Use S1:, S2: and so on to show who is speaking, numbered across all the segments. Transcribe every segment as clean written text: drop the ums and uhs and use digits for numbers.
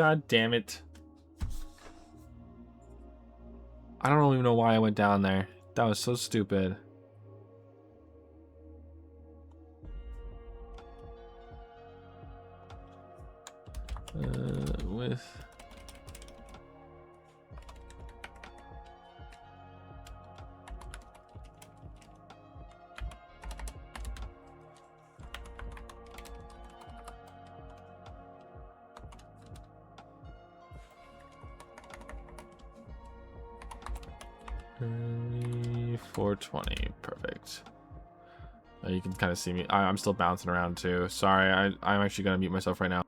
S1: God damn it. I don't even know why I went down there. That was so stupid. With... Early 420, perfect. You can kind of see me. I'm still bouncing around too. Sorry, I'm actually gonna mute myself right now.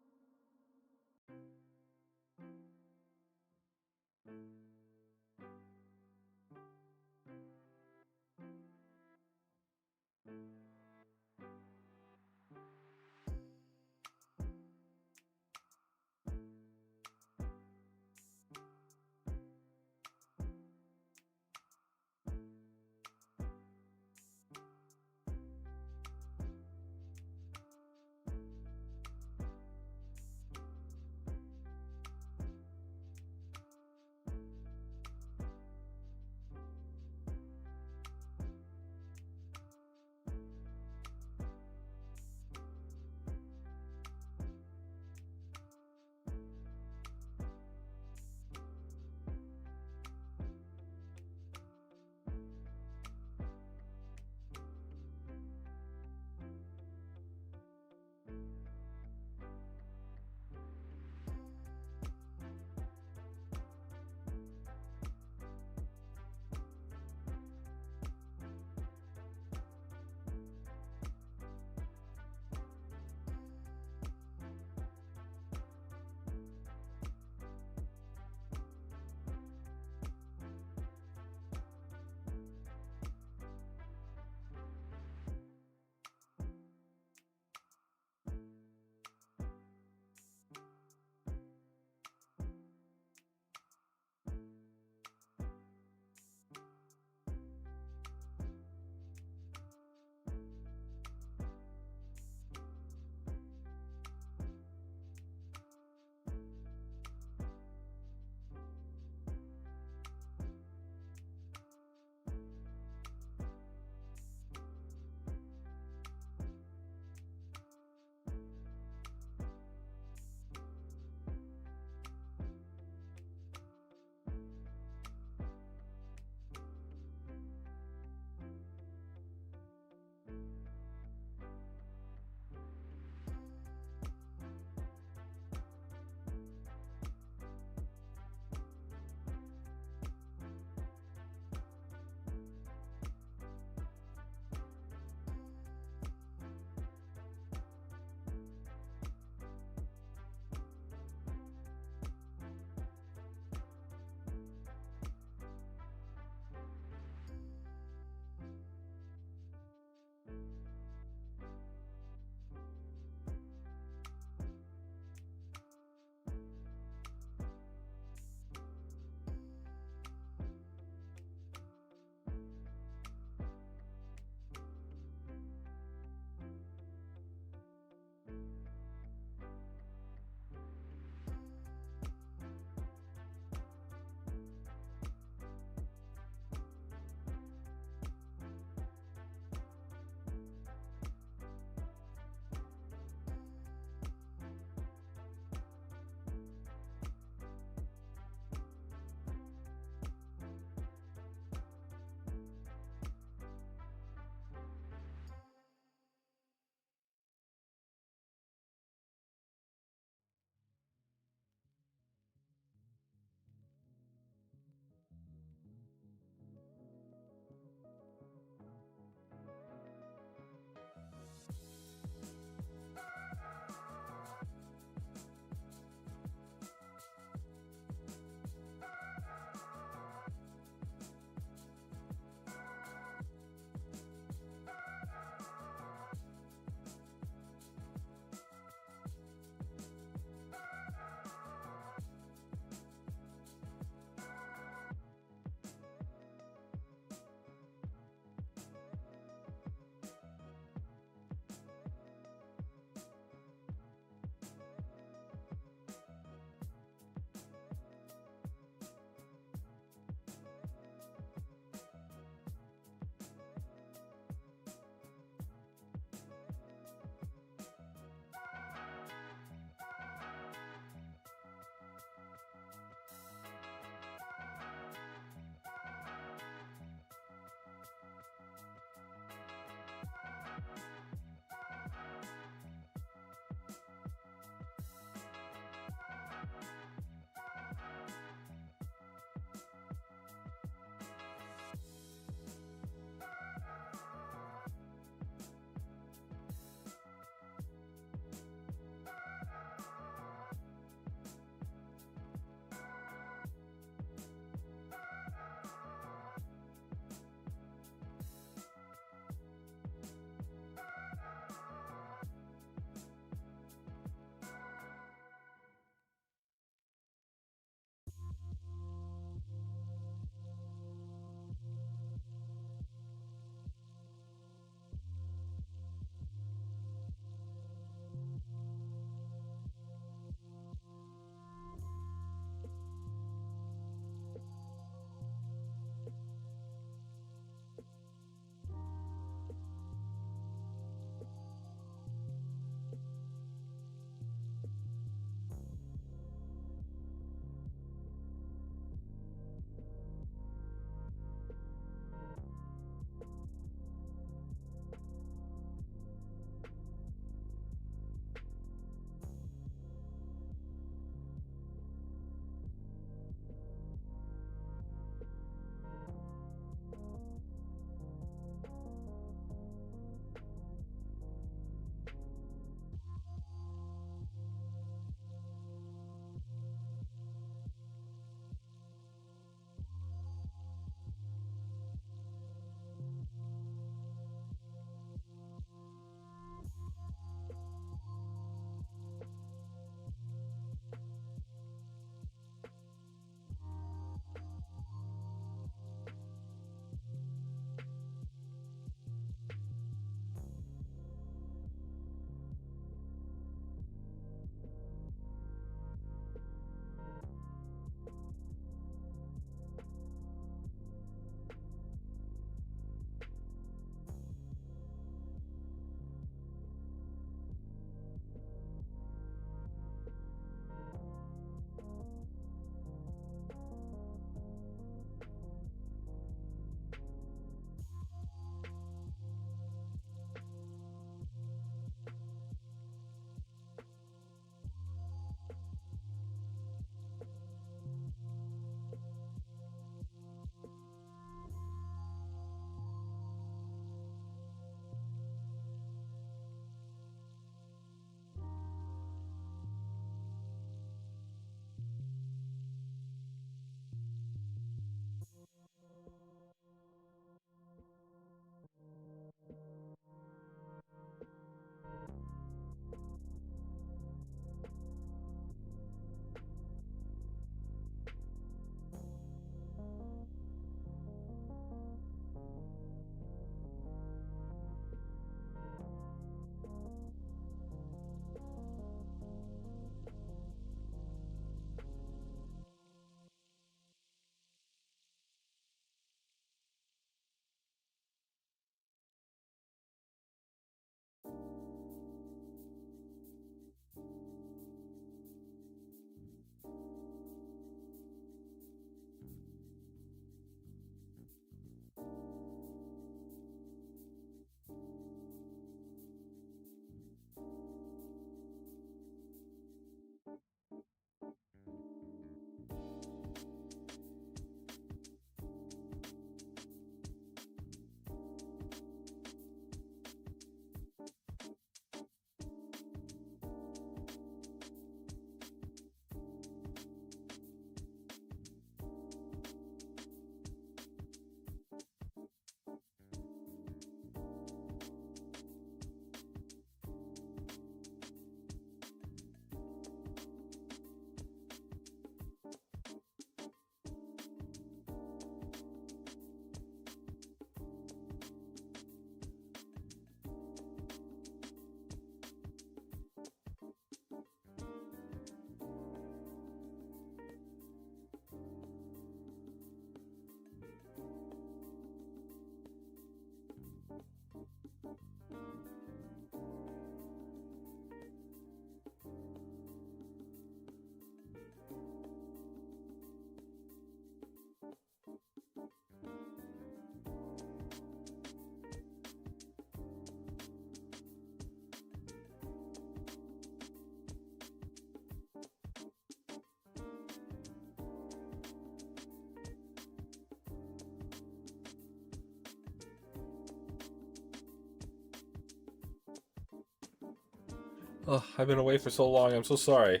S1: Oh, I've been away for so long. I'm so sorry.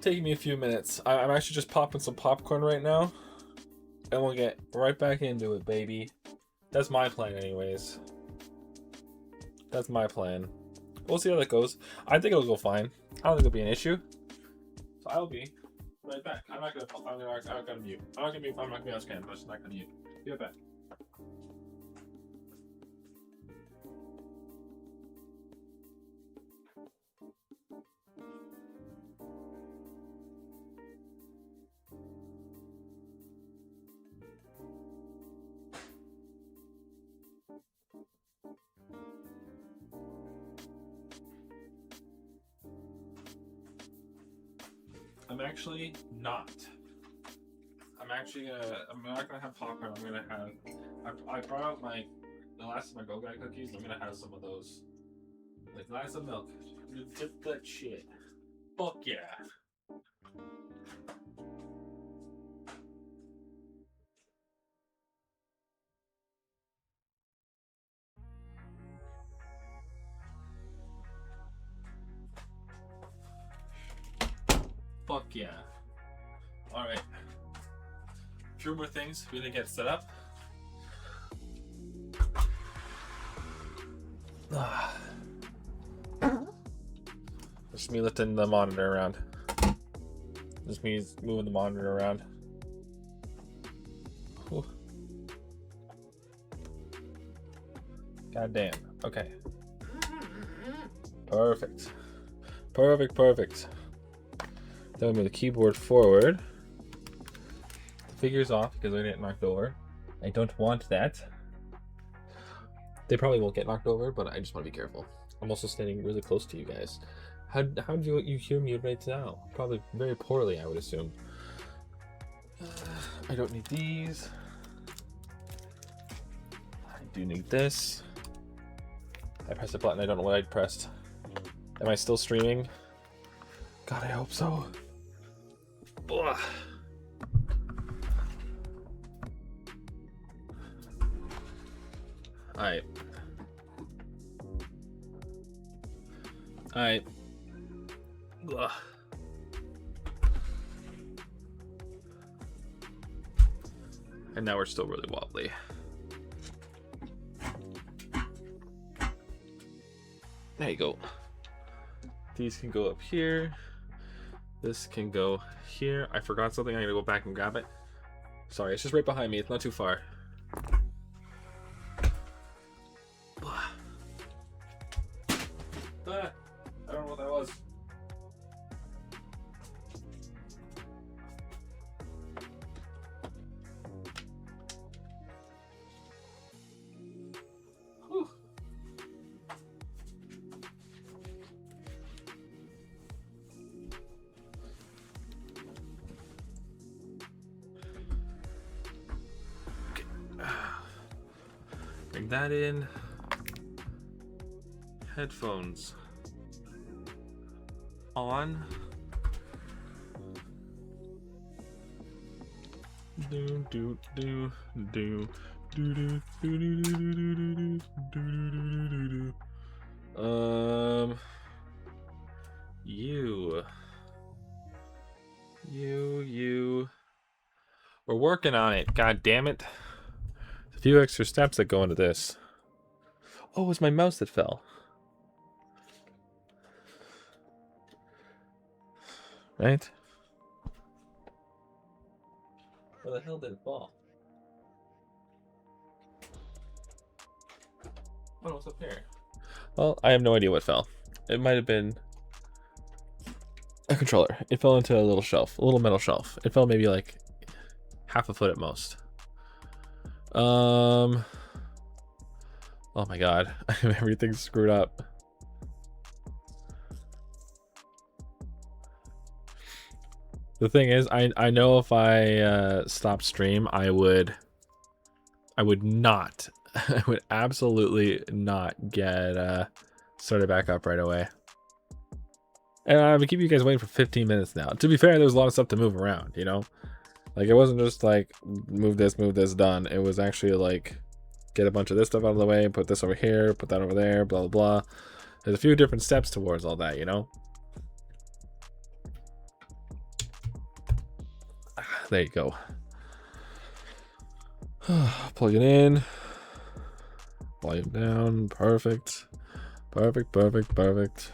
S1: Taking me a few minutes. I'm actually just popping some popcorn right now. And we'll get right back into it, baby. That's my plan anyways. That's my plan. We'll see how that goes. I think it'll go fine. I don't think it'll be an issue. So I'll be right back. I'm not gonna mute. I'm not gonna be on scan, but I'm just not gonna mute. Be right back. I'm actually not. I'm not gonna have popcorn. I'm gonna have. I brought out the last of my Go Guy cookies. I'm gonna have some of those. Like glass of milk. Dip that shit. Fuck yeah. Fuck yeah. Alright. A few more things we didn't get set up. Just me lifting the monitor around. Just me moving the monitor around. Whew. God damn. Okay. Perfect. Perfect. Then we move the keyboard forward. The figure's off because they're getting knocked over. I don't want that. They probably won't get knocked over, but I just want to be careful. I'm also standing really close to you guys. How do you hear me right now? Probably very poorly, I would assume. I don't need these. I do need this. I pressed a button. I don't know what I pressed. Am I still streaming? God, I hope so. Ugh. Alright. Ugh. And now we're still really wobbly. There you go. These can go up here. This can go here. I forgot something. I'm gonna go back and grab it. Sorry, it's just right behind me. It's not too far. I don't know what that was. Whew. Okay. Bring that in. Headphones on. You. We're working on it. God damn it. A few extra steps that go into this. Oh, it was my mouse that fell. Right? Where the hell did it fall? Oh, what's up here? Well, I have no idea what fell. It might have been a controller. It fell into a little shelf, a little metal shelf. It fell maybe like half a foot at most. Oh my god, everything's screwed up. The thing is, I know if I stopped stream, I would not, I would absolutely not get started back up right away. And I've been keeping you guys waiting for 15 minutes now. To be fair, there was a lot of stuff to move around, you know? Like, it wasn't just like, move this, done. It was actually like, get a bunch of this stuff out of the way, put this over here, put that over there, blah, blah, blah. There's a few different steps towards all that, you know? There you go. Plug it in. Volume down. Perfect. Perfect, perfect, perfect.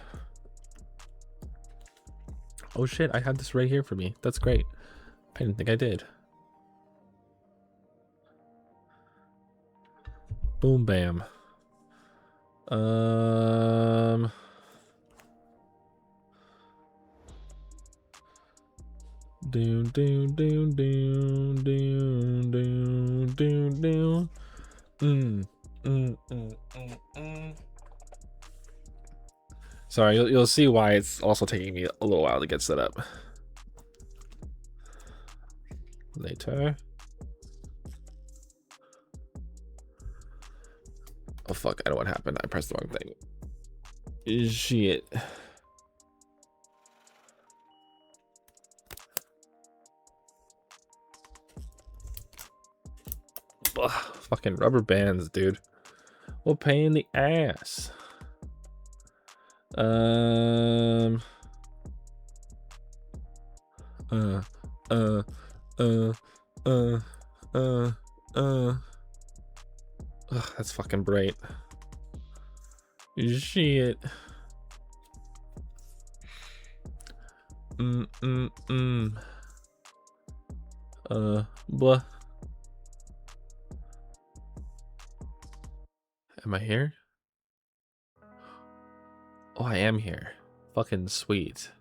S1: Oh shit, I have this right here for me. That's great. I didn't think I did. Boom, bam. Doom, doom, doom, doom, doom, doom, doom, doom. Sorry, you'll see why it's also taking me a little while to get set up. Later. Oh fuck, I don't know what happened. I pressed the wrong thing. Shit. Ugh, fucking rubber bands, dude. What pain in the ass. Ugh, that's fucking bright. Shit. Blah. Am I here? Oh, I am here. Fucking sweet.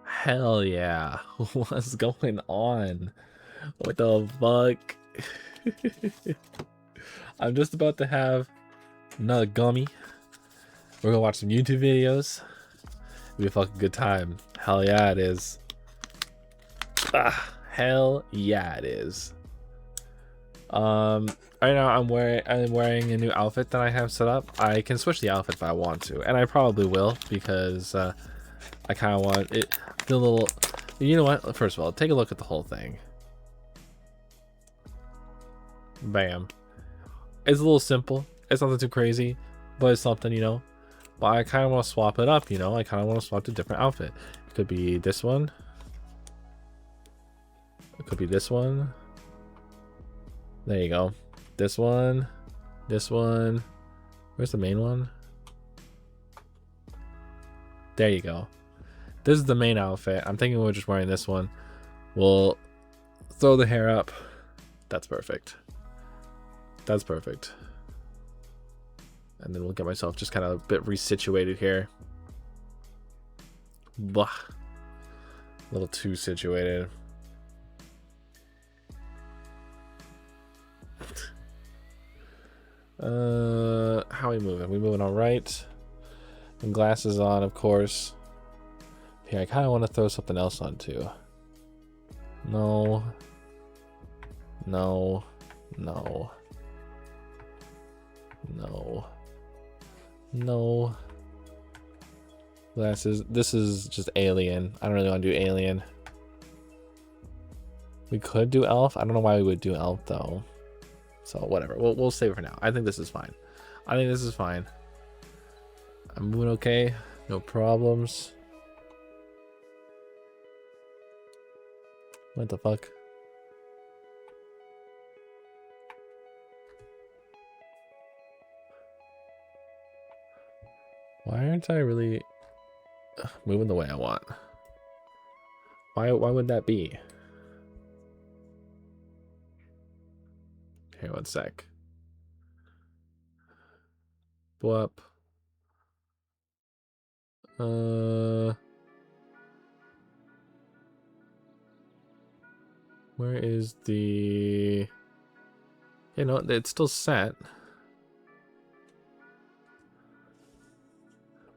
S1: Hell yeah. What's going on? What the fuck? I'm just about to have another gummy. We're gonna watch some YouTube videos. It'll be a fucking good time. Hell yeah, it is. Hell yeah, it is. Right now I'm wearing a new outfit that I have set up. I can switch the outfit if I want to, and I probably will because I kind of want it. The little, you know what? First of all, take a look at the whole thing. Bam. It's a little simple. It's nothing too crazy, but it's something, you know. But I kind of want to swap it up, you know. I kind of want to swap to a different outfit. It could be this one. It could be this one. There you go. This one. This one. Where's the main one? There you go. This is the main outfit. I'm thinking we're just wearing this one. We'll throw the hair up. That's perfect. That's perfect. And then we'll get myself just kind of a bit resituated here. Blah. A little too situated. How are we moving? We moving all right? And glasses on, of course. Here, I kind of want to throw something else on too. No. No. No. No. No. Glasses. This is just alien. I don't really want to do alien. We could do elf. I don't know why we would do elf though. So whatever. We'll save it for now. I think this is fine. I think this is fine. I'm moving okay. No problems. What the fuck? Why aren't I really moving the way I want? Why would that be? Here, one sec. Go up. Where is the... You know, it's still set.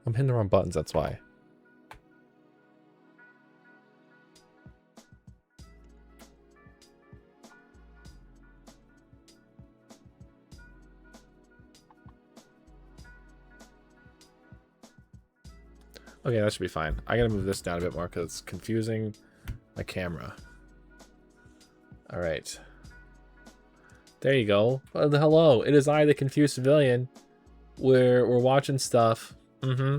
S1: I'm hitting the wrong buttons, that's why. Okay, that should be fine. I gotta move this down a bit more because it's confusing my camera. All right. There you go. Hello, it is I, the confused civilian. We're watching stuff. Mm-hmm.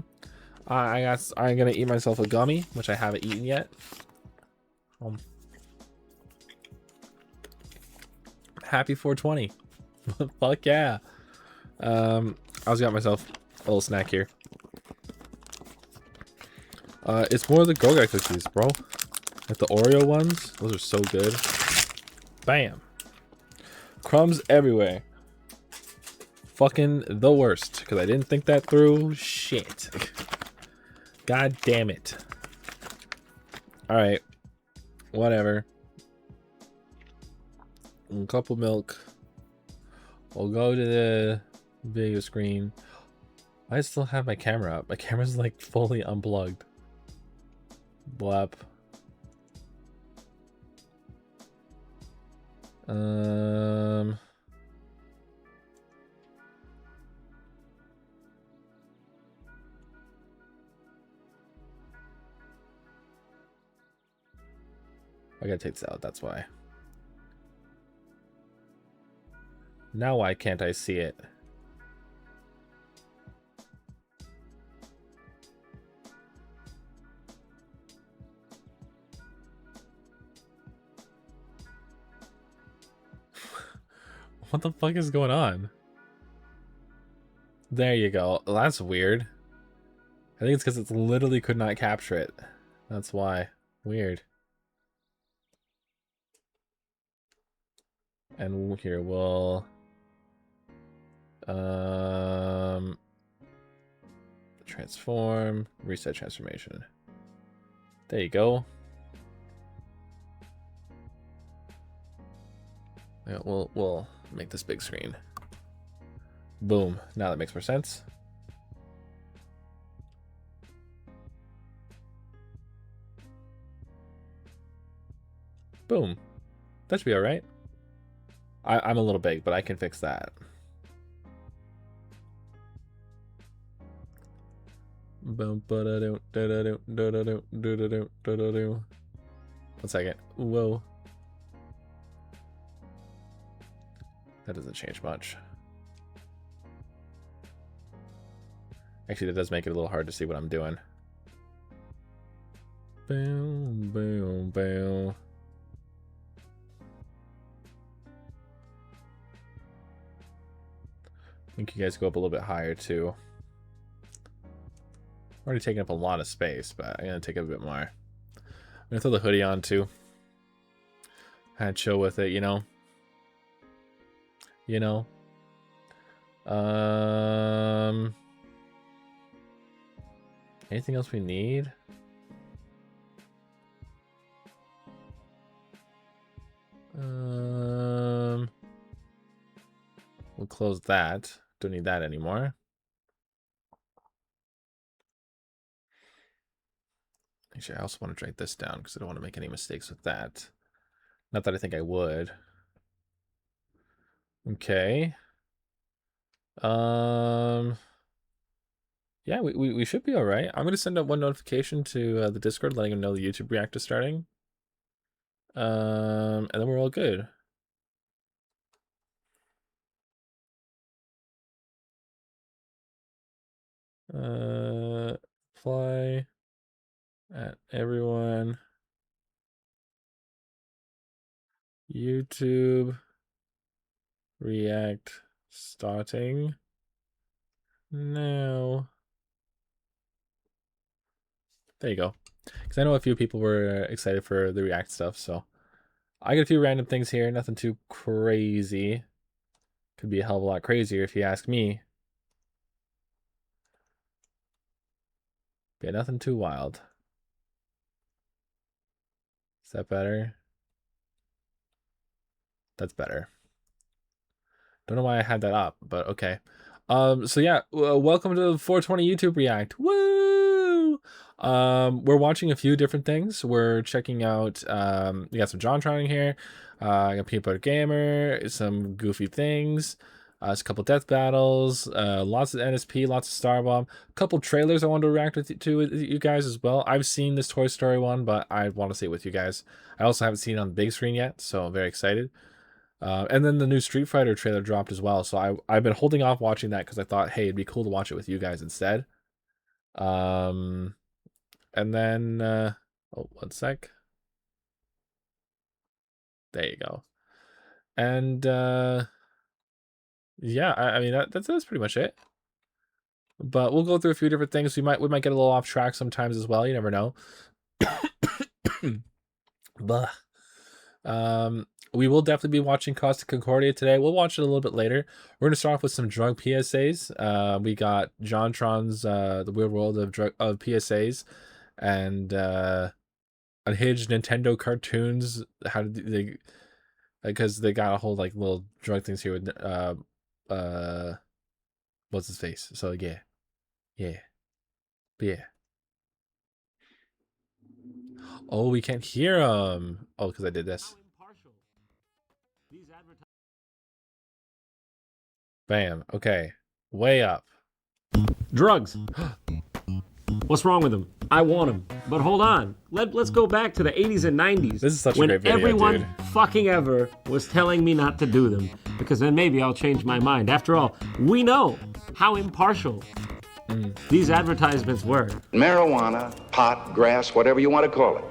S1: I guess I'm gonna eat myself a gummy, which I haven't eaten yet. Happy 420. Fuck yeah. I was got myself a little snack here. It's more of the Go-Gurt cookies, bro. Like the Oreo ones. Those are so good. Bam. Crumbs everywhere. Fucking the worst. Because I didn't think that through. Shit. God damn it. Alright. Whatever. A cup of milk. We'll go to the video screen. I still have my camera up. My camera's like fully unplugged. Blap. I gotta take this out, that's why. Now why can't I see it? What the fuck is going on? There you go. That's weird. I think it's because it literally could not capture it. That's why. Weird. And here we'll transform, reset transformation. There you go. Yeah, we'll make this big screen. Boom. Now that makes more sense. Boom. That should be alright. I'm a little big, but I can fix that. Boom. 1 second. Whoa. That doesn't change much. Actually, that does make it a little hard to see what I'm doing. Boom, boom, boom. I think you guys go up a little bit higher too. Already taking up a lot of space, but I'm gonna take up a bit more. I'm gonna throw the hoodie on too. Kind of chill with it, you know. You know. Anything else we need? We'll close that. Don't need that anymore. Actually, I also want to drag this down because I don't want to make any mistakes with that. Not that I think I would. Okay. Yeah, we should be all right. I'm gonna send out one notification to the Discord, letting them know the YouTube React is starting. And then we're all good. Apply at everyone. YouTube React starting now. There you go. Because I know a few people were excited for the React stuff, so I got a few random things here. Nothing too crazy. Could be a hell of a lot crazier if you ask me. Yeah, nothing too wild. Is that better? That's better. Don't know why I had that up, but okay. So yeah, welcome to the 420 YouTube React. Woo! We're watching a few different things. We're checking out, we got some JonTron here. I got Peanut Butter Gamer, some goofy things. There's a couple death battles, lots of NSP, lots of Starbomb, a couple trailers I wanted to react with you guys as well. I've seen this Toy Story one, but I want to see it with you guys. I also haven't seen it on the big screen yet, so I'm very excited. And then the new Street Fighter trailer dropped as well, so I've been holding off watching that because I thought, hey, it'd be cool to watch it with you guys instead. And then oh, one sec. There you go. And yeah, I mean that's pretty much it. But we'll go through a few different things. We might get a little off track sometimes as well. You never know. Blah. We will definitely be watching Costa Concordia today. We'll watch it a little bit later. We're gonna start off with some drug PSAs. We got JonTron's The Weird World of PSAs, and unhinged Nintendo cartoons. How did they? Because they got a whole like little drug things here with what's his face. So yeah. Oh, we can't hear him. Oh, because I did this. Bam. Okay. Way up.
S2: Drugs. What's wrong with them? I want them. But hold on. Let's go back to the 80s and 90s.
S1: This is such a
S2: when
S1: great video,
S2: everyone
S1: dude.
S2: fucking ever was telling me not to do them. Because then maybe I'll change my mind. After all, we know how impartial these advertisements were.
S3: Marijuana, pot, grass, whatever you want to call it,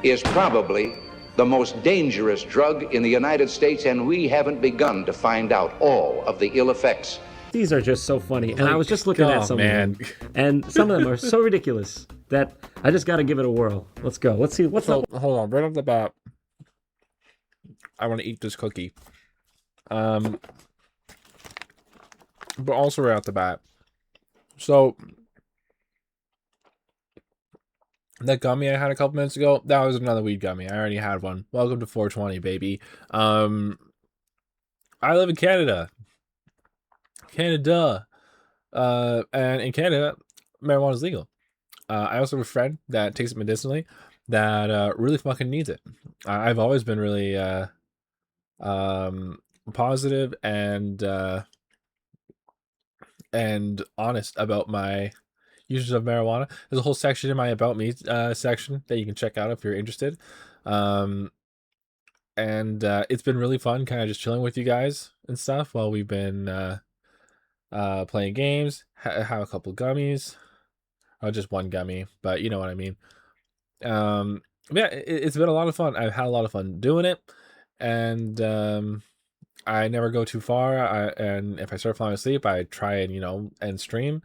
S3: is probably the most dangerous drug in the United States, and we haven't begun to find out all of the ill effects.
S2: These are just so funny. And I was just looking at some of them. And some of them are so ridiculous that I just got to give it a whirl. Let's go. Let's see. What's up?
S1: Hold on. Right off the bat, I want to eat this cookie. But also right off the bat. So, that gummy I had a couple minutes ago, that was another weed gummy. I already had one. Welcome to 420, baby. I live in Canada. And in Canada, marijuana is legal. I also have a friend that takes it medicinally that really fucking needs it. I've always been really positive and honest about my usage of marijuana. There's a whole section in my About Me section that you can check out if you're interested. And it's been really fun kind of just chilling with you guys and stuff while we've been playing games, have a couple gummies, or just one gummy, but you know what I mean. Yeah, it's been a lot of fun. I've had a lot of fun doing it, and I never go too far. And if I start falling asleep, I try and end stream.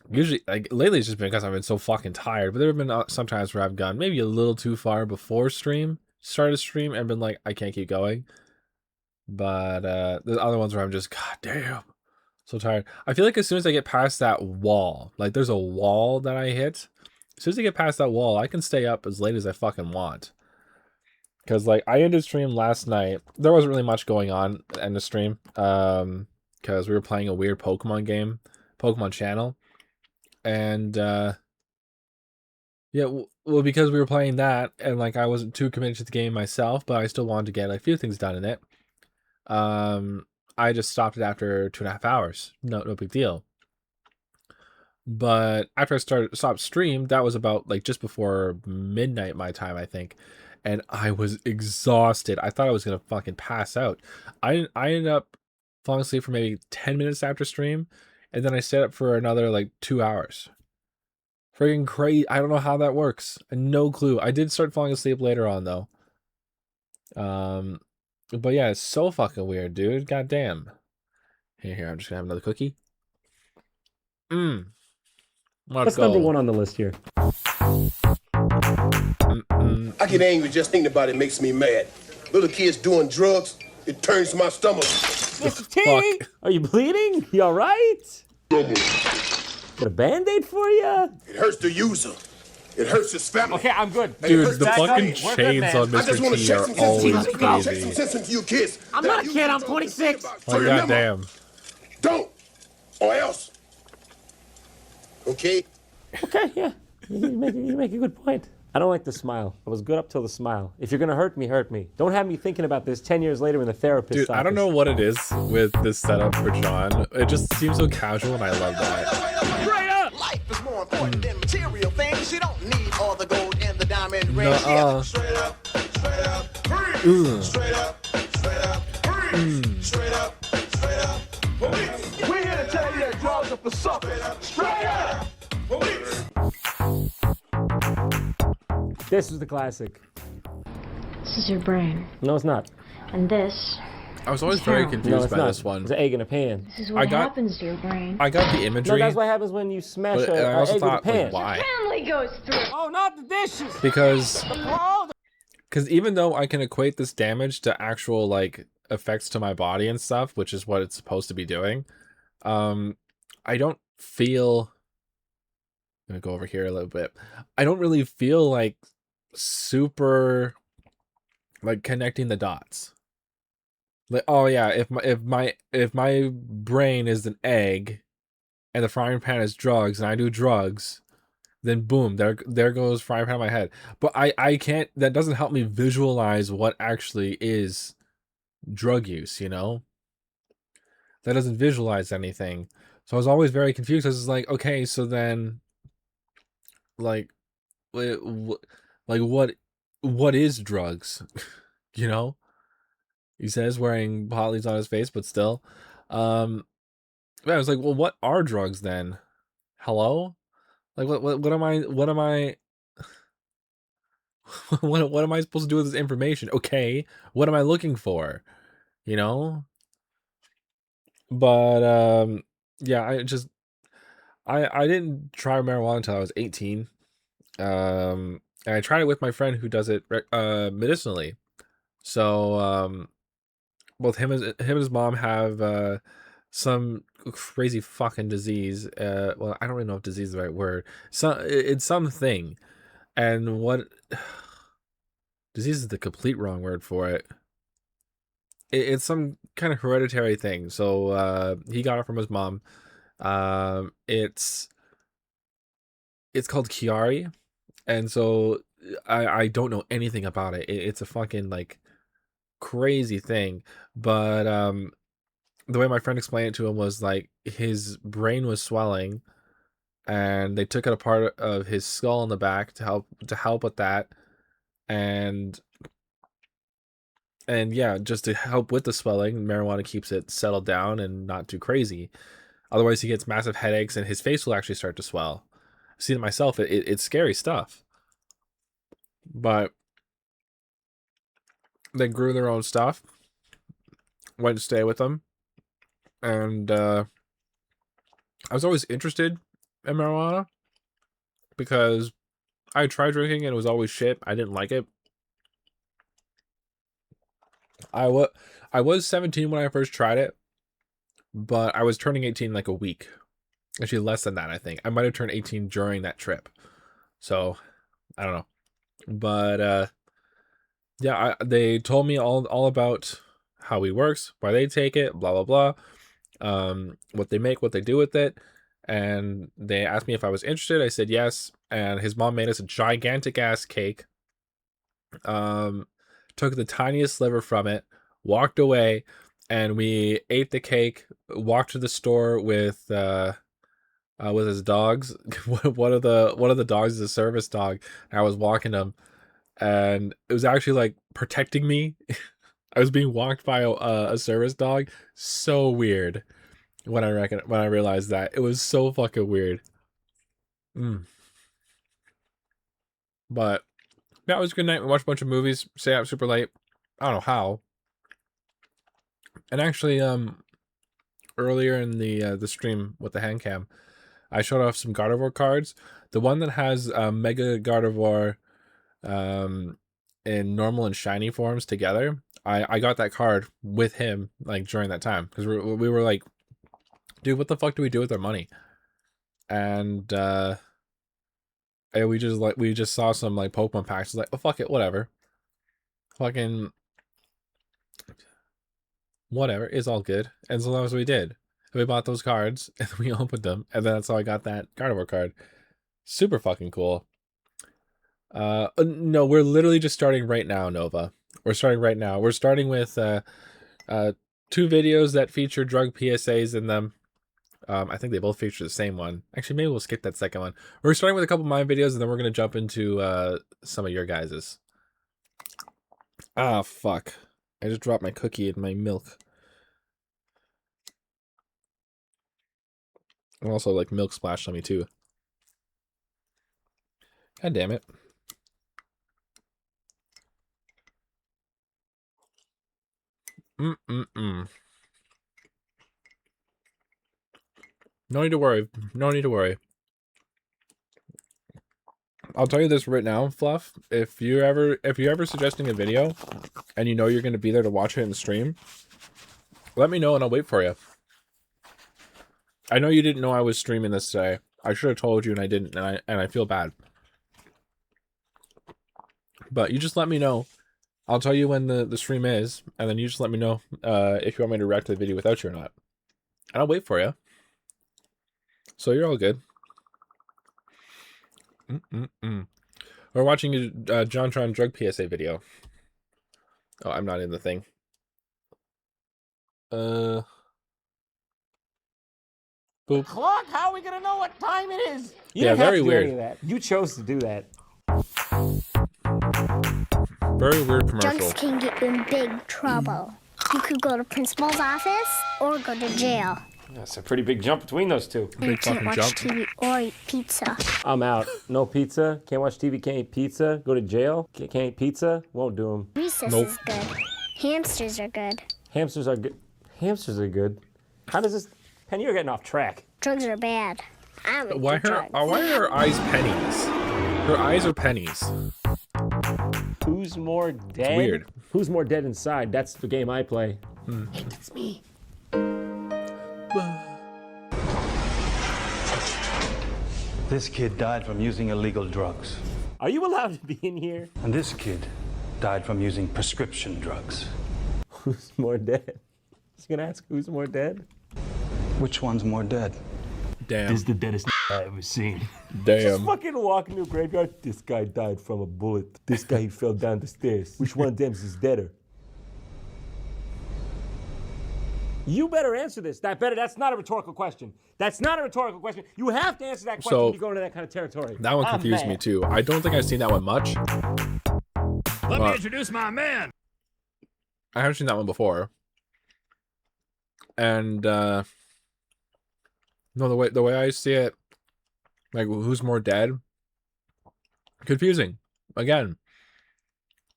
S1: Usually, like lately, it's just been because I've been so fucking tired. But there have been some times where I've gone maybe a little too far before start a stream, and been like, I can't keep going. But there's other ones where I'm just, god damn, so tired. I feel like as soon as I get past that wall, like there's a wall that I hit. As soon as I get past that wall, I can stay up as late as I fucking want. Because like I ended stream last night. There wasn't really much going on in the stream. Because we were playing a weird Pokemon game, Pokemon Channel. And yeah, well, because we were playing that, and like I wasn't too committed to the game myself, but I still wanted to get like, a few things done in it. I just stopped it after 2.5 hours. No big deal. But after I stopped stream, that was about like just before midnight my time, I think. And I was exhausted. I thought I was gonna fucking pass out. I ended up falling asleep for maybe 10 minutes after stream, and then I stayed up for another like 2 hours. Friggin' crazy. I don't know how that works. No clue. I did start falling asleep later on though. But yeah, it's so fucking weird, dude. God damn. Here, I'm just gonna have another cookie.
S2: What's number one on the list here?
S4: I get angry just thinking about it makes me mad. Little kids doing drugs, it turns my stomach.
S2: Mr. T, are you bleeding? You all right? Got a Band-Aid for you?
S4: It hurts the user. It hurts his family.
S2: Okay, I'm good.
S1: Dude, the fucking chains on
S4: I just want
S1: Mr.
S4: to
S1: T
S4: check
S1: are
S4: some sense
S1: always
S4: into you. Check some
S1: crazy.
S4: sense into you kids.
S2: I'm not a kid, I'm 26.
S4: So
S1: Like,
S4: remember,
S1: goddamn.
S4: don't, or else. Okay?
S2: Okay, yeah. You make a good point. I don't like the smile. I was good up till the smile. If you're gonna hurt me, hurt me. Don't have me thinking about this 10 years later in the therapist's
S1: Dude,
S2: office.
S1: I don't know what it is with this setup for John. It just seems so casual, and I love that.
S2: Straight up!
S5: Life is more important than material things. You don't need all the gold and the diamond rings.
S1: Nuh-uh.
S4: Straight up,
S1: Ugh.
S4: straight up, straight up, straight up. Police, we're here to tell you that drugs are
S5: super sucker. Straight up. Police.
S2: This is the classic.
S6: This is your brain.
S2: No, it's not.
S6: And this
S1: I was always
S6: is
S1: very
S6: hell.
S1: confused
S2: No, it's
S1: by
S2: not.
S1: this one.
S2: It's an egg in a pan.
S6: This is what happens to your brain.
S1: I got the
S2: No,
S1: imagery,
S2: that's what happens when you smash
S1: but
S2: a
S1: I also
S2: egg
S1: thought,
S2: with a pan.
S1: like, why?
S6: Family goes through.
S2: Oh, not the dishes.
S1: Because even though I can equate this damage to actual like effects to my body and stuff, which is what it's supposed to be doing, I don't feel. I'm gonna go over here a little bit. I don't really feel like super like connecting the dots. Like, oh yeah, if my brain is an egg and the frying pan is drugs and I do drugs, then boom, there goes frying pan in my head. But I can't, that doesn't help me visualize what actually is drug use, you know? That doesn't visualize anything. So I was always very confused. I was like, okay, so then like what is drugs? You know? He says wearing pot leaves on his face, but still. I was like, well, what are drugs then? Hello? Like what am I what am I what am I supposed to do with this information? Okay, what am I looking for? You know? But yeah, I didn't try marijuana until I was 18. And I tried it with my friend who does it medicinally. So both him and his mom have some crazy fucking disease. Well, I don't really know if disease is the right word. It's something. And what disease is the complete wrong word for it. It's some kind of hereditary thing. So he got it from his mom. It's called Chiari, and so I don't know anything about it. It's a fucking like crazy thing, but the way my friend explained it to him was like his brain was swelling, and they took out a part of his skull in the back to help with that, and yeah, just to help with the swelling, marijuana keeps it settled down and not too crazy. Otherwise, he gets massive headaches, and his face will actually start to swell. I've seen it myself. It's scary stuff. But they grew their own stuff. Went to stay with them, and I was always interested in marijuana because I tried drinking and it was always shit. I didn't like it. I was 17 when I first tried it, but I was turning 18 in like a week. Actually, less than that, I think. I might have turned 18 during that trip. So, I don't know. But yeah, they told me all about how he works, why they take it, blah blah blah, what they make, what they do with it, and they asked me if I was interested. I said yes, and his mom made us a gigantic ass cake. Took the tiniest sliver from it, walked away, and we ate the cake. Walked to the store with his dogs. one of the dogs is a service dog. And I was walking him, and it was actually like protecting me. I was being walked by a service dog. So weird. When I realized that, it was so fucking weird. But yeah, it was a good night. We watched a bunch of movies. Stayed up super late. I don't know how. And actually, earlier in the stream with the hand cam, I showed off some Gardevoir cards. The one that has Mega Gardevoir in normal and shiny forms together. I got that card with him like during that time because we were like, dude, what the fuck do we do with our money? And we just saw some like Pokemon packs. Like, oh fuck it, whatever. Fucking whatever, it's all good. And so that was what we did. We bought those cards and we opened them, and then that's how I got that Gardevoir card. Super fucking cool. No, we're literally just starting right now, Nova. We're starting right now. We're starting with 2 videos that feature drug PSAs in them. I think they both feature the same one. Actually, maybe we'll skip that second one. We're starting with a couple of my videos, and then we're gonna jump into some of your guys's. Ah, fuck. I just dropped my cookie in my milk. And also, like, milk splashed on me, too. God damn it. Mm-mm-mm. No need to worry. No need to worry. I'll tell you this right now, Fluff. If you're ever suggesting a video and you know you're going to be there to watch it in the stream, let me know and I'll wait for you. I know you didn't know I was streaming this today. I should have told you and I didn't, and I feel bad. But you just let me know. I'll tell you when the stream is, and then you just let me know if you want me to react to the video without you or not. And I'll wait for you. So you're all good. We're watching a JonTron drug PSA video. Oh, I'm not in the thing. Boop.
S2: Clock? How are we gonna know what time it is? You
S1: Yeah,
S2: didn't have
S1: very
S2: to do
S1: weird.
S2: any of that. You chose to do that.
S1: Very weird commercial.
S7: Drugs can get you in big trouble. You could go to principal's office or go to jail.
S2: That's a pretty big jump between those two.
S7: And you
S1: Big
S7: can't
S1: fucking
S7: watch
S1: jump.
S7: TV or eat pizza.
S2: I'm out. No pizza. Can't watch TV. Can't eat pizza. Go to jail. Can't eat pizza. Won't do them.
S7: Recess
S1: Nope.
S7: is good. Hamsters are good.
S2: Hamsters are good. Hamsters are good. How does this? Penny, you're getting off track.
S7: Drugs are bad. I'm into
S1: Why
S7: drugs.
S1: are her eyes pennies? Her eyes are pennies.
S2: Who's more dead?
S1: Weird.
S2: Who's more dead inside? That's the game I play.
S7: Hey, that's me.
S8: This kid died from using illegal drugs.
S2: Are you allowed to be in here?
S8: And this kid died from using prescription drugs.
S2: Who's more dead? He's gonna ask who's more dead?
S8: Which one's more dead?
S1: Damn.
S2: This is the deadest I ever seen. Just
S1: Damn.
S2: fucking walk into a graveyard. This guy died from a bullet. This guy he fell down the stairs. Which one of them is deader? You better answer this. That's not a rhetorical question. That's not a rhetorical question. You have to answer that question
S1: So,
S2: when you go into that kind of territory.
S1: That one
S2: I'm
S1: confused me
S2: mad.
S1: too. I don't think I've seen that one much.
S9: Let me introduce my man.
S1: I haven't seen that one before. And no, the way I see it, like who's more dead? Confusing. Again.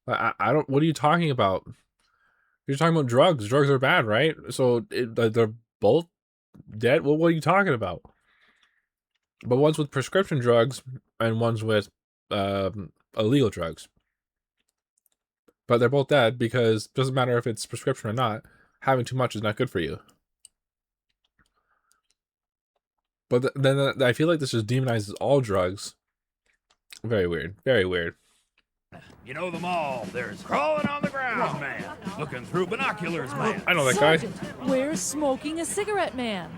S1: I don't. What are you talking about? You're talking about drugs. Drugs are bad, right? So they're both dead. Well, what are you talking about? But one's with prescription drugs and one's with illegal drugs. But they're both dead because it doesn't matter if it's prescription or not. Having too much is not good for you. But then I feel like this just demonizes all drugs. Very weird. Very weird.
S9: You know them all. There's crawling on the ground man, looking through binoculars man.
S1: I know that guy.
S10: Sergeant, where's smoking a cigarette man?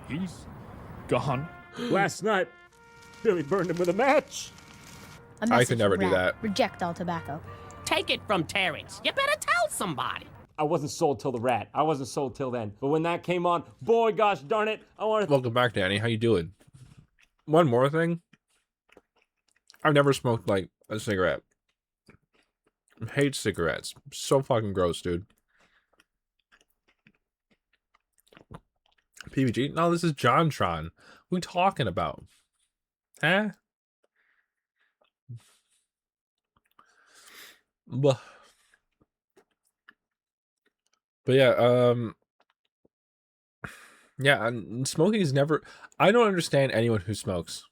S9: He's gone.
S2: Last night, Billy burned him with a match.
S1: I could never do that.
S6: Reject all tobacco.
S11: Take it from Terrence. You better tell somebody.
S2: I wasn't sold till the rat. I wasn't sold till then. But when that came on, boy, gosh darn it, I wanted to...
S1: Welcome back, Danny. How you doing? One more thing. I've never smoked like a cigarette. I hate cigarettes. So fucking gross, dude. PVG? No, this is JonTron. What are we talking about? Huh? But yeah, yeah, and smoking is never... I don't understand anyone who smokes.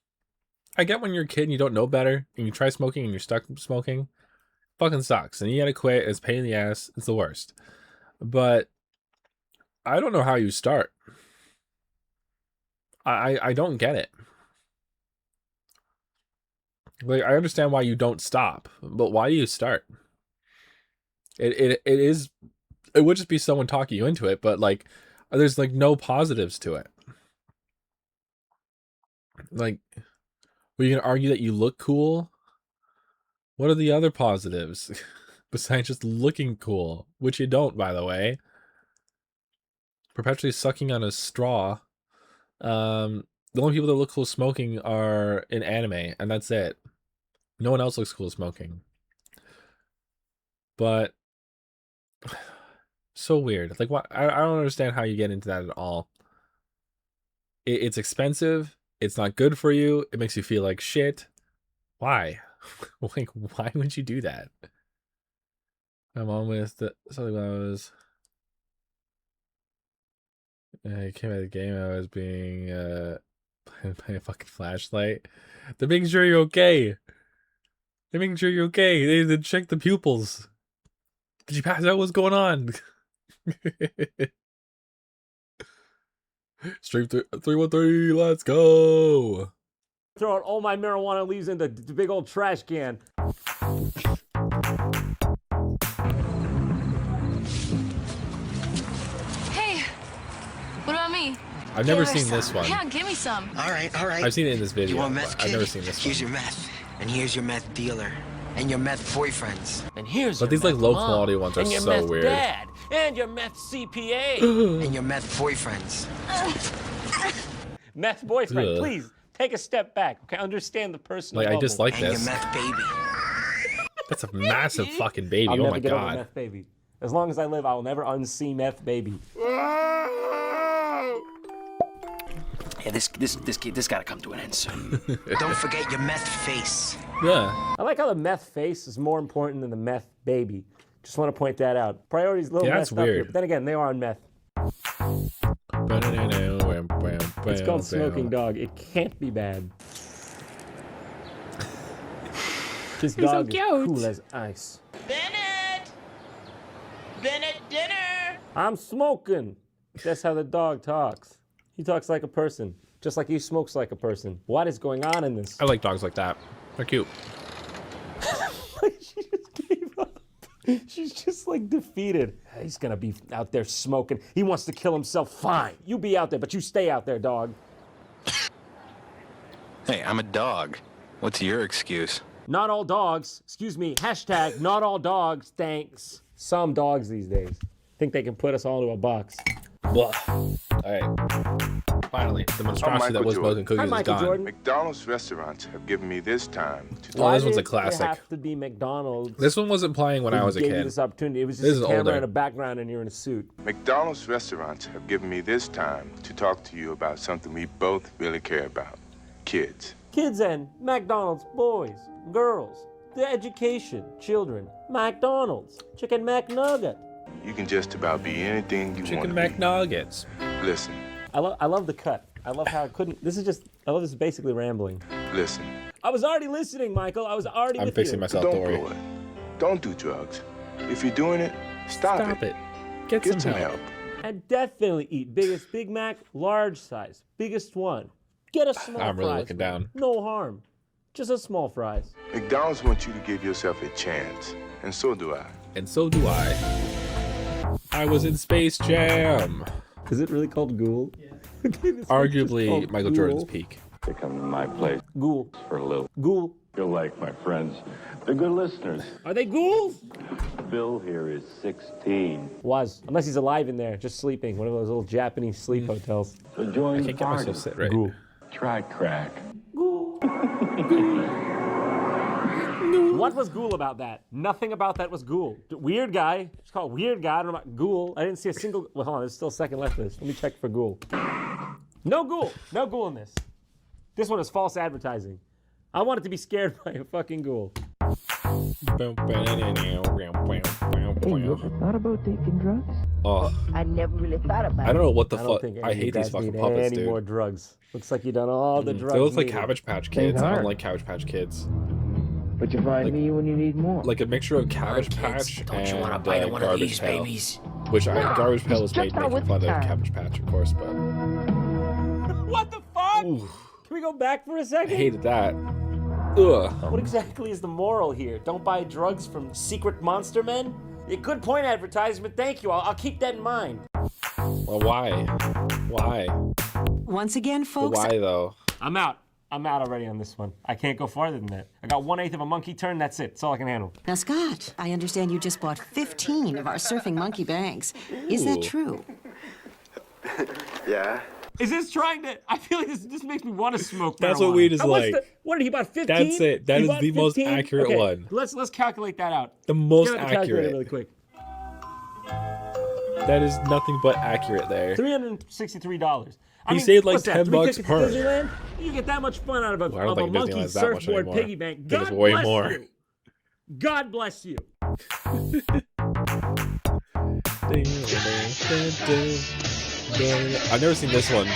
S1: I get when you're a kid and you don't know better, and you try smoking and you're stuck smoking. Fucking sucks. And you gotta quit. It's a pain in the ass. It's the worst. But I don't know how you start. I don't get it. Like, I understand why you don't stop, but why do you start? It would just be someone talking you into it, but like there's like no positives to it. Like, were you gonna argue that you look cool? What are the other positives besides just looking cool, which you don't, by the way? Perpetually sucking on a straw. The only people that look cool smoking are in anime, and that's it. No one else looks cool smoking. But so weird. Like, what? I don't understand how you get into that at all. It's expensive. It's not good for you. It makes you feel like shit. Why? Like, why would you do that? My mom with something when I was. I came out of the game. I was being by a fucking flashlight. They're making sure you're okay. They're making sure you're okay. They check the pupils. Did you pass out? What's going on? Stream 313. Let's go.
S2: Throw out all my marijuana leaves into the big old trash can.
S12: Hey, what about me?
S1: I've never seen this one.
S12: Yeah, give me some.
S13: All right, all right.
S1: I've seen it in this video.
S13: You want meth,
S1: I've
S13: kid?
S1: never seen this
S13: Here's
S1: one.
S13: your meth, and here's your meth dealer, and your meth boyfriends.
S11: And here's
S1: But
S11: your
S1: these like
S11: meth
S1: low
S11: mom,
S1: quality ones are
S11: and your
S1: so
S11: meth
S1: weird.
S11: dad, and your meth CPA.
S13: And your meth boyfriends.
S2: Meth boyfriend,
S1: Ugh.
S2: please take a step back. Okay, understand the personal
S1: Like, I
S2: bubble.
S1: dislike
S13: And your
S1: this.
S13: meth baby.
S1: That's a massive fucking baby.
S2: I'll
S1: Oh
S2: never
S1: my
S2: get over
S1: god.
S2: meth baby. As long as I live, I will never unsee meth baby.
S11: Yeah, this gotta come to an end soon.
S13: Don't forget your meth face.
S1: Yeah.
S2: I like how the meth face is more important than the meth baby. Just want to point that out. Priorities a little
S1: Yeah, that's
S2: messed up here,
S1: weird.
S2: but then again, they are on meth. It's called Smoking Dog. It can't be bad. This dog is cool as ice.
S14: Bennett, dinner!
S2: I'm smoking. That's how the dog talks. He talks like a person, just like he smokes like a person. What is going on in this?
S1: I like dogs like that. They're cute.
S2: She just gave up. She's just like defeated. He's gonna be out there smoking. He wants to kill himself. Fine. You be out there, but you stay out there, dog.
S15: Hey, I'm a dog. What's your excuse?
S2: Not all dogs. Excuse me. Hashtag not all dogs. Thanks. Some dogs these days think they can put us all into a box.
S1: Blah. Alright. Finally, the monstrosity that was Smoking Cookies is
S2: Michael
S1: gone.
S2: Jordan.
S16: McDonald's restaurants have given me this time to
S1: Oh, this one's a
S2: Why did
S1: classic.
S2: It have to be McDonald's.
S1: This one wasn't playing when I was a
S2: Gave you
S1: kid.
S2: this opportunity. It was
S1: This
S2: just
S1: is
S2: a camera
S1: older.
S2: and a background, and you're in a suit.
S16: McDonald's restaurants have given me this time to talk to you about something we both really care about. Kids.
S2: Kids and McDonald's, boys, girls, the education, children, McDonald's, Chicken McNugget.
S16: You can just about be anything you want
S1: Chicken
S16: to be.
S1: McNuggets.
S16: Listen,
S2: I love the cut. I love how I couldn't. I love this basically rambling.
S16: listen.
S2: I was already listening, Michael. I was already
S1: I'm
S2: with
S1: fixing
S2: you.
S1: myself,
S16: Don't
S1: don't worry.
S16: blow it. Don't do drugs. If you're doing it, stop
S1: it. Get some help.
S2: And definitely eat biggest Big Mac, large size, biggest one. Get a small
S1: I'm really
S2: fries,
S1: looking
S2: man.
S1: down.
S2: No harm. Just a small fries.
S16: McDonald's wants you to give yourself a chance, and so do I.
S1: And so do I. I was in Space Jam.
S2: Is it really called Ghoul? Yeah.
S1: Arguably Michael Jordan's peak.
S17: They come to my place
S2: Ghoul.
S17: for a little.
S2: Ghoul.
S17: Feel like my friends. They're good listeners.
S2: Are they ghouls?
S17: Bill here is 16.
S2: Was. Unless he's alive in there, just sleeping. One of those little Japanese sleep hotels.
S17: So join
S1: I
S17: the
S1: can't get
S17: party.
S1: myself sit right.
S2: Ghoul.
S17: Try crack.
S2: What was Ghoul about that? Nothing about that was Ghoul. Weird guy. It's called Weird Guy. I don't know about Ghoul. I didn't see a single. Well, hold on. There's still a second left of this. Let me check for Ghoul. No Ghoul. No Ghoul in this. This one is false advertising. I wanted to be scared by a fucking Ghoul.
S18: Hey, you ever thought about taking drugs?
S1: Oh,
S18: I never really thought about it.
S1: I don't know what the
S2: I don't
S1: fuck.
S2: think
S1: I
S2: any of you
S1: hate these
S2: guys
S1: fucking
S2: need
S1: puppets,
S2: any
S1: dude.
S2: more drugs. Looks like you done all the drugs.
S1: They look like
S2: needed.
S1: Cabbage Patch Kids. I
S18: are.
S1: don't like Cabbage Patch Kids.
S18: But you find me when you need more.
S1: Like a mixture of Cabbage Patch
S11: don't you
S1: and
S11: wanna bite of one of
S1: Garbage
S11: these
S1: Pail.
S11: babies?
S1: Which Garbage Pail was made
S18: Just not
S1: making
S18: with
S1: fun of
S18: time.
S1: Cabbage Patch, of course, but
S2: What the fuck?
S1: ooh,
S2: Can we go back for a
S1: I
S2: second?
S1: hated that. Ugh.
S2: What exactly is the moral here? Don't buy drugs from secret monster men? A good point advertisement, thank you. I'll keep that in mind.
S1: Well, why? Why?
S19: Once again,
S1: But
S19: folks,
S1: why though?
S2: I'm out. I'm out already on this one. I can't go farther than that. I got 1/8 of a monkey turn, that's it. That's all I can handle.
S19: now Scott, I understand you just bought 15 of our surfing monkey bags. Is that
S1: Ooh.
S19: true?
S4: Yeah.
S2: Is this trying to... I feel like this makes me want to smoke
S1: That's
S2: marijuana.
S1: what weed is
S2: How much
S1: like.
S2: what did he buy, 15?
S1: That's it. That
S2: He
S1: is
S2: bought
S1: the most
S2: 15?
S1: accurate
S2: Okay,
S1: one.
S2: Let's calculate that out.
S1: The most
S2: Get out the calculator
S1: accurate.
S2: really quick.
S1: That is nothing but accurate there.
S2: $363.
S1: He saved like
S2: what's that,
S1: $10
S2: $3 tickets to
S1: per.
S2: Disneyland? You get that much fun out of a,
S1: Well, I don't think
S2: monkey
S1: Disneyland's that much
S2: surfboard
S1: anymore.
S2: piggy bank.
S1: I think it's
S2: God
S1: way
S2: bless
S1: more.
S2: you. God bless you.
S1: I've never seen this one.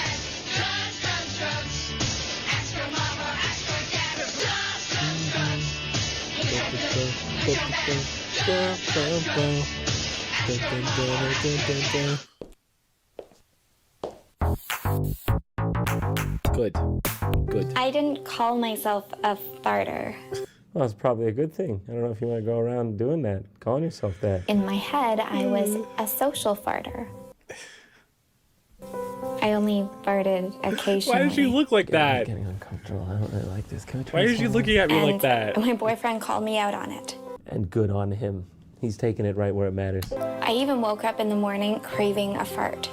S1: Good. Good.
S20: I didn't call myself a farter.
S2: Well, that's probably a good thing. I don't know if you want to go around doing that, calling yourself that.
S20: In my head, I was a social farter. I only farted occasionally.
S1: Why did she look like that?
S2: I'm getting uncomfortable. I don't really like this. Can we try
S1: Why is she looking at me like that?
S20: My boyfriend called me out on it.
S2: And good on him. He's taking it right where it matters.
S20: I even woke up in the morning craving a fart.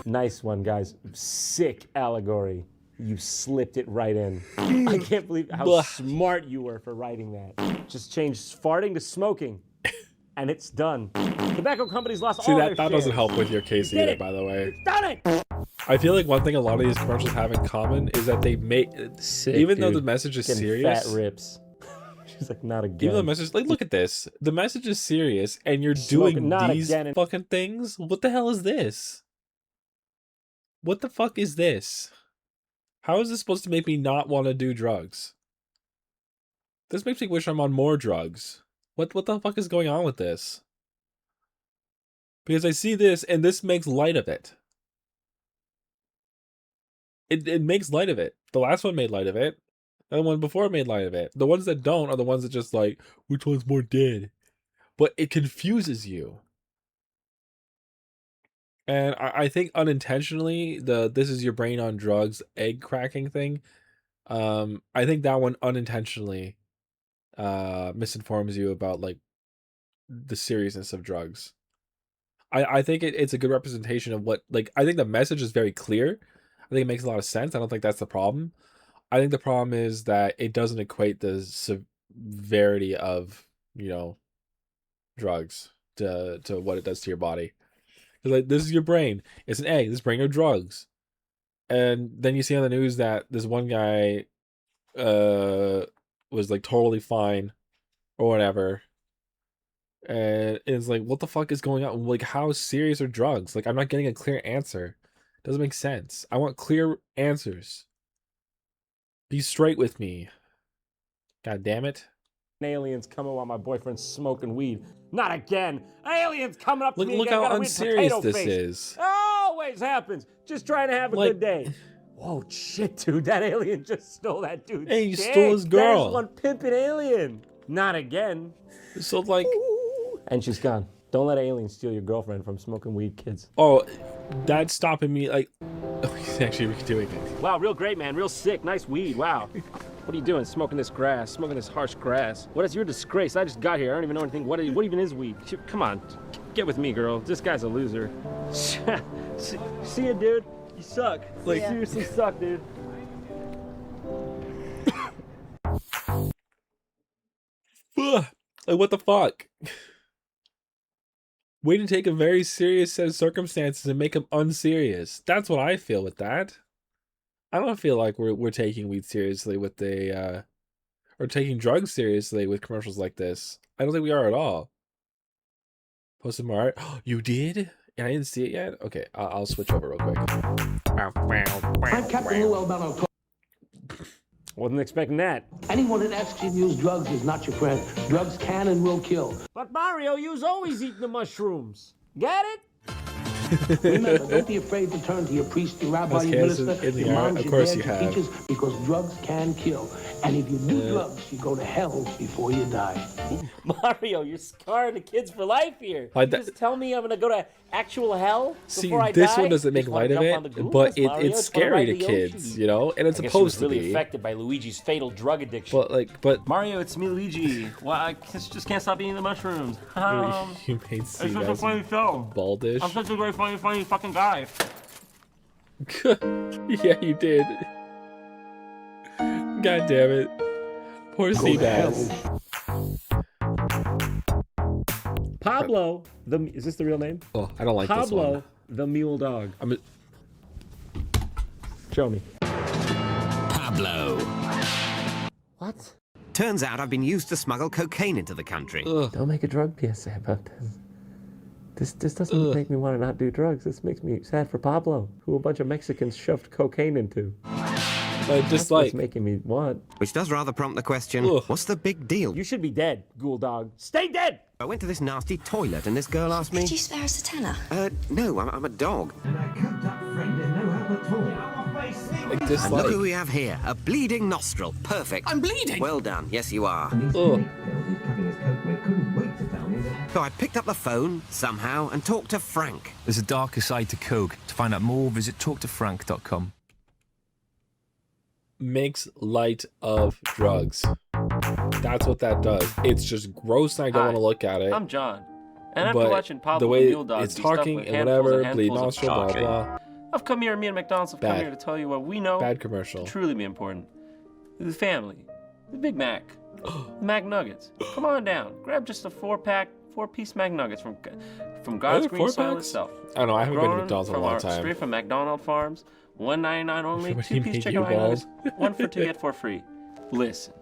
S2: Nice one, guys. Sick allegory. You slipped it right in. I can't believe how smart you were for writing that. Just change farting to smoking, and it's done. Tobacco companies lost all their
S1: that
S2: shares.
S1: doesn't help with your case
S2: Did
S1: either,
S2: it.
S1: by the way.
S2: Done it!
S1: I feel like one thing a lot of these commercials have in common is that they make, even though the message is
S2: Getting
S1: serious,
S2: fat rips. She's like, not again.
S1: even though the message, like, look at this. The message is serious, and you're
S2: Smoking,
S1: doing
S2: not
S1: these
S2: again.
S1: fucking things. What the hell is this? What the fuck is this? How is this supposed to make me not want to do drugs? This makes me wish I'm on more drugs. What the fuck is going on with this? Because I see this, and this makes light of it. It makes light of it. The last one made light of it. The one before made light of it. The ones that don't are the ones that just like, which one's more dead? But it confuses you. And I think unintentionally, the this is your brain on drugs egg cracking thing, I think that one unintentionally misinforms you about like the seriousness of drugs. I think it's a good representation of what, like, I think the message is very clear. I think it makes a lot of sense. I don't think that's the problem. I think the problem is that it doesn't equate the severity of, you know, drugs to what it does to your body. Like, this is your brain. It's an egg. This brain are drugs. And then you see on the news that this one guy was like totally fine or whatever. And it's like, what the fuck is going on? Like, how serious are drugs? Like, I'm not getting a clear answer. Doesn't make sense. I want clear answers. Be straight with me. God damn it.
S2: Aliens coming while my boyfriend's smoking weed. Not again. Aliens coming up to me.
S1: Look
S2: again.
S1: how
S2: Got a weird
S1: unserious
S2: potato
S1: this
S2: face.
S1: is.
S2: Always happens. Just trying to have a good day. Whoa, shit, dude. That alien just stole that dude's
S1: Hey, you
S2: dick.
S1: stole his girl.
S2: That is one pimping alien. Not again.
S1: So, like...
S2: And she's gone. Don't let aliens steal your girlfriend from smoking weed, kids.
S1: Oh, that's stopping me, like... Oh, he's actually redoing it.
S2: Wow, real great, man. Real sick. Nice weed. Wow. What are you doing? Smoking this grass. Smoking this harsh grass. What is your disgrace? I just got here. I don't even know anything. What even is weed? Come on. Get with me, girl. This guy's a loser. See ya, dude. You suck. Like, seriously suck, dude.
S1: Like, what the fuck? Way to take a very serious set of circumstances and make them unserious. That's what I feel with that. I don't feel like we're taking weed seriously with the or taking drugs seriously with commercials like this. I don't think we are at all. Posted more art. Oh, you did? And I didn't see it yet? Okay, I'll switch over real quick.
S21: I'm Captain Lou Albano.
S2: Wasn't expecting that.
S21: Anyone that asks you to use drugs is not your friend. Drugs can and will kill.
S2: But Mario, you's always eating the mushrooms. Get it?
S21: Remember, don't be afraid to turn to your priest, your rabbi, your minister, your moms, your dads, your teachers, because drugs can kill. And if you do drugs, you go to hell before you die.
S2: Mario, you're scarring the kids for life here.
S1: Like
S2: you just tell me I'm gonna go to actual hell before I die?
S1: This one doesn't make light of it, but it's scary to kids, you know, and it's supposed to be.
S2: Really affected by Luigi's fatal drug addiction.
S1: But
S2: Mario, it's me, Luigi. Well, I just can't stop eating the mushrooms.
S1: You made
S2: It's such a funny show.
S1: Baldish.
S2: I'm such a very funny fucking guy.
S1: Yeah, you did. God damn it. Poor Seabass.
S2: Pablo, is this the real name?
S1: Oh, I don't like this one.
S2: Pablo, the mule dog. Show me.
S3: Pablo.
S2: What?
S3: Turns out I've been used to smuggle cocaine into the country.
S2: Don't make a drug PSA about this. This doesn't make me want to not do drugs. This makes me sad for Pablo, who a bunch of Mexicans shoved cocaine into.
S1: But just
S2: That's
S1: like
S2: what's making me want.
S3: Which does rather prompt the question, what's the big deal?
S2: You should be dead, ghoul dog. Stay dead!
S3: I went to this nasty toilet and this girl asked me...
S19: Could you spare us a tenner?
S3: No, I'm a dog.
S1: like this.
S3: And look who we have here, a bleeding nostril. Perfect.
S11: I'm bleeding.
S3: Well done. Yes, you are.
S1: Oh.
S3: So I picked up the phone, somehow, and talked to Frank.
S15: There's a darker side to coke. To find out more, visit talktofrank.com.
S1: Makes light of drugs. That's what that does. It's just gross and I don't want to look at it.
S2: I'm John. And after
S1: but
S2: watching Pablo
S1: the way
S2: the Mule Dog
S1: it's
S2: do stuff
S1: talking
S2: with
S1: and
S2: handfuls
S1: whatever, bleed
S2: handfuls of
S1: nostril, blah,
S2: talking,
S1: blah.
S2: I've come here, me and McDonald's have come
S1: Bad.
S2: here to tell you what we know
S1: Bad commercial.
S2: to truly be important. The family. The Big Mac. The Mac Nuggets. Come on down. Grab just a 4-piece Mac Nuggets from God's green soil itself.
S1: I don't know, I haven't been to
S2: Grown
S1: McDonald's in a
S2: from
S1: long
S2: our-
S1: time.
S2: Straight from McDonald Farms. $1.99 only.
S1: From when he
S2: 2-piece
S1: made
S2: chicken
S1: U-Balls.
S2: nuggets. 1 for 2, get 4 free. Listen.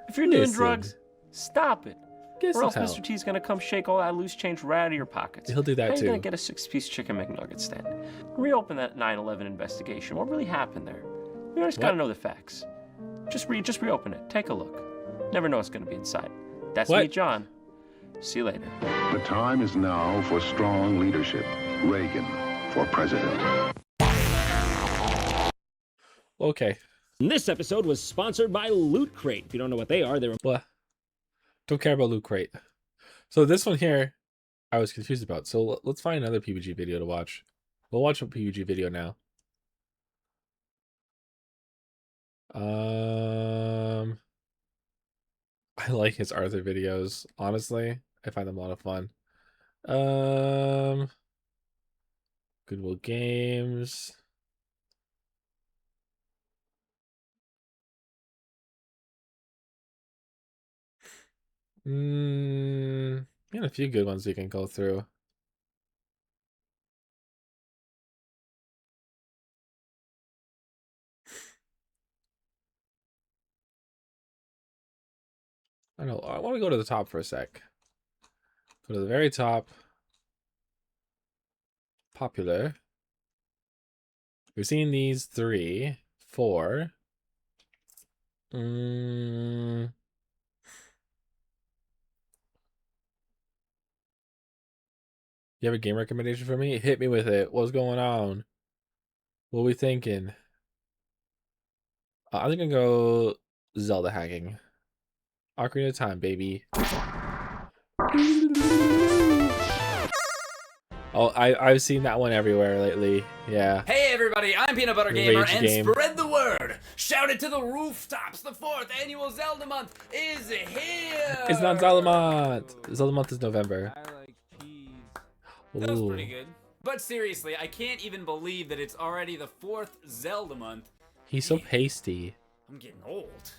S2: If you're doing
S1: Listen.
S2: drugs, stop it.
S1: Get
S2: Or else
S1: some
S2: Mr.
S1: help.
S2: T's gonna come shake all that loose change right out of your pockets.
S1: He'll do that
S2: How
S1: too.
S2: you gonna get a 6-piece chicken McNugget stand? Reopen that 9/11 investigation. What really happened there? We just gotta know the facts. Just reopen it. Take a look. Never know what's gonna be inside. That's me, John. See you later.
S22: The time is now for strong leadership. Reagan for president.
S1: Okay.
S2: This episode was sponsored by Loot Crate. If you don't know what they are, they're...
S1: What? Don't care about Loot Crate. So this one here, I was confused about. So let's find another PBG video to watch. We'll watch a PBG video now. I like his Arthur videos. Honestly, I find them a lot of fun. Goodwill Games. Got a few good ones we can go through. I don't know. I want to go to the top for a sec. Go to the very top. Popular. We've seen these 3, 4. You have a game recommendation for me? Hit me with it. What's going on? What are we thinking? I think I'm gonna go Zelda hacking. Ocarina of Time, baby. Oh, I've seen that one everywhere lately. Yeah.
S11: Hey everybody, I'm Peanut Butter
S1: The
S11: Gamer,
S1: Rage
S11: and
S1: game.
S11: spread the word! Shout it to the rooftops! The 4th annual Zelda month is here!
S1: It's not Zelda month. Zelda month is November.
S11: That was
S1: Ooh.
S11: pretty good. But seriously, I can't even believe that it's already the 4th Zelda month.
S1: He's so pasty.
S11: I'm getting old.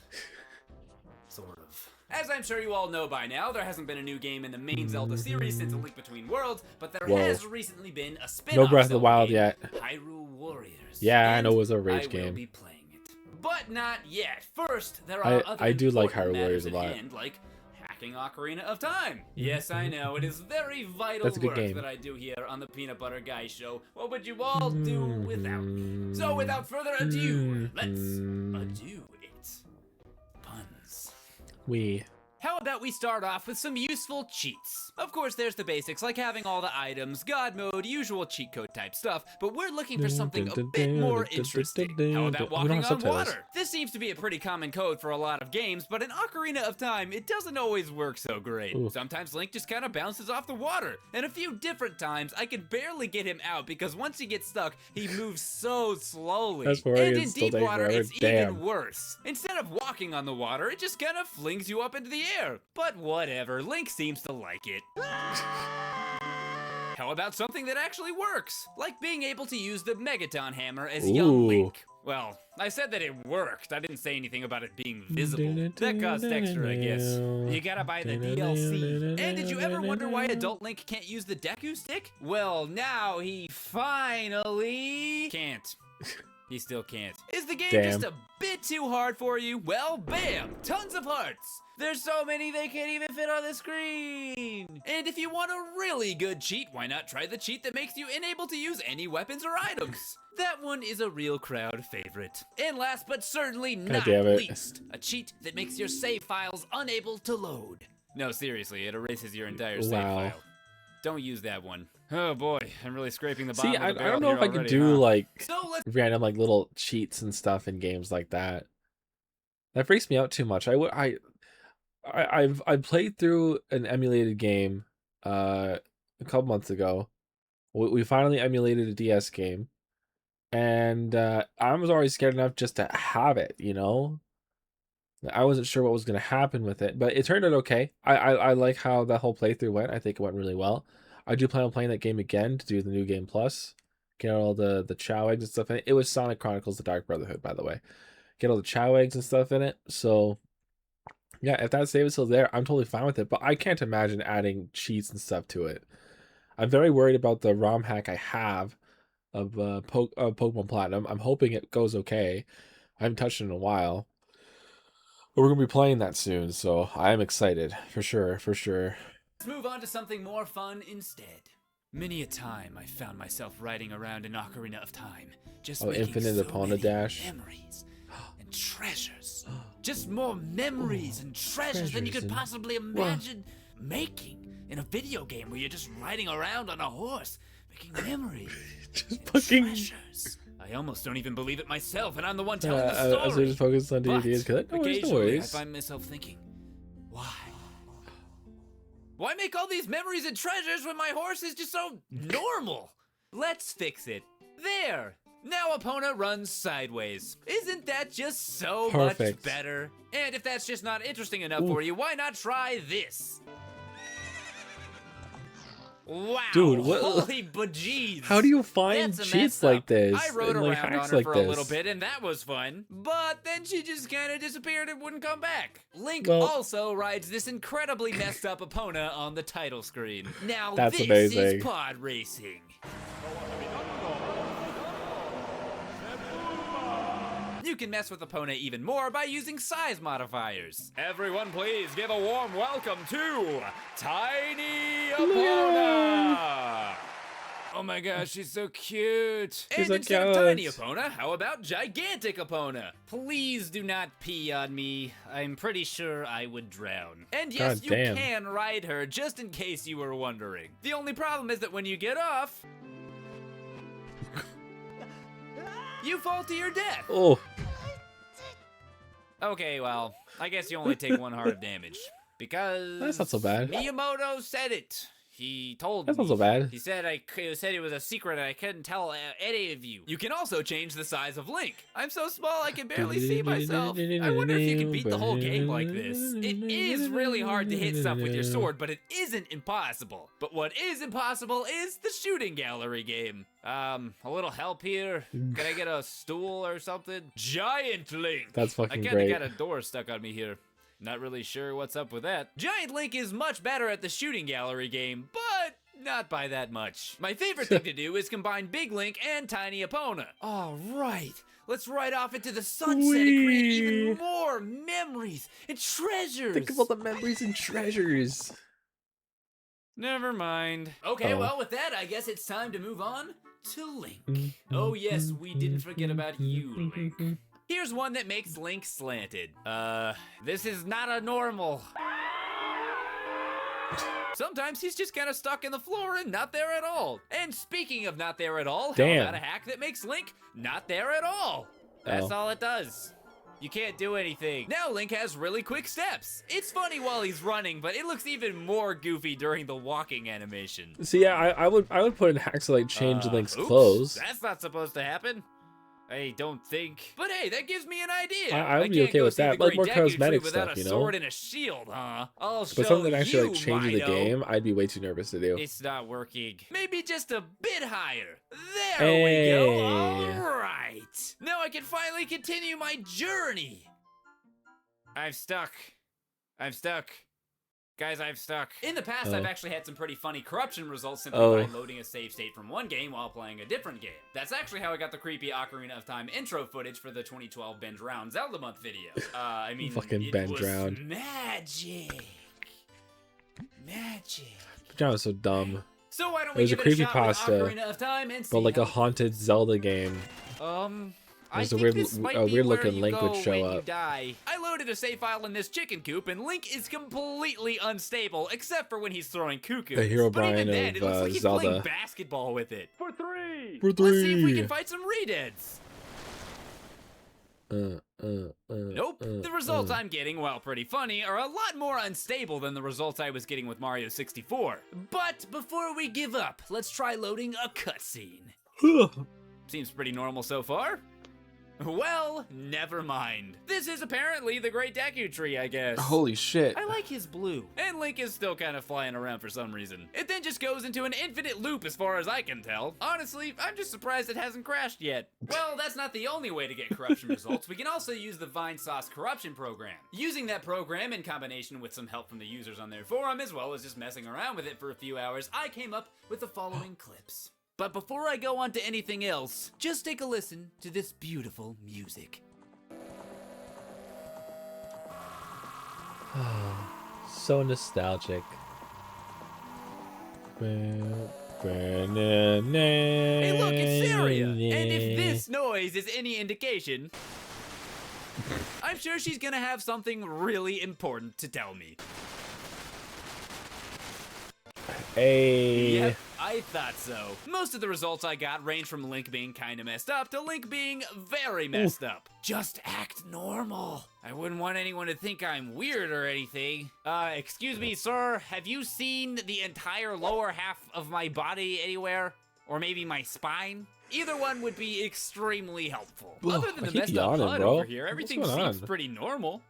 S11: Sort of. As I'm sure you all know by now, there hasn't been a new game in the main Zelda series since A Link Between Worlds, but there
S1: Whoa.
S11: has recently been a spin-off
S1: No Breath of the
S11: Zelda
S1: Wild
S11: game,
S1: yet.
S11: Hyrule Warriors.
S1: Yeah, I
S11: And
S1: know it was a Rage
S11: I will
S1: game.
S11: be playing it. But not yet. First, there are other
S1: I do like
S11: important
S1: Hyrule Warriors
S11: matters
S1: a
S11: at
S1: lot.
S11: hand, like hacking Ocarina of Time. Yes, I know, it is very vital
S1: That's a good
S11: work
S1: game.
S11: that I do here on the Peanut Butter Guy Show. What would you all do without me? So without further ado, let's ado it. Puns. How about we start off with some useful cheats? Of course, there's the basics, like having all the items, God mode, usual cheat code type stuff, but we're looking for something a bit more interesting. How about
S1: We don't
S11: walking
S1: have
S11: on
S1: subtitles.
S11: water? This seems to be a pretty common code for a lot of games, but in Ocarina of Time, it doesn't always work so great.
S1: Ooh.
S11: Sometimes Link just kind of bounces off the water, and a few different times, I can barely get him out because once he gets stuck, he moves so slowly.
S1: That's where
S11: And
S1: it
S11: in
S1: still
S11: deep
S1: takes
S11: water,
S1: forever.
S11: it's
S1: Damn.
S11: even worse. Instead of walking on the water, it just kind of flings you up into the air. But whatever, Link seems to like it. How about something that actually works? Like being able to use the Megaton Hammer as young
S1: Ooh.
S11: Link. Well, I said that it worked. I didn't say anything about it being visible. That costs extra, I guess. You gotta buy the DLC. And did you ever wonder why adult Link can't use the Deku Stick? Well, now he finally can't. He still can't. Is the game
S1: Damn.
S11: just a bit too hard for you? Well, bam! Tons of hearts! There's so many they can't even fit on the screen! And if you want a really good cheat, why not try the cheat that makes you unable to use any weapons or items? That one is a real crowd favorite. And last but certainly not least, a cheat that makes your save files unable to load. No, seriously, it erases your entire save file. Don't use that one. Oh boy, I'm really scraping the bottom of the barrel.
S1: I don't know if I could do like random like little cheats and stuff in games like that. That freaks me out too much. I've played through an emulated game a couple months ago. We finally emulated a DS game, and I was already scared enough just to have it, you know. I wasn't sure what was going to happen with it, but it turned out okay. I like how that whole playthrough went. I think it went really well. I do plan on playing that game again to do the new game plus. Get all the Chow eggs and stuff in it. It was Sonic Chronicles: The Dark Brotherhood, by the way. Get all the Chow eggs and stuff in it. So, yeah, if that save is still there, I'm totally fine with it. But I can't imagine adding cheats and stuff to it. I'm very worried about the ROM hack I have of Pokemon Platinum. I'm hoping it goes okay. I haven't touched it in a while. But we're going to be playing that soon, so I am excited. For sure, for sure.
S11: Let's move on to something more fun instead. Many a time I found myself riding around an Ocarina of Time, just making
S1: Infinite
S11: so
S1: Epona
S11: many
S1: Dash.
S11: memories and treasures. Just more memories and treasures than you could possibly imagine making in a video game where you're just riding around on a horse, making memories and treasures. I almost don't even believe it myself, and I'm the one telling the story.
S1: I was just focused on DVDs because no
S11: occasionally I find myself thinking, why? Why make all these memories and treasures when my horse is just so normal? Let's fix it. There! Now Epona runs sideways. Isn't that just so much better? And if that's just not interesting enough for you, why not try this? Wow,
S1: dude, what?
S11: Holy bejeez.
S1: How do you find cheats like this?
S11: I rode
S1: and,
S11: around on her for a little bit, and that was fun. But then she just kind of disappeared and wouldn't come back. Link also rides this incredibly messed up Epona on the title screen. Now
S1: that's
S11: this
S1: amazing.
S11: is pod racing. You can mess with Epona even more by using size modifiers. Everyone please give a warm welcome to Tiny Epona! Oh my gosh, she's so cute. And instead of Tiny Epona, how about Gigantic Epona? Please do not pee on me. I'm pretty sure I would drown. And yes, you can ride her, just in case you were wondering. The only problem is that when you get off, you fall to your death.
S1: Oh.
S11: Okay, well, I guess you only take 1 heart of damage. Because
S1: that's not so bad.
S11: Miyamoto said it. He told me.
S1: That's not so bad.
S11: He said it was a secret and I couldn't tell any of you. You can also change the size of Link. I'm so small I can barely see myself. I wonder if you can beat the whole game like this. It is really hard to hit stuff with your sword, but it isn't impossible. But what is impossible is the shooting gallery game. A little help here? Can I get a stool or something? Giant Link!
S1: That's fucking
S11: great. I
S1: great.
S11: kinda got a door stuck on me here. Not really sure what's up with that. Giant Link is much better at the shooting gallery game, but not by that much. My favorite thing to do is combine Big Link and Tiny Epona. All right, let's ride off into the sunset and create even more memories and treasures.
S1: Think of all the memories and treasures.
S11: Never mind. Okay, well, with that, I guess it's time to move on to Link. Oh yes, we didn't forget about you, Link. Here's one that makes Link slanted. This is not a normal. Sometimes he's just kind of stuck in the floor and not there at all. And speaking of not there at all, how about a hack that makes Link not there at all? That's all it does. You can't do anything. Now Link has really quick steps. It's funny while he's running, but it looks even more goofy during the walking animation.
S1: So yeah, I would put in hacks to like change Link's clothes.
S11: That's not supposed to happen. I don't think. But hey, that gives me an idea.
S1: I would be okay with that. Like more cosmetic stuff, you know?
S11: Sword and a shield, huh? I'll show
S1: but something that actually like
S11: you,
S1: changes the
S11: Mido.
S1: game, I'd be way too nervous to do.
S11: It's not working. Maybe just a bit higher. There we go. All right. Now I can finally continue my journey. I'm stuck. Guys, I've stuck. In the past, I've actually had some pretty funny corruption results simply by loading a save state from one game while playing a different game. That's actually how I got the creepy Ocarina of Time intro footage for the 2012 Binge Round Zelda Month video. I mean,
S1: fucking
S11: it
S1: Binge
S11: was
S1: Round.
S11: magic. Magic.
S1: That was so dumb.
S11: So why don't
S1: It was
S11: we
S1: a
S11: give it a shot with
S1: creepypasta,
S11: Ocarina of Time and see
S1: but like a
S11: how
S1: haunted Zelda game.
S11: I
S1: There's a
S11: think this might be
S1: weird
S11: where
S1: looking
S11: you
S1: Link would
S11: go
S1: show
S11: when you
S1: up.
S11: die. I loaded a save file in this chicken coop, and Link is completely unstable, except for when he's throwing cuckoos.
S1: The Hero
S11: But even
S1: Brian
S11: then,
S1: of,
S11: it looks like he's
S1: Zelda.
S11: playing basketball with it.
S2: For 3!
S1: For
S11: Let's see if we
S1: 3!
S11: can fight some redeads. Nope. The results I'm getting, while pretty funny, are a lot more unstable than the results I was getting with Mario 64. But before we give up, let's try loading a cutscene. Seems pretty normal so far. Well, never mind. This is apparently the Great Deku Tree, I guess.
S1: Holy shit.
S11: I like his blue. And Link is still kind of flying around for some reason. It then just goes into an infinite loop as far as I can tell. Honestly, I'm just surprised it hasn't crashed yet. Well, that's not the only way to get corruption results. We can also use the Vine Sauce corruption program. Using that program in combination with some help from the users on their forum, as well as just messing around with it for a few hours, I came up with the following clips. But before I go on to anything else, just take a listen to this beautiful music.
S1: So nostalgic.
S11: Hey look, it's Saria! And if this noise is any indication, I'm sure she's gonna have something really important to tell me.
S1: Hey.
S11: Yep, I thought so. Most of the results I got range from Link being kinda messed up to Link being very messed up. Just act normal. I wouldn't want anyone to think I'm weird or anything. Excuse me, sir, have you seen the entire lower half of my body anywhere? Or maybe my spine? Either one would be extremely helpful. Other than the messed up HUD over here, everything seems pretty normal.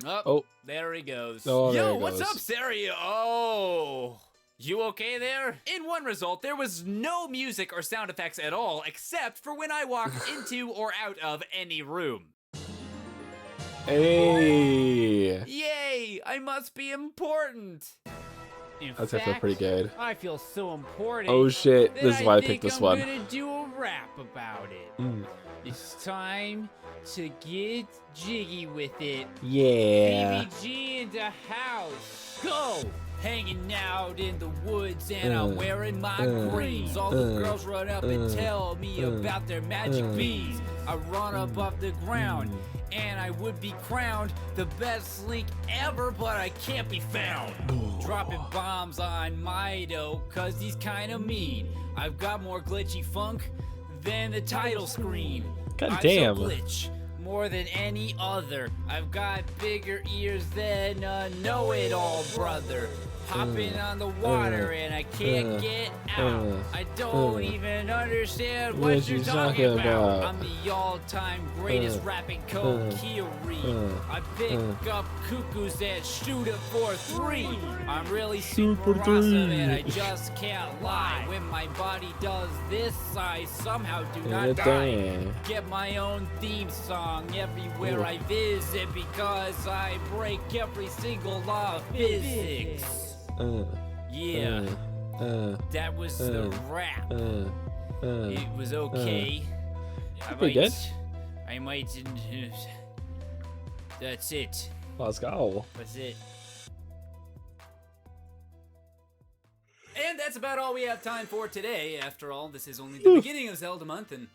S11: Oh, there he goes.
S1: Oh,
S11: Yo, what's up, Saria? Oh. You okay there? In one result, there was no music or sound effects at all, except for when I walk into or out of any room.
S1: Hey!
S11: Yay! I must be important!
S1: That's actually pretty good.
S11: I feel so important.
S1: Oh shit, this is why I picked this one.
S11: I'm gonna do a rap about it. It's time to get jiggy with it.
S1: Yeah.
S11: BBG in the house. Go! Hanging out in the woods and I'm wearing my greens. All the girls run up and tell me about their magic bees. I run up off the ground and I would be crowned the best Link ever, but I can't be found. Dropping bombs on Mido cause he's kinda mean. I've got more glitchy funk than the title screen.
S1: God damn.
S11: I'm so glitch more than any other. I've got bigger ears than a know-it-all brother. Hopping on the water and I can't get out. I don't even understand what you're talking about. I'm the all-time greatest rapping Kokiri. I pick up cuckoos and shoot it for 3. I'm really super awesome and I just can't lie. When my body does this, I somehow do not die. Get my own theme song everywhere I visit because I break every single law of physics. Yeah, that was the rap. It was okay. I might. That's it.
S1: Let's go.
S11: That's it. And that's about all we have time for today. After all, this is only the beginning of Zelda month, and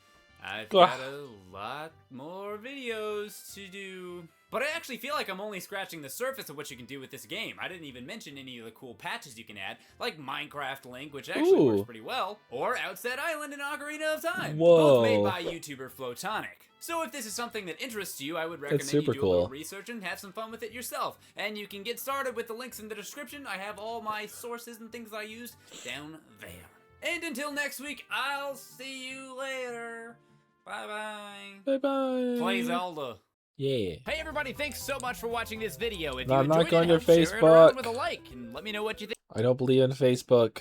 S11: I've got a lot more videos to do. But I actually feel like I'm only scratching the surface of what you can do with this game. I didn't even mention any of the cool patches you can add, like Minecraft Link, which actually works pretty well, or Outset Island and Ocarina of Time, both made by YouTuber Flotonic. So if this is something that interests you, I would recommend you do a little research and have some fun with it yourself. And you can get started with the links in the description. I have all my sources and things I use down there. And until next week, I'll see you later. Bye-bye.
S1: Bye-bye.
S11: Play Zelda.
S1: Yeah.
S11: Hey everybody, thanks so much for watching this video. If
S1: No,
S11: you
S1: I'm not
S11: enjoyed
S1: going
S11: it,
S1: to
S11: share it
S1: Facebook.
S11: around with a like and let me know what you think.
S1: I don't believe in Facebook.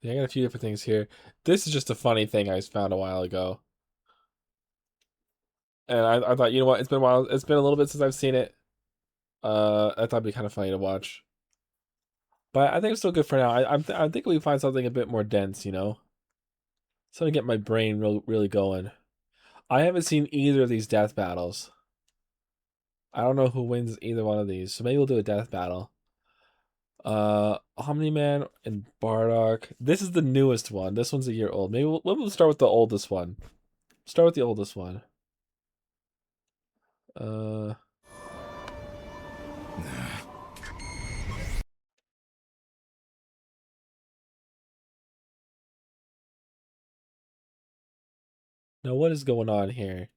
S1: Yeah, I got a few different things here. This is just a funny thing I found a while ago. And I thought, you know what, it's been a while. It's been a little bit since I've seen it. I thought it'd be kind of funny to watch. But I think it's still good for now. I think we find something a bit more dense, you know? So to get my brain really going. I haven't seen either of these death battles. I don't know who wins either one of these, so maybe we'll do a death battle. Omni-Man and Bardock. This is the newest one. This one's a year old. Maybe we'll start with the oldest one. Start with the oldest one. Now what is going on here?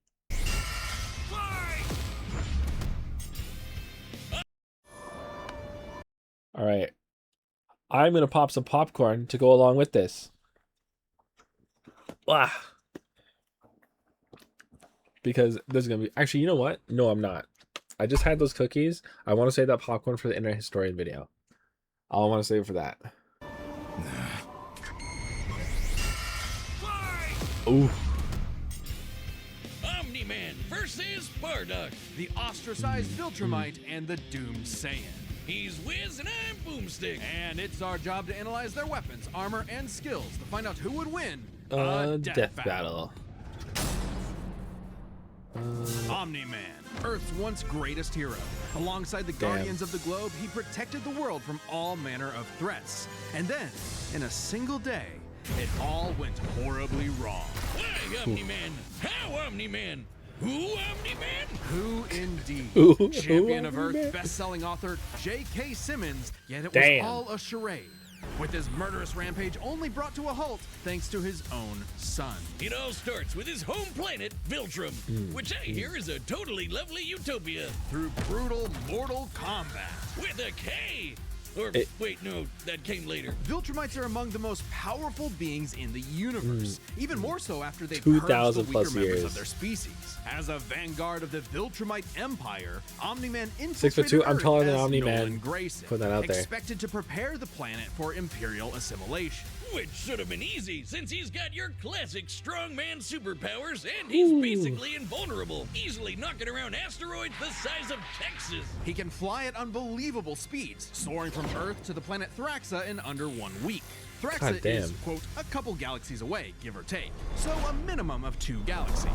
S1: All right. I'm going to pop some popcorn to go along with this. Ah. Because there's going to be... Actually, you know what? No, I'm not. I just had those cookies. I want to save that popcorn for the Internet Historian video. I want to save it for that. Ooh.
S5: Omni-Man versus Bardock, the ostracized Viltrumite and the doomed Saiyan. He's Wiz and I'm Boomstick. And it's our job to analyze their weapons, armor, and skills to find out who would win a death battle. Omni-Man, Earth's once greatest hero. Alongside the Guardians of the Globe, he protected the world from all manner of threats. And then, in a single day, it all went horribly wrong. Why, Omni-Man? How, Omni-Man? Who, Omni-Man? Who indeed? Champion of Earth, best-selling author J.K. Simmons, yet it was all a charade, with his murderous rampage only brought to a halt thanks to his own son. It all starts with his home planet, Viltrum, which I hear is a totally lovely utopia, through brutal mortal combat. With a K! Or, wait, no, that came later. Viltrumites are among the most powerful beings in the universe, even more so after they've purged the weaker members of their species. As a vanguard of the Viltrumite Empire, Omni-Man infiltrated
S1: 6'2". I'm taller than
S5: Earth as
S1: Omni-Man.
S5: Nolan Grayson,
S1: Put that out there.
S5: expected to prepare the planet for Imperial assimilation. Which should have been easy, since he's got your classic strongman superpowers, and he's basically invulnerable, easily knocking around asteroids the size of Texas. He can fly at unbelievable speeds, soaring from Earth to the planet Thraxa in under 1 week. Thraxa is, quote, a couple galaxies away, give or take, so a minimum of 2 galaxies.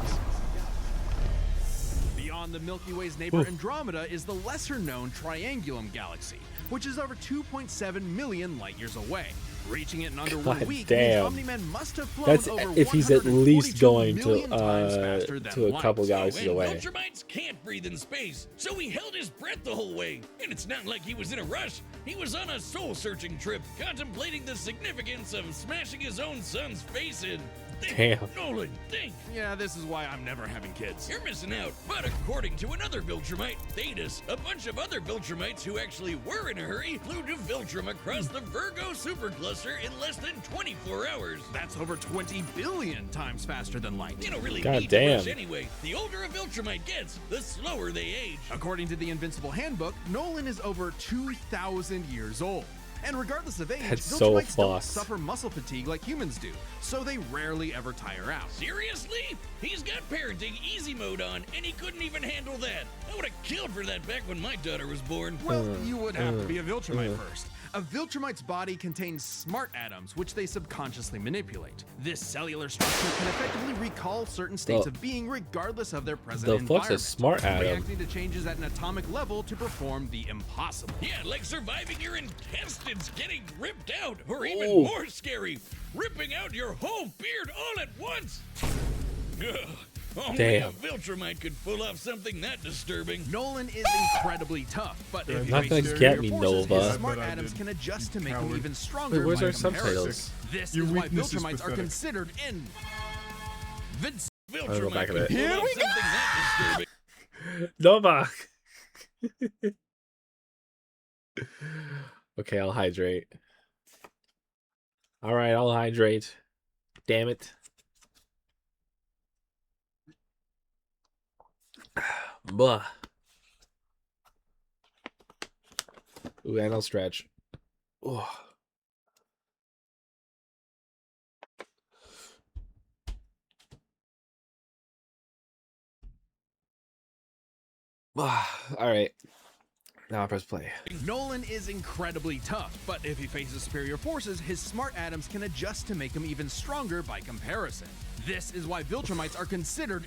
S5: Beyond the Milky Way's neighbor Andromeda is the lesser-known Triangulum galaxy, which is over 2.7 million light-years away. Reaching it in under 1 week, means Omni-Man must have flown over
S1: if he's at least going to
S5: a
S1: couple galaxies away.
S5: Viltrumites can't breathe in space, so he held his breath the whole way. And it's not like he was in a rush. He was on a soul-searching trip, contemplating the significance of smashing his own son's face in.
S1: Damn.
S5: Nolan, think. Yeah, this is why I'm never having kids. You're missing out. But according to another Viltrumite, Thetis, a bunch of other Viltrumites who actually were in a hurry flew to Viltrum across the Virgo supercluster in less than 24 hours. That's over 20 billion times faster than light. You don't really need to rush anyway. The older a Viltrumite gets, the slower they age. According to the Invincible Handbook, Nolan is over 2,000 years old. And regardless of age, Viltrumites don't suffer muscle fatigue like humans do, so they rarely ever tire out. Seriously? He's got parenting easy mode on, and he couldn't even handle that. I would have killed for that back when my daughter was born. Well, you would have to be a Viltrumite first. A Viltrumite's body contains smart atoms, which they subconsciously manipulate. This cellular structure can effectively recall certain states of being regardless of their present environment.
S1: The fuck's a smart atom?
S5: Reacting to changes at an atomic level to perform the impossible. Yeah, like surviving your intestines getting ripped out, or even more scary, ripping out your whole beard all at once. Only a Viltrumite could pull off something that disturbing. Nolan is incredibly tough, but if you face
S1: get me, Nova.
S5: his smart atoms can adjust to make him even stronger.
S1: Wait, where's
S5: by
S1: our
S5: comparison.
S1: subtitles?
S5: This is why Viltrumites are considered in
S1: I'll go back a bit.
S5: Here we go.
S1: Nova. Okay, I'll hydrate. All right, I'll hydrate. Damn it. Blah. Ooh, and I'll stretch. Ooh. All right. Now I press play.
S5: Nolan is incredibly tough, but if he faces superior forces, his smart atoms can adjust to make him even stronger by comparison. This is why Viltrumites are considered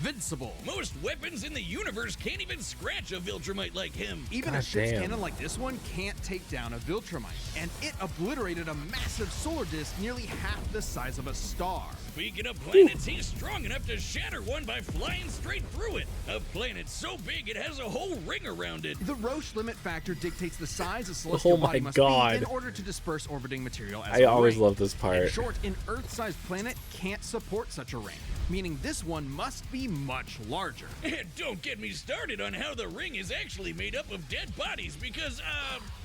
S5: invincible.
S9: Most weapons in the universe can't even scratch a Viltrumite like him.
S5: Even a ship's cannon like this one can't take down a Viltrumite, and it obliterated a massive solar disk nearly half the size of a star.
S9: Speaking of planets, he's strong enough to shatter one by flying straight through it. A planet so big it has a whole ring around it.
S5: The Roche limit factor dictates the size a celestial body must be in order to disperse orbiting material as
S1: I always
S5: ring.
S1: love this part.
S5: In short, an Earth-sized planet can't support such a ring, meaning this one must be much larger.
S9: And don't get me started on how the ring is actually made up of dead bodies because,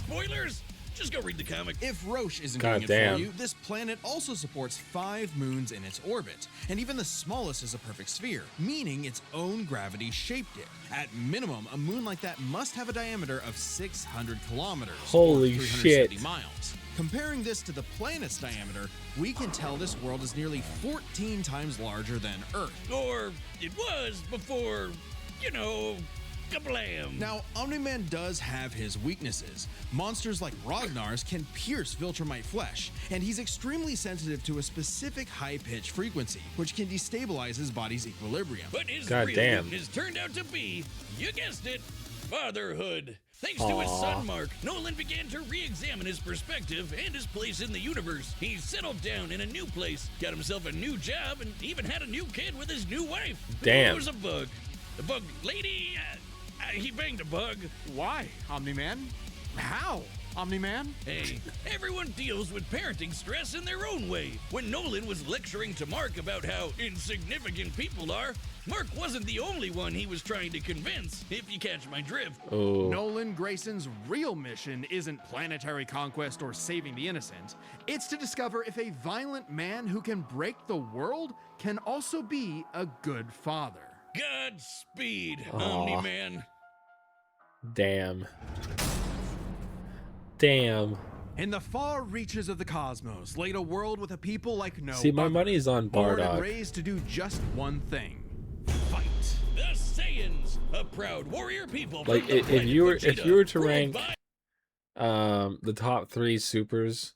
S9: spoilers? Just go read the comic.
S5: If Roche isn't doing it for you, this planet also supports 5 moons in its orbit, and even the smallest is a perfect sphere, meaning its own gravity shaped it. At minimum, a moon like that must have a diameter of 600 kilometers,
S1: Holy
S5: or 370
S1: shit.
S5: miles. Comparing this to the planet's diameter, we can tell this world is nearly 14 times larger than Earth.
S9: Or it was before, you know, kablam.
S5: Now, Omni-Man does have his weaknesses. Monsters like Ragnar's can pierce Viltrumite flesh, and he's extremely sensitive to a specific high-pitch frequency, which can destabilize his body's equilibrium.
S9: But his real weakness turned out to be, you guessed it, fatherhood. Thanks to his son Mark, Nolan began to re-examine his perspective and his place in the universe. He settled down in a new place, got himself a new job, and even had a new kid with his new wife.
S1: Damn.
S9: Who was a bug. The bug lady, he banged a bug.
S5: Why, Omni-Man? How, Omni-Man?
S9: Hey, everyone deals with parenting stress in their own way. When Nolan was lecturing to Mark about how insignificant people are, Mark wasn't the only one he was trying to convince, if you catch my drift.
S1: Oh.
S5: Nolan Grayson's real mission isn't planetary conquest or saving the innocent. It's to discover if a violent man who can break the world can also be a good father.
S9: Godspeed, Omni-Man.
S1: Damn. Damn.
S5: In the far reaches of the cosmos laid a world with a people like no
S1: See, my
S5: other,
S1: money's on
S5: born and
S1: Bardock.
S5: raised to do just one thing.
S9: The Saiyans, a proud warrior people.
S1: Like
S9: from the
S1: if
S9: planet
S1: you were
S9: Vegeta,
S1: to
S9: ruled
S1: rank
S9: by-
S1: the top 3 supers,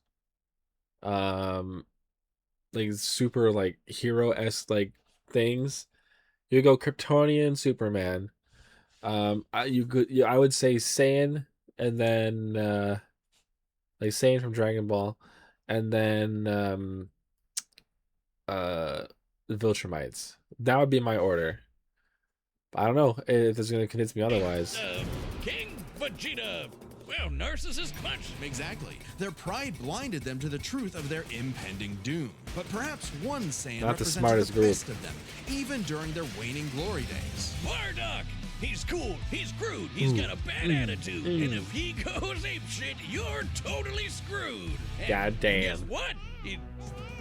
S1: like super like hero-esque like things, you go Kryptonian, Superman. I would say Saiyan, and then like Saiyan from Dragon Ball, and then the Viltrumites. That would be my order. I don't know if it's gonna convince me otherwise.
S9: King Vegeta. Well, narcissist punch.
S5: Exactly. Their pride blinded them to the truth of their impending doom. But perhaps one Saiyan
S1: Not the
S5: represented
S1: smartest
S5: the
S1: group.
S5: best of them, even during their waning glory days.
S9: Bardock. He's cool. He's crude. He's got a bad attitude. And if he goes apeshit, you're totally screwed. And
S1: God damn.
S9: Guess what? He's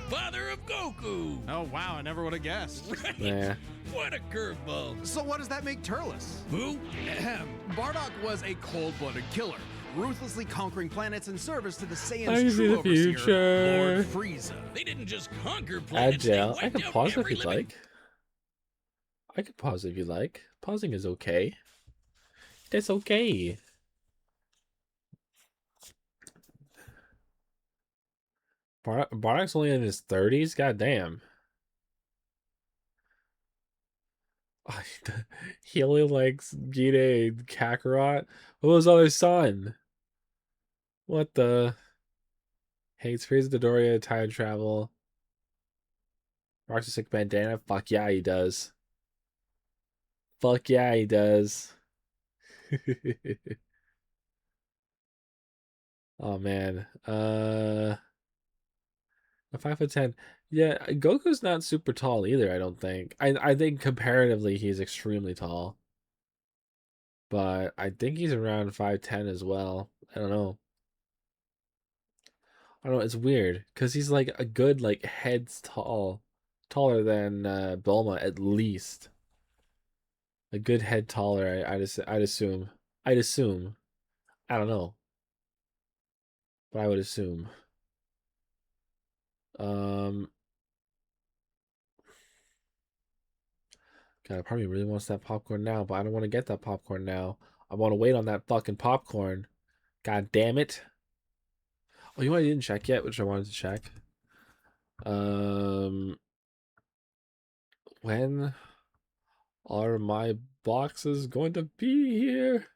S9: father of Goku.
S5: Oh wow, I never would have guessed.
S9: Right?
S1: Yeah.
S9: What a curveball.
S5: So what does that make Turles?
S9: Who?
S5: Ahem. Bardock was a cold-blooded killer, ruthlessly conquering planets in service to the
S1: I
S5: Saiyans'
S1: can see
S5: true
S1: the
S5: overseer,
S1: future.
S5: Lord Frieza.
S9: They didn't just conquer planets.
S1: Agile.
S9: They
S1: I
S9: wiped
S1: can
S9: out
S1: pause if
S9: every
S1: you'd
S9: living-
S1: like. I can pause if you like. Pausing is okay. That's okay. Bardock's only in his 30s? God damn. He only likes Gita and Kakarot. What was his other son? What the? Hates Frieza, Dodoria, time travel. Rocks a sick bandana? Fuck yeah, he does. Fuck yeah, he does. Oh man. A 5'10". Yeah, Goku's not super tall either, I don't think. I think comparatively he's extremely tall. But I think he's around 5'10" as well. I don't know. I don't know, it's weird. Because he's like a good like heads tall. Taller than Bulma at least. A good head taller, I'd assume. I'd assume. I don't know. But I would assume. God, I probably really wants that popcorn now, but I don't want to get that popcorn now. I want to wait on that fucking popcorn. God damn it. Oh, you know what I didn't check yet, which I wanted to check? When are my boxes going to be here?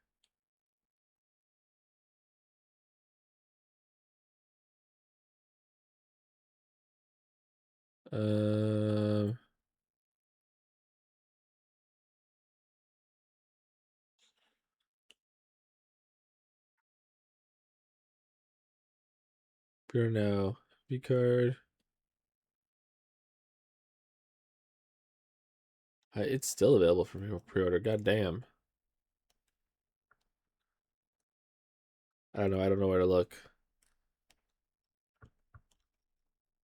S1: Bruno, B card. It's still available for pre-order. God damn. I don't know. I don't know where to look.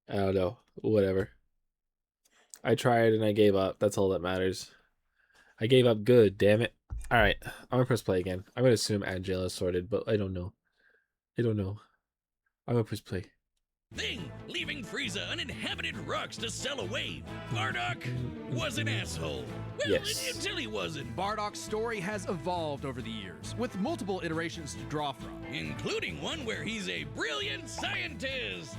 S1: I don't know. Whatever. I tried and I gave up. That's all that matters. I gave up good, damn it. Alright, I'm gonna press play again. I'm gonna assume Angela is sorted, but I don't know. I don't know. I'm gonna press play.
S9: Thing, leaving Frieza uninhabited rocks to sell away. Bardock was an asshole. Well,
S1: yes.
S9: Until he wasn't.
S5: Bardock's story has evolved over the years, with multiple iterations to draw from.
S9: Including one where he's a brilliant scientist.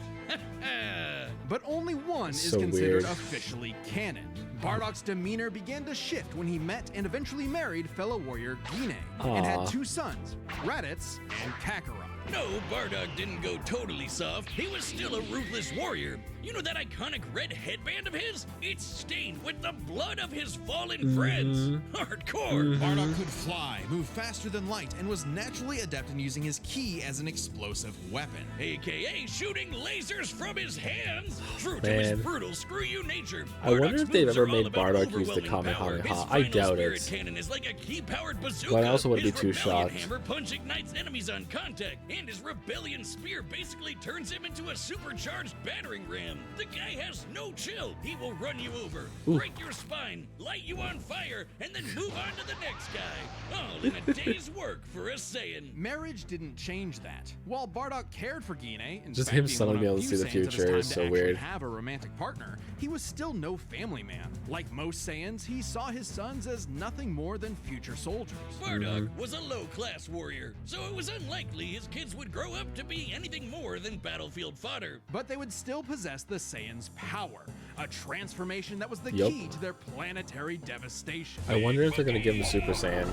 S5: But only one is
S1: So
S5: considered
S1: weird.
S5: officially canon. Bardock's demeanor began to shift when he met and eventually married fellow warrior Guinea, and had
S1: Aw.
S5: 2 sons, Raditz and Kakarot.
S9: No, Bardock didn't go totally soft. He was still a ruthless warrior. You know that iconic red headband of his? It's stained with the blood of his fallen friends. Hardcore.
S5: Bardock could fly, move faster than light, and was naturally adept in using his ki as an explosive weapon.
S9: AKA shooting lasers from his hands. True to
S1: Man.
S9: his brutal screw you nature.
S1: I wonder
S9: Bardock's
S1: if they've
S9: moves
S1: ever
S9: are all
S1: made
S9: about
S1: Bardock use the
S9: overwhelming power.
S1: Kamehameha.
S9: His
S1: I
S9: final
S1: doubt
S9: spirit
S1: it.
S9: cannon is like a key-powered bazooka.
S1: But I also wouldn't
S9: His
S1: be too
S9: rebellion
S1: shocked.
S9: hammer punch ignites enemies on contact, and his rebellion spear basically turns him into a supercharged battering ram. The guy has no chill. He will run you over, break your spine, light you on fire, and then move on to the next guy. All in a day's work for a Saiyan.
S5: Marriage didn't change that. While Bardock cared for Guinea, in
S1: Just
S5: fact
S1: him
S5: being
S1: suddenly
S5: one
S1: being
S5: of
S1: able to see the
S5: few Saiyans of his
S1: future
S5: time
S1: is
S5: to
S1: so
S5: actually
S1: weird.
S5: have a romantic partner, he was still no family man. Like most Saiyans, he saw his sons as nothing more than future soldiers.
S9: Bardock was a low-class warrior, so it was unlikely his kids would grow up to be anything more than battlefield fodder.
S5: But they would still possess the Saiyans' power, a transformation that was the
S1: Yep.
S5: key to their planetary devastation.
S1: I wonder if they're gonna give him Super Saiyan.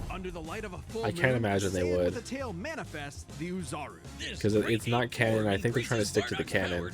S5: Under the light of a full
S1: I can't
S5: moon,
S1: imagine they
S5: Saiyan
S1: would.
S5: with a tail manifests the Uzaru.
S1: Because it's not canon. I think they're trying to stick to the canon.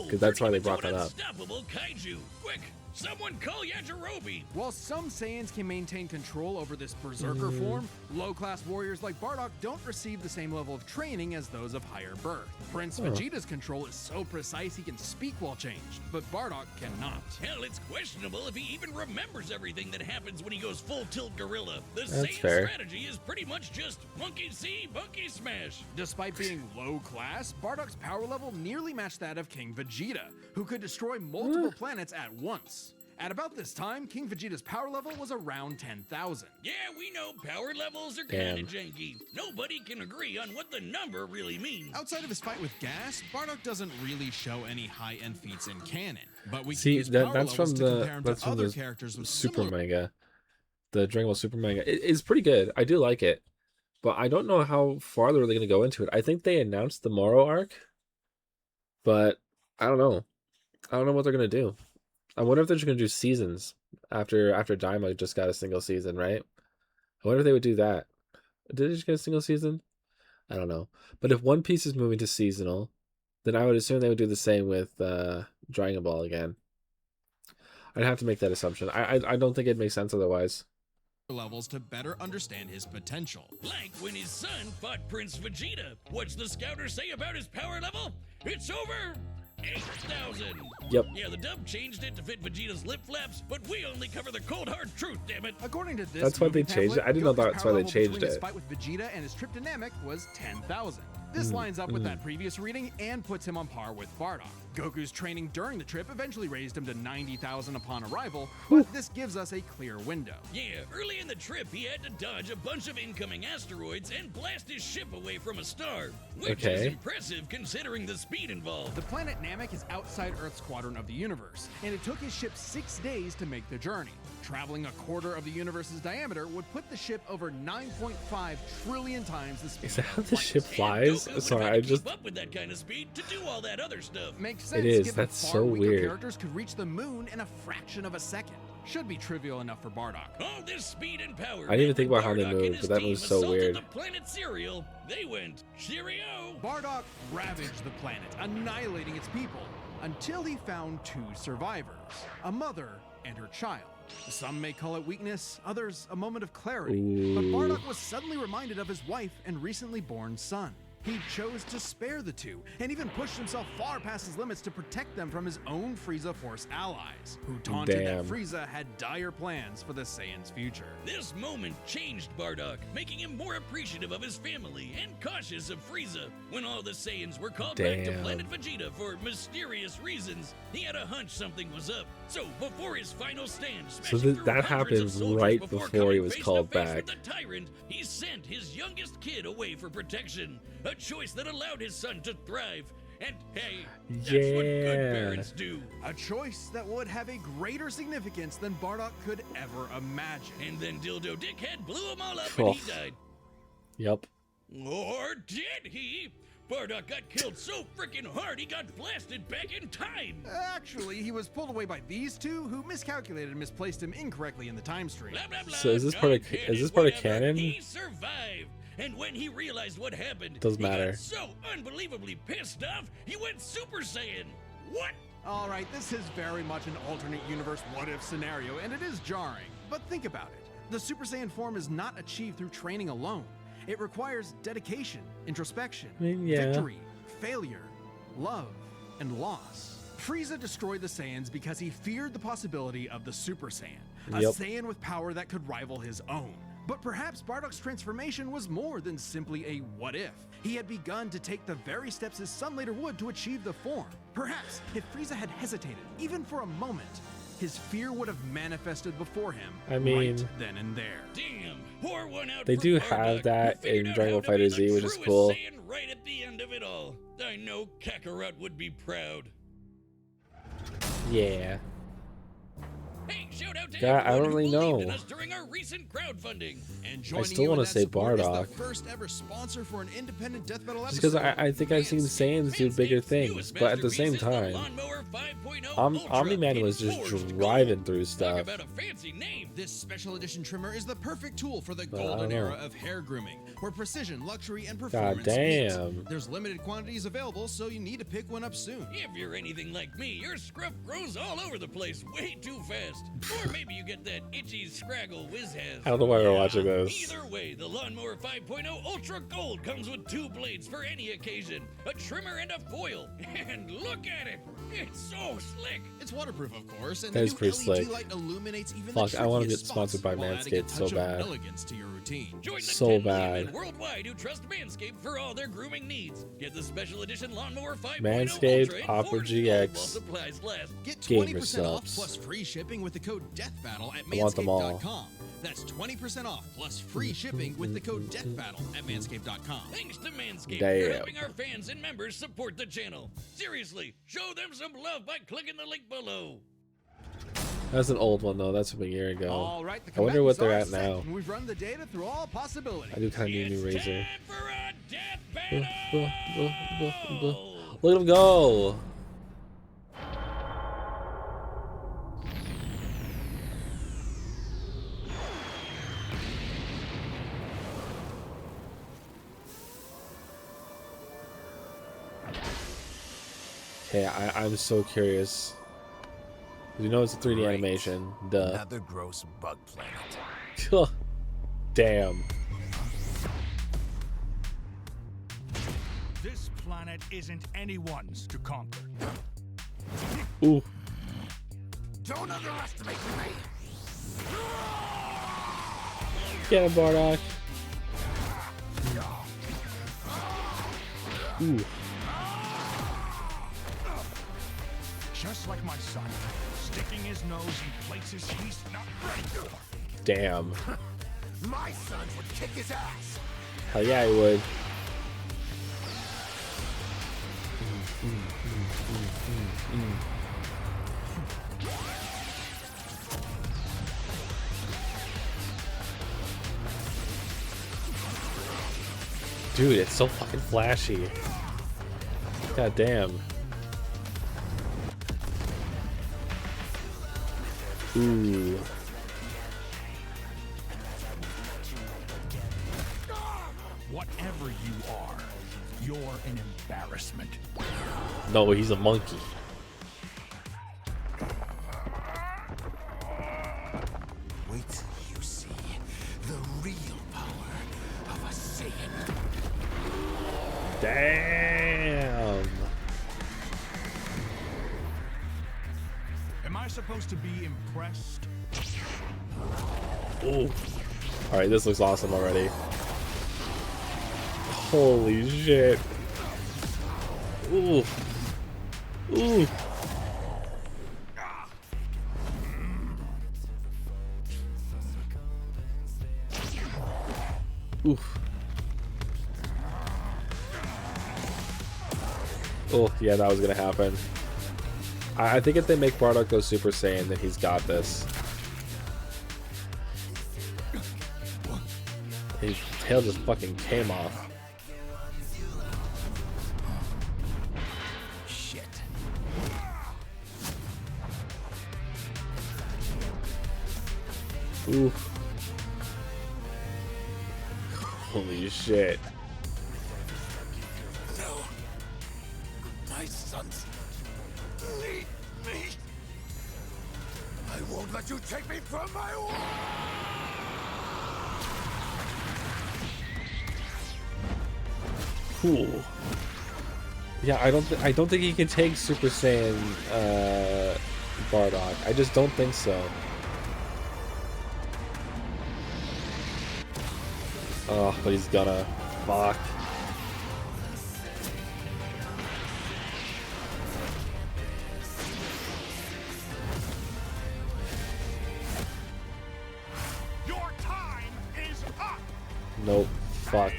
S1: Because that's why they brought that up.
S9: Unstoppable kaiju. Quick, someone call Yajirobe.
S5: While some Saiyans can maintain control over this berserker form, low-class warriors like Bardock don't receive the same level of training as those of higher birth. Prince Vegeta's control is so precise he can speak while changed, but Bardock cannot.
S9: Hell, it's questionable if he even remembers everything that happens when he goes full tilt gorilla. The
S1: That's
S9: Saiyan
S1: fair.
S9: strategy is pretty much just monkey see, monkey smash.
S5: Despite being low-class, Bardock's power level nearly matched that of King Vegeta, who could destroy multiple planets at once. At about this time, King Vegeta's power level was around 10,000.
S9: Yeah, we know power levels are
S1: Damn.
S9: kinda janky. Nobody can agree on what the number really means.
S5: Outside of his fight with Gas, Bardock doesn't really show any high-end feats in canon, but we can
S1: See,
S5: use power
S1: that's from
S5: levels to
S1: the
S5: compare him
S1: that's
S5: to
S1: from
S5: other
S1: the
S5: characters with
S1: Super
S5: similar
S1: Manga, the Dragon Ball Super Manga. It's pretty good. I do like it, but I don't know how far they're really going to go into it. I think they announced the Moro arc, but I don't know. I don't know what they're going to do. I wonder if they're just going to do seasons after Daima just got a single season, right? I wonder if they would do that. Did they just get a single season? I don't know. But if One Piece is moving to seasonal, then I would assume they would do the same with Dragon Ball again. I'd have to make that assumption. I don't think it makes sense otherwise.
S5: levels to better understand his potential.
S9: Like when his son fought Prince Vegeta. What's the scouter say about his power level? It's over 8,000.
S1: Yep.
S9: Yeah, the dub changed it to fit Vegeta's lip flaps, but we only cover the cold hard truth, damn it.
S5: According to this,
S1: That's why they
S5: movie
S1: changed it.
S5: pamphlet,
S1: I didn't know
S5: Goku's
S1: that's
S5: power
S1: why they
S5: level
S1: changed
S5: between his
S1: it.
S5: fight with Vegeta and his trip to Namek was 10,000. This lines up with that previous reading and puts him on par with Bardock. Goku's training during the trip eventually raised him to 90,000 upon arrival, but this gives us a clear window.
S9: Yeah, early in the trip, he had to dodge a bunch of incoming asteroids and blast his ship away from a star, which is
S1: Okay.
S9: impressive considering the speed involved.
S5: The planet Namek is outside Earth's quadrant of the universe, and it took his ship 6 days to make the journey. traveling a quarter of the universe's diameter would put the ship over 9.5 trillion times the speed.
S1: Is that how the ship flies? Sorry, I just.
S9: Keep up with that kind of speed to do all that other stuff.
S5: Makes sense.
S1: It is.
S5: Given
S1: That's
S5: far
S1: so
S5: weaker
S1: weird.
S5: Characters could reach the moon in a fraction of a second. Should be trivial enough for Bardock.
S9: All this speed and power.
S1: I didn't even think about how they
S9: Bardock and
S1: moved,
S9: his
S1: but that
S9: team
S1: was so
S9: assaulted
S1: weird.
S9: The planet Cereal. They went cheerio.
S5: Bardock ravaged the planet, annihilating its people, until he found two survivors, a mother and her child. Some may call it weakness, others a moment of clarity. But Bardock was suddenly reminded of his wife and recently born son. He chose to spare the two, and even pushed himself far past his limits to protect them from his own Frieza Force allies, who taunted that Frieza had dire plans for the Saiyans' future.
S9: This moment changed Bardock, making him more appreciative of his family and cautious of Frieza. When all the Saiyans were called back to Planet Vegeta for mysterious reasons, he had a hunch something was up. So before his final stand,
S1: So that happened right before he was called back.
S9: The tyrant, he sent his youngest kid away for protection. A choice that allowed his son to thrive. And hey, that's what good parents do.
S5: A choice that would have a greater significance than Bardock could ever imagine.
S9: And then Dildo Dickhead blew him all up and he died.
S1: Yep.
S9: Or did he? Bardock got killed so freaking hard he got blasted back in time.
S5: Actually, he was pulled away by these two who miscalculated and misplaced him incorrectly in the time stream.
S9: Blah, blah, blah.
S1: So is this part of canon?
S9: He survived. And when he realized what happened,
S1: Doesn't matter.
S9: He got so unbelievably pissed off, he went Super Saiyan. What?
S5: All right, this is very much an alternate universe what-if scenario, and it is jarring. But think about it. The Super Saiyan form is not achieved through training alone. It requires dedication, introspection, victory, failure, love, and loss. Frieza destroyed the Saiyans because he feared the possibility of the Super Saiyan, a Saiyan with power that could rival his own. But perhaps Bardock's transformation was more than simply a what-if. He had begun to take the very steps his son later would to achieve the form. Perhaps if Frieza had hesitated, even for a moment, his fear would have manifested before him.
S1: I mean,
S5: right then and there.
S9: Damn, pour one out
S1: they
S9: for
S1: do
S9: Bardock,
S1: have that in Dragon Ball
S9: to be
S1: FighterZ,
S9: the
S1: which is
S9: truest
S1: cool.
S9: Saiyan right at the end of it all. I know Kakarot would be proud.
S1: Yeah.
S9: Hey, shout out to
S1: God, I don't
S9: everyone
S1: really
S9: who believed in
S1: know.
S9: us during our recent crowdfunding.
S5: And
S1: I still want to say Bardock.
S5: The first ever sponsor for an independent death metal
S1: Just because I think I've seen Saiyans do bigger things, but at the same time, Omni-Man was just driving through stuff.
S9: About a fancy name.
S5: This special edition trimmer is the perfect tool for the golden era of hair grooming, where precision, luxury, and performance meet. There's limited quantities available, so you need to pick one up soon.
S9: If you're anything like me, your scruff grows all over the place way too fast. Or maybe you get that itchy scraggle Wiz has.
S1: I don't know why we're watching this.
S9: Either way, the Lawnmower 5.0 Ultra Gold comes with 2 blades for any occasion, a trimmer and a foil. And look at it, it's so slick.
S5: It's waterproof, of course, and
S1: That
S5: the
S1: is
S5: new
S1: pretty
S5: LED
S1: slick.
S5: light illuminates even
S1: Fuck,
S5: the
S1: I want to
S5: trickiest
S1: get sponsored by
S5: spots while adding a
S1: Manscaped so
S5: touch of
S1: bad.
S5: elegance to your routine.
S9: Join the
S1: So
S9: 10 million
S1: bad.
S9: men worldwide who trust Manscaped for all their grooming needs. Get the special edition Lawnmower 5.0
S1: Manscaped,
S9: Ultra
S1: Opera
S9: and
S1: GX.
S9: while supplies last.
S5: Get
S1: Gamer
S5: 20% off
S1: subs.
S5: plus free shipping with the code DEATHBATTLE at
S1: I want them all.
S5: manscaped.com. That's 20% off plus free shipping with the code DEATHBATTLE at manscaped.com.
S9: Thanks to Manscaped
S1: Damn.
S9: for helping our fans and members support the channel. Seriously, show them some love by clicking the link below.
S1: That's an old one though. That's from a year ago.
S5: All right, the
S1: I wonder what they're
S5: combatants
S1: at
S5: are
S1: now.
S5: set, and we've run the data through all possibilities.
S1: I do kind of need a new razor.
S9: For a death battle!
S1: Look at him go! Okay, I'm so curious. You know it's a 3D animation. Duh.
S7: Another gross bug planet.
S1: Damn.
S8: This planet isn't anyone's to conquer.
S1: Ooh.
S7: Don't underestimate me.
S1: Get him, Bardock. Ooh.
S8: Just like my son, sticking his nose in places he's not ready for.
S1: Damn.
S7: My son would kick his ass.
S1: Hell yeah, he would. Dude, it's so fucking flashy. God damn. Ooh.
S8: Whatever you are, you're an embarrassment.
S1: No, he's a monkey.
S7: Wait till you see the real power of a Saiyan.
S1: Damn.
S8: Am I supposed to be impressed?
S1: Ooh. Alright, this looks awesome already. Holy shit. Ooh. Ooh. Oof. Oh, yeah, that was gonna happen. I think if they make Bardock go Super Saiyan, then he's got this. His tail just fucking came off.
S7: Shit.
S1: Oof. Holy shit.
S7: No. My sons. Leave me. I won't let you take me from my war.
S1: Cool. Yeah, I don't think he can take Super Saiyan Bardock. I just don't think so. Oh, but he's gonna. Fuck.
S8: Your time is up.
S1: Nope. Fuck.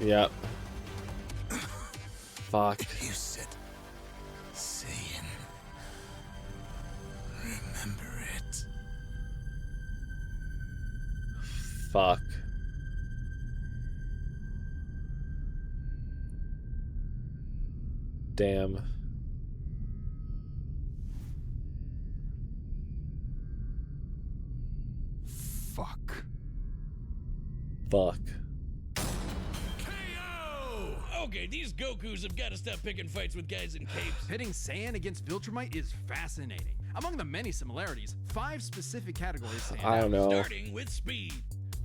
S1: Yep. Fuck.
S7: You said Saiyan. Remember it.
S1: Fuck. Damn.
S8: Fuck.
S1: Fuck.
S9: Okay, these Gokus have got to stop picking fights with guys in capes.
S5: Pitting Saiyan against Viltrumite is fascinating. Among the many similarities, 5 specific categories stand
S1: I don't know.
S9: Starting with speed.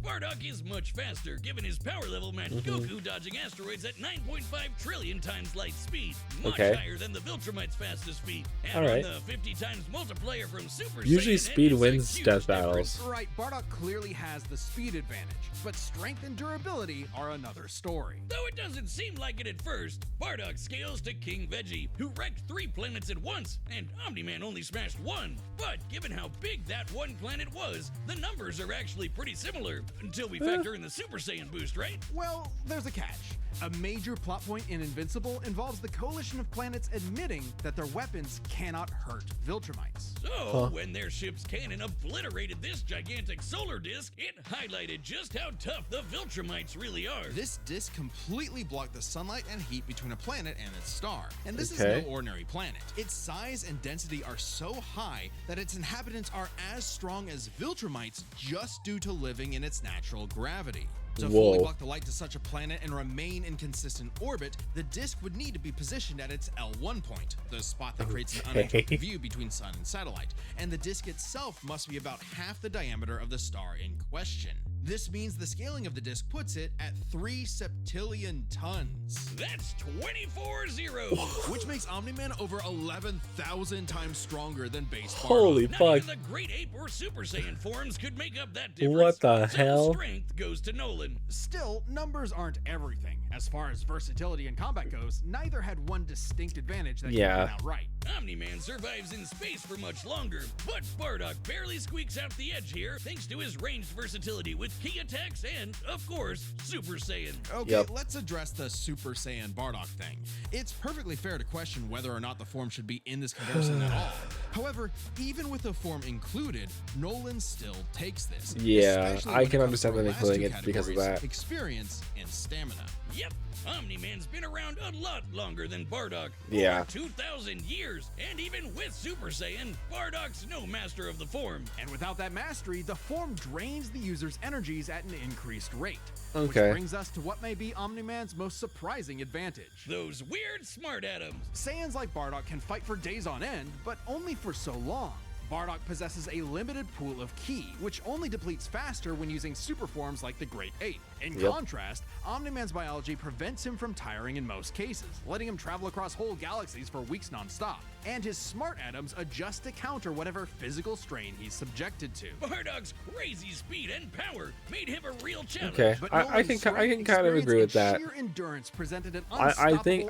S9: Bardock is much faster, given his power level matched Goku dodging asteroids at 9.5 trillion times light speed, much higher than the Viltrumite's fastest speed. And on the 50 times multiplier from Super
S1: Usually
S9: Saiyan,
S1: speed
S9: it's a
S1: wins
S9: huge
S1: death
S9: difference.
S1: battles.
S5: Right, Bardock clearly has the speed advantage, but strength and durability are another story.
S9: Though it doesn't seem like it at first, Bardock scales to King Veggie, who wrecked 3 planets at once, and Omni-Man only smashed 1. But given how big that one planet was, the numbers are actually pretty similar, until we factor in the Super Saiyan boost, right?
S5: Well, there's a catch. A major plot point in Invincible involves the coalition of planets admitting that their weapons cannot hurt Viltrumites.
S9: So, when their ship's cannon obliterated this gigantic solar disk, it highlighted just how tough the Viltrumites really are.
S5: This disk completely blocked the sunlight and heat between a planet and its star. And this is
S1: Okay.
S5: no ordinary planet. Its size and density are so high that its inhabitants are as strong as Viltrumites just due to living in its natural gravity. To fully block the light to such a planet and remain in consistent orbit, the disk would need to be positioned at its L1 point, the spot that creates an uninterrupted view between sun and satellite, and the disk itself must be about half the diameter of the star in question. This means the scaling of the disk puts it at 3 septillion tons.
S9: That's 24 zeros!
S5: Which makes Omni-Man over 11,000 times stronger than base Bardock.
S1: Holy
S9: Not
S1: fuck.
S9: even the Great Ape or Super Saiyan forms could make up that difference.
S1: What the
S9: So
S1: hell?
S9: strength goes to Nolan.
S5: Still, numbers aren't everything. As far as versatility and combat goes, neither had one distinct advantage that
S1: Yeah.
S5: could win outright.
S9: Omni-Man survives in space for much longer, but Bardock barely squeaks out the edge here thanks to his ranged versatility with key attacks and, of course, Super Saiyan.
S5: Okay, let's address the Super Saiyan Bardock thing. It's perfectly fair to question whether or not the form should be in this comparison at all. However, even with the form included, Nolan still takes this.
S1: Yeah, I can understand them including it because of that.
S5: Experience and stamina.
S9: Yep, Omni-Man's been around a lot longer than Bardock.
S1: Yeah.
S9: Over 2,000 years, and even with Super Saiyan, Bardock's no master of the form.
S5: And without that mastery, the form drains the user's energies at an increased rate.
S1: Okay.
S5: Which brings us to what may be Omni-Man's most surprising advantage.
S9: Those weird smart atoms.
S5: Saiyans like Bardock can fight for days on end, but only for so long. Bardock possesses a limited pool of ki, which only depletes faster when using super forms like the Great Ape. In contrast, Omni-Man's biology prevents him from tiring in most cases, letting him travel across whole galaxies for weeks non-stop. And his smart atoms adjust to counter whatever physical strain he's subjected to.
S9: Bardock's crazy speed and power made him a real challenge.
S1: Okay, I can kind of agree with that.
S5: Sheer endurance presented an
S1: I think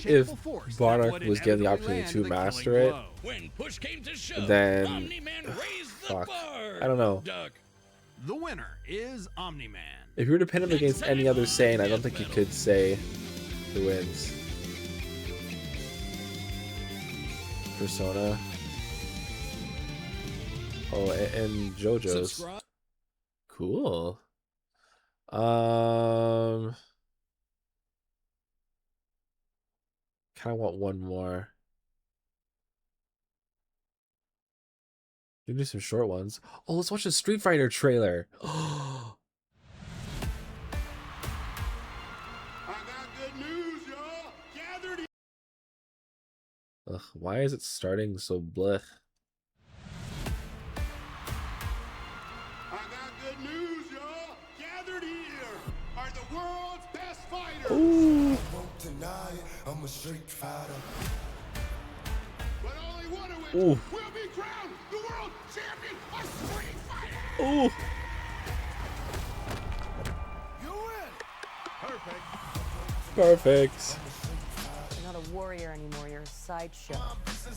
S1: if Bardock was given the opportunity to master it,
S9: when push came to shove,
S1: then
S9: Omni-Man raised the bar.
S1: I don't know.
S5: The winner is Omni-Man.
S1: If you were to pin him against any other Saiyan, I don't think you could say who wins. Persona. Oh, and JoJo's. Cool. Kind of want one more. You can do some short ones. Oh, let's watch the Street Fighter trailer. Oh. Ugh, why is it starting so blech?
S7: I got good news, y'all. Gathered here are the world's best fighters.
S1: Ooh.
S7: I won't deny it. I'm a street fighter. But only one of which will be crowned the world champion of street fighting.
S1: Ooh.
S7: You win. Perfect.
S1: Perfect.
S6: You're not a warrior anymore, you're a sideshow.
S7: What's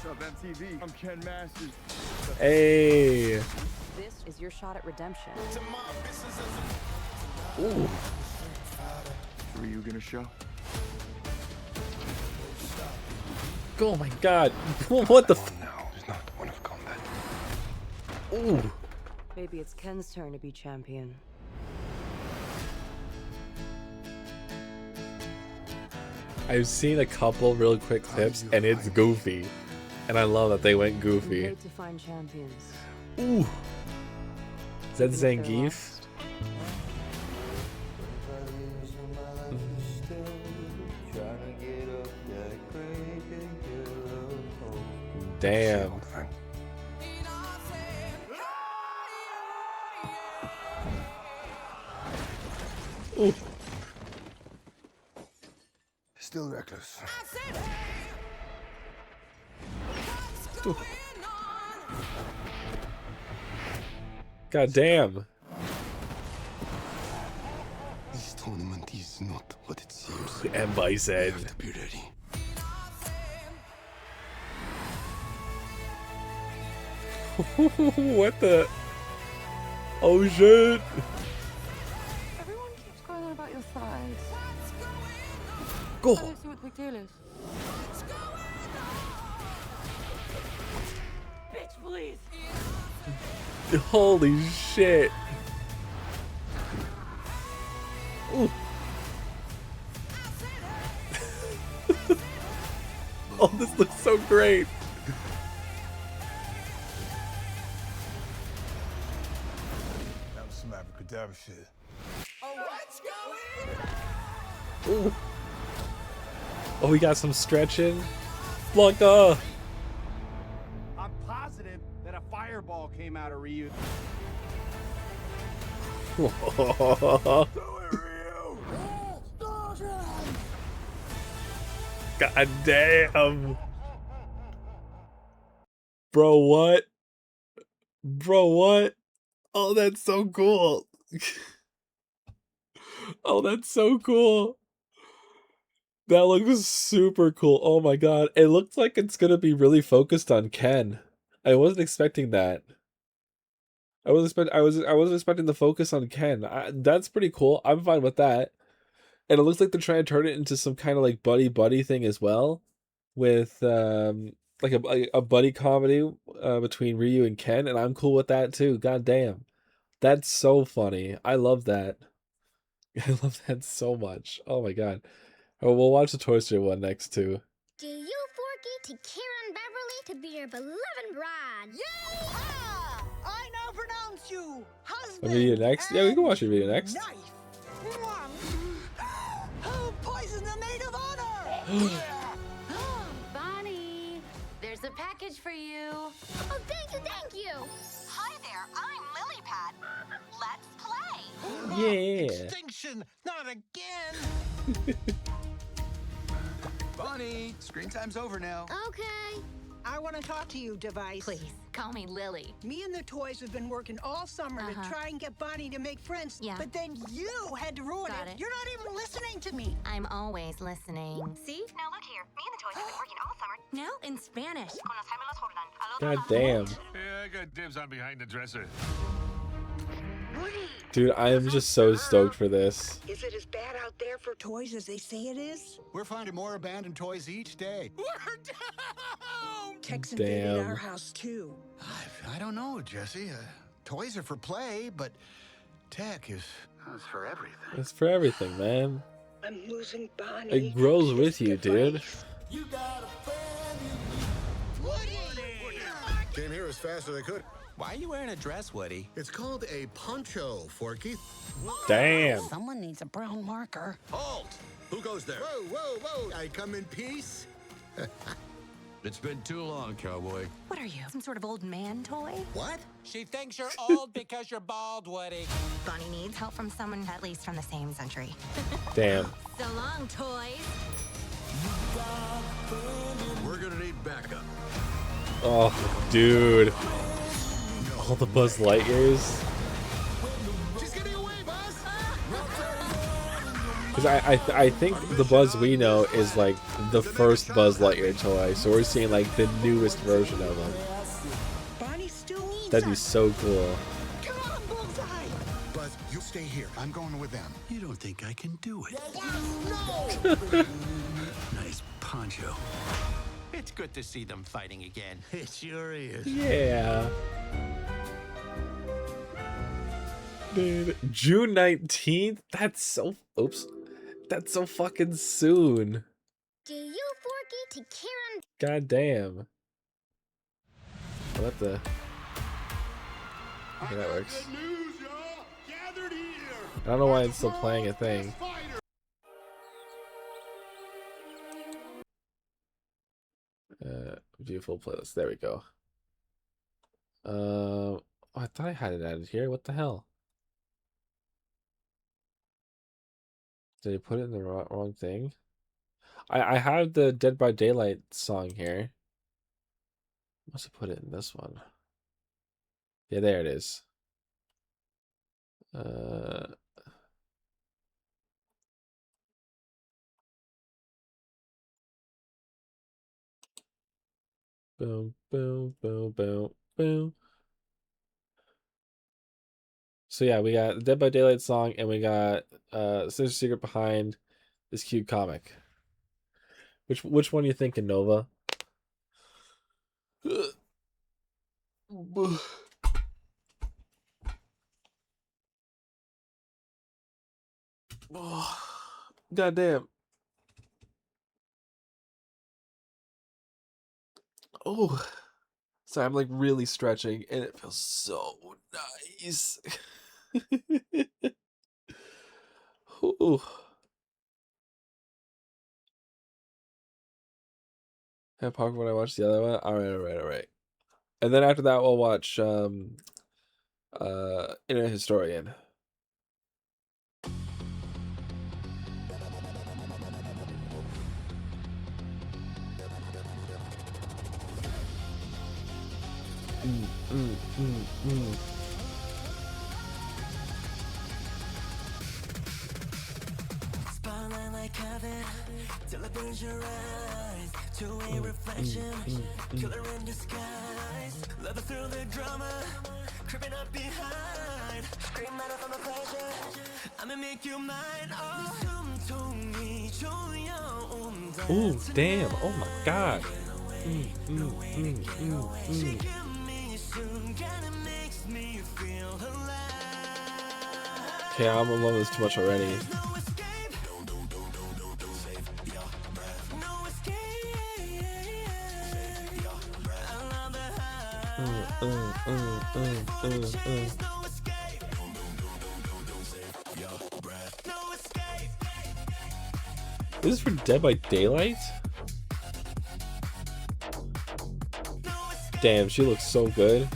S7: up, MTV? I'm Ken Masters.
S1: Hey.
S6: This is your shot at redemption.
S1: Ooh.
S7: Were you gonna show?
S1: Oh my god. What the f-
S16: now is not one of combat.
S1: Ooh.
S6: Maybe it's Ken's turn to be champion.
S1: I've seen a couple really quick clips and it's goofy. And I love that they went goofy.
S6: To find champions.
S1: Ooh. Is that Zangief? Damn. Ooh.
S7: Still reckless.
S1: Ooh. God damn.
S7: This tournament is not what it seems.
S1: And Bison.
S7: You have to be ready.
S1: What the? Oh shit.
S6: Everyone keeps going on about your thighs.
S1: Go.
S6: I don't see what the big deal is. Bitch, please.
S1: Holy shit. Ooh. Oh, this looks so great.
S7: That was some abracadabra shit.
S6: Oh, what's going on?
S1: Ooh. Oh, we got some stretching. Blanca.
S10: I'm positive that a fireball came out of Ryu.
S1: God damn. Bro, what? Bro, what? Oh, that's so cool. Oh, that's so cool. That looks super cool. Oh my god. It looks like it's gonna be really focused on Ken. I wasn't expecting that. I wasn't expecting the focus on Ken. That's pretty cool. I'm fine with that. And it looks like they're trying to turn it into some kind of like buddy thing as well, with like a buddy comedy between Ryu and Ken, and I'm cool with that too. God damn, that's so funny. I love that. I love that so much. Oh my god. Oh, we'll watch the Toy Story one next too.
S12: Do you, Forky, to Kira and Beverly to be your beloved bride?
S13: Yeehaw! I now pronounce you
S1: A
S13: husband.
S1: video next? Yeah, we can watch a video next.
S13: Knife. Oh, poison's a maid of honor.
S6: Bonnie, there's a package for you.
S12: Oh, thank you.
S13: Hi there, I'm Lilypad. Let's play.
S1: Yeah.
S10: Extinction! Not again! Bonnie, screen time's over now.
S12: Okay.
S13: I want to talk to you, Device.
S6: Please, call me Lily.
S13: Me and the toys have been working all summer to try and get Bonnie to make friends.
S6: Yeah.
S13: But then you had to ruin
S6: Got it.
S13: You're not even listening to me.
S6: I'm always listening. See?
S12: Now look here. Me and the toys have been working all summer.
S6: Now in Spanish.
S1: God damn.
S8: Yeah, I got dibs on behind the dresser.
S1: Dude, I am just so stoked for this.
S13: Is it as bad out there for toys as they say it is?
S10: We're finding more abandoned toys each day.
S13: We're down! Tex
S1: Damn.
S13: invaded our house, too.
S10: I don't know, Jesse. Toys are for play, but tech is for everything.
S1: It's for everything, man.
S13: I'm losing Bonnie.
S1: It grows with you, dude.
S13: You got a friend in me. Woody!
S7: Came here as fast as I could.
S10: Why are you wearing a dress, Woody?
S7: It's called a poncho, Forky.
S1: Damn.
S13: Someone needs a brown marker.
S7: Halt! Who goes there? Whoa! I come in peace.
S10: It's been too long, cowboy.
S6: What are you, some sort of old man toy?
S7: What?
S10: She thinks you're old because you're bald, Woody.
S6: Bonnie needs help from someone at least from the same century.
S1: Damn.
S6: So long, toys.
S7: We're gonna need backup.
S1: Oh, dude. All the Buzz Lightyears.
S7: She's getting away, Buzz!
S1: Because I think the Buzz we know is like the first Buzz Lightyear toy, so we're seeing like the newest version of him.
S13: Bonnie still needs
S1: That'd be
S13: us.
S1: so cool.
S13: Come on, Bullseye!
S7: Buzz, you stay here. I'm going with them.
S10: You don't think I can do it?
S13: No!
S10: Nice poncho. It's good to see them fighting again. It sure is.
S1: Yeah. Dude, June 19th? That's so... Oops. That's so fucking soon.
S12: Do you, Forky, to Kira and...
S1: God damn. What the... Okay, that works.
S7: News, y'all! Gathered here!
S1: I don't know why it's still playing a thing. View full playlist. There we go. Oh, I thought I had it added here. What the hell? Did I put it in the wrong thing? I have the Dead by Daylight song here. Must have put it in this one. Yeah, there it is. Boom, boom, boom, boom, boom. So yeah, we got the Dead by Daylight song, and we got Sinister Secret behind this cute comic. Which one are you thinking, Nova? God damn. Oh, sorry, I'm like really stretching, and it feels so nice. Ooh. Have Parker when I watch the other one. All right. And then after that, we'll watch Internet Historian.
S14: like heaven till it burns your eyes. Two-way reflection, killer in disguise. Love it through the drama, creeping up behind. Scream out from the pleasure, I'ma make you mine.
S1: Ooh, damn! Oh my god! Okay, I'm alone this too much already. Is this for Dead by Daylight? Damn, she looks so good.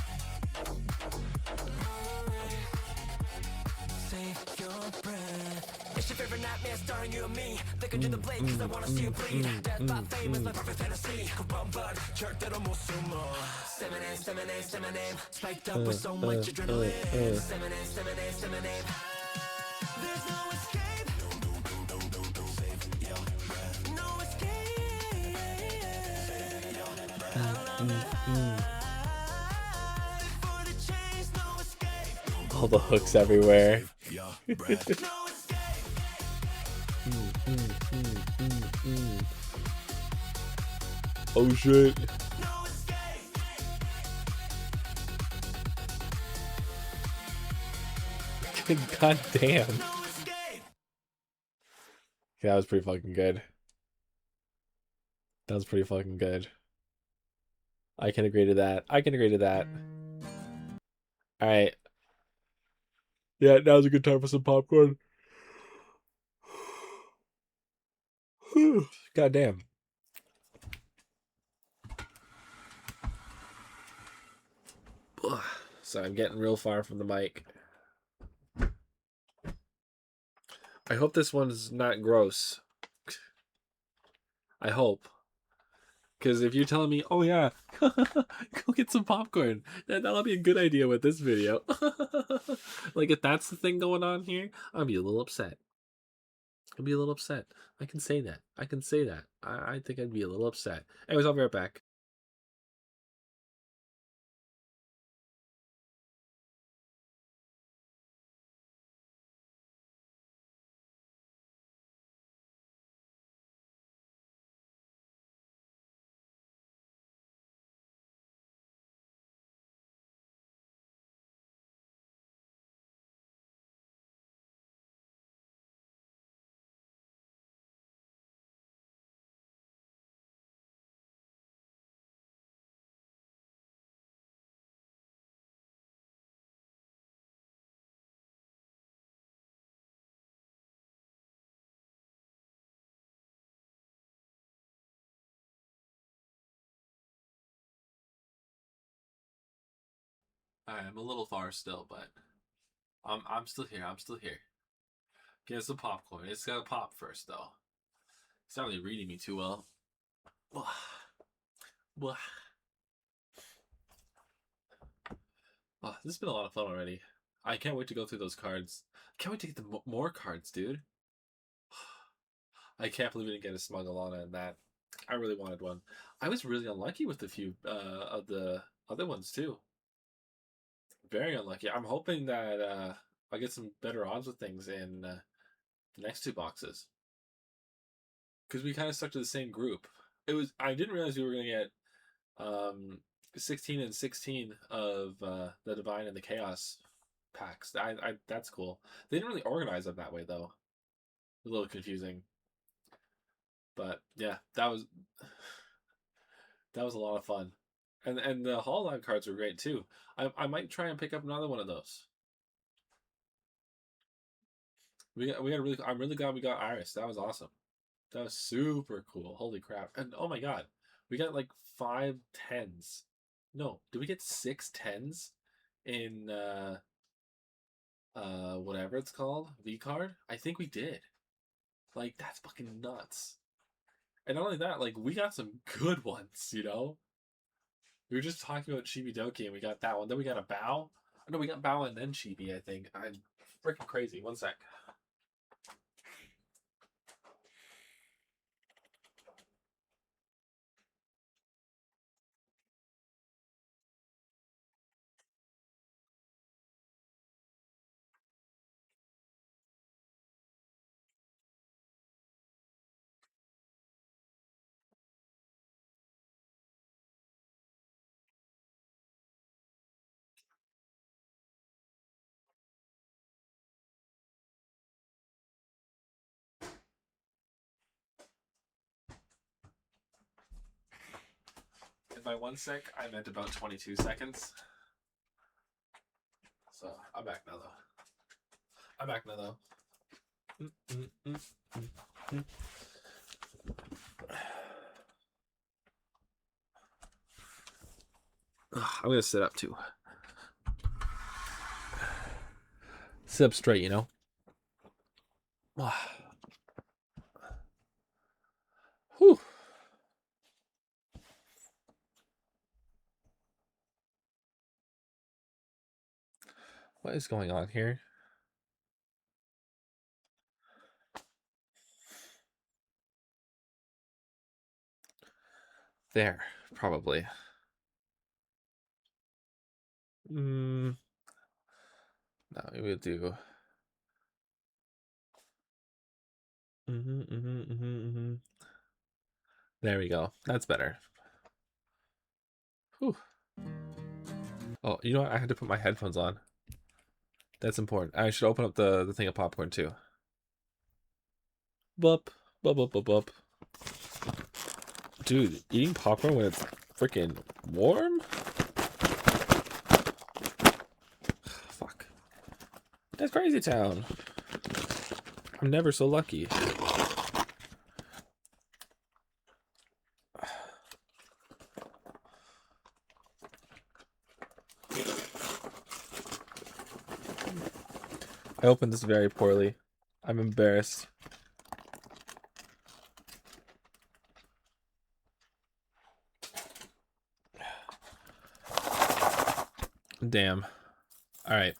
S14: It's your favorite nightmare starring you and me. They can do the blade cause I wanna see you bleed. Death by fame is my perfect fantasy. Bombard, jerk that almost sumo. Seminame, spiked up with so much adrenaline. Seminame. There's no escape. No escape. For the chase, no escape.
S1: All the hooks everywhere. Oh shit. God damn. That was pretty fucking good. That was pretty fucking good. I can agree to that. I can agree to that. Alright. Yeah, now's a good time for some popcorn. God damn. So I'm getting real far from the mic. I hope this one's not gross. I hope. Because if you're telling me, oh yeah, go get some popcorn, that'll be a good idea with this video. Like, if that's the thing going on here, I'll be a little upset. I'll be a little upset. I can say that. I can say that. I think I'd be a little upset. Anyways, I'll be right back. I'm a little far still, but I'm still here. I'm still here. Get some popcorn. It's gotta pop first, though. It's not really reading me too well. Oh, this has been a lot of fun already. I can't wait to go through those cards. Can't wait to get the more cards, dude. I can't believe we didn't get a smuggle on it and that. I really wanted one. I was really unlucky with a few of the other ones too. Very unlucky. I'm hoping that I get some better odds with things in the next two boxes. Because we kind of stuck to the same group. I didn't realize we were gonna get 16 and 16 of the Divine and the Chaos packs. That's cool. They didn't really organize them that way though. A little confusing. But yeah, that was a lot of fun. And the hologram cards were great too. I might try and pick up another one of those. We got really. I'm really glad we got Iris. That was awesome. That was super cool. Holy crap! And oh my god, we got like 5 10s. No, did we get 6 10s in whatever it's called, V card? I think we did. Like, that's fucking nuts. And not only that, like, we got some good ones, you know? We were just talking about Chibi Doki and we got that one. Then we got a Bow. No, we got Bow and then Chibi, I think. I'm freaking crazy. One sec. by 1 sec, I meant about 22 seconds. So I'm back now though. I'm gonna sit up too. Sit up straight, you know. Whew. What is going on here? There, probably. No, we'll do. There we go. That's better. Whew. Oh, you know what? I had to put my headphones on. That's important. I should open up the thing of popcorn too. Bup, bup, bup, bup, bup. Dude, eating popcorn when it's freaking warm? Fuck. That's crazy town. I'm never so lucky. I opened this very poorly. I'm embarrassed. Damn. All right.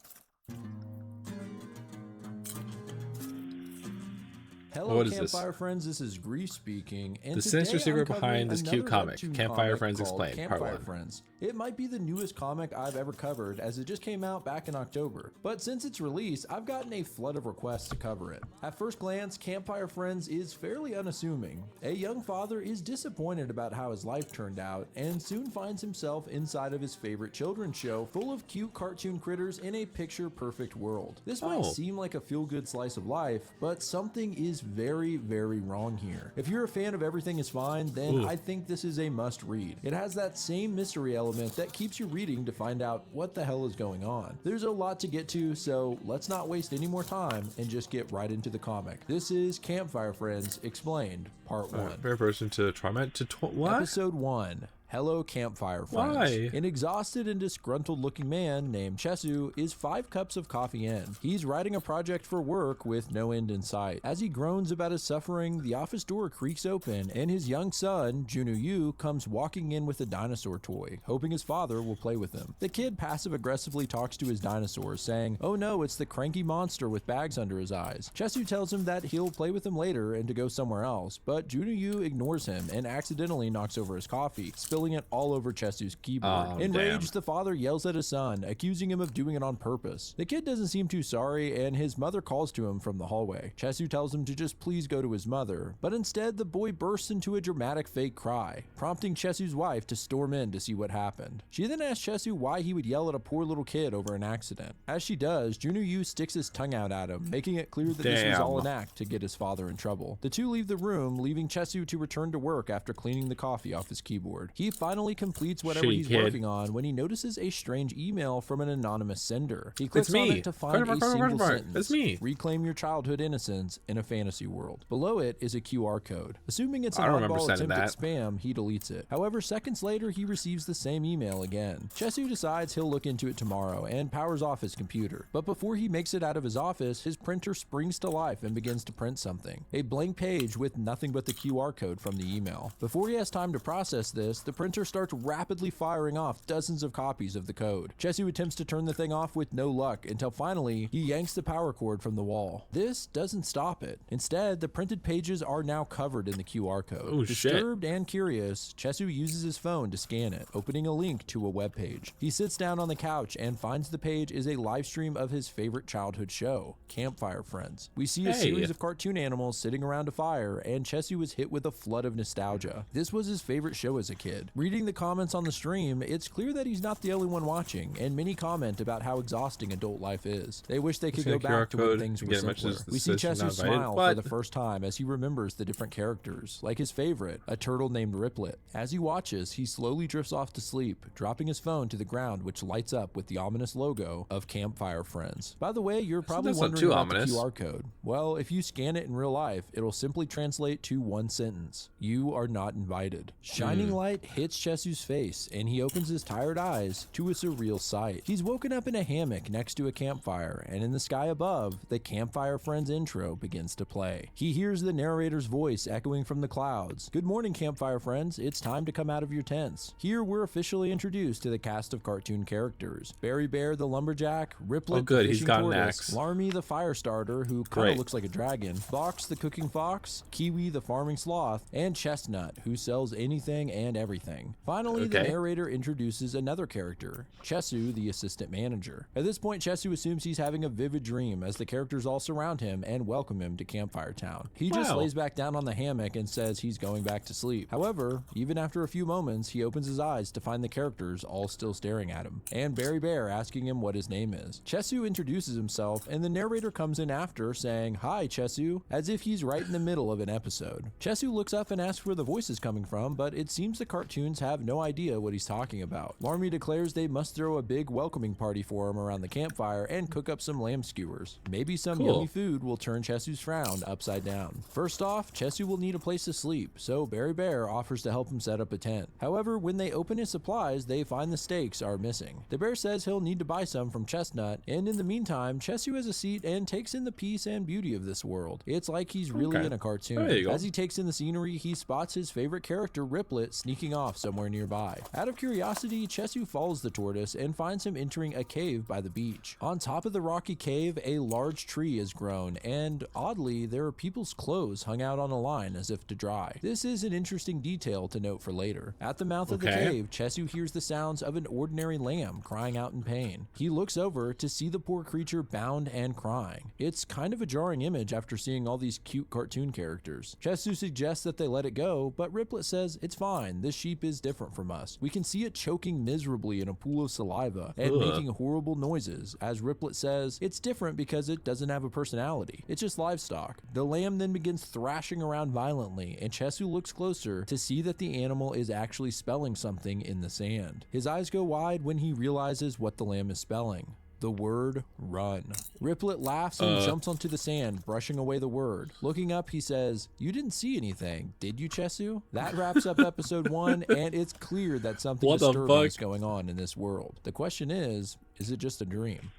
S17: Hello, Campfire friends. This is Grief speaking, and
S1: the
S17: today
S1: sinister secret
S17: I'm
S1: behind this cute
S17: covering
S1: comic,
S17: another
S1: Campfire
S17: webtoon
S1: Friends
S17: called
S1: Explained, Part
S17: Campfire
S1: 1.
S17: Friends. It might be the newest comic I've ever covered, as it just came out back in October. But since its release, I've gotten a flood of requests to cover it. At first glance, Campfire Friends is fairly unassuming. A young father is disappointed about how his life turned out, and soon finds himself inside of his favorite children's show, full of cute cartoon critters in a picture-perfect world. This might seem like a feel-good slice of life, but something is very, very wrong here. If you're a fan of Everything is Fine, then I think this is a must-read. It has that same mystery element that keeps you reading to find out what the hell is going on. There's a lot to get to, so let's not waste any more time and just get right into the comic. This is Campfire Friends Explained, Part 1.
S1: Fair person to torment to what?
S17: Episode 1. Hello, Campfire Friends.
S1: Why?
S17: An exhausted and disgruntled looking man named Chesu is 5 cups of coffee in. He's writing a project for work with no end in sight. As he groans about his suffering, the office door creaks open and his young son, Junu Yu, comes walking in with a dinosaur toy, hoping his father will play with him. The kid passive-aggressively talks to his dinosaur, saying, "Oh no, it's the cranky monster with bags under his eyes." Chesu tells him that he'll play with him later and to go somewhere else, but Junu Yu ignores him and accidentally knocks over his coffee, spilling it all over Chesu's keyboard. Enraged, the father yells at his son, accusing him of doing it on purpose. The kid doesn't seem too sorry, and his mother calls to him from the hallway. Chesu tells him to just please go to his mother, but instead the boy bursts into a dramatic fake cry, prompting Chesu's wife to storm in to see what happened. She then asks Chesu why he would yell at a poor little kid over an accident. As she does, Junu Yu sticks his tongue out at him, making it clear that this was all an act to get his father in trouble. The two leave the room, leaving Chesu to return to work after cleaning the coffee off his keyboard. He finally completes whatever he's working on when he notices a strange email from an anonymous sender. He clicks on it to find a single sentence.
S1: That's me.
S17: Reclaim your childhood innocence in a fantasy world. Below it is a QR code. Assuming it's an oddball attempt at spam, he deletes it. However, seconds later, he receives the same email again. Chesu decides he'll look into it tomorrow and powers off his computer. But before he makes it out of his office, his printer springs to life and begins to print something. A blank page with nothing but the QR code from the email. Before he has time to process this, the printer starts rapidly firing off dozens of copies of the code. Chesu attempts to turn the thing off with no luck until finally he yanks the power cord from the wall. This doesn't stop it. Instead, the printed pages are now covered in the QR code.
S1: Oh,
S17: Disturbed and curious, Chesu uses his phone to scan it, opening a link to a web page. He sits down on the couch and finds the page is a live stream of his favorite childhood show, Campfire Friends. We see a series of cartoon animals sitting around a fire, and Chesu is hit with a flood of nostalgia. This was his favorite show as a kid. enjoyed. Reading the comments on the stream, it's clear that he's not the only one watching, and many comment about how exhausting adult life is. They wish they could go back to when things were simpler. We see Chesu smile for the first time as he remembers the different characters, like his favorite, a turtle named Riplet. As he watches, he slowly drifts off to sleep, dropping his phone to the ground, which lights up with the ominous logo of Campfire Friends. By the way, you're probably wondering about the QR code. Well, if you scan it in real life, it'll simply translate to one sentence: you are not invited. Shining light hits Chesu's face, and he opens his tired eyes to a surreal sight. He's woken up in a hammock next to a campfire, and in the sky above, the Campfire Friends intro begins to play. He hears the narrator's voice echoing from the clouds. Good morning, Campfire Friends. It's time to come out of your tents. Here, we're officially introduced to the cast of cartoon characters: Berry Bear the lumberjack, Riplet the fishing tortoise, Larmy the fire starter, who kind of looks like a dragon, Fox the cooking fox, Kiwi the farming sloth, and Chestnut, who sells anything and everything. Finally, the narrator introduces another character, Chesu the assistant manager. At this point, Chesu assumes he's having a vivid dream as the characters all surround him and welcome him to Campfire Town. He just lays back down on the hammock and says he's going back to sleep. However, even after a few moments, he opens his eyes to find the characters all still staring at him, and Berry Bear asking him what his name is. Chesu introduces himself, and the narrator comes in after, saying, "Hi, Chesu," as if he's right in the middle of an episode. Chesu looks up and asks where the voice is coming from, but it seems the cartoons have no idea what he's talking about. Larmy declares they must throw a big welcoming party for him around the campfire and cook up some lamb skewers. Maybe some yummy food will turn Chesu's frown upside down. First off, Chesu will need a place to sleep, so Berry Bear offers to help him set up a tent. However, when they open his supplies, they find the steaks are missing. The bear says he'll need to buy some from Chestnut, and in the meantime, Chesu has a seat and takes in the peace and beauty of this world. It's like he's really in a cartoon. As he takes in the scenery, he spots his favorite character, Riplet, sneaking off somewhere nearby. Out of curiosity, Chesu follows the tortoise and finds him entering a cave by the beach. On top of the rocky cave, a large tree is grown, and oddly, there are people's clothes hung out on a line as if to dry. This is an interesting detail to note for later. At the mouth of the cave, Chesu hears the sounds of an ordinary lamb crying out in pain. He looks over to see the poor creature bound and crying. It's kind of a jarring image after seeing all these cute cartoon characters. Chesu suggests that they let it go, but Riplet says it's fine, this sheep is different from us. We can see it choking miserably in a pool of saliva and making horrible noises. As Riplet says, it's different because it doesn't have a personality. It's just livestock. The lamb then begins thrashing around violently, and Chesu looks closer to see that the animal is actually spelling something in the sand. His eyes go wide when he realizes what the lamb is spelling: the word run. Riplet laughs and jumps onto the sand, brushing away the word. Looking up, he says, "You didn't see anything, did you, Chesu?" That wraps up episode 1, and it's clear that something disturbing is going on in this world. The question is it just a dream?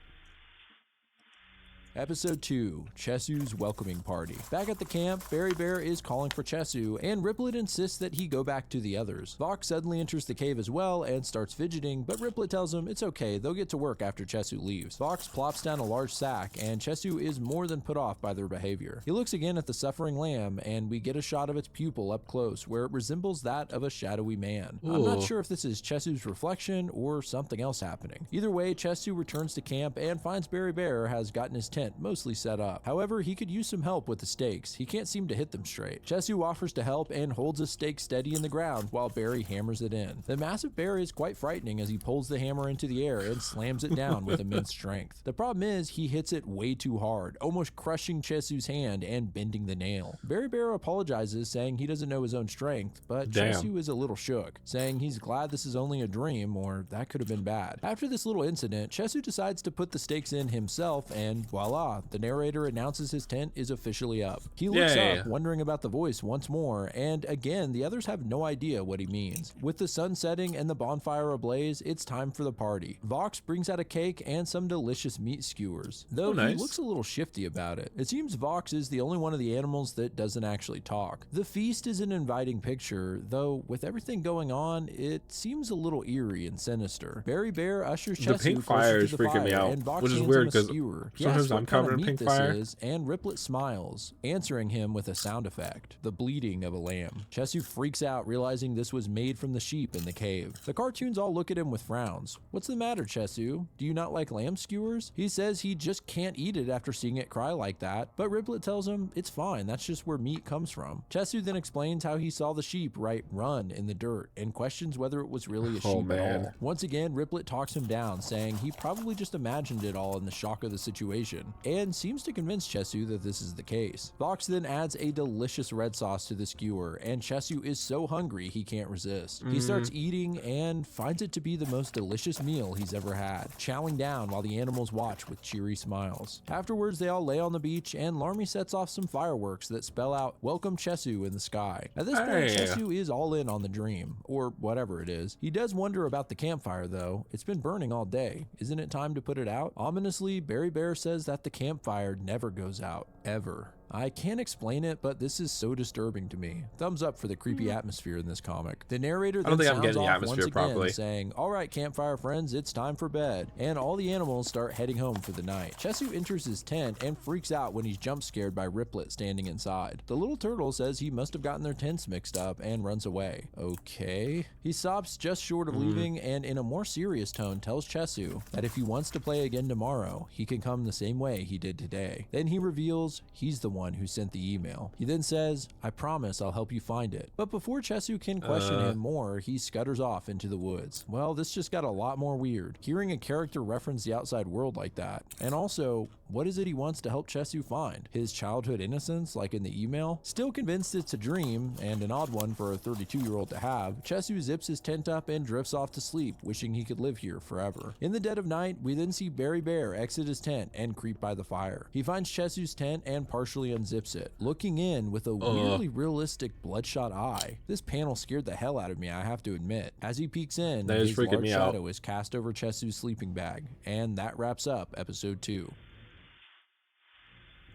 S17: Episode 2, Chesu's Welcoming Party. Back at the camp, Berry Bear is calling for Chesu, and Riplet insists that he go back to the others. Fox suddenly enters the cave as well and starts fidgeting, but Riplet tells him it's okay, they'll get to work after Chesu leaves. Fox plops down a large sack, and Chesu is more than put off by their behavior. He looks again at the suffering lamb, and we get a shot of its pupil up close, where it resembles that of a shadowy man. I'm not sure if this is Chesu's reflection or something else happening. Either way, Chesu returns to camp and finds Berry Bear has gotten his tent mostly set up. However, he could use some help with the stakes. He can't seem to hit them straight. Chesu offers to help and holds a stake steady in the ground while Berry hammers it in. The massive bear is quite frightening as he pulls the hammer into the air and slams it down with immense strength. The problem is he hits it way too hard, almost crushing Chesu's hand and bending the nail. Berry Bear apologizes, saying he doesn't know his own strength, but Chesu is a little shook, saying he's glad this is only a dream, or that could have been bad. After this little incident, Chesu decides to put the stakes in himself, and voila, the narrator announces his tent is officially up. He looks up, wondering about the voice once more, and again, the others have no idea what he means. With the sun setting and the bonfire ablaze, it's time for the party. Vox brings out a cake and some delicious meat skewers, though he looks a little shifty about it. It seems Vox is the only one of the animals that doesn't actually talk. The feast is an inviting picture, though with everything going on, it seems a little eerie and sinister. Berry Bear ushers Chesu
S1: the pink fire is freaking me out,
S17: and Vox
S1: which is
S17: hands
S1: weird
S17: him a
S1: because
S17: skewer.
S1: sometimes I'm
S17: what kind
S1: covered
S17: of
S1: in
S17: meat
S1: pink
S17: this
S1: fire.
S17: is, and Riplet smiles, answering him with a sound effect, the bleating of a lamb. Chesu freaks out, realizing this was made from the sheep in the cave. The cartoons all look at him with frowns. What's the matter, Chesu? Do you not like lamb skewers? He says he just can't eat it after seeing it cry like that, but Riplet tells him it's fine, that's just where meat comes from. Chesu then explains how he saw the sheep write run in the dirt and questions whether it was really a sheep at all. Once again, Riplet talks him down, saying he probably just imagined it all in the shock of the situation, and seems to convince Chesu that this is the case. Vox then adds a delicious red sauce to the skewer, and Chesu is so hungry he can't resist. He starts eating and finds it to be the most delicious meal he's ever had, chowing down while the animals watch with cheery smiles. Afterwards, they all lay on the beach, and Larmy sets off some fireworks that spell out "Welcome Chesu" in the sky. At this point, Chesu is all in on the dream, or whatever it is. He does wonder about the campfire though. It's been burning all day. Isn't it time to put it out? Ominously, Berry Bear says that the campfire never goes out, ever. I can't explain it, but this is so disturbing to me. Thumbs up for the creepy atmosphere in this comic. The narrator then sounds off once again, saying, "All right, campfire friends, it's time for bed," and all the animals start heading home for the night. Chesu enters his tent and freaks out when he's jump scared by Riplet standing inside. The little turtle says he must have gotten their tents mixed up and runs away. Okay. He stops just short of leaving and in a more serious tone tells Chesu that if he wants to play again tomorrow, he can come the same way he did today. Then he reveals he's the one who sent the email. He then says, "I promise I'll help you find it." But before Chesu can question him more, he scutters off into the woods. Well, this just got a lot more weird. Hearing a character reference the outside world like that. And also, what is it he wants to help Chesu find? His childhood innocence, like in the email? Still convinced it's a dream, and an odd one for a 32-year-old to have, Chesu zips his tent up and drifts off to sleep, wishing he could live here forever. In the dead of night, we then see Berry Bear exit his tent and creep by the fire. He finds Chesu's tent and partially unzips it, looking in with a weirdly realistic bloodshot eye. This panel scared the hell out of me, I have to admit. As he peeks in, his large shadow is cast over Chesu's sleeping bag, and that wraps up episode 2.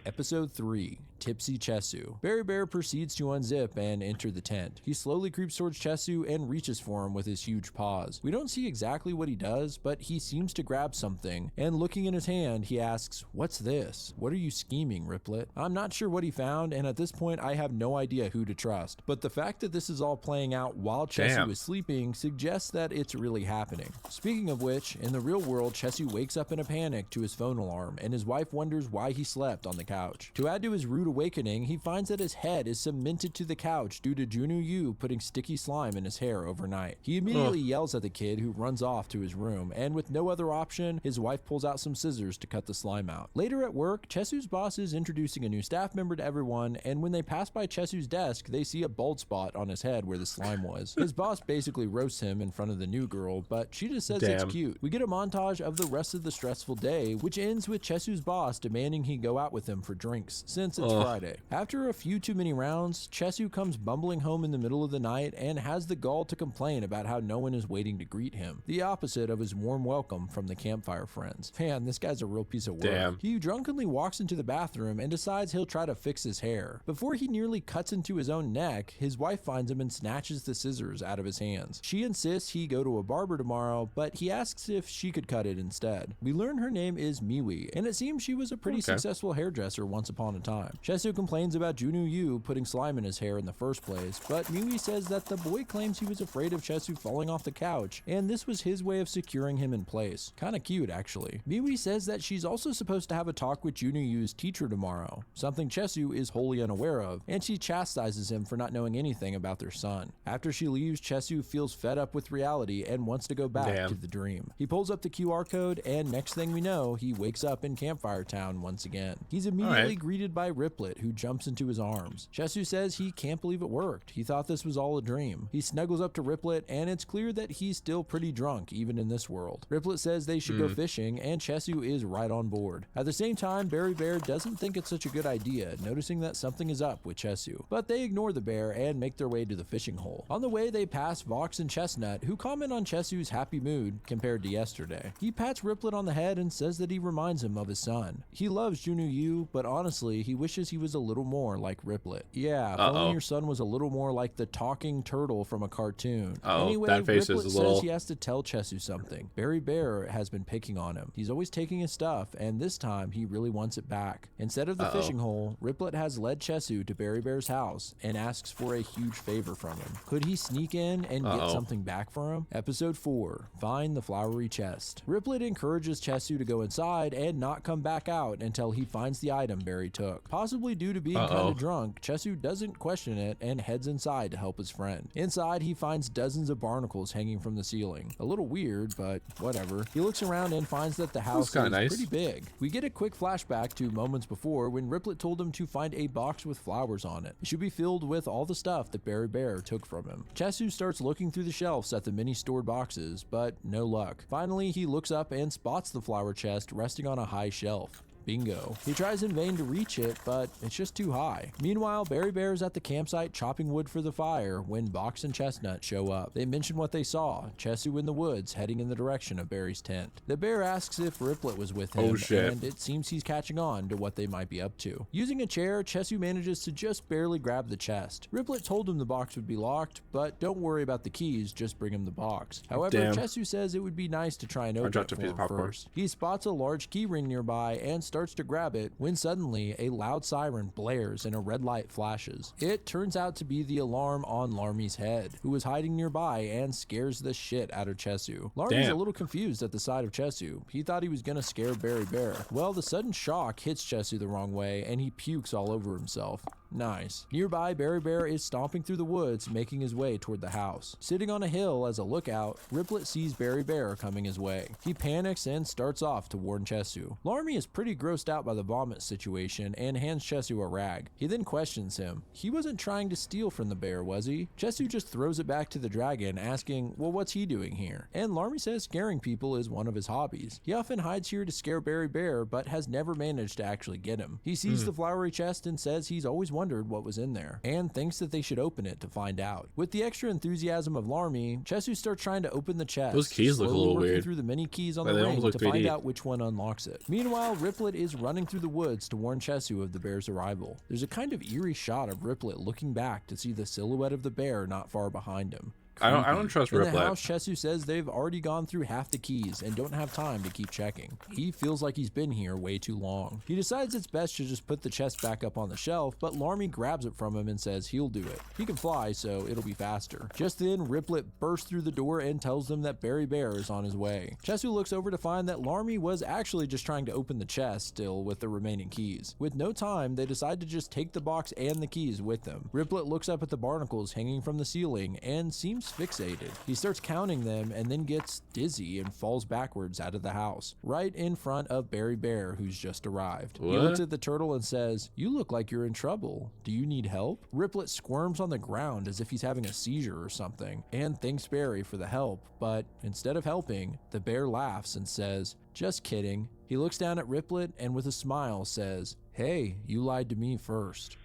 S17: Episode 3, Tipsy Chesu. Berry Bear proceeds to unzip and enter the tent. He slowly creeps towards Chesu and reaches for him with his huge paws. We don't see exactly what he does, but he seems to grab something, and looking in his hand, he asks, "What's this? What are you scheming, Riplet?" I'm not sure what he found, and at this point, I have no idea who to trust. But the fact that this is all playing out while Chesu is sleeping suggests that it's really happening. Speaking of which, in the real world, Chesu wakes up in a panic to his phone alarm, and his wife wonders why he slept on the couch. To add to his rude awakening, he finds that his head is cemented to the couch due to Junu Yu putting sticky slime in his hair overnight. He immediately yells at the kid, who runs off to his room, and with no other option, his wife pulls out some scissors to cut the slime out. Later at work, Chesu's boss is introducing a new staff member to everyone, and when they pass by Chesu's desk, they see a bald spot on his head where the slime was. His boss basically roasts him in front of the new girl, but she just says it's cute. We get a montage of the rest of the stressful day, which ends with Chesu's boss demanding he go out with him for drinks, since it's Friday. After a few too many rounds, Chesu comes bumbling home in the middle of the night and has the gall to complain about how no one is waiting to greet him. The opposite of his warm welcome from the campfire friends. Man, this guy's a real piece of work. He drunkenly walks into the bathroom and decides he'll try to fix his hair. Before he nearly cuts into his own neck, his wife finds him and snatches the scissors out of his hands. She insists he go to a barber tomorrow, but he asks if she could cut it instead. We learn her name is Miwi, and it seems she was a pretty successful hairdresser once upon a time. Chesu complains about Junu Yu putting slime in his hair in the first place, but Miwi says that the boy claims he was afraid of Chesu falling off the couch, and this was his way of securing him in place. Kinda cute, actually. Miwi says that she's also supposed to have a talk with Junu Yu's teacher tomorrow, something Chesu is wholly unaware of, and she chastises him for not knowing anything about their son. After she leaves, Chesu feels fed up with reality and wants to go back to the dream. He pulls up the QR code, and next thing we know, he wakes up in Campfire Town once again. He's immediately greeted by Riplet, who jumps into his arms. Chesu says he can't believe it worked. He thought this was all a dream. He snuggles up to Riplet, and it's clear that he's still pretty drunk, even in this world. Riplet says they should go fishing, and Chesu is right on board. At the same time, Berry Bear doesn't think it's such a good idea, noticing that something is up with Chesu. But they ignore the bear and make their way to the fishing hole. On the way, they pass Vox and Chestnut, who comment on Chesu's happy mood compared to yesterday. He pats Riplet on the head and says that he reminds him of his son. He loves Junu Yu, but honestly, he wishes he was a little more like Riplet. Yeah, if only your son was a little more like the talking turtle from a cartoon. Anyway,
S1: that face
S17: Riplet
S1: is a little...
S17: says he has to tell Chesu something. Barry Bear has been picking on him. He's always taking his stuff, and this time he really wants it back. Instead of the fishing hole, Riplet has led Chesu to Barry Bear's house and asks for a huge favor from him. Could he sneak in and get something back for him? Episode 4, Find the Flowery Chest. Riplet encourages Chesu to go inside and not come back out until he finds the item Barry took. Possibly due to being kind of drunk, Chesu doesn't question it and heads inside to help his friend. Inside, he finds dozens of barnacles hanging from the ceiling. A little weird, but whatever. He looks around and finds that the house is pretty big. We get a quick flashback to moments before when Riplet told him to find a box with flowers on it. It should be filled with all the stuff that Barry Bear took from him. Chesu starts looking through the shelves at the many stored boxes, but no luck. Finally, he looks up and spots the flower chest resting on a high shelf. Bingo. He tries in vain to reach it, but it's just too high. Meanwhile, Barry Bear is at the campsite chopping wood for the fire when Box and Chestnut show up. They mention what they saw, Chesu in the woods heading in the direction of Barry's tent. The bear asks if Riplet was with him, and it seems he's catching on to what they might be up to. Using a chair, Chesu manages to just barely grab the chest. Riplet told him the box would be locked, but don't worry about the keys, just bring him the box. However, Chesu says it would be nice to try and open it for him first. He spots a large key ring nearby and starts to grab it when suddenly a loud siren blares and a red light flashes. It turns out to be the alarm on Larmy's head, who was hiding nearby and scares the shit out of Chesu. Larmy's a little confused at the sight of Chesu. He thought he was gonna scare Barry Bear. Well, the sudden shock hits Chesu the wrong way and he pukes all over himself. Nice. Nearby, Barry Bear is stomping through the woods, making his way toward the house. Sitting on a hill as a lookout, Riplet sees Barry Bear coming his way. He panics and starts off to warn Chesu. Larmy is pretty grossed out by the vomit situation and hands Chesu a rag. He then questions him. He wasn't trying to steal from the bear, was he? Chesu just throws it back to the dragon, asking, well, what's he doing here? And Larmy says scaring people is one of his hobbies. He often hides here to scare Barry Bear, but has never managed to actually get him. He sees the flowery chest and says he's always wondered what was in there, and thinks that they should open it to find out. With the extra enthusiasm of Larmy, Chesu starts trying to open the chest.
S1: Those keys look a little weird.
S17: Through the many keys on the ring to find out which one unlocks it. Meanwhile, Riplet is running through the woods to warn Chesu of the bear's arrival. There's a kind of eerie shot of Riplet looking back to see the silhouette of the bear not far behind him.
S1: I don't trust Riplet.
S17: In the house, Chesu says they've already gone through half the keys and don't have time to keep checking. He feels like he's been here way too long. He decides it's best to just put the chest back up on the shelf, but Larmy grabs it from him and says he'll do it. He can fly, so it'll be faster. Just then, Riplet bursts through the door and tells them that Barry Bear is on his way. Chesu looks over to find that Larmy was actually just trying to open the chest still with the remaining keys. With no time, they decide to just take the box and the keys with them. Riplet looks up at the barnacles hanging from the ceiling and seems fixated. He starts counting them and then gets dizzy and falls backwards out of the house, right in front of Barry Bear, who's just arrived. He looks at the turtle and says, you look like you're in trouble. Do you need help? Riplet squirms on the ground as if he's having a seizure or something, and thanks Barry for the help, but instead of helping, the bear laughs and says, just kidding. He looks down at Riplet and with a smile says, hey, you lied to me first.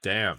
S1: Damn.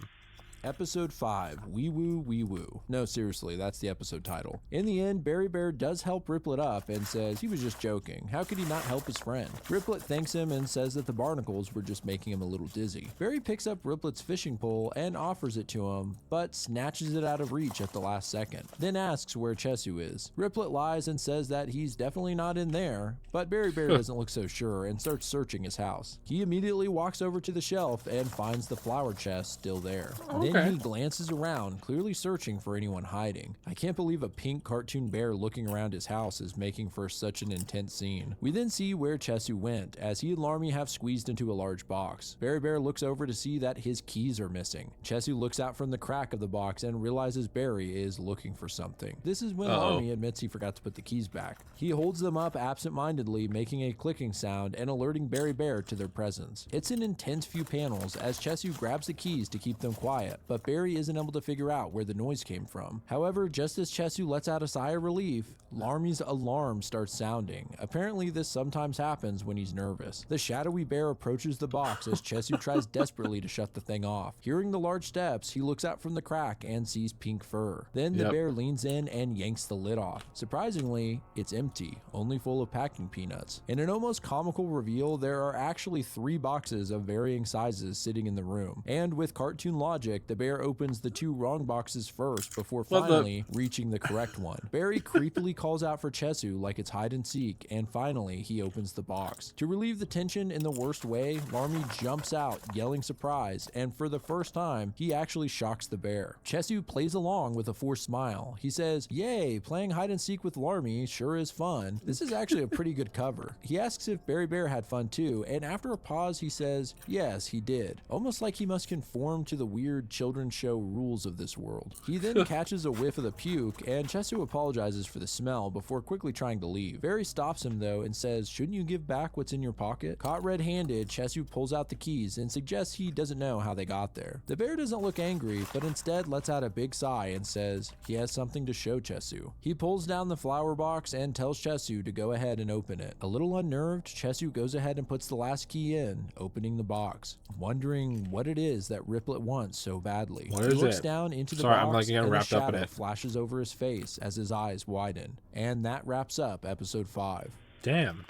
S17: Episode 5, Wee Woo Wee Woo. No, seriously, that's the episode title. In the end, Barry Bear does help Riplet up and says he was just joking. How could he not help his friend? Riplet thanks him and says that the barnacles were just making him a little dizzy. Barry picks up Riplet's fishing pole and offers it to him, but snatches it out of reach at the last second. Then asks where Chesu is. Riplet lies and says that he's definitely not in there, but Barry Bear doesn't look so sure and starts searching his house. He immediately walks over to the shelf and finds the flower chest still there. Then he glances around, clearly searching for anyone hiding. I can't believe a pink cartoon bear looking around his house is making for such an intense scene. We then see where Chesu went, as he and Larmy have squeezed into a large box. Barry Bear looks over to see that his keys are missing. Chesu looks out from the crack of the box and realizes Barry is looking for something. This is when Larmy admits he forgot to put the keys back. He holds them up absent-mindedly, making a clicking sound and alerting Barry Bear to their presence. It's an intense few panels as Chesu grabs the keys to keep them quiet, yet, but Barry isn't able to figure out where the noise came from. However, just as Chesu lets out a sigh of relief, Larmy's alarm starts sounding. Apparently, this sometimes happens when he's nervous. The shadowy bear approaches the box as Chesu tries desperately to shut the thing off. Hearing the large steps, he looks out from the crack and sees pink fur. Then the bear leans in and yanks the lid off. Surprisingly, it's empty, only full of packing peanuts. In an almost comical reveal, there are actually 3 boxes of varying sizes sitting in the room. And with cartoon logic, the bear opens the 2 wrong boxes first before finally reaching the correct one. Barry creepily calls out for Chesu like it's hide and seek, and finally he opens the box. To relieve the tension in the worst way, Larmy jumps out, yelling surprised, and for the first time, he actually shocks the bear. Chesu plays along with a forced smile. He says, "Yay, playing hide and seek with Larmy sure is fun." This is actually a pretty good cover. He asks if Barry Bear had fun too, and after a pause he says, yes, he did. Almost like he must conform to the weird children's show rules of this world. He then catches a whiff of the puke, and Chesu apologizes for the smell before quickly trying to leave. Barry stops him though and says, shouldn't you give back what's in your pocket? Caught red-handed, Chesu pulls out the keys and suggests he doesn't know how they got there. The bear doesn't look angry, but instead lets out a big sigh and says he has something to show Chesu. He pulls down the flower box and tells Chesu to go ahead and open it. A little unnerved, Chesu goes ahead and puts the last key in, opening the box, wondering what it is that Riplet wants so badly.
S1: What
S17: he
S1: is
S17: looks
S1: it?
S17: down into the
S1: Sorry,
S17: box
S1: I'm like getting
S17: and
S1: wrapped
S17: a
S1: up in
S17: shadow
S1: it.
S17: flashes over his face as his eyes widen. And that wraps up episode 5.
S1: Damn.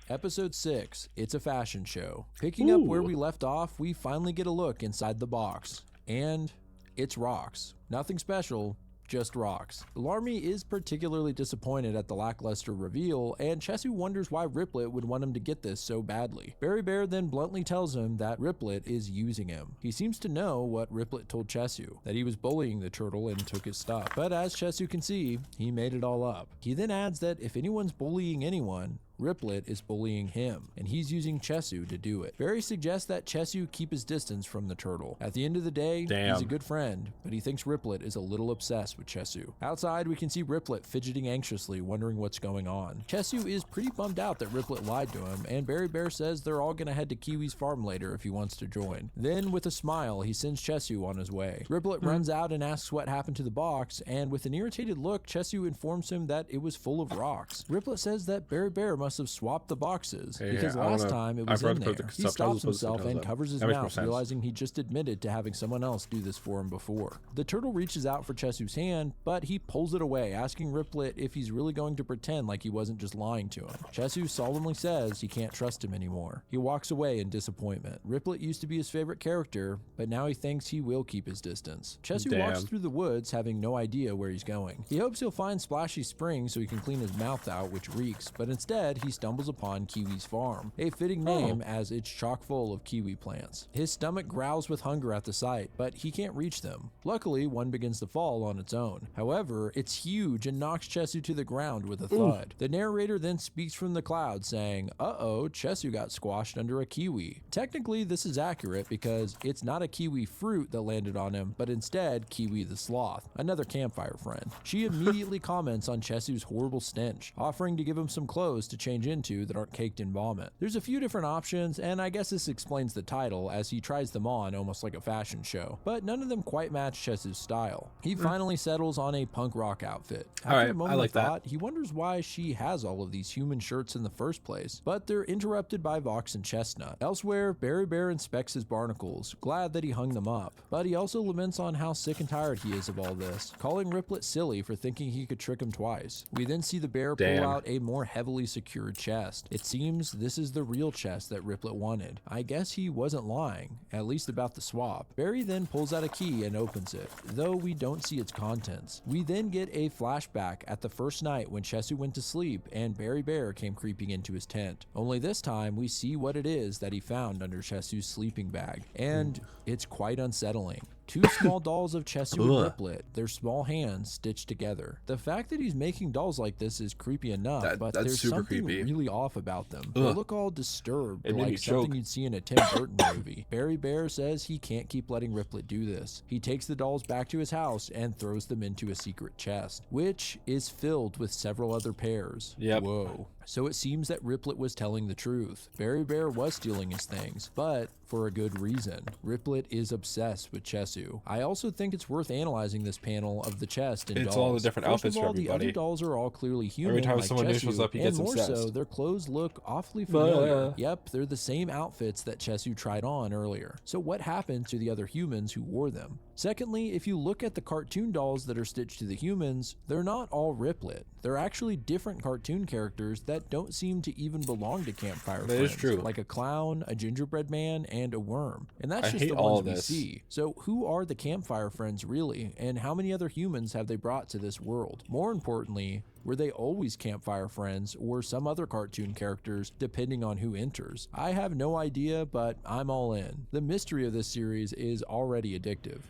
S17: Episode 6, It's a Fashion Show. Picking up where we left off, we finally get a look inside the box. And it's rocks. Nothing special, just rocks. Larmy is particularly disappointed at the lackluster reveal, and Chesu wonders why Riplet would want him to get this so badly. Barry Bear then bluntly tells him that Riplet is using him. He seems to know what Riplet told Chesu, that he was bullying the turtle and took his stuff. But as Chesu can see, he made it all up. He then adds that if anyone's bullying anyone, Riplet is bullying him, and he's using Chesu to do it. Barry suggests that Chesu keep his distance from the turtle. At the end of the day, he's a good friend, but he thinks Riplet is a little obsessed with Chesu. Outside, we can see Riplet fidgeting anxiously, wondering what's going on. Chesu is pretty bummed out that Riplet lied to him, and Barry Bear says they're all gonna head to Kiwi's farm later if he wants to join. Then, with a smile, he sends Chesu on his way. Riplet runs out and asks what happened to the box, and with an irritated look, Chesu informs him that it was full of rocks. Riplet says that Barry Bear must have swapped the boxes because last time it was in there. He stops himself and covers his mouth, realizing he just admitted to having someone else do this for him before. The turtle reaches out for Chesu's hand, but he pulls it away, asking Riplet if he's really going to pretend like he wasn't just lying to him. Chesu solemnly says he can't trust him anymore. He walks away in disappointment. Riplet used to be his favorite character, but now he thinks he will keep his distance. Chesu walks through the woods, having no idea where he's going. He hopes he'll find Splashy Spring so he can clean his mouth out, which reeks, but instead he stumbles upon Kiwi's farm, a fitting name as it's chock full of kiwi plants. His stomach growls with hunger at the sight, but he can't reach them. Luckily, one begins to fall on its own. However, it's huge and knocks Chesu to the ground with a thud. The narrator then speaks from the clouds saying, uh-oh, Chesu got squashed under a kiwi. Technically, this is accurate because it's not a kiwi fruit that landed on him, but instead Kiwi the sloth, another campfire friend. She immediately comments on Chesu's horrible stench, offering to give him some clothes to change into that aren't caked in vomit. There's a few different options, and I guess this explains the title as he tries them on almost like a fashion show, but none of them quite match Chesu's style. He finally settles on a punk rock outfit. After a moment of thought, he wonders why she has all of these human shirts in the first place, but they're interrupted by Vox and Chestnut. Elsewhere, Barry Bear inspects his barnacles, glad that he hung them up, but he also laments on how sick and tired he is of all this, calling Riplet silly for thinking he could trick him twice. We then see the bear pull out a more heavily secured chest. It seems this is the real chest that Riplet wanted. I guess he wasn't lying, at least about the swap. Barry then pulls out a key and opens it, though we don't see its contents. We then get a flashback at the first night when Chesu went to sleep and Barry Bear came creeping into his tent. Only this time we see what it is that he found under Chesu's sleeping bag, and it's quite unsettling. Two small dolls of Chesu and Riplet, their small hands stitched together. The fact that he's making dolls like this is creepy enough, but there's something really off about them. They look all disturbed, like something you'd see in a Tim Burton movie. Barry Bear says he can't keep letting Riplet do this. He takes the dolls back to his house and throws them into a secret chest, which is filled with several other pairs. Whoa. So it seems that Riplet was telling the truth. Berry Bear was stealing his things, but for a good reason. Riplet is obsessed with Chesu. I also think it's worth analyzing this panel of the chest and dolls.
S1: It's all the different outfits for everybody.
S17: The other dolls are all clearly human,
S1: Every time
S17: like
S1: someone new shows
S17: Chesu,
S1: up, he gets
S17: and more
S1: obsessed.
S17: so, their clothes look awfully familiar. Yep, they're the same outfits that Chesu tried on earlier. So what happened to the other humans who wore them? Secondly, if you look at the cartoon dolls that are stitched to the humans, they're not all Riplet. They're actually different cartoon characters that don't seem to even belong to Campfire
S1: That
S17: Friends.
S1: is true.
S17: Like a clown, a gingerbread man, and a worm. And that's
S1: I
S17: just
S1: hate
S17: the
S1: all
S17: ones
S1: of
S17: we
S1: this.
S17: see. So who are the Campfire Friends really? And how many other humans have they brought to this world? More importantly, were they always Campfire Friends or some other cartoon characters depending on who enters? I have no idea, but I'm all in. The mystery of this series is already addictive.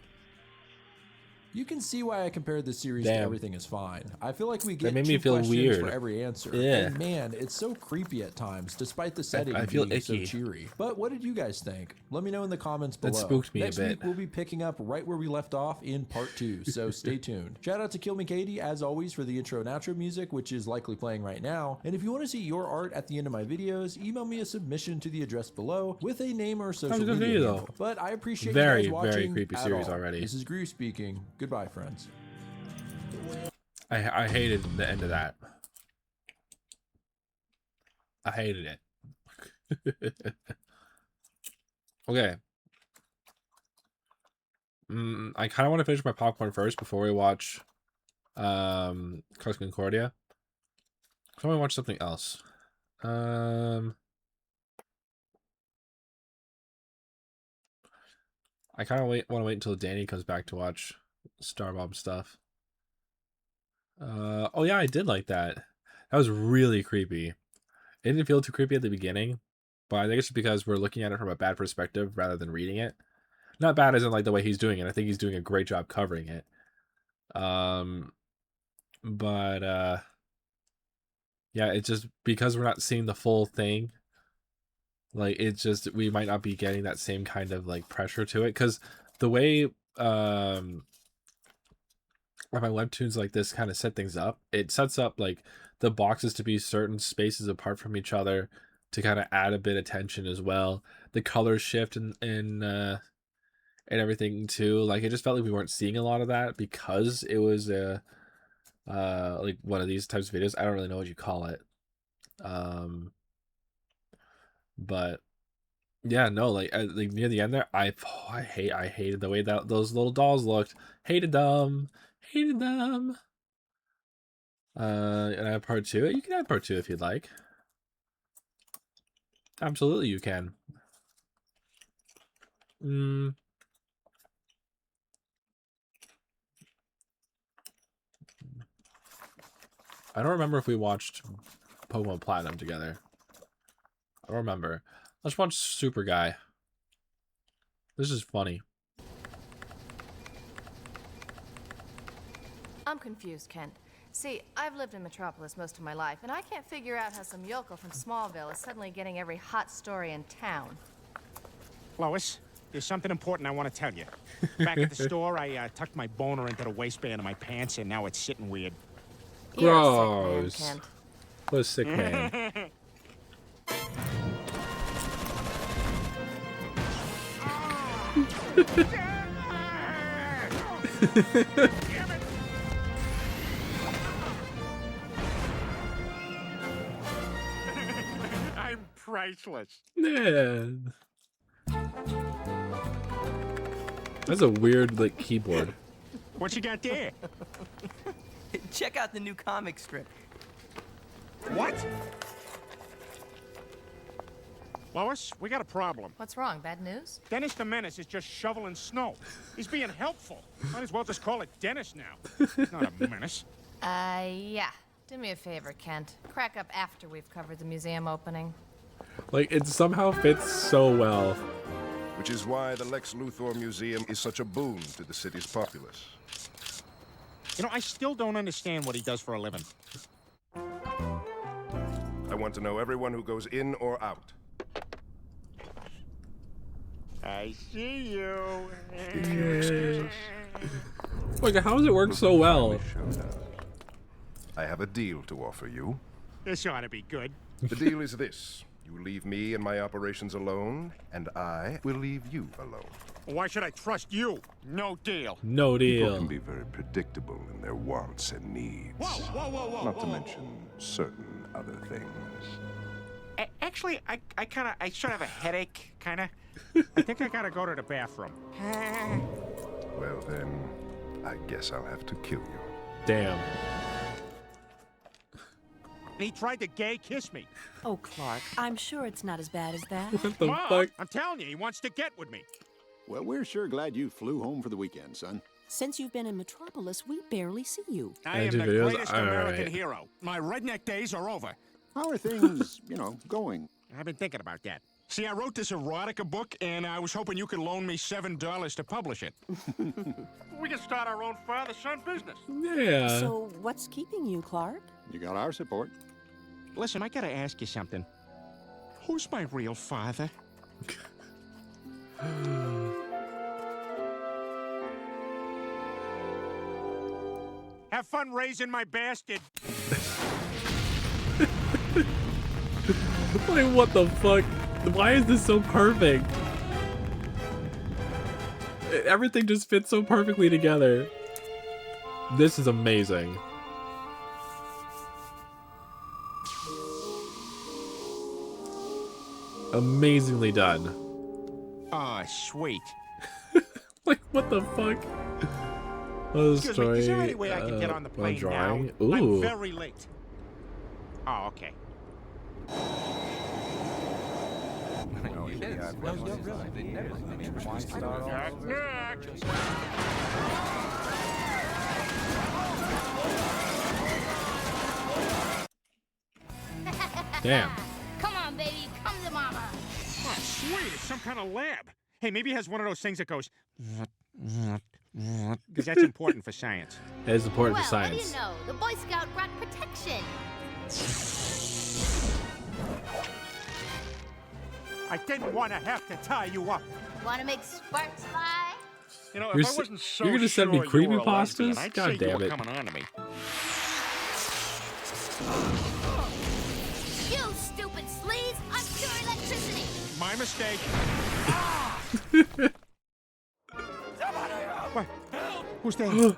S17: You can see why I compared this series to Everything Is Fine. I feel like we get
S1: made me
S17: two
S1: feel
S17: questions
S1: weird.
S17: for every answer.
S1: Yeah.
S17: And man, it's so creepy at times, despite the setting
S1: I feel
S17: being
S1: icky.
S17: so cheery. But what did you guys think? Let me know in the comments
S1: That
S17: below.
S1: spooked me a
S17: Next
S1: bit.
S17: week, we'll be picking up right where we left off in part 2, so stay tuned. Shout out to Kill Me Katie, as always, for the intro and outro music, which is likely playing right now. And if you want to see your art at the end of my videos, email me a submission to the address below with a name or social
S1: Sounds good
S17: media
S1: video,
S17: handle. But I appreciate
S1: Very,
S17: you guys watching.
S1: very creepy
S17: at
S1: series
S17: all.
S1: already.
S17: This is Groove speaking. Goodbye, friends.
S1: I hated the end of that. I hated it. Okay. I kind of want to finish my popcorn first before we watch Crux Concordia. I want to watch something else. I kind of want to wait until Danny comes back to watch Star Bomb stuff. Oh yeah, I did like that. That was really creepy. It didn't feel too creepy at the beginning, but I think it's just because we're looking at it from a bad perspective rather than reading it. Not bad as in like the way he's doing it. I think he's doing a great job covering it. Yeah, it's just because we're not seeing the full thing. Like it's just we might not be getting that same kind of like pressure to it because the way my webtoons like this kind of set things up, it sets up like the boxes to be certain spaces apart from each other to kind of add a bit of tension as well. The colors shift and everything too. Like it just felt like we weren't seeing a lot of that because it was like one of these types of videos. I don't really know what you call it. But yeah, no, like near the end there, I hated the way that those little dolls looked. Hated them. And I have part 2. You can have part 2 if you'd like. Absolutely, you can. I don't remember if we watched Pokemon Platinum together. I don't remember. Let's watch Super Guy. This is funny.
S6: I'm confused, Kent. See, I've lived in Metropolis most of my life, and I can't figure out how some yokel from Smallville is suddenly getting every hot story in town.
S8: Lois, there's something important I want to tell you. Back at the store, I tucked my boner into the waistband of my pants, and now it's sitting weird.
S1: Gross.
S6: You're a sick man, Kent.
S1: What a sick man.
S8: I'm priceless.
S1: Man. That's a weird like keyboard.
S8: What you got there?
S4: Check out the new comic strip.
S8: What? Lois, we got a problem.
S6: What's wrong? Bad news?
S8: Dennis the Menace is just shoveling snow. He's being helpful. Might as well just call it Dennis now. He's not a menace.
S6: Yeah. Do me a favor, Kent. Crack up after we've covered the museum opening.
S1: Like it somehow fits so well.
S18: Which is why the Lex Luthor Museum is such a boon to the city's populace.
S8: You know, I still don't understand what he does for a living.
S18: I want to know everyone who goes in or out.
S8: I see you.
S18: If you excuse us.
S1: Like, how does it work so well?
S18: I have a deal to offer you.
S8: This ought to be good.
S18: The deal is this. You leave me and my operations alone, and I will leave you alone.
S8: Why should I trust you? No deal.
S1: No
S18: People
S1: deal.
S18: can be very predictable in their wants and needs.
S8: Whoa.
S18: Not to mention certain other things.
S8: Actually, I sort of have a headache, kind of. I think I gotta go to the bathroom.
S18: Well then, I guess I'll have to kill you.
S1: Damn.
S8: He tried to gay kiss me.
S20: Oh, Clark, I'm sure it's not as bad as that.
S1: What the
S8: Mom,
S1: fuck?
S8: I'm telling you, he wants to get with me.
S21: Well, we're sure glad you flew home for the weekend, son.
S20: Since you've been in Metropolis, we barely see you.
S8: I am the greatest American hero. My redneck days are over.
S21: How are things, going?
S8: I've been thinking about that. See, I wrote this erotica book, and I was hoping you could loan me $7 to publish it. We can start our own father-son business.
S1: Yeah.
S20: So what's keeping you, Clark?
S21: You got our support.
S8: Listen, I gotta ask you something. Who's my real father? Have fun raising my bastard.
S1: Like, what the fuck? Why is this so perfect? Everything just fits so perfectly together. This is amazing. Amazingly done.
S8: Oh, sweet.
S1: Like, what the fuck? Oh,
S8: Excuse me, is there any way I can get on the plane now?
S1: drawing? Ooh.
S8: I'm very late. Oh, okay.
S1: Damn.
S12: Come on, baby, come to mama.
S8: Oh, sweet, it's some kind of lab. Hey, maybe it has one of those things that goes... Because that's important for science.
S1: That is important
S12: Well,
S1: for science.
S12: what do you know? The Boy Scout brought protection.
S8: I didn't want to have to tie you up.
S12: Want to make sparks fly?
S8: You know,
S1: You're
S8: if I
S1: s-
S8: wasn't so
S1: you're gonna send me
S8: sure you were a
S1: creepypastas?
S8: lesbian, I'd
S1: God
S8: say
S1: damn
S8: you were
S1: it.
S8: coming on to me.
S12: You stupid sleaze! I'm pure electricity.
S8: My mistake. What? Who's there?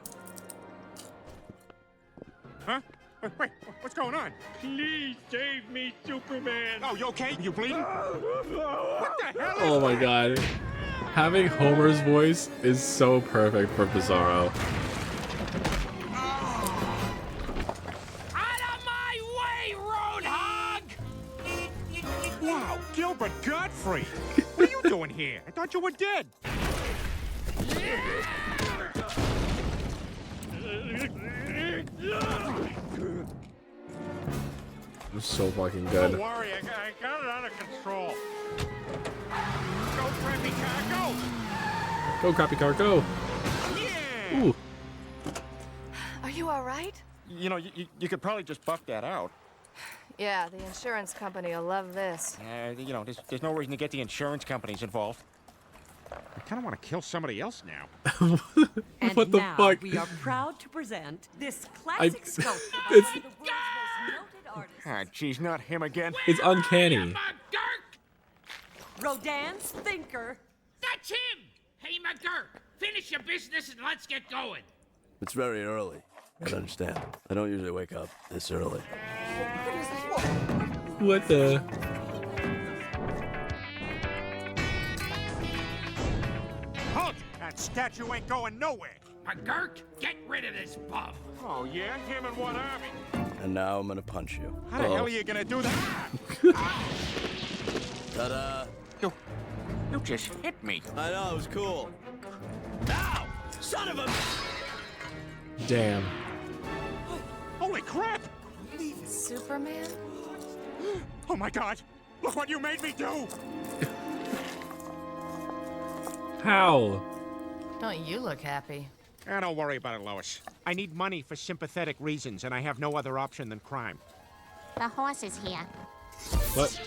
S8: Huh? Wait, what's going on?
S2: Please save me, Superman.
S8: Oh, you okay? You bleeding? What the hell?
S1: Oh my god. Having Homer's voice is so perfect for Bizarro.
S9: Out of my way, roadhog!
S8: Wow, Gilbert Gottfried. What are you doing here? I thought you were dead.
S1: It's so fucking good.
S8: Don't worry, I got it under control. Go, crappy car, go!
S1: Go, crappy car, go!
S8: Yeah!
S1: Ooh.
S6: Are you all right?
S8: You know, you could probably just buff that out.
S6: Yeah, the insurance company will love this.
S8: You know, there's no reason to get the insurance companies involved. I kind of want to kill somebody else now.
S20: And
S1: What the
S20: now
S1: fuck?
S20: we are proud to present this classic sculpture by
S1: it's-
S20: one of the world's most noted artists,
S8: Ah, geez, not him again.
S1: It's uncanny.
S20: Rodin's Thinker.
S9: That's him! Hey, McGurk, finish your business and let's get going.
S23: It's very early. I don't understand. I don't usually wake up this early.
S1: What the?
S8: Halt! That statue ain't going nowhere.
S9: McGurk, get rid of this bum.
S8: Oh, yeah? Him and what army?
S23: And now I'm gonna punch you.
S8: How the hell are you gonna do that?
S23: Ta-da!
S8: You just hit me.
S23: I know, it was cool.
S9: Ow! Son of a...
S1: Damn.
S8: Holy crap!
S6: Superman?
S8: Oh my god! Look what you made me do!
S1: How?
S6: Don't you look happy?
S8: Don't worry about it, Lois. I need money for sympathetic reasons, and I have no other option than crime.
S12: The horse is here.
S1: What?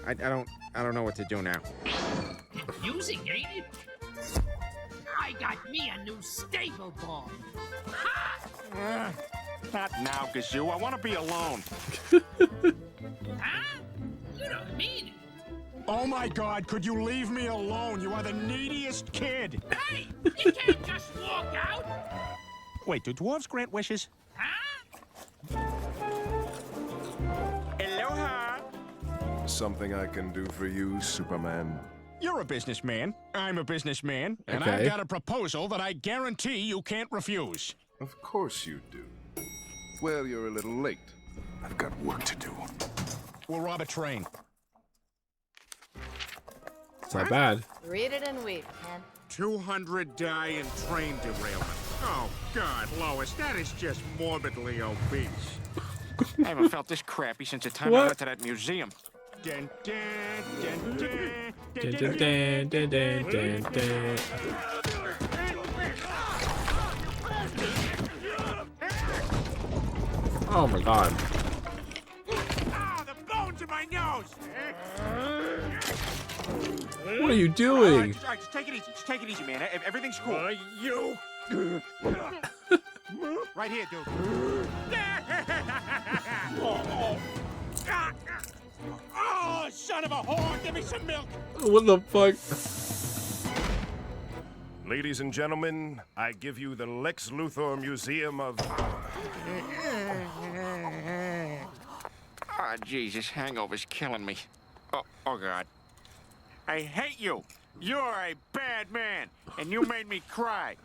S8: I don't know what to do now.
S9: Confusing, ain't it? I got me a new stable ball. Ha!
S8: Not now, Gazoo. I want to be alone.
S9: Huh? You don't mean it.
S8: Oh my God, could you leave me alone? You are the neediest kid.
S9: Hey, you can't just walk out.
S8: Wait, do dwarves grant wishes?
S9: Huh?
S8: Aloha.
S18: Something I can do for you, Superman?
S8: You're a businessman. I'm a businessman. And
S18: Okay.
S8: I've got a proposal that I guarantee you can't refuse.
S18: Of course you do. Well, you're a little late. I've got work to do.
S8: We'll rob a train.
S1: It's not bad.
S6: Read it and weep, Ken.
S8: 200 die in train derailment. Oh, God, Lois, that is just morbidly obese. I haven't felt this crappy since the time I went to that museum. Dun, dun, dun, dun,
S1: Dun, dun, dun, dun, dun, dun, dun. Oh my god.
S8: Ah, the bones in my nose!
S1: What are you doing?
S8: All right, just take it easy. Just take it easy, man. Everything's cool. You. Right here, dude. Oh, son of a whore! Give me some milk.
S1: What the fuck?
S18: Ladies and gentlemen, I give you the Lex Luthor Museum of...
S8: Oh, Jesus, hangover's killing me. Oh, God. I hate you. You're a bad man, and you made me cry.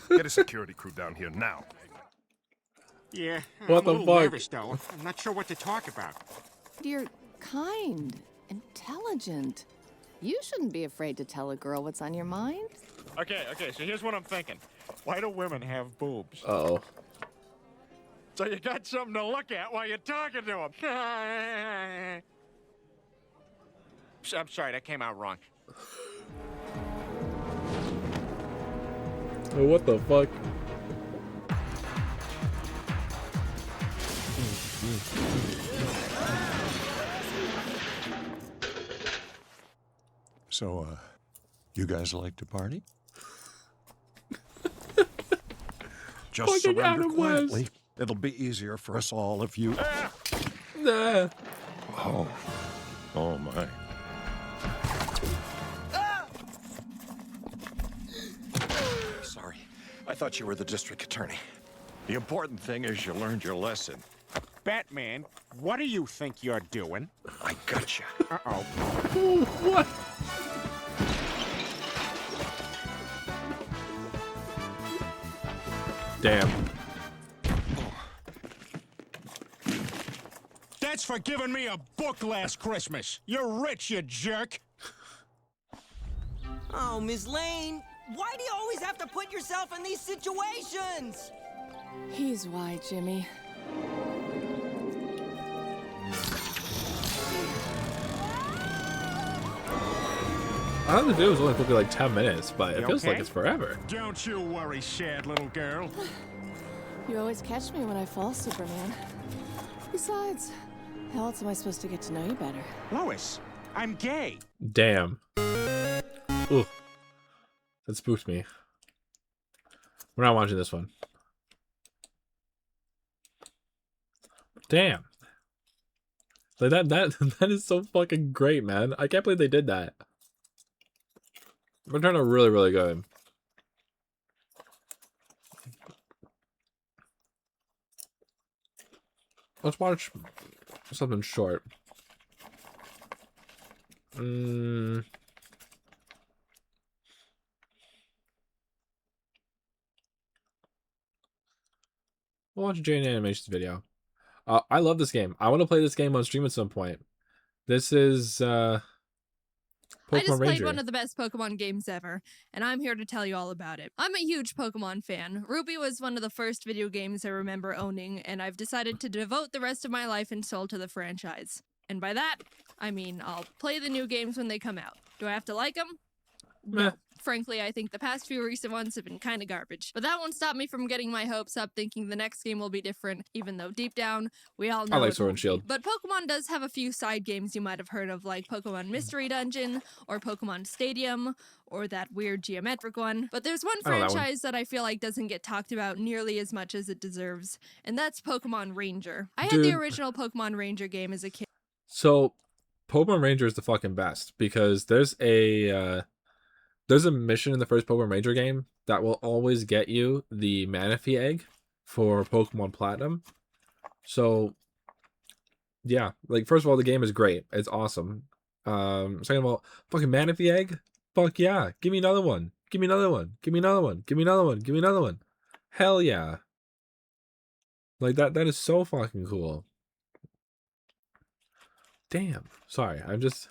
S18: Get a security crew down here now.
S8: Yeah,
S1: What
S8: I'm
S1: the
S8: a little
S1: fuck?
S8: nervous, though. I'm not sure what to talk about.
S6: You're kind, intelligent. You shouldn't be afraid to tell a girl what's on your mind.
S8: Okay, so here's what I'm thinking. Why do women have boobs?
S1: Uh-oh.
S8: So you got something to look at while you're talking to them. I'm sorry, that came out wrong.
S1: Oh, what the fuck?
S21: So, you guys like to party? Just
S1: Fucking
S21: surrender
S1: Adam
S21: quietly.
S1: West.
S21: It'll be easier for us all if you...
S1: Nah.
S21: Oh my. Sorry. I thought you were the district attorney. The important thing is you learned your lesson.
S8: Batman, what do you think you're doing?
S21: I gotcha.
S8: Uh-oh.
S1: What? Damn.
S8: That's for giving me a book last Christmas. You're rich, you jerk.
S4: Oh, Miss Lane, why do you always have to put yourself in these situations?
S6: He's why, Jimmy.
S1: I thought the video was only supposed to be like 10 minutes, but it
S8: You
S1: feels like
S8: okay?
S1: it's forever.
S8: Don't you worry, sad little girl.
S6: You always catch me when I fall, Superman. Besides, how else am I supposed to get to know you better?
S8: Lois, I'm gay.
S1: Damn. Ooh. That spooked me. We're not watching this one. Damn. Like that is so fucking great, man. I can't believe they did that. They're trying to really, really good. Let's watch something short. We'll watch Jane Animation's video. I love this game. I want to play this game on stream at some point. This is Pokemon
S3: I just played
S1: Ranger.
S3: one of the best Pokemon games ever, and I'm here to tell you all about it. I'm a huge Pokemon fan. Ruby was one of the first video games I remember owning, and I've decided to devote the rest of my life and soul to the franchise. And by that, I mean I'll play the new games when they come out. Do I have to like them?
S1: Meh.
S3: Frankly, I think the past few recent ones have been kind of garbage. But that won't stop me from getting my hopes up thinking the next game will be different, even though deep down, we all know
S1: I like
S3: it
S1: Sword and
S3: won't be.
S1: Shield.
S3: But Pokemon does have a few side games you might have heard of, like Pokemon Mystery Dungeon, or Pokemon Stadium, or that weird geometric one. But there's one
S1: I know that one.
S3: franchise that I feel like doesn't get talked about nearly as much as it deserves, and that's Pokemon Ranger. I had the
S1: Dude.
S3: original Pokemon Ranger game as a kid.
S1: So, Pokemon Ranger is the fucking best because there's a mission in the first Pokemon Ranger game that will always get you the Manaphy egg for Pokemon Platinum. So, yeah, like first of all, the game is great. It's awesome. Second of all, fucking Manaphy egg. Fuck yeah, give me another one. Give me another one. Give me another one. Give me another one. Give me another one. Hell yeah. Like that is so fucking cool. Damn. Sorry, I'm just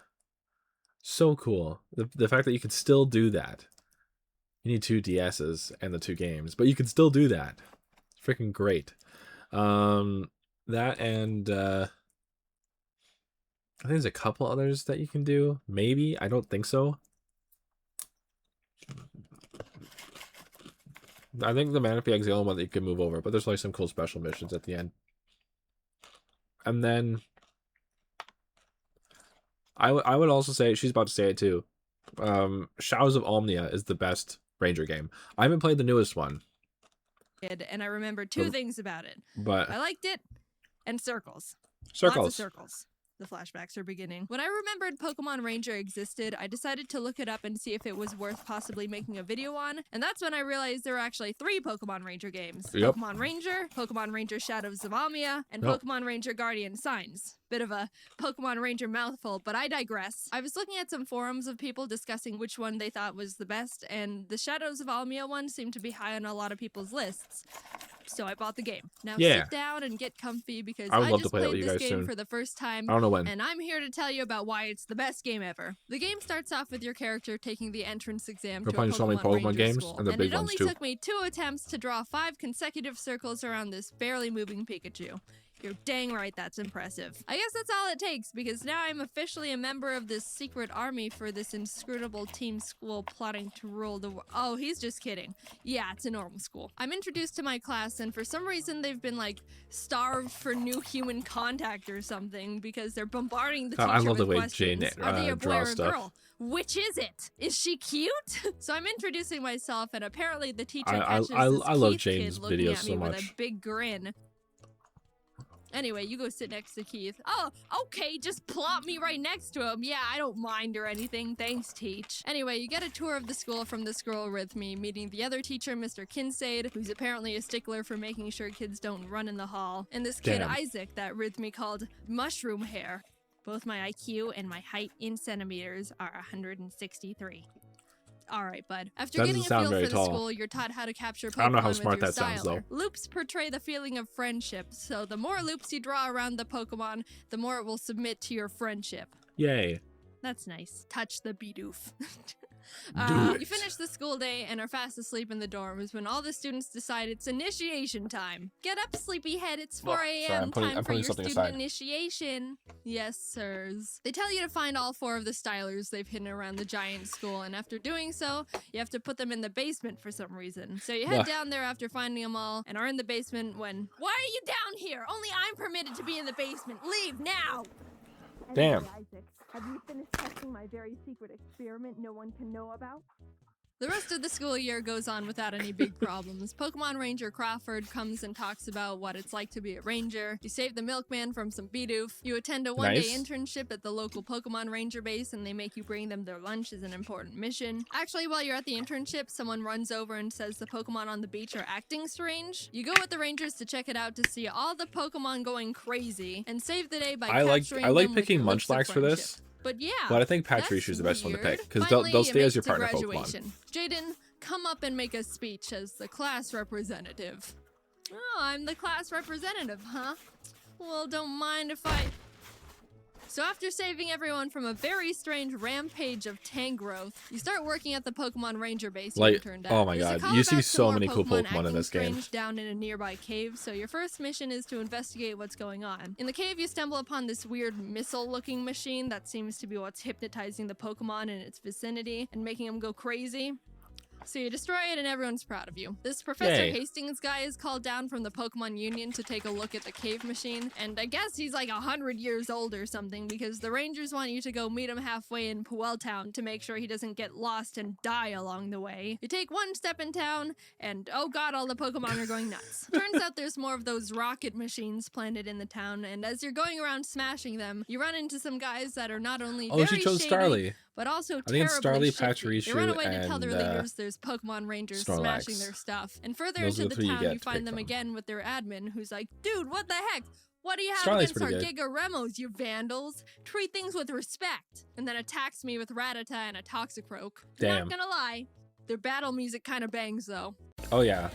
S1: so cool. The fact that you can still do that. You need 2 DSs and the 2 games, but you can still do that. It's freaking great. That and I think there's a couple others that you can do. Maybe. I don't think so. I think the Manaphy Egg's the only one that you can move over, but there's like some cool special missions at the end. And then I would also say, she's about to say it too, Shadows of Omnia is the best Ranger game. I haven't played the newest one.
S3: And I remember 2 things about it.
S1: But
S3: I liked it, and circles.
S1: Circles.
S3: Lots of circles. The flashbacks are beginning. When I remembered Pokemon Ranger existed, I decided to look it up and see if it was worth possibly making a video on, and that's when I realized there were actually 3 Pokemon Ranger games.
S1: Yep.
S3: Pokemon Ranger Shadows of Omnia, and
S1: Yep.
S3: Pokemon Ranger Guardian Signs. Bit of a Pokemon Ranger mouthful, but I digress. I was looking at some forums of people discussing which one they thought was the best, and the Shadows of Omnia one seemed to be high on a lot of people's lists. So I bought the game. Now
S1: Yeah.
S3: sit down and get comfy because
S1: I would
S3: I
S1: love
S3: just
S1: to play it
S3: played
S1: with you
S3: this
S1: guys
S3: game
S1: soon.
S3: for the first time.
S1: I don't know when.
S3: And I'm here to tell you about why it's the best game ever. The game starts off with your character taking the entrance exam
S1: We're
S3: to a
S1: playing so many Pokemon
S3: Ranger
S1: games,
S3: school.
S1: and the big
S3: it
S1: ones,
S3: only
S1: too.
S3: took me 2 attempts to draw 5 consecutive circles around this barely moving Pikachu. You're dang right, that's impressive. I guess that's all it takes, because now I'm officially a member of this secret army for this inscrutable team school plotting to rule the world. Oh, he's just kidding. Yeah, it's a normal school. I'm introduced to my class, and for some reason they've been, like, starved for new human contact or something, because they're bombarding the teacher
S1: I love the
S3: with
S1: way
S3: questions.
S1: Jane
S3: Are they a boy or
S1: draws
S3: a
S1: stuff.
S3: girl? Which is it? Is she cute? So I'm introducing myself, and apparently the teacher
S1: I
S3: catches this
S1: love
S3: Keith
S1: Jane's
S3: kid looking
S1: videos
S3: at me
S1: so
S3: with a
S1: much.
S3: big grin. Anyway, you go sit next to Keith. Oh, okay, just plop me right next to him. Yeah, I don't mind or anything. Thanks, Teach. Anyway, you get a tour of the school from this girl with me, meeting the other teacher, Mr. Kincaid, who's apparently a stickler for making sure kids don't run in the hall, and this kid,
S1: Damn.
S3: Isaac, that Rhythmy called Mushroom Hair. Both my IQ and my height in centimeters are 163. All right, bud. After
S1: That
S3: getting a
S1: doesn't sound
S3: feel
S1: very
S3: for the
S1: tall.
S3: school, you're taught how to capture Pokemon
S1: I don't know how
S3: with
S1: smart
S3: your
S1: that sounds,
S3: styler.
S1: though.
S3: Loops portray the feeling of friendship, so the more loops you draw around the Pokemon, the more it will submit to your friendship.
S1: Yay.
S3: That's nice. Touch the Bidoof.
S1: Do
S3: You
S1: it.
S3: finish the school day and are fast asleep in the dorms when all the students decide it's initiation time. Get up, sleepyhead. It's 4
S1: sorry,
S3: a.m.
S1: I'm
S3: Time for
S1: putting
S3: your
S1: something
S3: student
S1: aside.
S3: initiation. Yes, sirs. They tell you to find all 4 of the stylers they've hidden around the giant school, and after doing so, you have to put them in the basement for some reason. So you head
S1: Ugh.
S3: down there after finding them all and are in the basement when... Why are you down here? Only I'm permitted to be in the basement. Leave now!
S1: Damn.
S3: Isaac, have you finished testing my very secret experiment no one can know about? The rest of the school year goes on without any big problems. Pokemon Ranger Crawford comes and talks about what it's like to be a ranger. You save the milkman from some Bidoof. You attend a one-day
S1: Nice.
S3: internship at the local Pokemon Ranger base, and they make you bring them their lunch as an important mission. Actually, while you're at the internship, someone runs over and says the Pokemon on the beach are acting strange. You go with the Rangers to check it out to see all the Pokemon going crazy, and save the day by
S1: I like
S3: capturing
S1: I like
S3: them with
S1: picking
S3: your lips of
S1: Munchlax for
S3: friendship.
S1: this.
S3: But yeah,
S1: But I think
S3: that's
S1: Patrice is the best one to
S3: weird.
S1: pick because
S3: Finally,
S1: they'll
S3: you
S1: stay as
S3: make
S1: your
S3: it to
S1: partner Pokemon.
S3: graduation. Jaden, come up and make a speech as the class representative. Oh, I'm the class representative, huh? Well, don't mind if I... So after saving everyone from a very strange rampage of Tangrowth, you start working at the Pokemon Ranger base you turned out.
S1: Oh my
S3: There's a
S1: god, you see
S3: callback to
S1: so
S3: more
S1: many cool Pokemon in
S3: acting
S1: this game.
S3: strange down in a nearby cave, so your first mission is to investigate what's going on. In the cave, you stumble upon this weird missile-looking machine that seems to be what's hypnotizing the Pokemon in its vicinity and making them go crazy. So you destroy it and everyone's proud of you. This Professor
S1: Yay.
S3: Hastings guy is called down from the Pokemon Union to take a look at the cave machine, and I guess he's like 100 years old or something because the Rangers want you to go meet him halfway in Puel Town to make sure he doesn't get lost and die along the way. You take one step in town and oh god, all the Pokemon are going nuts. Turns out there's more of those rocket machines planted in the town, and as you're going around smashing them, you run into some guys that are not only
S1: Oh,
S3: very
S1: she chose
S3: shady,
S1: Starly.
S3: but also
S1: I think it's
S3: terribly
S1: Starly,
S3: shifty. They
S1: Pachirisu,
S3: run away to tell their
S1: and,
S3: leaders there's Pokemon Rangers
S1: Snorlax.
S3: smashing their stuff. And further
S1: Those are
S3: into
S1: the
S3: the
S1: three you
S3: town,
S1: get
S3: you
S1: to
S3: find
S1: pick
S3: them
S1: from.
S3: again with their admin, who's like, dude, what the heck? What do you have
S1: Starly's
S3: against our
S1: pretty good.
S3: Giga Remos, you vandals? Treat things with respect. And then attacks me with Rattata and a Toxicroak.
S1: Damn.
S3: Not gonna lie, their battle music kind of bangs though.
S1: Oh yeah.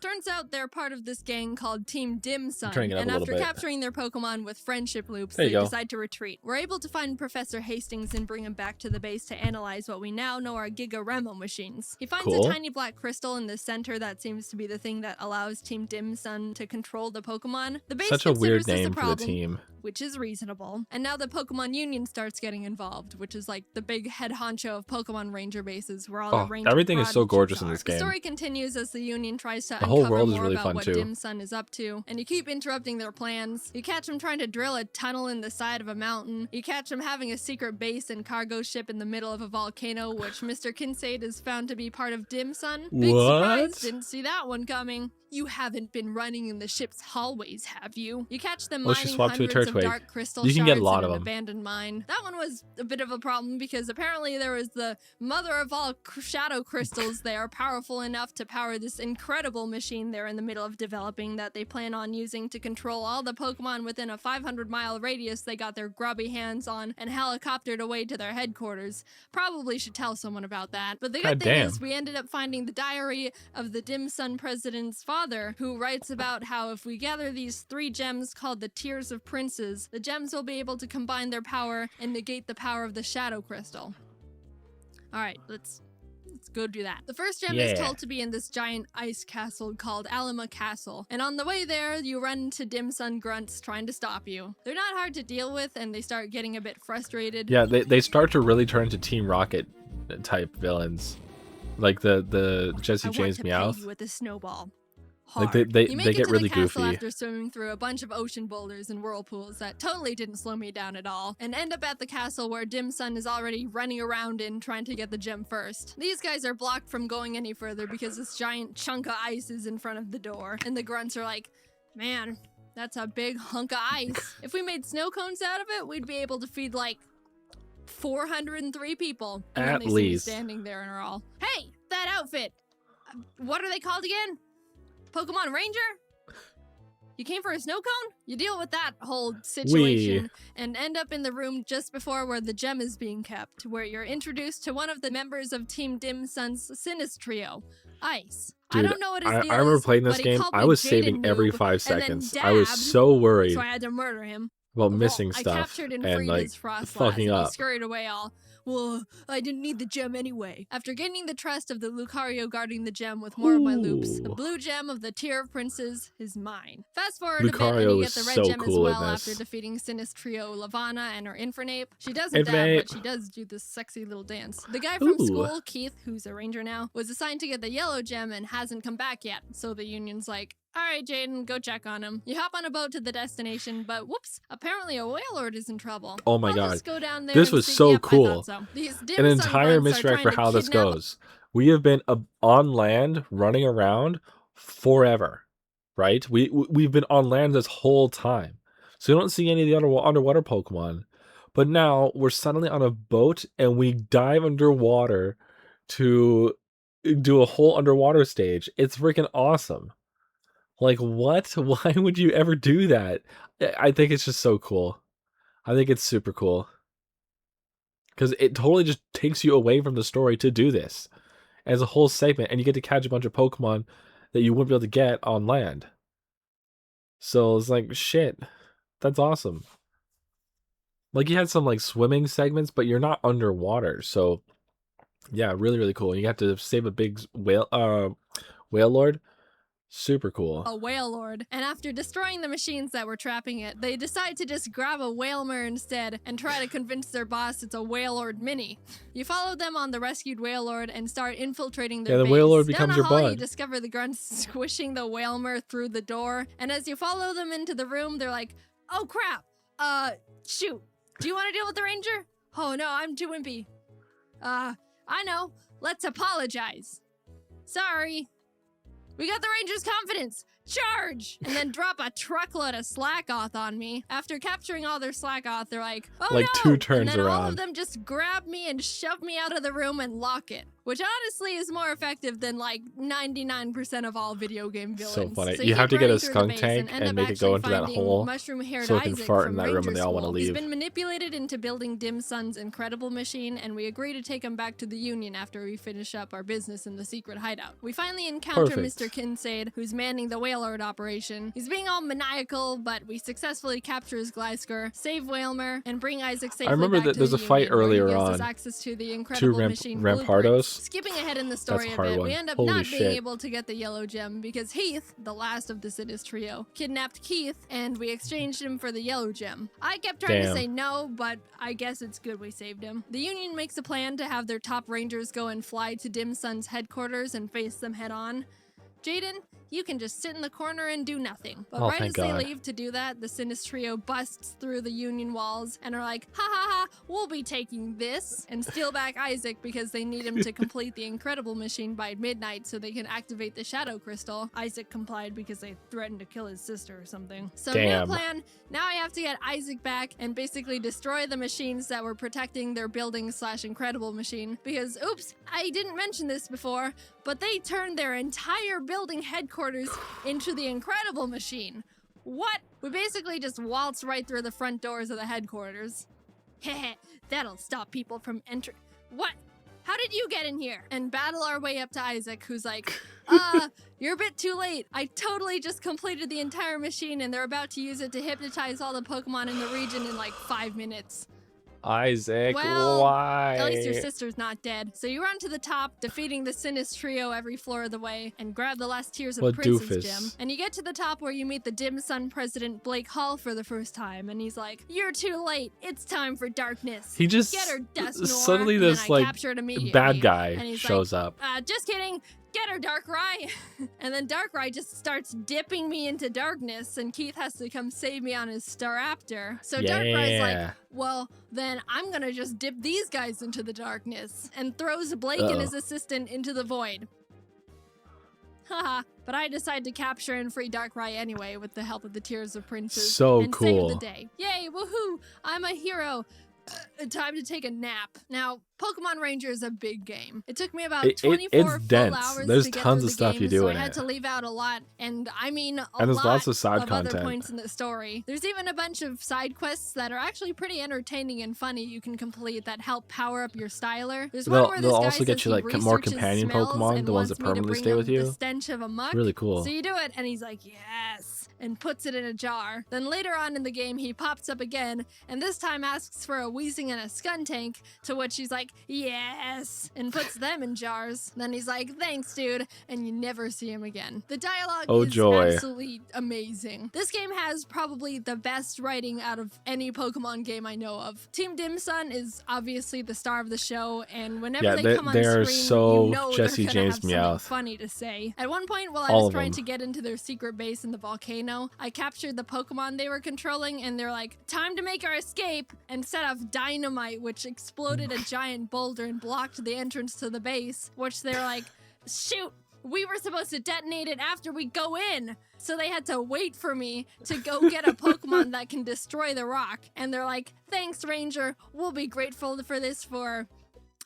S3: Turns out they're part of this gang called Team Dim Sum,
S1: turning it up
S3: and
S1: a little
S3: after
S1: bit.
S3: capturing their Pokemon with friendship loops,
S1: There
S3: they
S1: you go.
S3: decide to retreat. We're able to find Professor Hastings and bring him back to the base to analyze what we now know are Giga Remo machines. He finds
S1: Cool.
S3: a tiny black crystal in the center that seems to be the thing that allows Team Dim Sum to control the Pokemon. The base
S1: Such a weird
S3: considers this
S1: name
S3: a
S1: for the
S3: problem,
S1: team.
S3: which is reasonable. And now the Pokemon Union starts getting involved, which is like the big head honcho of Pokemon Ranger bases where all
S1: Oh,
S3: the Ranger
S1: everything is so
S3: prodigies
S1: gorgeous in
S3: are.
S1: this
S3: The
S1: game.
S3: story continues as the Union tries to
S1: The whole
S3: uncover
S1: world is
S3: more
S1: really
S3: about
S1: fun,
S3: what
S1: too.
S3: Dim Sum is up to, and you keep interrupting their plans. You catch them trying to drill a tunnel in the side of a mountain. You catch them having a secret base and cargo ship in the middle of a volcano, which Mr. Kincaid is found to be part of Dim Sum. Big surprise,
S1: What?
S3: didn't see that one coming. You haven't been running in the ship's hallways, have you? You catch them
S1: Well, she
S3: mining
S1: swapped to a
S3: hundreds of
S1: Turtwig.
S3: dark crystal
S1: You can get a
S3: shards
S1: lot
S3: in
S1: of
S3: an
S1: them.
S3: abandoned mine. That one was a bit of a problem because apparently there was the mother of all shadow crystals. They are powerful enough to power this incredible machine they're in the middle of developing that they plan on using to control all the Pokemon within a 500-mile radius they got their grubby hands on and helicoptered away to their headquarters. Probably should tell someone about that. But the good thing
S1: Goddamn.
S3: is we ended up finding the diary of the Dim Sum president's father, who writes about how if we gather these 3 gems called the Tears of Princes, the gems will be able to combine their power and negate the power of the Shadow Crystal. Alright, let's go do that. The first gem is
S1: Yeah.
S3: told to be in this giant ice castle called Alima Castle, and on the way there, you run into Dim Sum grunts trying to stop you. They're not hard to deal with, and they start getting a bit frustrated.
S1: Yeah, they start to really turn into Team Rocket type villains, like the Jesse
S3: I want
S1: James
S3: to pay
S1: Meowth.
S3: you with a snowball.
S1: Like
S3: Hard.
S1: they
S3: You make
S1: they
S3: it
S1: get
S3: to
S1: really
S3: the castle
S1: goofy.
S3: after swimming through a bunch of ocean boulders and whirlpools that totally didn't slow me down at all, and end up at the castle where Dim Sum is already running around in trying to get the gem first. These guys are blocked from going any further because this giant chunk of ice is in front of the door, and the grunts are like, man, that's a big hunk of ice. If we made snow cones out of it, we'd be able to feed like 403 people. And then
S1: At
S3: they see me
S1: least.
S3: standing there and are all, hey, that outfit! What are they called again? Pokemon Ranger? You came for a snow cone? You deal with that whole situation and end up in the room just before where the gem is being kept, where you're introduced to one of the members of Team Dim Sum's Sinistrio, Ice.
S1: Dude,
S3: I don't know what his
S1: I
S3: deal
S1: remember
S3: is,
S1: playing this
S3: but he
S1: game.
S3: called
S1: I
S3: me
S1: was
S3: Jaden
S1: saving every
S3: Noob
S1: 5
S3: and then
S1: seconds. I was
S3: dabbed,
S1: so worried
S3: so I had to murder him.
S1: about missing
S3: I
S1: stuff
S3: captured and
S1: and
S3: freed
S1: like
S3: his Frostlass,
S1: fucking
S3: and he
S1: up.
S3: scurried away all, well, I didn't need the gem anyway. After gaining the trust of the Lucario guarding the gem with more of my loops, the blue gem of the Tier of Princes is mine. Fast forward a bit and
S1: Lucario
S3: you get
S1: is
S3: the red
S1: so
S3: gem
S1: cool
S3: as
S1: in
S3: well
S1: this.
S3: after defeating Sinistrio, Lavana, and her Infernape. She doesn't dab,
S1: Infernape.
S3: but she does do this sexy little dance. The guy from
S1: Ooh.
S3: school, Keith, who's a ranger now, was assigned to get the yellow gem and hasn't come back yet. So the Union's like, alright, Jaden, go check on him. You hop on a boat to the destination, but whoops, apparently a whale lord is in trouble.
S1: Oh my
S3: I'll
S1: god.
S3: just go down there
S1: This
S3: and
S1: was
S3: see-
S1: so
S3: yep, I
S1: cool.
S3: thought so. These
S1: An
S3: dim sum
S1: entire
S3: grunts are
S1: misdirect for
S3: trying to
S1: how this
S3: kidnap-
S1: goes. We have been on land running around forever, right? We've been on land this whole time. So you don't see any of the underwater Pokemon. But now we're suddenly on a boat and we dive underwater to do a whole underwater stage. It's freaking awesome. Like, what? Why would you ever do that? I think it's just so cool. I think it's super cool. Because it totally just takes you away from the story to do this. and it's a whole segment, and you get to catch a bunch of Pokemon that you wouldn't be able to get on land. So it's like, shit, that's awesome. Like, you had some like swimming segments, but you're not underwater. So yeah, really, really cool. And you have to save a big whale lord. Super cool.
S3: A whale lord. And after destroying the machines that were trapping it, they decide to just grab a whalmer instead and try to convince their boss it's a whale lord mini. You follow them on the rescued whale lord and start infiltrating their
S1: Yeah, the
S3: base.
S1: whale lord
S3: Down
S1: becomes
S3: the
S1: your
S3: hall, you
S1: bud.
S3: discover the grunts squishing the whalmer through the door. And as you follow them into the room, they're like, oh crap, shoot. Do you want to deal with the ranger? Oh no, I'm too wimpy. I know. Let's apologize. Sorry. We got the ranger's confidence. Charge! And then drop a truckload of Slackoth on me. After capturing all their Slackoth, they're like, oh
S1: like
S3: no!
S1: 2 turns
S3: and then
S1: around.
S3: all of them just grab me and shove me out of the room and lock it. Which honestly is more effective than like 99% of all video game villains.
S1: So funny.
S3: So
S1: you have to get a
S3: keep running
S1: skunk
S3: through the base
S1: tank
S3: end
S1: and
S3: up
S1: make it go into
S3: actually
S1: that
S3: finding
S1: hole
S3: mushroom-haired
S1: so it can
S3: Isaac
S1: fart
S3: from
S1: in that room and
S3: Ranger
S1: they all want to
S3: School.
S1: leave.
S3: He's been manipulated into building Dim Sun's incredible machine, and we agree to take him back to the Union after we finish up our business in the secret hideout. We finally encounter
S1: Perfect.
S3: Mr. Kincaid, who's manning the whale lord operation. He's being all maniacal, but we successfully capture his Glysker, save Whalmer, and bring Isaac safely
S1: remember
S3: back
S1: that
S3: to
S1: there's
S3: the
S1: a fight
S3: Union, where he
S1: earlier
S3: gives
S1: on.
S3: us access to the incredible machine blueprints.
S1: Rampardos.
S3: Skipping ahead in the story
S1: That's a
S3: a
S1: hard
S3: bit,
S1: one.
S3: we end up
S1: Holy
S3: not being
S1: shit.
S3: able to get the yellow gem because Heath, the last of the Sinis trio, kidnapped Keith, and we exchanged him for the yellow gem. I kept trying to
S1: Damn.
S3: say no, but I guess it's good we saved him. The Union makes a plan to have their top rangers go and fly to Dim Sun's headquarters and face them head on. Jaden, you can just sit in the corner and do nothing. But
S1: Oh,
S3: right as
S1: thank
S3: they
S1: God.
S3: leave to do that, the Sinis trio busts through the Union walls and are like, ha ha ha, we'll be taking this, and steal back Isaac because they need him to complete the incredible machine by midnight so they can activate the Shadow Crystal. Isaac complied because they threatened to kill his sister or something. So
S1: Damn.
S3: new plan, now I have to get Isaac back and basically destroy the machines that were protecting their building / incredible machine because, oops, I didn't mention this before, but they turned their entire building headquarters into the incredible machine. What? We basically just waltzed right through the front doors of the headquarters. Heh, that'll stop people from entering. What? How did you get in here? And battle our way up to Isaac, who's like, you're a bit too late. I totally just completed the entire machine and they're about to use it to hypnotize all the Pokemon in the region in like 5 minutes.
S1: Isaac,
S3: Well,
S1: why?
S3: at least your sister's not dead. So you run to the top, defeating the Sinis trio every floor of the way, and grab the last tears of
S1: What
S3: Prince's
S1: doofus.
S3: gem. And you get to the top where you meet the Dim Sun president, Blake Hall, for the first time, and he's like, you're too late. It's time for darkness.
S1: He just
S3: Get her, Dusknoir.
S1: suddenly
S3: And then
S1: this
S3: I
S1: like
S3: capture it immediately.
S1: bad guy
S3: And he's
S1: shows
S3: like,
S1: up.
S3: Just kidding. Get her, Darkrai! And then Darkrai just starts dipping me into darkness, and Keith has to come save me on his Staraptor. So Darkrai's like,
S1: Yeah.
S3: well, then I'm gonna just dip these guys into the darkness, and throws Blake and his assistant into the void. Haha, but I decide to capture and free Darkrai anyway with the help of the Tears of Princes.
S1: So
S3: and
S1: cool.
S3: save the day. Yay, woohoo! I'm a hero! Time to take a nap. Now, Pokemon Ranger is a big game. It took me about 24
S1: it's
S3: full
S1: dense.
S3: hours
S1: There's
S3: to get
S1: tons
S3: through
S1: of
S3: the
S1: stuff
S3: game,
S1: you do
S3: so
S1: in
S3: I had
S1: it.
S3: to leave out a lot, and I mean a
S1: And there's
S3: lot
S1: lots of side
S3: other
S1: content.
S3: points in the story. There's even a bunch of side quests that are actually pretty entertaining and funny you can complete that help power up your styler. There's one where
S1: They'll
S3: this guy
S1: also get
S3: says
S1: you
S3: he
S1: like more
S3: researches
S1: companion
S3: smells
S1: Pokemon,
S3: and
S1: the ones
S3: wants
S1: that
S3: me to
S1: permanently
S3: bring
S1: stay
S3: him
S1: with
S3: the
S1: you.
S3: stench of a muck.
S1: It's really cool.
S3: So you do it, and he's like, yes, and puts it in a jar. Then later on in the game, he pops up again, and this time asks for a Weezing and a Skuntank, to which he's like, yes, and puts them in jars. Then he's like, thanks, dude, and you never see him again. The dialogue
S1: Oh,
S3: is
S1: joy.
S3: absolutely amazing. This game has probably the best writing out of any Pokemon game I know of. Team Dim Sun is obviously the star of the show, and whenever
S1: Yeah,
S3: they come on
S1: they are
S3: screen,
S1: so
S3: you know
S1: Jesse
S3: they're gonna
S1: James
S3: have something
S1: Meowth.
S3: funny to say. At one point, while I
S1: All
S3: was
S1: of
S3: trying
S1: them.
S3: to get into their secret base in the volcano, I captured the Pokemon they were controlling, and they're like, time to make our escape, and set off dynamite, which exploded a giant boulder and blocked the entrance to the base, which they're like, shoot, we were supposed to detonate it after we go in. So they had to wait for me to go get a Pokemon that can destroy the rock. And they're like, thanks, Ranger. We'll be grateful for this for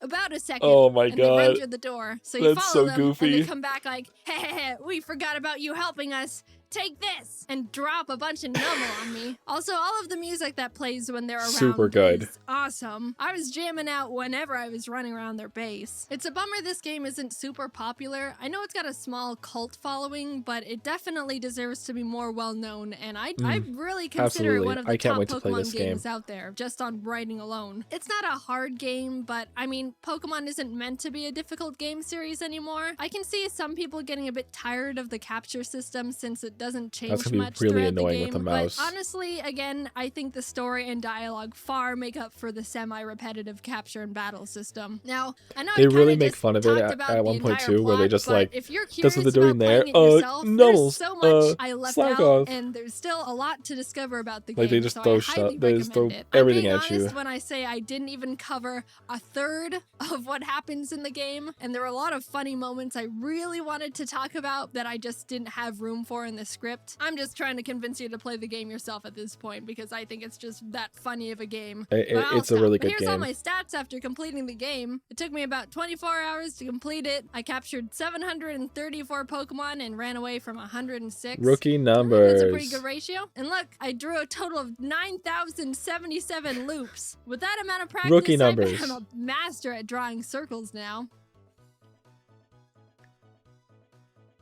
S3: about a second.
S1: Oh my
S3: and they run
S1: God.
S3: through the door. So you
S1: That's
S3: follow
S1: so
S3: them, and
S1: goofy.
S3: they come back like, hey, we forgot about you helping us. take this, and drop a bunch of number on me. Also, all of the music that plays when they're around
S1: Super good.
S3: is awesome. I was jamming out whenever I was running around their base. It's a bummer this game isn't super popular. I know it's got a small cult following, but it definitely deserves to be more well-known, and I really consider it
S1: Absolutely.
S3: one of the
S1: I can't
S3: top
S1: wait to play
S3: Pokemon
S1: this game.
S3: games out there, just on writing alone. It's not a hard game, but I mean, Pokemon isn't meant to be a difficult game series anymore. I can see some people getting a bit tired of the capture system since it doesn't change
S1: gonna be
S3: much
S1: really
S3: throughout the
S1: annoying
S3: game,
S1: with the mouse.
S3: but honestly, again, I think the story and dialogue far make up for the semi-repetitive capture and battle system. Now, I know
S1: They
S3: I
S1: really
S3: kinda
S1: make
S3: just
S1: fun of it
S3: talked
S1: at
S3: about the
S1: 1.2
S3: entire
S1: where they
S3: plot,
S1: just
S3: but
S1: like,
S3: if you're
S1: that's what
S3: curious
S1: they're doing
S3: about
S1: there.
S3: playing it yourself, there's
S1: Nuddles,
S3: so much I left
S1: slack
S3: out,
S1: off.
S3: and there's still a lot to discover about the
S1: Like
S3: game,
S1: they just
S3: so
S1: throw
S3: I highly
S1: shit, they just throw
S3: recommend it. I'm
S1: everything
S3: being
S1: at you.
S3: honest when I say I didn't even cover a third of what happens in the game, and there were a lot of funny moments I really wanted to talk about that I just didn't have room for in the script. I'm just trying to convince you to play the game yourself at this point because I think it's just that funny of a game. But I'll
S1: It's a really
S3: stop.
S1: good
S3: Here's all
S1: game.
S3: my stats after completing the game. It took me about 24 hours to complete it. I captured 734 Pokemon and ran away from 106.
S1: Rookie
S3: That's a pretty
S1: numbers.
S3: good ratio. And look, I drew a total of 9,077 loops. With that amount of practice,
S1: Rookie
S3: I'm
S1: numbers.
S3: a master at drawing circles now.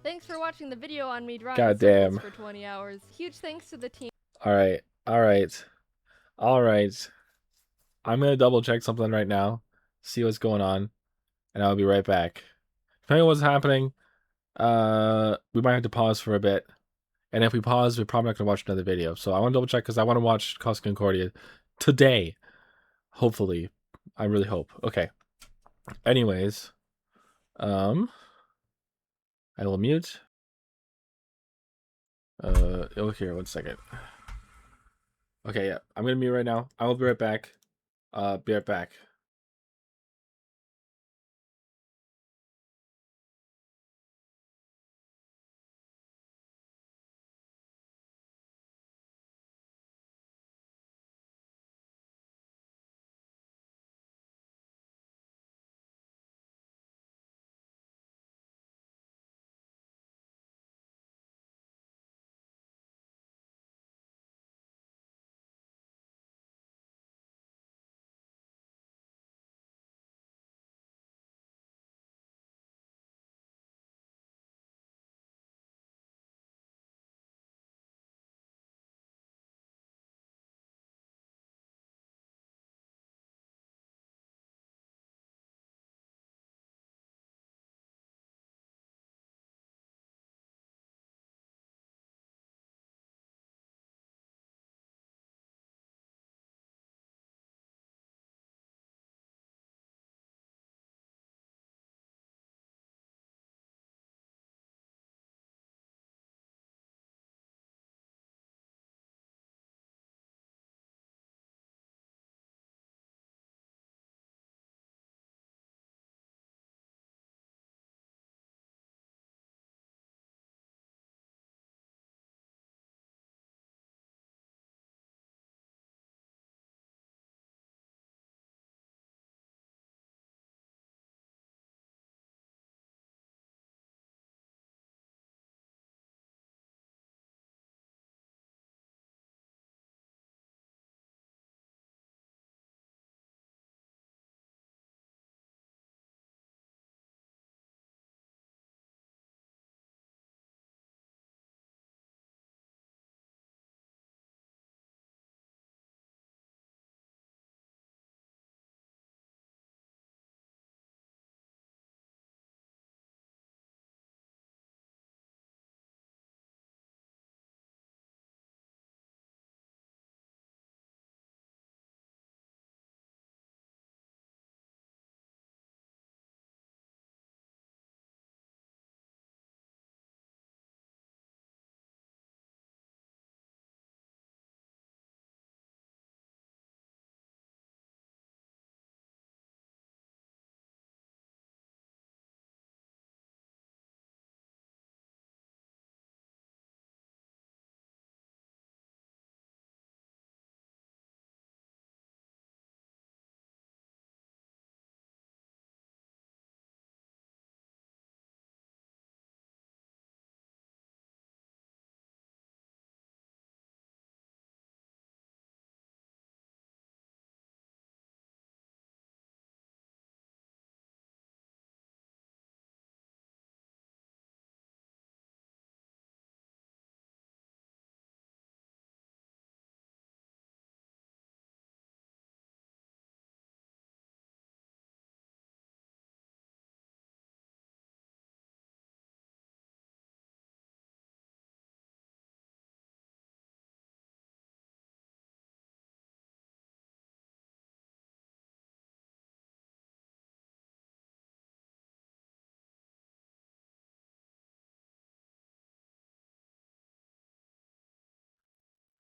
S3: Thanks for watching the video on me drawing
S1: Goddamn.
S3: circles for 20 hours. Huge thanks to the team.
S1: All right. I'm gonna double check something right now, see what's going on, and I'll be right back. Depending on what's happening, we might have to pause for a bit. And if we pause, we're probably not gonna watch another video. So I want to double check because I want to watch Costa Concordia today. Hopefully. I really hope. Okay. Anyways. I will mute. Oh, here, 1 second. Okay, yeah. I'm gonna mute right now. I will be right back. Be right back.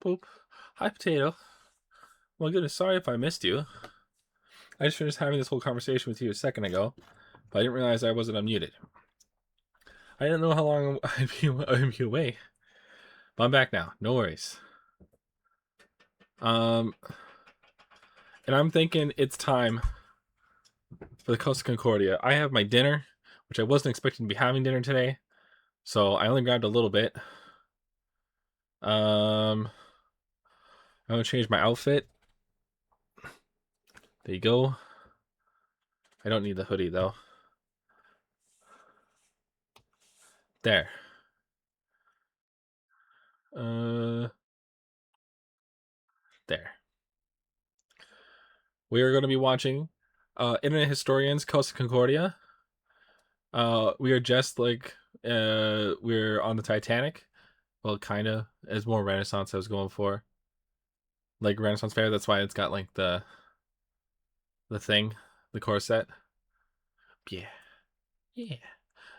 S1: Boop. Hi, Potato. Well, goodness, sorry if I missed you. I just finished having this whole conversation with you a second ago, but I didn't realize I wasn't unmuted. I didn't know how long I'd be away. But I'm back now. No worries. And I'm thinking it's time for the Costa Concordia. I have my dinner, which I wasn't expecting to be having dinner today, so I only grabbed a little bit. I'm gonna change my outfit. There you go. I don't need the hoodie though. There. There. We are going to be watching Internet Historians Costa Concordia. We are just like we're on the Titanic. Well, kind of. It's more Renaissance I was going for. Like Renaissance fair, that's why it's got like the thing, the corset. Yeah. Yeah.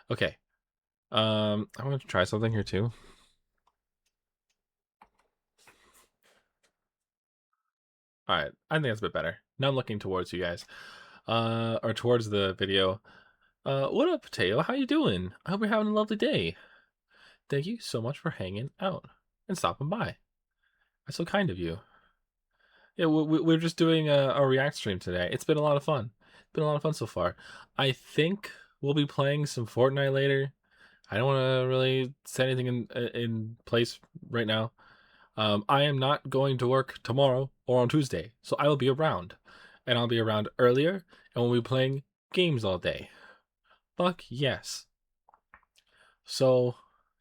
S1: Okay. I'm going to try something here too. All right, I think that's a bit better. Now I'm looking towards you guys, or towards the video. What up, Potato? How you doing? I hope you're having a lovely day. Thank you so much for hanging out and stopping by. That's so kind of you. Yeah, we're just doing a react stream today. It's been a lot of fun. It's been a lot of fun so far. I think we'll be playing some Fortnite later. I don't want to really set anything in place right now. I am not going to work tomorrow or on Tuesday, so I will be around. And I'll be around earlier, and we'll be playing games all day. Fuck yes. So,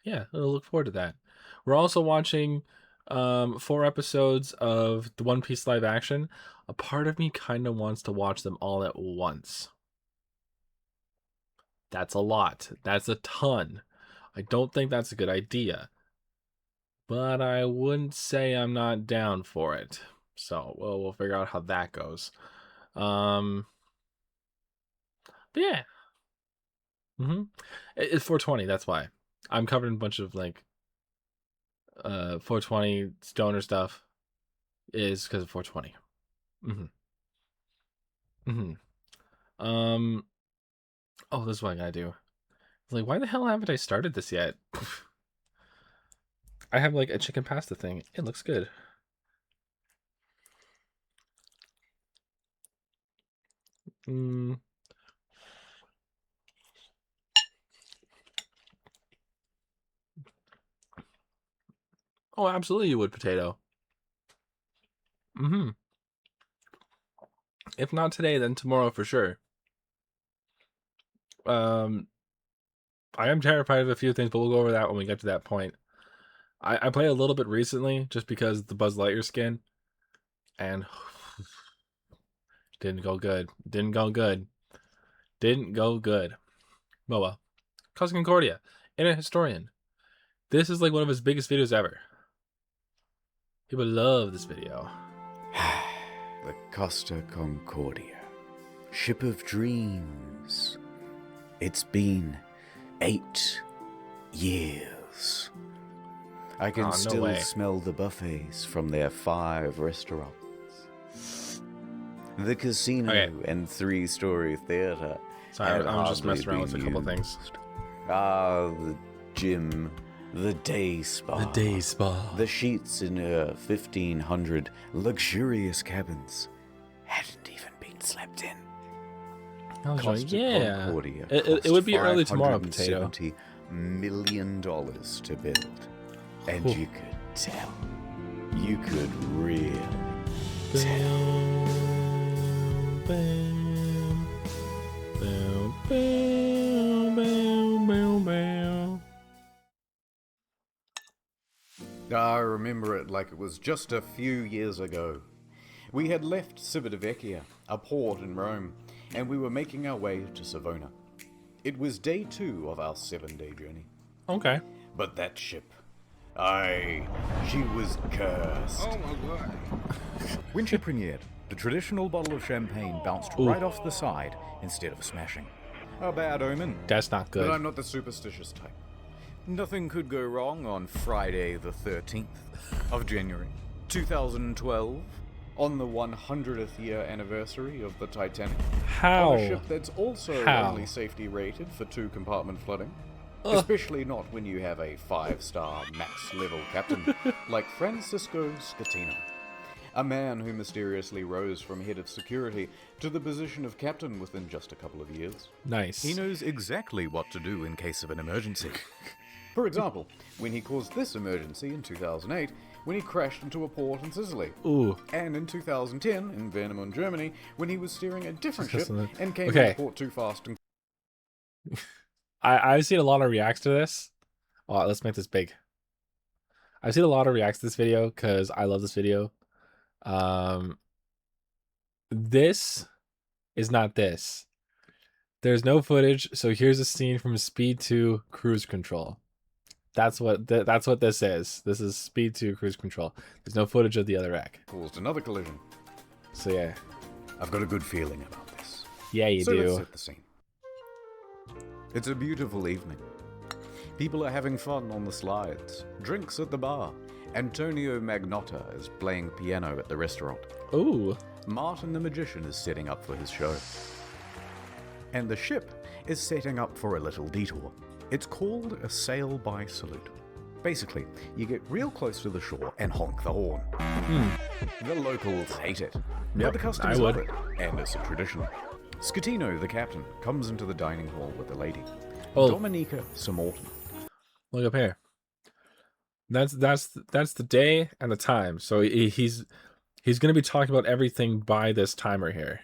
S1: yeah, I'll look forward to that. We're also watching 4 episodes of the One Piece live action. A part of me kind of wants to watch them all at once. That's a lot. That's a ton. I don't think that's a good idea. But I wouldn't say I'm not down for it. So, well, we'll figure out how that goes. But yeah. It's 420, that's why. I'm covering a bunch of, like, 420 stoner stuff is because of 420. Oh, this is what I gotta do. Like, why the hell haven't I started this yet? I have like a chicken pasta thing. It looks good. Oh, absolutely you would, Potato. If not today, then tomorrow for sure. I am terrified of a few things, but we'll go over that when we get to that point. I played a little bit recently just because of the Buzz Lightyear skin, and didn't go good. Didn't go good. Well, Costa Concordia, Internet Historian. This is like one of his biggest videos ever. People love this video.
S15: The Costa Concordia, ship of dreams. It's been 8 years. I can still smell the buffets from their 5 restaurants. The casino and 3-story theater.
S1: Sorry, I'm just messing around with a couple things.
S15: The gym, the day spa. The sheets in 1,500 luxurious cabins hadn't even been slept in.
S1: Yeah. It would be early tomorrow, Potato.
S15: $570 million to build. And you could tell. You could really tell.
S19: I remember it like it was just a few years ago. We had left Civitavecchia, a port in Rome, and we were making our way to Savona. It was day 2 of our 7-day journey.
S1: Okay.
S19: But that ship, she was cursed.
S10: Oh my god.
S19: When she premiered, the traditional bottle of champagne bounced right off the side instead of smashing. A bad omen.
S1: That's not good.
S19: But I'm not the superstitious type. Nothing could go wrong on Friday the 13th of January, 2012, on the 100th year anniversary of the Titanic.
S1: How?
S19: On a ship that's also only safety rated for 2-compartment flooding. Especially not when you have a 5-star max level captain like Francisco Scatino. A man who mysteriously rose from head of security to the position of captain within just a couple of years.
S1: Nice.
S19: He knows exactly what to do in case of an emergency. For example, when he caused this emergency in 2008, when he crashed into a port in Sicily.
S1: Ooh.
S19: And in 2010, in Warnemünde, Germany, when he was steering a different ship and came
S1: Okay.
S19: into port too fast and...
S1: I've seen a lot of reacts to this. Oh, let's make this big. I've seen a lot of reacts to this video because I love this video. This is not this. There's no footage, so here's a scene from Speed 2 Cruise Control. That's what this is. This is Speed 2 Cruise Control. There's no footage of the other wreck.
S19: Caused another collision.
S1: So yeah.
S19: I've got a good feeling about this.
S1: Yeah, you
S19: so
S1: do.
S19: Let's set the scene. It's a beautiful evening. People are having fun on the slides, drinks at the bar. Antonio Magnotta is playing piano at the restaurant.
S1: Ooh.
S19: Martin the Magician is setting up for his show. And the ship is setting up for a little detour. It's called a sail-by salute. Basically, you get real close to the shore and honk the horn. The locals hate it. But the customs love it, and it's a tradition. Scatino, the captain, comes into the dining hall with a lady. Dominica Samorton.
S1: Look up here. That's the day and the time. So he's going to be talking about everything by this timer here.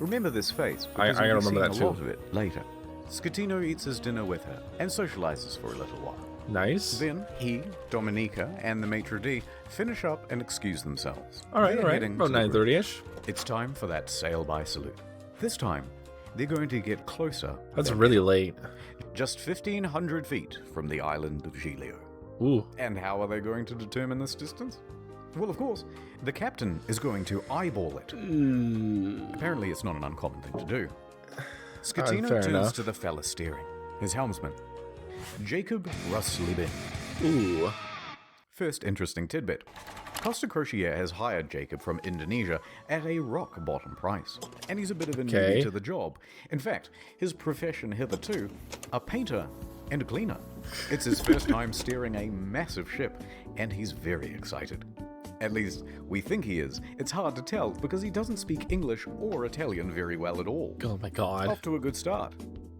S19: Remember this face.
S1: I gotta remember that
S19: a
S1: too.
S19: lot of it later. Scatino eats his dinner with her and socializes for a little while.
S1: Nice.
S19: Then he, Dominica, and the maitre d' finish up and excuse themselves.
S1: All right. About 9:30ish.
S19: It's time for that sail-by salute. This time, they're going to get closer.
S1: That's really late.
S19: Just 1,500 feet from the island of Giglio.
S1: Ooh.
S19: And how are they going to determine this distance? Well, of course, the captain is going to eyeball it. Apparently, it's not an uncommon thing to do. Scatino turns to the fella steering, his helmsman, Jacob Ruslibin.
S1: Ooh.
S19: First interesting tidbit. Costa Crociere has hired Jacob from Indonesia at a rock-bottom price, and he's a bit of a newbie to the job. In fact, his profession hitherto, a painter and a cleaner. It's his first time steering a massive ship, and he's very excited. At least, we think he is. It's hard to tell because he doesn't speak English or Italian very well at all.
S1: Oh my god.
S19: Off to a good start.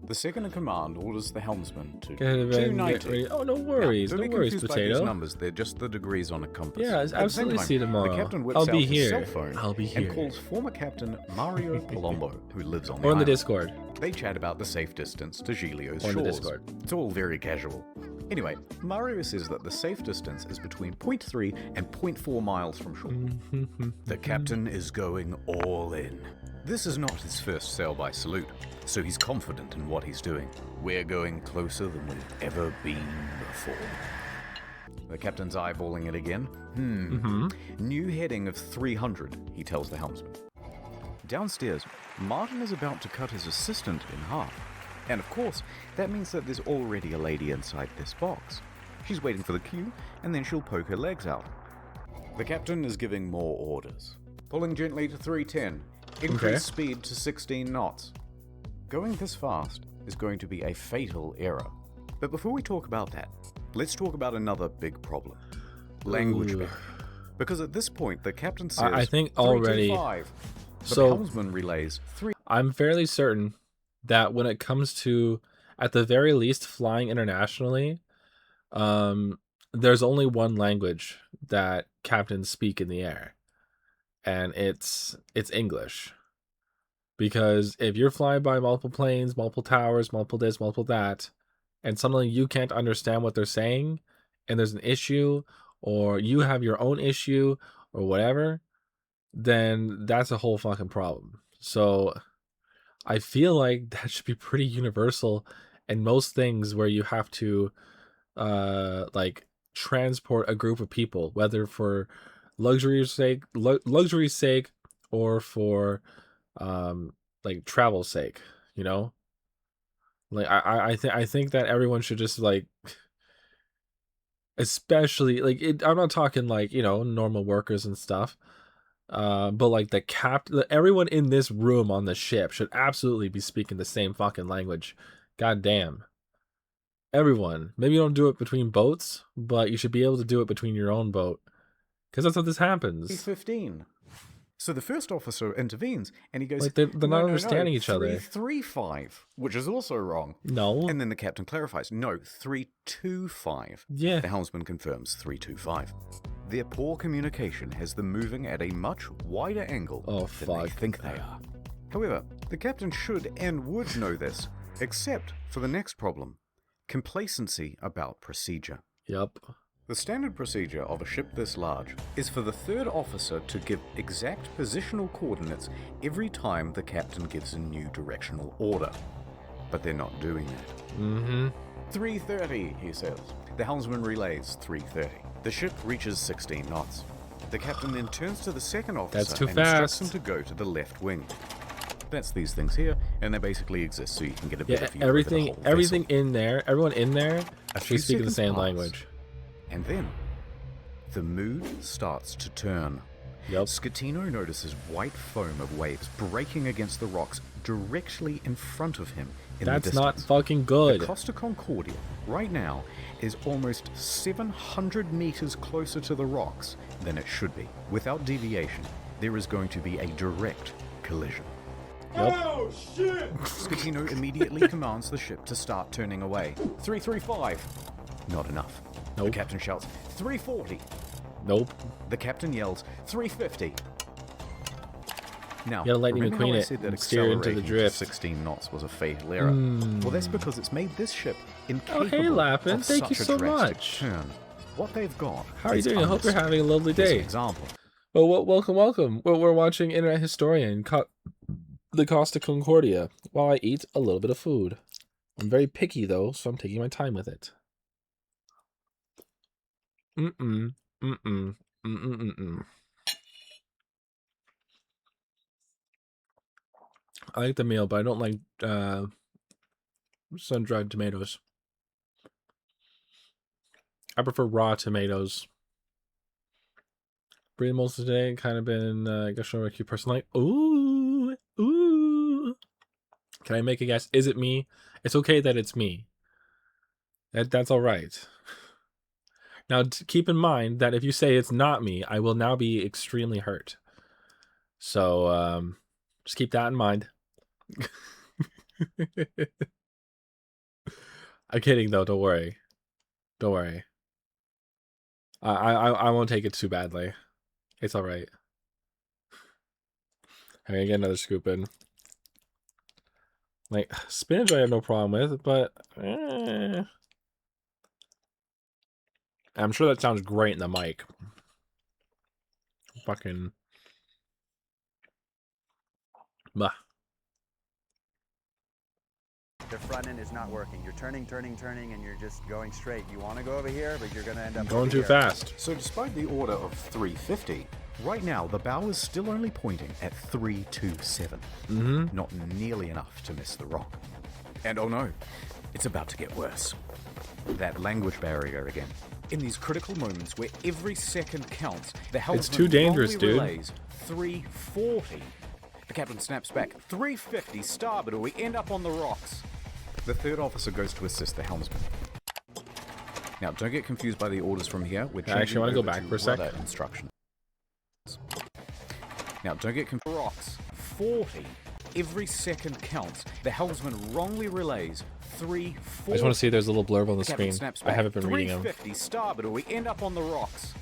S19: The second in command orders the helmsman to
S1: Get ready. Oh, no worries. No worries,
S19: By
S1: Potato.
S19: these numbers, they're just the degrees on a compass.
S1: Yeah,
S19: At the same
S1: absolutely
S19: time,
S1: see tomorrow.
S19: The captain whips
S1: I'll be
S19: out
S1: here.
S19: his cell phone
S1: I'll be here.
S19: and calls former captain Mario Palombo, who lives on the
S1: Or in the
S19: island.
S1: Discord.
S19: They chat about the safe distance to Giglio's
S1: Or in the
S19: shores.
S1: Discord.
S19: It's all very casual. Anyway, Mario says that the safe distance is between 0.3 and 0.4 miles from shore. The captain is going all in. This is not his first sail-by salute, so he's confident in what he's doing. We're going closer than we've ever been before. The captain's eyeballing it again. New heading of 300, he tells the helmsman. Downstairs, Martin is about to cut his assistant in half. And of course, that means that there's already a lady inside this box. She's waiting for the cue, and then she'll poke her legs out. The captain is giving more orders. Pulling gently to 310. Increase speed to 16 knots. Going this fast is going to be a fatal error. But before we talk about that, let's talk about another big problem. Language barrier. Because at this point, the captain says
S1: I think already.
S19: 325, but
S1: So
S19: the helmsman relays 3.
S1: I'm fairly certain that when it comes to, at the very least, flying internationally, there's only one language that captains speak in the air, and it's English. Because if you're flying by multiple planes, multiple towers, multiple this, multiple that, and suddenly you can't understand what they're saying, and there's an issue, or you have your own issue, or whatever, then that's a whole fucking problem. So I feel like that should be pretty universal in most things where you have to like transport a group of people, whether for luxury's sake or for like travel's sake, you know? Like I think that everyone should just like, especially like I'm not talking like, you know, normal workers and stuff. But like everyone in this room on the ship should absolutely be speaking the same fucking language. God damn. Everyone. Maybe you don't do it between boats, but you should be able to do it between your own boat. Because that's how this happens.
S19: 15. So the first officer intervenes, and he goes,
S1: like they're
S19: no,
S1: not
S19: no,
S1: understanding
S19: no,
S1: each other.
S19: 335, which is also wrong.
S1: No.
S19: And then the captain clarifies, no, 325.
S1: Yeah.
S19: The helmsman confirms 325. Their poor communication has them moving at a much wider angle than they think they are. However, the captain should and would know this, except for the next problem. Complacency about procedure.
S1: Yep.
S19: The standard procedure of a ship this large is for the third officer to give exact positional coordinates every time the captain gives a new directional order. But they're not doing that. 330, he says. The helmsman relays 330. The ship reaches 16 knots. The captain then turns to the second officer and instructs him to go to the left wing. That's these things here, and they basically exist so you can get a better view of the whole
S1: everything
S19: vessel.
S1: in there, everyone in there should speak the same language.
S19: And then, the mood starts to turn.
S1: Yep.
S19: Scatino notices white foam of waves breaking against the rocks directly in front of him in the distance.
S1: That's not fucking good.
S19: The Costa Concordia, right now, is almost 700 meters closer to the rocks than it should be. Without deviation, there is going to be a direct collision.
S1: Yep.
S19: Oh, shit! Scatino immediately commands the ship to start turning away. 335. Not enough.
S1: Nope.
S19: The captain shouts, 340.
S1: Nope.
S19: The captain yells, 350. Now,
S1: you gotta Lightning
S19: remember
S1: McQueen
S19: how I
S1: it
S19: said that
S1: and steer into the
S19: accelerating to
S1: drift.
S19: 16 knots was a fatal error? Well, that's because it's made this ship incapable
S1: Oh, hey, Lappin.
S19: of
S1: Thank
S19: such
S1: you so
S19: a drastic
S1: much.
S19: turn. What they've got
S1: How are you
S19: is
S1: doing? I hope you're having a lovely
S19: Here's an
S1: day.
S19: example.
S1: Well, welcome. We're watching Internet Historian, the Costa Concordia, while I eat a little bit of food. I'm very picky, though, so I'm taking my time with it. I like the meal, but I don't like sun-dried tomatoes. I prefer raw tomatoes. Breathing most of the day, kind of been, I guess, showing a cute person like, ooh. Can I make a guess? Is it me? It's okay that it's me. That's all right. Now, keep in mind that if you say it's not me, I will now be extremely hurt. So, just keep that in mind. I'm kidding, though. Don't worry. Don't worry. I won't take it too badly. It's all right. I'm gonna get another scoop in. Like, spinach I have no problem with, but I'm sure that sounds great in the mic. Fucking bah.
S5: The front end is not working. You're turning, and you're just going straight. You want to go over here, but you're going to end up
S1: going
S5: over
S1: too
S5: here.
S1: fast.
S19: So despite the order of 350, right now the bow is still only pointing at 327. Not nearly enough to miss the rock. And oh no, it's about to get worse. That language barrier again. In these critical moments where every second counts, the helmsman
S1: It's too dangerous,
S19: wrongly
S1: dude.
S19: relays 340. The captain snaps back, 350 starboard or we end up on the rocks. The third officer goes to assist the helmsman. Now, don't get confused by the orders from here. We're
S1: I actually want to go
S19: over
S1: back for a sec.
S19: rudder instructions. Now, don't get confused. Rocks 40. Every second counts. The helmsman wrongly relays 340.
S1: I just want to see if there's a little blurb on the
S19: captain
S1: screen.
S19: snaps
S1: I
S19: back,
S1: haven't been reading them.
S19: 350 starboard or we end up on the rocks.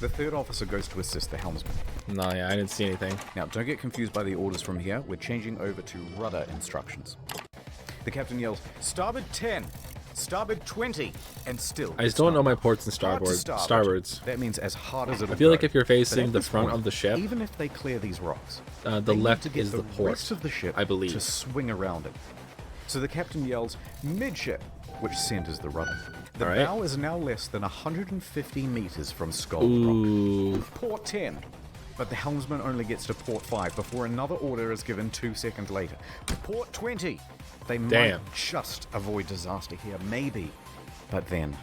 S19: The third officer goes to assist the helmsman.
S1: No, yeah, I didn't see anything.
S19: Now, don't get confused by the orders from here. We're changing over to rudder instructions. The captain yells, starboard 10, starboard 20, and still.
S1: I just don't know my ports and starboards.
S19: That means as hard as it'll
S1: I feel like
S19: go.
S1: if you're
S19: But
S1: facing
S19: at
S1: the
S19: this
S1: front
S19: point,
S1: of the ship,
S19: even if they clear these rocks,
S1: the
S19: they need
S1: left
S19: to get
S1: is the
S19: rest
S1: port,
S19: of the ship
S1: I believe.
S19: to swing around it. So the captain yells, midship, which centers the rudder. The
S1: All right.
S19: bow is now less than 150 meters from Skull
S1: Ooh.
S19: Rock. Port 10. But the helmsman only gets to port 5 before another order is given 2 seconds later. Port 20. They
S1: Damn.
S19: might just avoid disaster here, maybe. But then,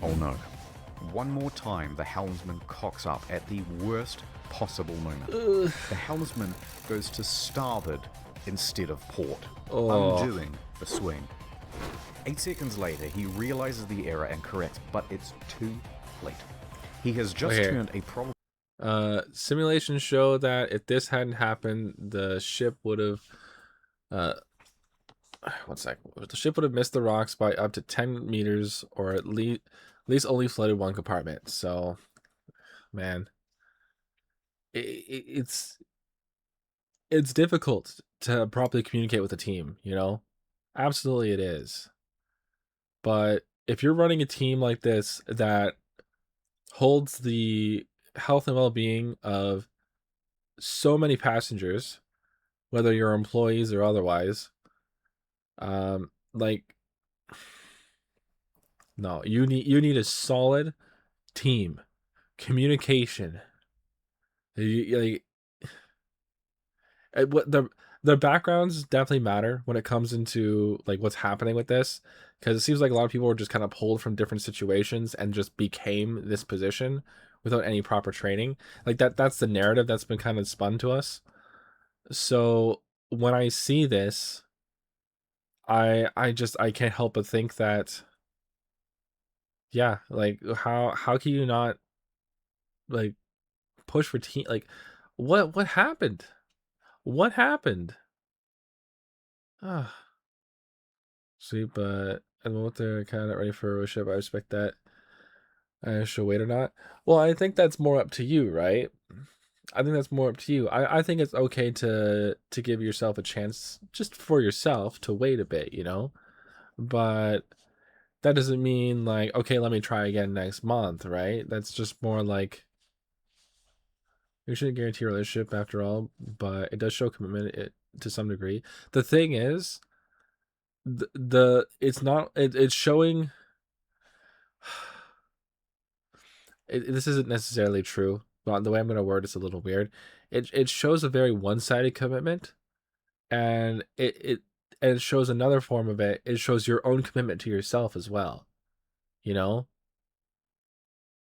S19: oh no. One more time, the helmsman cocks up at the worst possible moment. The helmsman goes to starboard instead of port, undoing the swing. 8 seconds later, he realizes the error and corrects, but it's too late. He has just turned a problem.
S1: Simulations show that if this hadn't happened, the ship would have one sec. The ship would have missed the rocks by up to 10 meters, or at least only flooded one compartment. So, man, it's difficult to properly communicate with a team. You know, absolutely it is. But if you're running a team like this that holds the health and well-being of so many passengers, whether you're employees or otherwise, like, no, you need a solid team, communication. Like, what the backgrounds definitely matter when it comes into like what's happening with this, because it seems like a lot of people were just kind of pulled from different situations and just became this position without any proper training. Like that's the narrative that's been kind of spun to us. So when I see this, I can't help but think that, yeah, like how can you not like push for team? Like what happened? What happened? Ah, see, but I don't know if they're kind of ready for a ship. I respect that. I should wait or not. Well, I think that's more up to you, right? I think that's more up to you. I think it's okay to give yourself a chance just for yourself to wait a bit, you know? But that doesn't mean like, okay, let me try again next month, right? That's just more like, you shouldn't guarantee a relationship after all, but it does show commitment to some degree. The thing is, it's not, it's showing, this isn't necessarily true, but the way I'm going to word it's a little weird. It shows a very one-sided commitment, and it shows another form of it. It shows your own commitment to yourself as well. You know,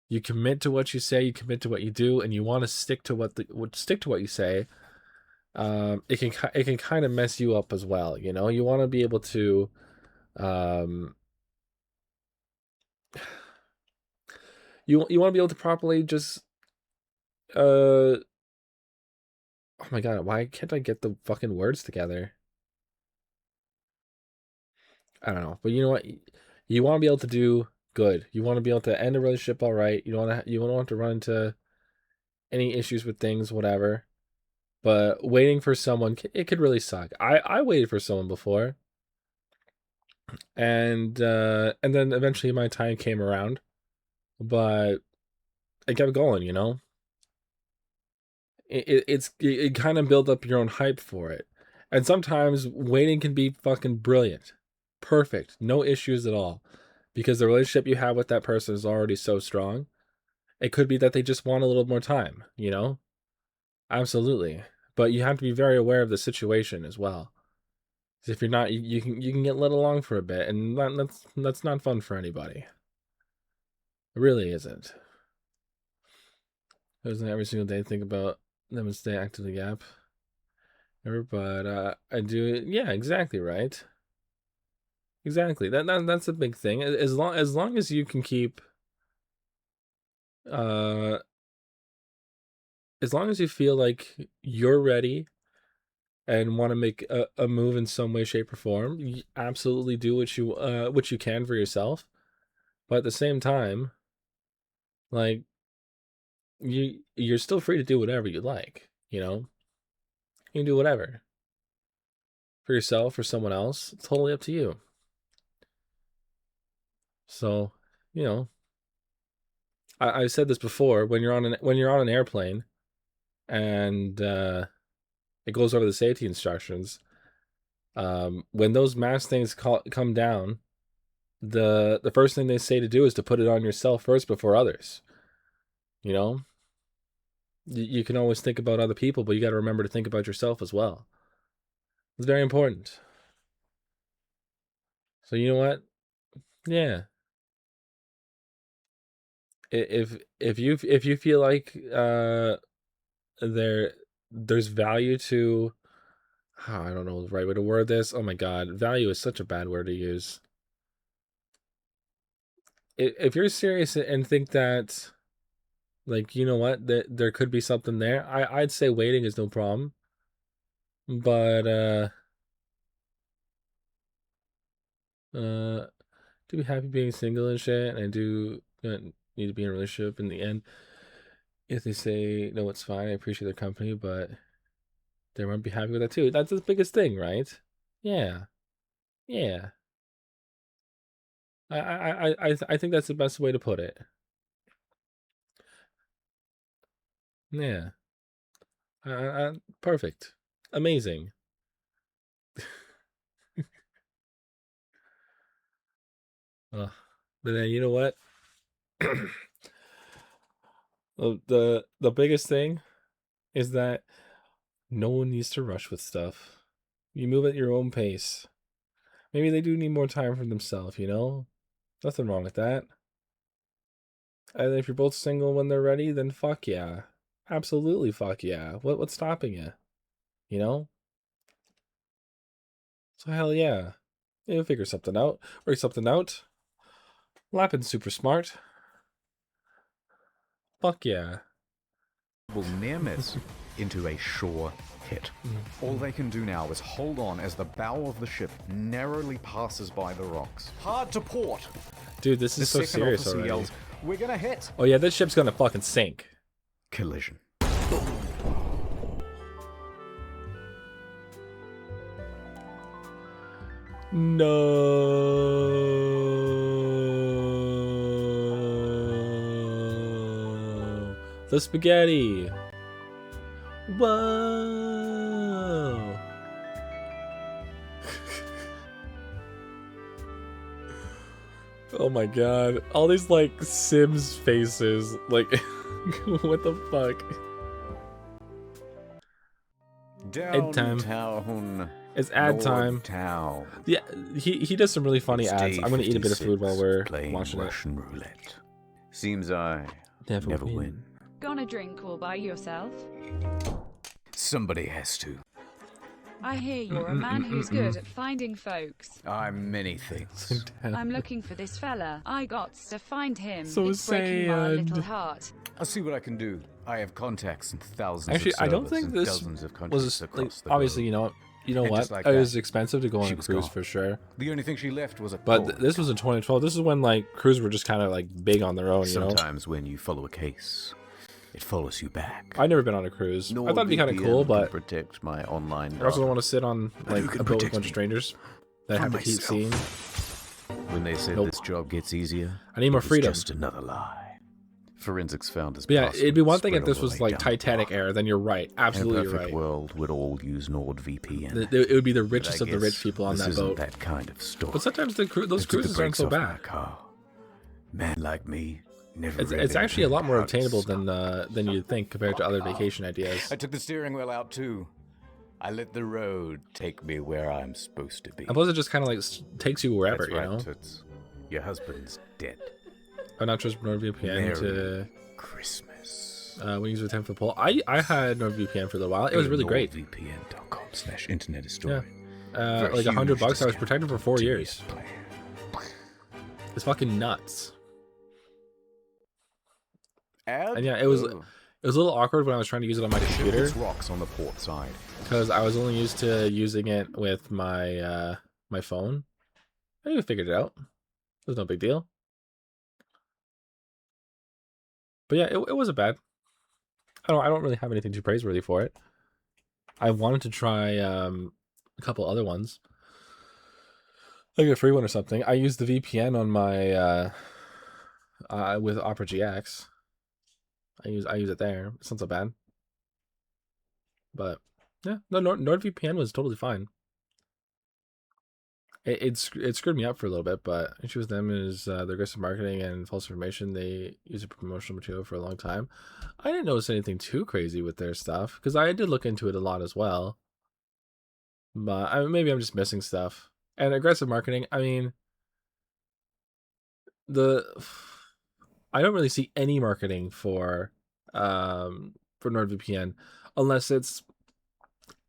S1: you commit to what you say, you commit to what you do, and you want to stick to what you say. It can kind of mess you up as well. You know, you want to be able to, you want to be able to properly just, oh my god, why can't I get the fucking words together? I don't know, but you know what? You want to be able to do good. You want to be able to end a relationship all right. You don't want to run into any issues with things, whatever. But waiting for someone, it could really suck. I waited for someone before, and then eventually my time came around, but it kept going. You know, it kind of built up your own hype for it, and sometimes waiting can be fucking brilliant, perfect, no issues at all, because the relationship you have with that person is already so strong. It could be that they just want a little more time, you know? Absolutely. But you have to be very aware of the situation as well. 'Cause if you're not, you can get led along for a bit, and that's not fun for anybody. It really isn't. Doesn't every single day think about them and stay active the gap. But I do it. Yeah, exactly right. Exactly. That's a big thing. As long as you can keep uh as long as you feel like you're ready and want to make a move in some way, shape, or form, you absolutely do what you can for yourself. But at the same time, like, you're still free to do whatever you like, you know? You can do whatever. For yourself or someone else, it's totally up to you. So, you know, I've said this before, when you're on an airplane and it goes over the safety instructions, when those mask things come down, the first thing they say to do is to put it on yourself first before others. You know, you can always think about other people, but you got to remember to think about yourself as well. It's very important. So you know what? Yeah. If you feel like there's value to, I don't know the right way to word this. Oh my God, value is such a bad word to use. If you're serious and think that, like, you know what, that there could be something there, I'd say waiting is no problem. But to be happy being single and shit, and I do need to be in a relationship in the end. If they say no, it's fine. I appreciate their company, but they might be happy with that too. That's the biggest thing, right? Yeah, yeah. I think that's the best way to put it. Yeah. Perfect. Amazing. But then you know what? The biggest thing is that no one needs to rush with stuff. You move at your own pace. Maybe they do need more time for themselves, you know? Nothing wrong with that. And if you're both single when they're ready, then fuck yeah. Absolutely fuck yeah. What's stopping you? You know? So hell yeah. You'll figure something out. Work something out. Lappin's super smart. Fuck yeah.
S19: Will near miss into a sure hit. All they can do now is hold on as the bow of the ship narrowly passes by the rocks. Hard to port.
S1: Dude, this is so
S19: The second
S1: serious
S19: officer
S1: already.
S19: yells, "We're gonna hit!"
S1: Oh yeah, this ship's gonna fucking sink.
S19: Collision.
S1: No. The spaghetti. Whoa. Oh my God. All these like Sims faces. Like, what the fuck? Ad time.
S19: Downtown.
S1: It's ad time.
S19: Town.
S1: Yeah, he does some really funny
S19: It's
S1: ads.
S19: day
S1: I'm gonna eat a bit of food
S19: 56,
S1: while we're
S19: playing
S1: watching
S19: Russian roulette. Seems I never win.
S11: Gonna drink all by yourself?
S19: Somebody has to.
S11: I hear you're a man who's good at finding folks.
S19: I'm many things.
S11: I'm looking for this fella. I got to find him.
S1: So
S11: it's breaking my
S1: sad.
S11: little heart.
S19: I'll see what I can do. I have contacts in thousands
S1: Actually,
S19: of
S1: I don't
S19: servers
S1: think
S19: in
S1: this
S19: dozens of countries
S1: was like,
S19: across the
S1: obviously
S19: globe.
S1: you know
S19: And
S1: what?
S19: just like
S1: It
S19: that,
S1: was expensive to go on
S19: she
S1: a
S19: was
S1: cruise
S19: gone.
S1: for sure.
S19: The only thing she left was a
S1: But
S19: code.
S1: this was in 2012. This is when like cruises were just kind of like big on their own. You know.
S19: Sometimes when you follow a case, it follows you back.
S1: I've never been on a cruise. I thought it'd be kind of cool, but
S19: protect my online.
S1: I also don't want to sit on like
S19: can
S1: a boat with a
S19: protect
S1: bunch of strangers that
S19: from
S1: have to keep
S19: myself.
S1: seeing.
S19: When they said
S1: Nope.
S19: this job gets easier,
S1: I need more
S19: it was
S1: freedom.
S19: Just another lie. Forensics found his
S1: But yeah, it'd be one thing
S19: password
S1: if this
S19: all
S1: was
S19: the way
S1: like
S19: down the
S1: Titanic era. Then you're right,
S19: block.
S1: absolutely
S19: In a perfect
S1: right.
S19: world, we'd all use NordVPN.
S1: It would be the
S19: But
S1: richest
S19: I
S1: of the rich
S19: guess
S1: people on
S19: this
S1: that
S19: isn't
S1: boat.
S19: that kind of story.
S1: But sometimes those
S19: I took the
S1: cruises aren't
S19: brakes
S1: so
S19: off my
S1: bad.
S19: car. Man like me never.
S1: It's
S19: really
S1: actually a lot
S19: learned
S1: more
S19: how to
S1: obtainable
S19: stop.
S1: than you'd think compared to other vacation ideas.
S19: I took the steering wheel out too. I let the road take me where I'm supposed to be.
S1: And plus, it just kind of like takes you wherever,
S19: That's
S1: you
S19: right,
S1: know.
S19: Toots. Your husband's dead.
S1: I'm not trust NordVPN
S19: Merry
S1: to
S19: Christmas.
S1: Wings with 10-foot pole. I had NordVPN for a little while. It was really great.
S19: NordVPN.com/internet
S1: Yeah,
S19: story.
S1: like $100. I was protected for 4 years. It's fucking nuts. And yeah, it was a little awkward when I was trying to use it on my computer
S19: Rocks on the port side.
S1: because I was only used to using it with my my phone. I even figured it out. It was no big deal. But yeah, it wasn't bad. I don't really have anything too praiseworthy for it. I wanted to try a couple other ones, like a free one or something. I used the VPN on my with Opera GX. I use it there. It's not so bad. But yeah, no, NordVPN was totally fine. It screwed me up for a little bit, but the issue with them is their aggressive marketing and false information. They use a promotional material for a long time. I didn't notice anything too crazy with their stuff because I did look into it a lot as well. But maybe I'm just missing stuff. And aggressive marketing, I mean, I don't really see any marketing for NordVPN unless it's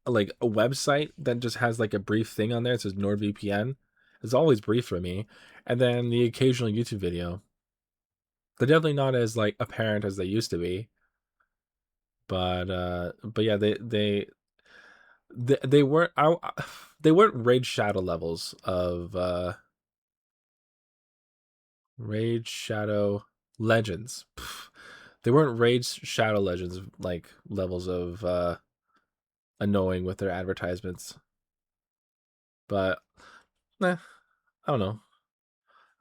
S1: like a website that just has like a brief thing on there. It says NordVPN. It's always brief for me. And then the occasional YouTube video. They're definitely not as like apparent as they used to be. But yeah, they weren't they weren't Raid Shadow levels of Raid Shadow Legends. They weren't Raid Shadow Legends like levels of annoying with their advertisements. But I don't know.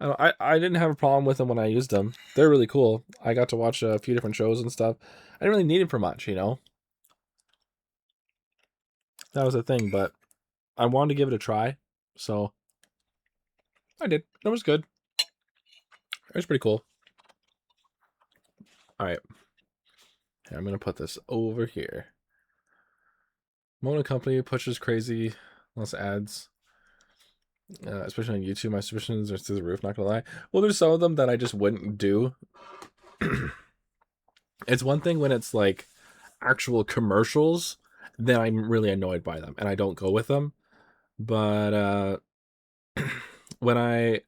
S1: I didn't have a problem with them when I used them. They're really cool. I got to watch a few different shows and stuff. I didn't really need it for much, you know. That was the thing, but I wanted to give it a try, so I did. It was good. It was pretty cool. All right, I'm gonna put this over here. Mona Company pushes crazy, less ads. Especially on YouTube, my suspicions are through the roof, not gonna lie. Well, there's some of them that I just wouldn't do. It's one thing when it's like actual commercials, then I'm really annoyed by them and I don't go with them. But when I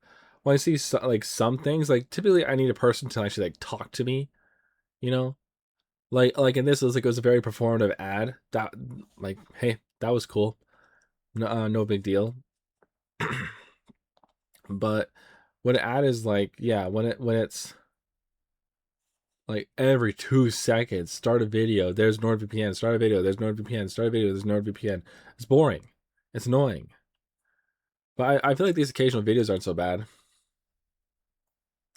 S1: see like some things, like typically I need a person to actually like talk to me, you know? Like in this, it was a very performative ad. That like, hey, that was cool. No big deal. But when an ad is like, yeah, when it's like every 2 seconds, start a video, there's NordVPN, start a video, there's NordVPN, start a video, there's NordVPN. It's boring. It's annoying. But I feel like these occasional videos aren't so bad.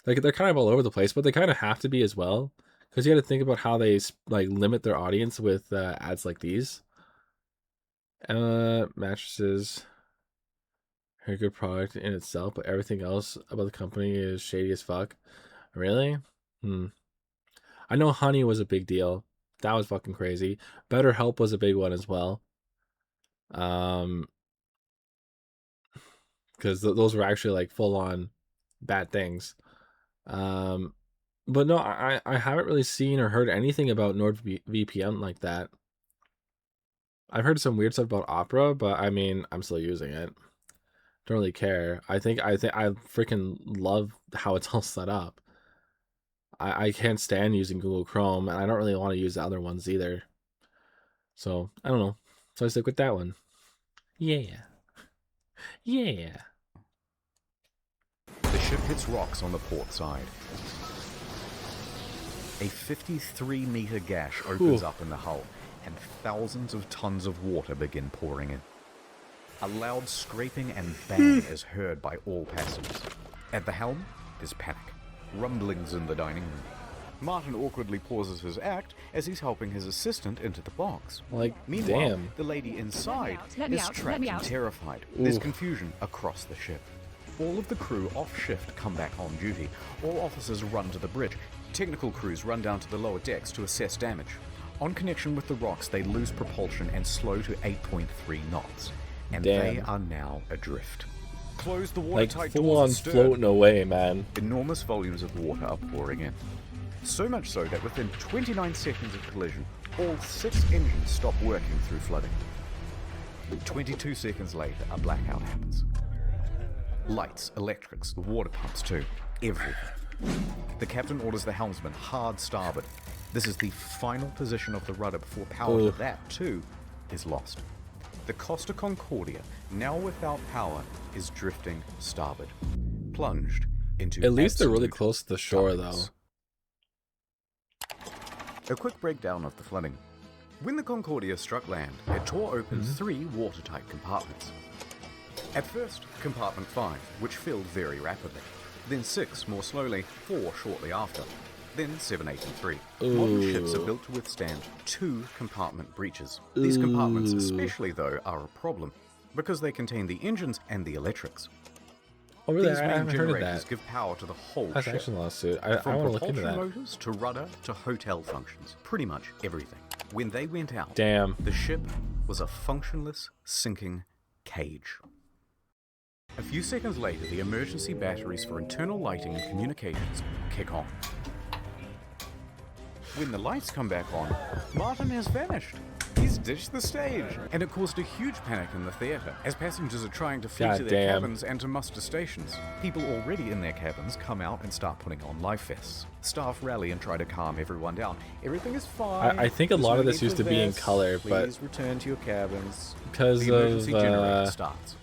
S1: Like they're kind of all over the place, but they kind of have to be as well. Because you got to think about how they like limit their audience with ads like these. Mattresses are a good product in itself, but everything else about the company is shady as fuck. Really? I know Honey was a big deal. That was fucking crazy. BetterHelp was a big one as well. Because those were actually like full on bad things. But no, I haven't really seen or heard anything about NordVPN like that. I've heard some weird stuff about Opera, but I mean, I'm still using it. Don't really care. I think I freaking love how it's all set up. I can't stand using Google Chrome, and I don't really want to use the other ones either. So I don't know. So I stick with that one. Yeah. Yeah.
S19: The ship hits rocks on the port side. A 53-meter gash opens up in the hull, and thousands of tons of water begin pouring in. A loud scraping and bang is heard by all passengers. At the helm is panic. Rumblings in the dining room. Martin awkwardly pauses his act as he's helping his assistant into the box.
S1: Like,
S19: meanwhile,
S1: damn.
S19: the lady inside is trapped and terrified. There's confusion across the ship. All of the crew off shift come back on duty. All officers run to the bridge. Technical crews run down to the lower decks to assess damage. On connection with the rocks, they lose propulsion and slow to 8.3 knots. And they are now adrift. Close the watertight
S1: like full on floating away, man.
S19: Enormous volumes of water are pouring in. So much so that within 29 seconds of collision, all 6 engines stop working through flooding. 22 seconds later, a blackout happens. Lights, electrics, the water pumps too, everything. The captain orders the helmsman hard starboard. This is the final position of the rudder before power to that too is lost. The Costa Concordia, now without power, is drifting starboard, plunged into
S1: At least they're really close to the shore,
S19: darkness. A quick breakdown of the flooding. When the Concordia struck land, it tore open 3 watertight compartments. At first, compartment 5, which filled very rapidly. Then 6 more slowly, 4 shortly after. Then 7, 8, and 3. Modern ships are built to withstand 2 compartment breaches. These compartments especially, though, are a problem, because they contain the engines and the electrics.
S1: Oh, really?
S19: These
S1: I
S19: main
S1: haven't heard of
S19: generators
S1: that.
S19: give power to the whole
S1: That's
S19: ship.
S1: actually a lawsuit. I
S19: From
S1: want to look into
S19: propulsion
S1: that.
S19: motors to rudder to hotel functions. Pretty much everything. When they went out,
S1: Damn.
S19: the ship was a functionless, sinking cage. A few seconds later, the emergency batteries for internal lighting and communications kick on. When the lights come back on, Martin has vanished. He's ditched the stage. And it caused a huge panic in the theatre, as passengers are trying to flee to their cabins and to muster stations. People already in their cabins come out and start putting on life vests. Staff rally and try to calm everyone down. Everything is fine.
S1: I think a lot of this used to be in color, but
S19: please return to your cabins.
S1: because
S19: The emergency generator
S1: of
S19: starts.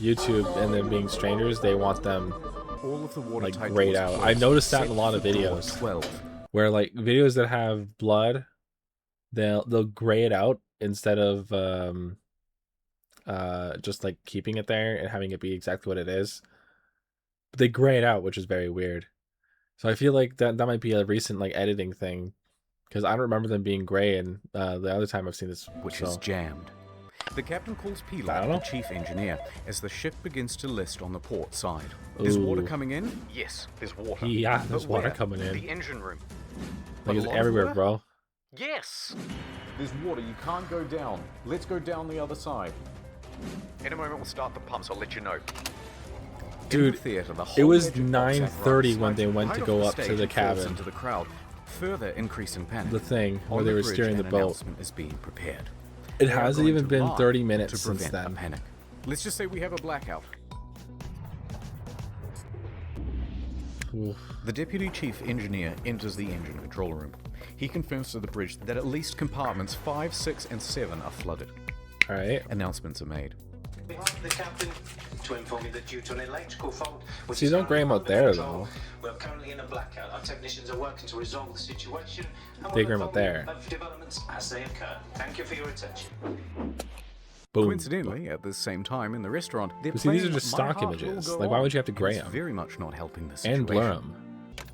S1: YouTube and them being strangers, they want them
S19: All of the
S1: like
S19: watertight
S1: grayed
S19: doors
S1: out.
S19: closed,
S1: I've noticed that in a
S19: except
S1: lot of
S19: for door
S1: videos
S19: 12.
S1: where like videos that have blood, they'll gray it out instead of just like keeping it there and having it be exactly what it is. But they gray it out, which is very weird. So I feel like that might be a recent like editing thing, because I don't remember them being gray, and the other time I've seen this,
S19: Which is jammed. The captain calls Pilar, the chief engineer, as the ship begins to list on the port side. There's water
S1: Ooh.
S19: coming in? Yes, there's water.
S1: Yeah, there's
S19: But
S1: water
S19: where?
S1: coming in.
S19: The engine room.
S1: Like
S19: A
S1: it's
S19: lot of
S1: everywhere,
S19: water?
S1: bro.
S19: Yes! There's water, you can't go down. Let's go down the other side. In a moment we'll start the pumps, I'll let you know.
S1: Dude,
S19: theater, the
S1: it
S19: whole
S1: was
S19: magic box
S1: 9:30 when
S19: apparatus
S1: they went
S19: right
S1: to
S19: off
S1: go
S19: the
S1: up to
S19: stage
S1: the
S19: and falls
S1: cabin.
S19: into the crowd, further increasing panic.
S1: The thing where
S19: On
S1: they
S19: the
S1: were
S19: bridge,
S1: steering the
S19: an
S1: boat.
S19: announcement is being prepared.
S1: It
S19: They are
S1: hasn't
S19: going
S1: even
S19: to
S1: been
S19: mark
S1: 30 minutes
S19: to
S1: since
S19: prevent a
S1: then.
S19: panic. Let's just say we have a blackout.
S1: Oof.
S19: The deputy chief engineer enters the engine control room. He confirms to the bridge that at least compartments 5, 6, and 7 are flooded.
S1: All right.
S19: Announcements are made.
S13: The captain to inform you that due to an electrical fault, which
S1: See,
S13: is
S1: don't gray them
S13: currently
S1: out there,
S13: under control,
S1: though.
S13: we're currently in a blackout. Our technicians are working to resolve the situation. And
S1: They
S13: we'll
S1: gray them out
S13: inform you
S1: there.
S13: of developments as they occur. Thank you for your attention.
S1: Boom.
S19: Coincidentally, at the same time in the restaurant, they're
S1: But see, these are
S19: playing
S1: just
S19: My
S1: stock
S19: Heart Will
S1: images.
S19: Go
S1: Like, why
S19: On,
S1: would you have to
S19: and
S1: gray
S19: it's
S1: them?
S19: very much not helping the situation.
S1: And blur them.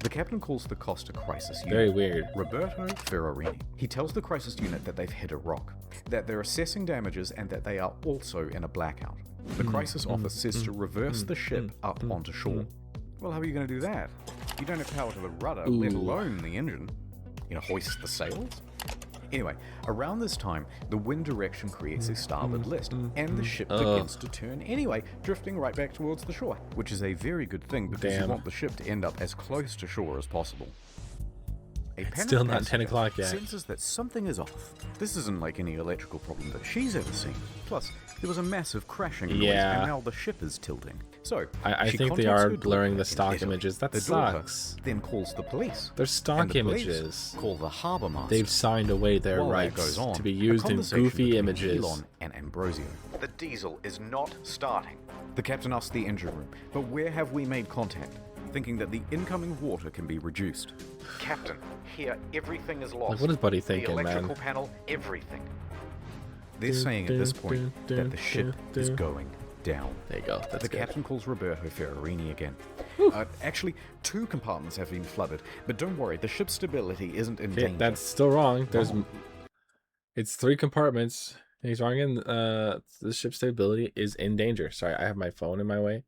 S19: The captain calls the Costa crisis unit.
S1: Very weird.
S19: Roberto Ferrarini. He tells the crisis unit that they've hit a rock, that they're assessing damages, and that they are also in a blackout. The crisis office says to reverse the ship up onto shore. Well, how are you going to do that? You don't have power to the rudder, let
S1: Ooh.
S19: alone the engine. You know, hoist the sails? Anyway, around this time, the wind direction creates a starboard list, and the ship begins to turn anyway, drifting right back towards the shore, which is a very good thing because
S1: Damn.
S19: you want the ship to end up as close to shore as possible. A panicked
S1: still not 10
S19: passenger
S1: o'clock yet.
S19: senses that something is off. This isn't like any electrical problem that she's ever seen. Plus, there was a massive crashing noise,
S1: Yeah.
S19: and now the ship is tilting. So,
S1: I
S19: she
S1: think they
S19: contacts
S1: are
S19: her
S1: blurring
S19: daughter
S1: the
S19: in
S1: stock
S19: Italy.
S1: images. That
S19: The daughter
S1: sucks.
S19: then calls the police.
S1: They're stock
S19: and the police
S1: images.
S19: Call the harbor master.
S1: They've signed away their
S19: While that
S1: rights
S19: goes on,
S1: to be
S19: a
S1: used in
S19: conversation
S1: goofy
S19: between
S1: images.
S19: Elon and Ambrosio. The diesel is not starting. The captain asks the engine room, but where have we made contact? Thinking that the incoming water can be reduced. Captain, here everything is lost.
S1: Like, what is Buddy thinking,
S19: the electrical
S1: man?
S19: panel, everything. They're saying at this point that the ship is going down.
S1: There you go. That's
S19: the
S1: good.
S19: captain calls Roberto Ferrarini again. Actually, 2 compartments have been flooded, but don't worry, the ship's stability isn't in
S1: Okay,
S19: danger.
S1: that's still wrong. It's 3 compartments. He's wrong in the ship's stability is in danger. Sorry, I have my phone in my way.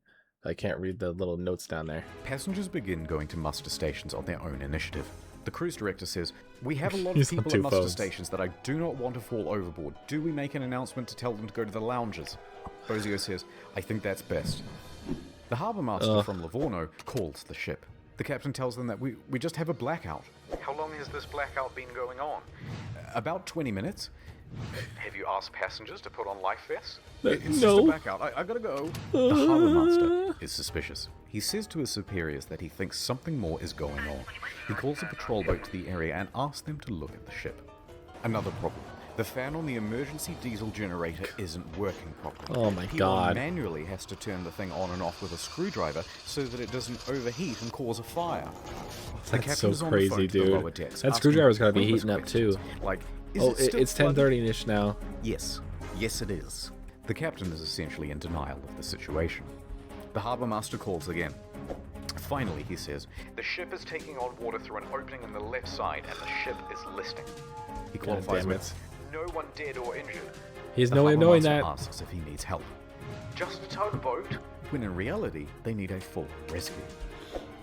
S1: I can't read the little notes down there.
S19: Passengers begin going to muster stations on their own initiative. The cruise director says, "We have a lot of
S1: He's on
S19: people
S1: 2
S19: at muster
S1: phones.
S19: stations that I do not want to fall overboard. Do we make an announcement to tell them to go to the lounges?" Bozio says, "I think that's best." The harbour master from Livorno calls the ship. The captain tells them that we just have a blackout. How long has this blackout been going on? About 20 minutes. Have you asked passengers to put on life vests? It's just a
S1: no.
S19: blackout. I gotta go. The harbour master is suspicious. He says to his superiors that he thinks something more is going on. He calls a patrol boat to the area and asks them to look at the ship. Another problem. The fan on the emergency diesel generator isn't working properly.
S1: Oh my
S19: Elon
S1: God.
S19: manually has to turn the thing on and off with a screwdriver so that it doesn't overheat and cause a fire. The
S1: That's
S19: captain
S1: so
S19: is on the
S1: crazy,
S19: phone to the lower
S1: dude.
S19: decks
S1: That
S19: asking
S1: screwdriver's gotta be
S19: pointless
S1: heating up too.
S19: questions, like, is
S1: Oh,
S19: it still
S1: it's
S19: flooded?
S1: 10:30-ish now.
S19: Yes, it is. The captain is essentially in denial of the situation. The harbour master calls again. Finally, he says, "The ship is taking on water through an opening on the left side, and the ship is listing." He
S1: God
S19: qualifies
S1: damn
S19: with,
S1: it.
S19: "No one dead or injured."
S1: He has
S19: The
S1: no way of
S19: harbour
S1: knowing
S19: master
S1: that.
S19: asks if he needs help. "Just a tugboat," when in reality, they need a full rescue.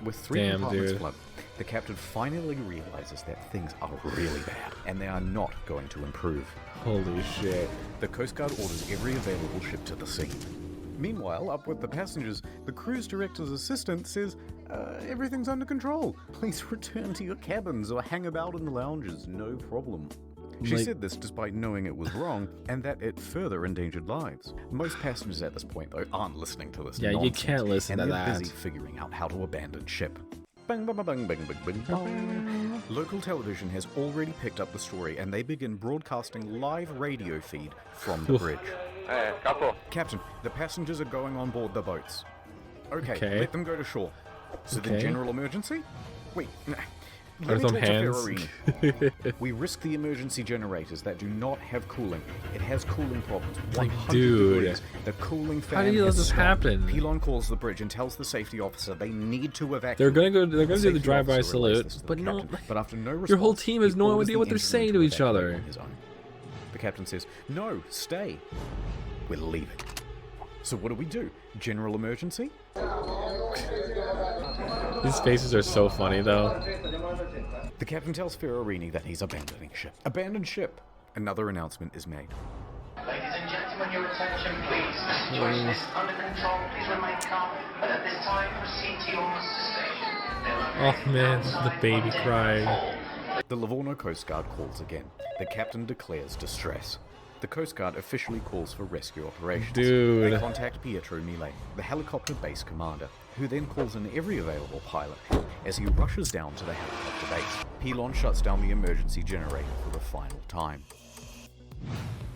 S19: With 3
S1: Damn,
S19: compartments
S1: dude.
S19: flooded, the captain finally realizes that things are really bad, and they are not going to improve.
S1: Holy shit.
S19: The Coast Guard orders every available ship to the scene. Meanwhile, up with the passengers, the cruise director's assistant says, everything's under control. Please return to your cabins or hang about in the lounges, no problem. She said this despite knowing it was wrong and that it further endangered lives. Most passengers at this point, though, aren't listening to this nonsense,
S1: you can't listen to
S19: and
S1: that.
S19: they're busy figuring out how to abandon ship. Bang, bang, bang, bang, bang, bang, bang. Local television has already picked up the story and they begin broadcasting live radio feed from the bridge. Captain, the passengers are going on board the boats. Okay. Let them go to shore. So the general emergency? Wait, let me talk to Ferrarini. We risk the emergency generators that do not have cooling. It has cooling problems. 100 degrees. The cooling fan.
S1: How do you let this happen?
S19: Pilon calls the bridge and tells the safety officer they need to evacuate.
S1: They're gonna do the drive-by salute, but no.
S19: But after no response,
S1: your whole team has no idea what they're saying to each other.
S19: The captain says, "No, stay. We're leaving." So what do? General emergency?
S1: These faces are so funny, though.
S19: The captain tells Ferrarini that he's abandoning ship. Abandon ship. Another announcement is made.
S13: Ladies and gentlemen, your attention, please. The situation is under control. Please remain calm. But at this time, proceed to your muster station.
S1: Oh man, the baby crying.
S19: The Livorno Coast Guard calls again. The captain declares distress. The Coast Guard officially calls for rescue operations.
S1: Dude.
S19: They contact Pietro Mille, the helicopter base commander, who then calls in every available pilot. As he rushes down to the helicopter base, Pilon shuts down the emergency generator for the final time.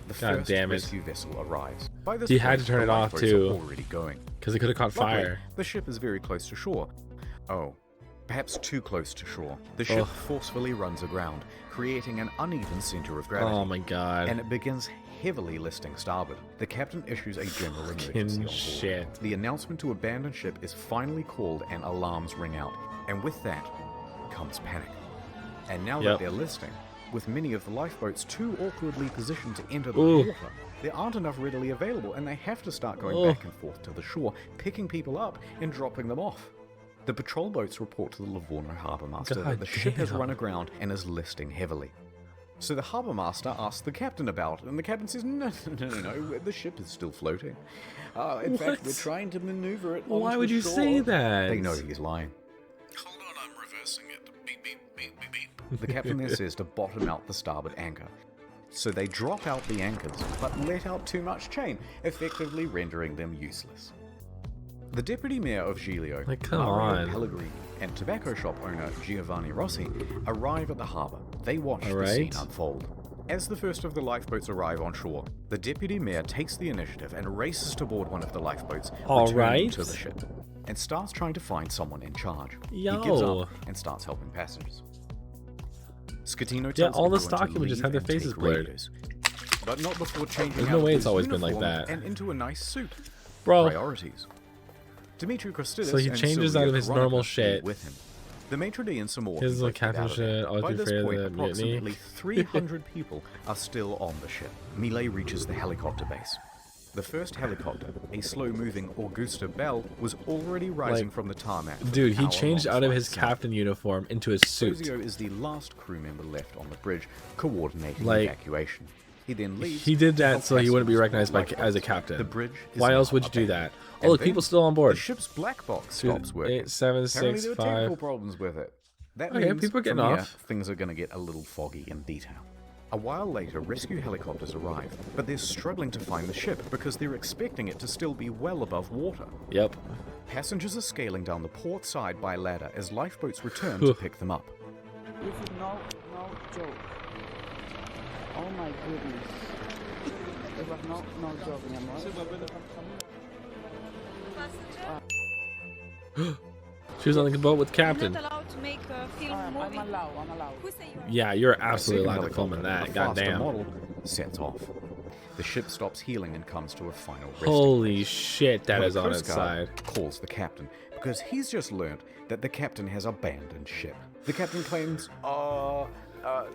S19: The first rescue vessel arrives. By this
S1: he
S19: point,
S1: had to turn it off
S19: lifeboats
S1: too,
S19: are already going.
S1: because it could have caught fire.
S19: Luckily, the ship is very close to shore. Oh, perhaps too close to shore. The ship forcefully runs aground, creating an uneven center of gravity.
S1: Oh my god.
S19: And it begins heavily listing starboard. The captain issues a general emergency on board. The announcement to abandon ship is finally called and alarms ring out. And with that comes panic. And now that they're listing, with many of the lifeboats too awkwardly positioned to enter the water, there aren't enough readily available and they have to start going back and forth to the shore, picking people up and dropping them off. The patrol boats report to the Livorno harbour master that the ship has run aground and is listing heavily. So the harbour master asks the captain about it, and the captain says, no, the ship is still floating. In fact, we're trying to maneuver it onto
S1: Why would
S19: the
S1: you
S19: shore."
S1: say that?
S19: They know he's lying. Hold on, I'm reversing it. Beep, beep, beep, beep, beep. The captain then says to bottom out the starboard anchor. So they drop out the anchors, but let out too much chain, effectively rendering them useless. The deputy mayor of Giglio, Mario Pellegrini, and tobacco shop owner Giovanni Rossi arrive at the harbour. They watch the scene unfold. As the first of the lifeboats arrive on shore, the deputy mayor takes the initiative and races to board one of the lifeboats, returning to the ship, and starts trying to find someone in charge. He gives up and starts helping passengers. Scatino tells
S1: all this
S19: everyone to
S1: document just have their
S19: leave and
S1: faces
S19: take
S1: blurred.
S19: radios, but not before changing
S1: There's
S19: out
S1: no way
S19: of
S1: it's
S19: his
S1: always been like
S19: uniform
S1: that.
S19: and into a nice suit.
S1: Bro.
S19: Priorities. Dimitri Christidis
S1: So he
S19: and
S1: changes
S19: Sylvia
S1: out of his
S19: Veronica
S1: normal
S19: leave
S1: shit.
S19: with him. The maitre d' and some more
S1: His
S19: people
S1: little captain
S19: get out of there.
S1: shit, always
S19: By
S1: be
S19: this
S1: afraid of
S19: point,
S1: the mutiny.
S19: approximately 300 people are still on the ship. Mille reaches the helicopter base. The first helicopter, a slow-moving Augusta Bell, was already rising from the tarmac.
S1: Dude, he changed out of his captain uniform into his suit.
S19: Ozio is the last crew member left on the bridge, coordinating
S1: Like,
S19: evacuation. He then leaves.
S1: He did that so he wouldn't be recognized as a captain.
S19: The bridge is
S1: Why
S19: now
S1: else would you do
S19: abandoned.
S1: that? Oh, look,
S19: And
S1: people
S19: then
S1: still on board.
S19: The ship's black box stops working.
S1: 8, 7,
S19: Apparently
S1: 6,
S19: there were
S1: 5.
S19: technical problems with it. That
S1: Okay,
S19: means
S1: people are getting
S19: from here,
S1: off.
S19: things are going to get a little foggy in detail. A while later, rescue helicopters arrive, but they're struggling to find the ship because they're expecting it to still be well above water.
S1: Yep.
S19: Passengers are scaling down the port side by ladder as lifeboats return to pick them up.
S7: This is no joke. Oh my goodness. It was no joke, mi amor.
S1: She was on the boat with the captain.
S11: You're not allowed to make a film movie.
S7: I'm allowed.
S11: Who say you are?
S1: Yeah, you're absolutely allowed to film in
S19: helicopter,
S1: that.
S19: the faster
S1: Goddamn.
S19: model, sets off. The ship stops healing and comes to a final resting
S1: Holy
S19: place.
S1: shit, that
S19: The
S1: is on
S19: Coast
S1: its
S19: Guard
S1: side.
S19: calls the captain because he's just learned that the captain has abandoned ship. The captain claims, no,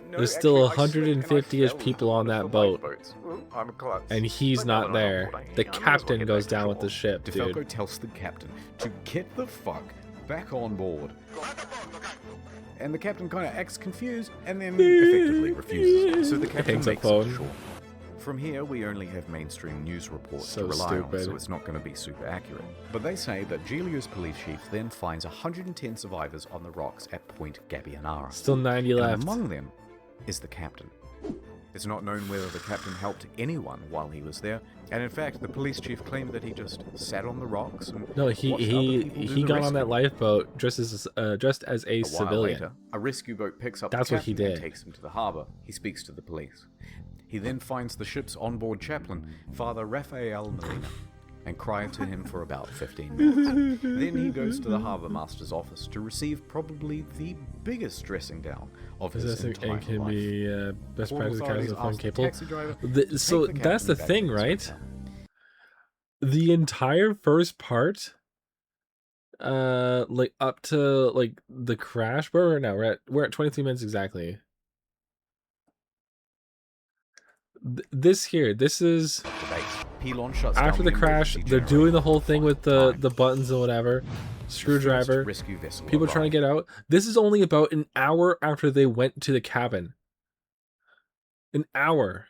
S1: There's still
S19: actually, I slipped and I
S1: 150-ish
S19: fell
S1: people on
S19: into
S1: that
S19: the
S1: boat.
S19: lifeboats. I'm a klutz.
S1: And he's
S19: But
S1: not
S19: no,
S1: there.
S19: I
S1: The
S19: might as well
S1: captain
S19: get
S1: goes
S19: back to
S1: down with
S19: shore.
S1: the ship,
S19: DeFalco
S1: dude.
S19: tells the captain to get the fuck back on board. And the captain kind of acts confused and then effectively refuses. So the captain
S1: Hangs up
S19: makes it to
S1: phone.
S19: shore. From here, we only have mainstream news reports
S1: So
S19: to rely
S1: stupid.
S19: on, so it's not going to be super accurate. But they say that Giglio's police chief then finds 110 survivors on the rocks at Point Gabbianara.
S1: Still 90
S19: and
S1: left.
S19: among them is the captain. It's not known whether the captain helped anyone while he was there, and in fact, the police chief claimed that he just sat on the rocks and
S1: No,
S19: watched other people do the
S1: got on that
S19: rescue.
S1: lifeboat dressed as a
S19: A while
S1: civilian.
S19: later, a rescue boat picks up
S1: That's
S19: the
S1: what he
S19: captain and
S1: did.
S19: takes him to the harbor. He speaks to the police. He then finds the ship's onboard chaplain, Father Rafael Molina, and cries to him for about 15 minutes. Then he goes to the harbor master's office to receive probably the biggest dressing down of his entire
S1: It can
S19: life.
S1: be best
S19: Port
S1: practice
S19: authorities
S1: of phone
S19: ask the
S1: capable.
S19: taxi driver to
S1: So
S19: take the
S1: that's the
S19: captain back
S1: thing,
S19: to his
S1: right?
S19: hotel.
S1: The entire first part, like up to like the crash. Where we're now, we're at 23 minutes exactly. This is
S19: Pelon shuts
S1: after
S19: down
S1: the crash.
S19: emergency
S1: They're doing
S19: generator
S1: the whole thing with the
S19: times.
S1: buttons and whatever, screwdriver,
S19: rescue vessel
S1: people trying to get out. This is only about an hour after they went to the cabin. An hour.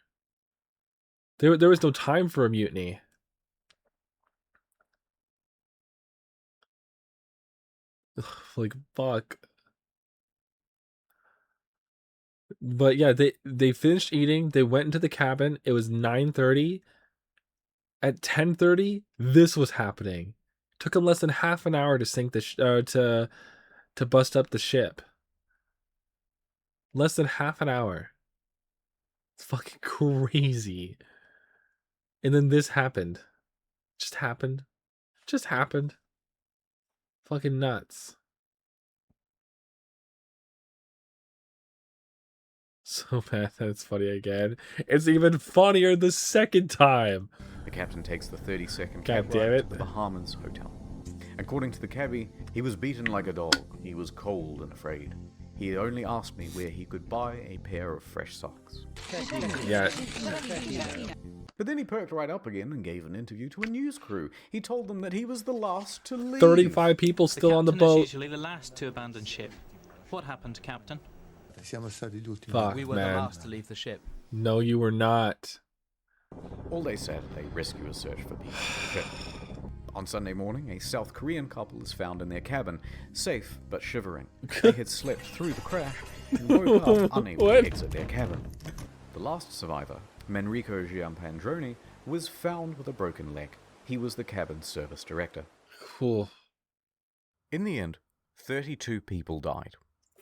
S1: There was no time for a mutiny. Ugh, like fuck. But yeah, they finished eating. They went into the cabin. It was 9:30. At 10:30, this was happening. Took them less than half an hour to sink the to bust up the ship. Less than half an hour. It's fucking crazy. And then this happened. Just happened. Just happened. Fucking nuts. So bad that it's funny again. It's even funnier the second time.
S19: The captain takes the 30-second
S1: God
S19: cab
S1: damn
S19: ride
S1: it.
S19: to the Bahamas hotel. According to the cabbie, he was beaten like a dog. He was cold and afraid. He only asked me where he could buy a pair of fresh socks.
S1: Yeah.
S19: But then he perked right up again and gave an interview to a news crew. He told them that he was the last to leave.
S1: 35 people still on the
S14: captain is
S1: boat.
S14: usually the last to abandon ship. What happened, Captain?
S1: Fuck,
S14: We were
S1: man.
S14: the last to leave the ship.
S1: No, you were not.
S19: All day Saturday, rescuers search for people on the ship. On Sunday morning, a South Korean couple is found in their cabin, safe but shivering. They had slept through the crash and woke up unable to exit their cabin. The last survivor, Manrico Giampandroni, was found with a broken leg. He was the cabin's service director.
S1: Cool.
S19: In the end, 32 people died.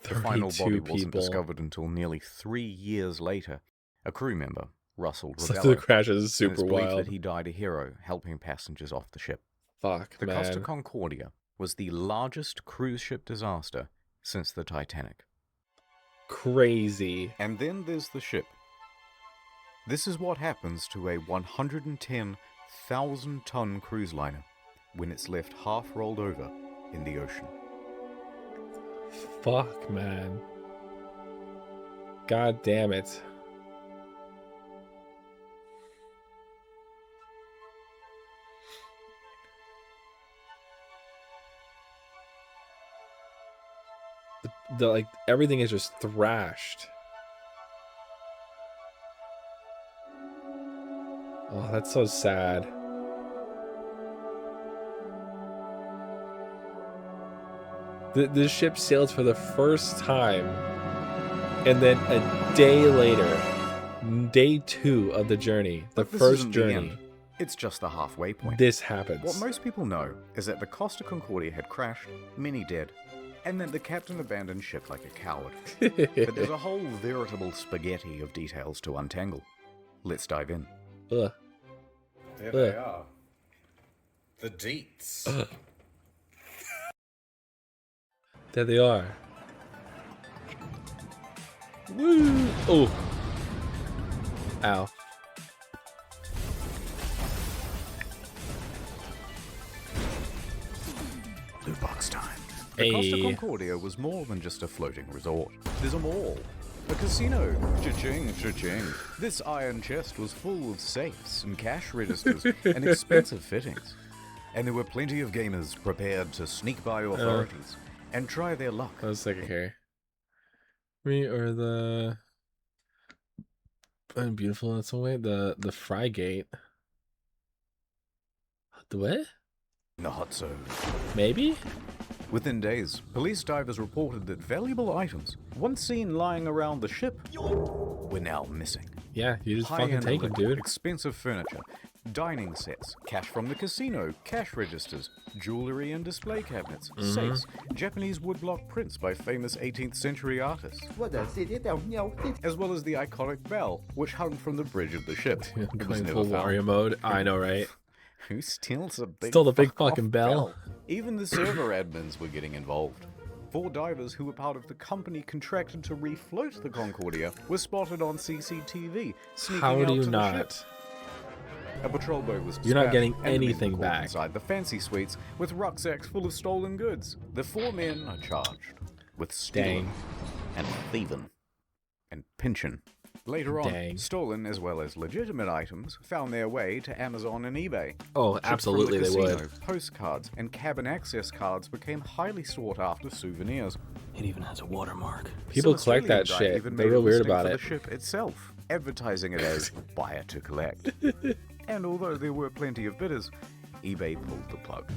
S19: The final
S1: 32
S19: body wasn't
S1: people.
S19: discovered until nearly 3 years later. A crew member, Russell
S1: So
S19: Ravello,
S1: the crash is
S19: and it's
S1: super
S19: believed
S1: wild.
S19: that he died a hero, helping passengers off the ship.
S1: Fuck,
S19: The
S1: man.
S19: Costa Concordia was the largest cruise ship disaster since the Titanic.
S1: Crazy.
S19: And then there's the ship. This is what happens to a 110,000-ton cruise liner when it's left half rolled over in the ocean.
S1: Fuck, man. God damn it. The like everything is just thrashed. Oh, that's so sad. This ship sails for the first time, and then a day later, day 2 of the journey, the
S19: But this
S1: first
S19: isn't the
S1: journey,
S19: end. It's just the halfway point.
S1: this happens.
S19: What most people know is that the Costa Concordia had crashed, many dead, and that the captain abandoned ship like a coward. But there's a whole veritable spaghetti of details to untangle. Let's dive in.
S1: Ugh.
S19: There they are. The deets.
S1: Ugh. There they are. Woo! Oh. Ow.
S19: Blue box time. The Costa
S1: Hey.
S19: Concordia was more than just a floating resort. There's a mall, a casino, cha-ching, cha-ching. This iron chest was full of safes and cash registers and expensive fittings. And there were plenty of gamers prepared to sneak by authorities and try their luck.
S1: 1 second here. We are the... And beautiful in its own way. The Frygate. The what?
S19: The hot zone.
S1: Maybe?
S19: Within days, police divers reported that valuable items, once seen lying around the ship, were now missing.
S1: Yeah, you just fucking
S19: High-end
S1: take it,
S19: liquor,
S1: dude.
S19: expensive furniture, dining sets, cash from the casino, cash registers, jewelry and display cabinets, safes, Japanese woodblock prints by famous 18th century artists, as well as the iconic bell, which hung from the bridge of the ship. It was
S1: Going
S19: never
S1: full
S19: found.
S1: Wario mode. I know, right?
S19: Who steals a big
S1: Stole the big
S19: fuck-off
S1: fucking bell.
S19: Even the server admins were getting involved. 4 divers who were part of the company contracted to refloat the Concordia were spotted on CCTV sneaking
S1: How
S19: out
S1: do you
S19: to
S1: not?
S19: the ship. A patrol boat was
S1: You're not
S19: dispatched,
S1: getting
S19: and the men
S1: anything
S19: were caught
S1: back.
S19: inside the fancy suites with rucksacks full of stolen goods. The 4 men are charged with stealing and thieving and pinching. Later on,
S1: Dang.
S19: stolen as well as legitimate items found their way to Amazon and eBay.
S1: Oh,
S19: Chips from
S1: absolutely
S19: the
S1: they
S19: casino,
S1: would.
S19: Postcards and cabin access cards became highly sought after souvenirs.
S23: It even has a watermark.
S1: People
S19: Some
S1: collect that
S19: Australian guy
S1: shit.
S19: even
S1: They're
S19: made a
S1: real weird
S19: listing
S1: about
S19: for
S1: it.
S19: the ship itself, advertising it as buyer to collect. And although there were plenty of bidders, eBay pulled the plug.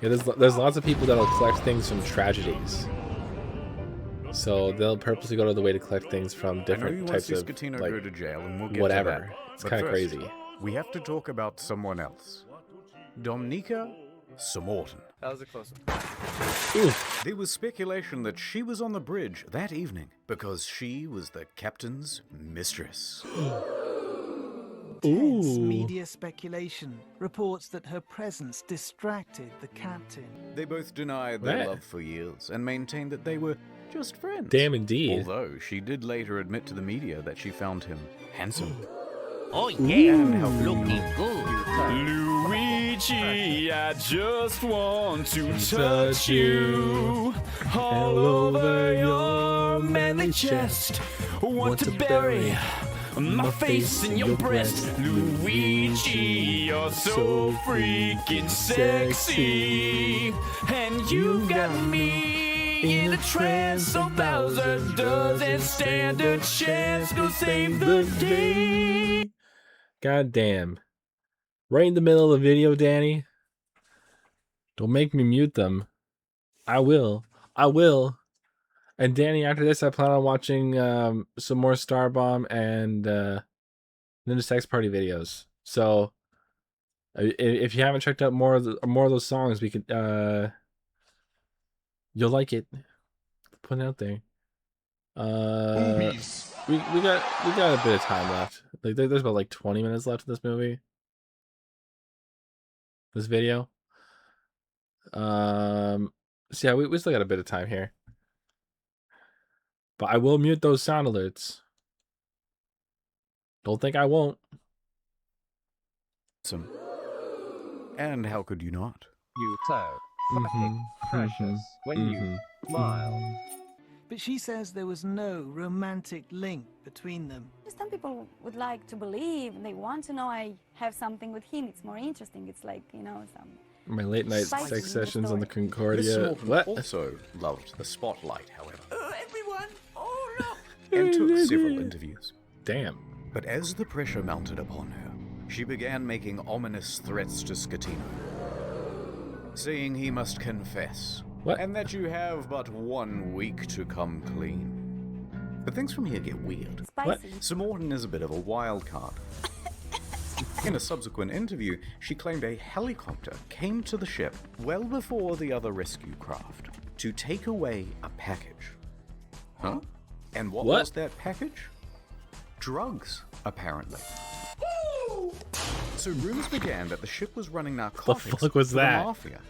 S1: Yeah, there's lots of people that'll collect things from tragedies. So they'll purposely go to the way to collect things from
S19: I know you
S1: different
S19: want to
S1: types
S19: see
S1: of
S19: Scatino
S1: like
S19: go to jail, and we'll get
S1: whatever.
S19: to that.
S1: It's
S19: But
S1: kind of
S19: first,
S1: crazy.
S19: We have to talk about someone else. Domnica Samorton.
S16: That was a close one.
S19: There was speculation that she was on the bridge that evening because she was the captain's mistress.
S17: Intense media speculation reports that her presence distracted the captain.
S19: They both denied their
S1: Right.
S19: love for years and maintained that they were just friends.
S1: Damn indeed.
S19: Although she did later admit to the media that she found him handsome.
S22: Oh yeah,
S19: And how
S22: looking good.
S24: Luigi, I just want to
S1: touch you
S24: all over your manly chest. Want to bury my face in your breast. Luigi, you're so freaking sexy. And you got me in a trance, so Bowser doesn't stand a chance. Go save the day.
S1: God damn. Right in the middle of the video, Danny. Don't make me mute them. I will. I will. And Danny, after this, I plan on watching some more Starbomb and Ninja Sex Party videos. So if you haven't checked out more of those songs, we could you'll like it. Put it out there. We got a bit of time left. Like there's about like 20 minutes left in this movie. This video. So yeah, we still got a bit of time here. But I will mute those sound alerts. Don't think I won't.
S19: And how could you not?
S17: You so precious when you smile. But she says there was no romantic link between them.
S25: Some people would like to believe, they want to know I have something with him. It's more interesting. It's like, you know, some...
S1: My late night
S25: Spicy
S1: sex
S25: in the
S1: sessions on the
S25: story.
S19: Miss
S1: Concordia.
S19: Smorton
S1: What?
S19: also loved the spotlight, however,
S17: Everyone, oh no!
S19: and took several interviews.
S1: Damn.
S19: But as the pressure mounted upon her, she began making ominous threats to Scatino, saying he must confess, and that you have but 1 week to come clean. But things from here get weird.
S25: Spicy.
S19: Samorton is a bit of a wild card. In a subsequent interview, she claimed a helicopter came to the ship well before the other rescue craft to take away a package. Huh? And what was that package? Drugs, apparently. So rumors began that the ship was running narcotics
S1: fuck was
S19: for the
S1: that?
S19: mafia.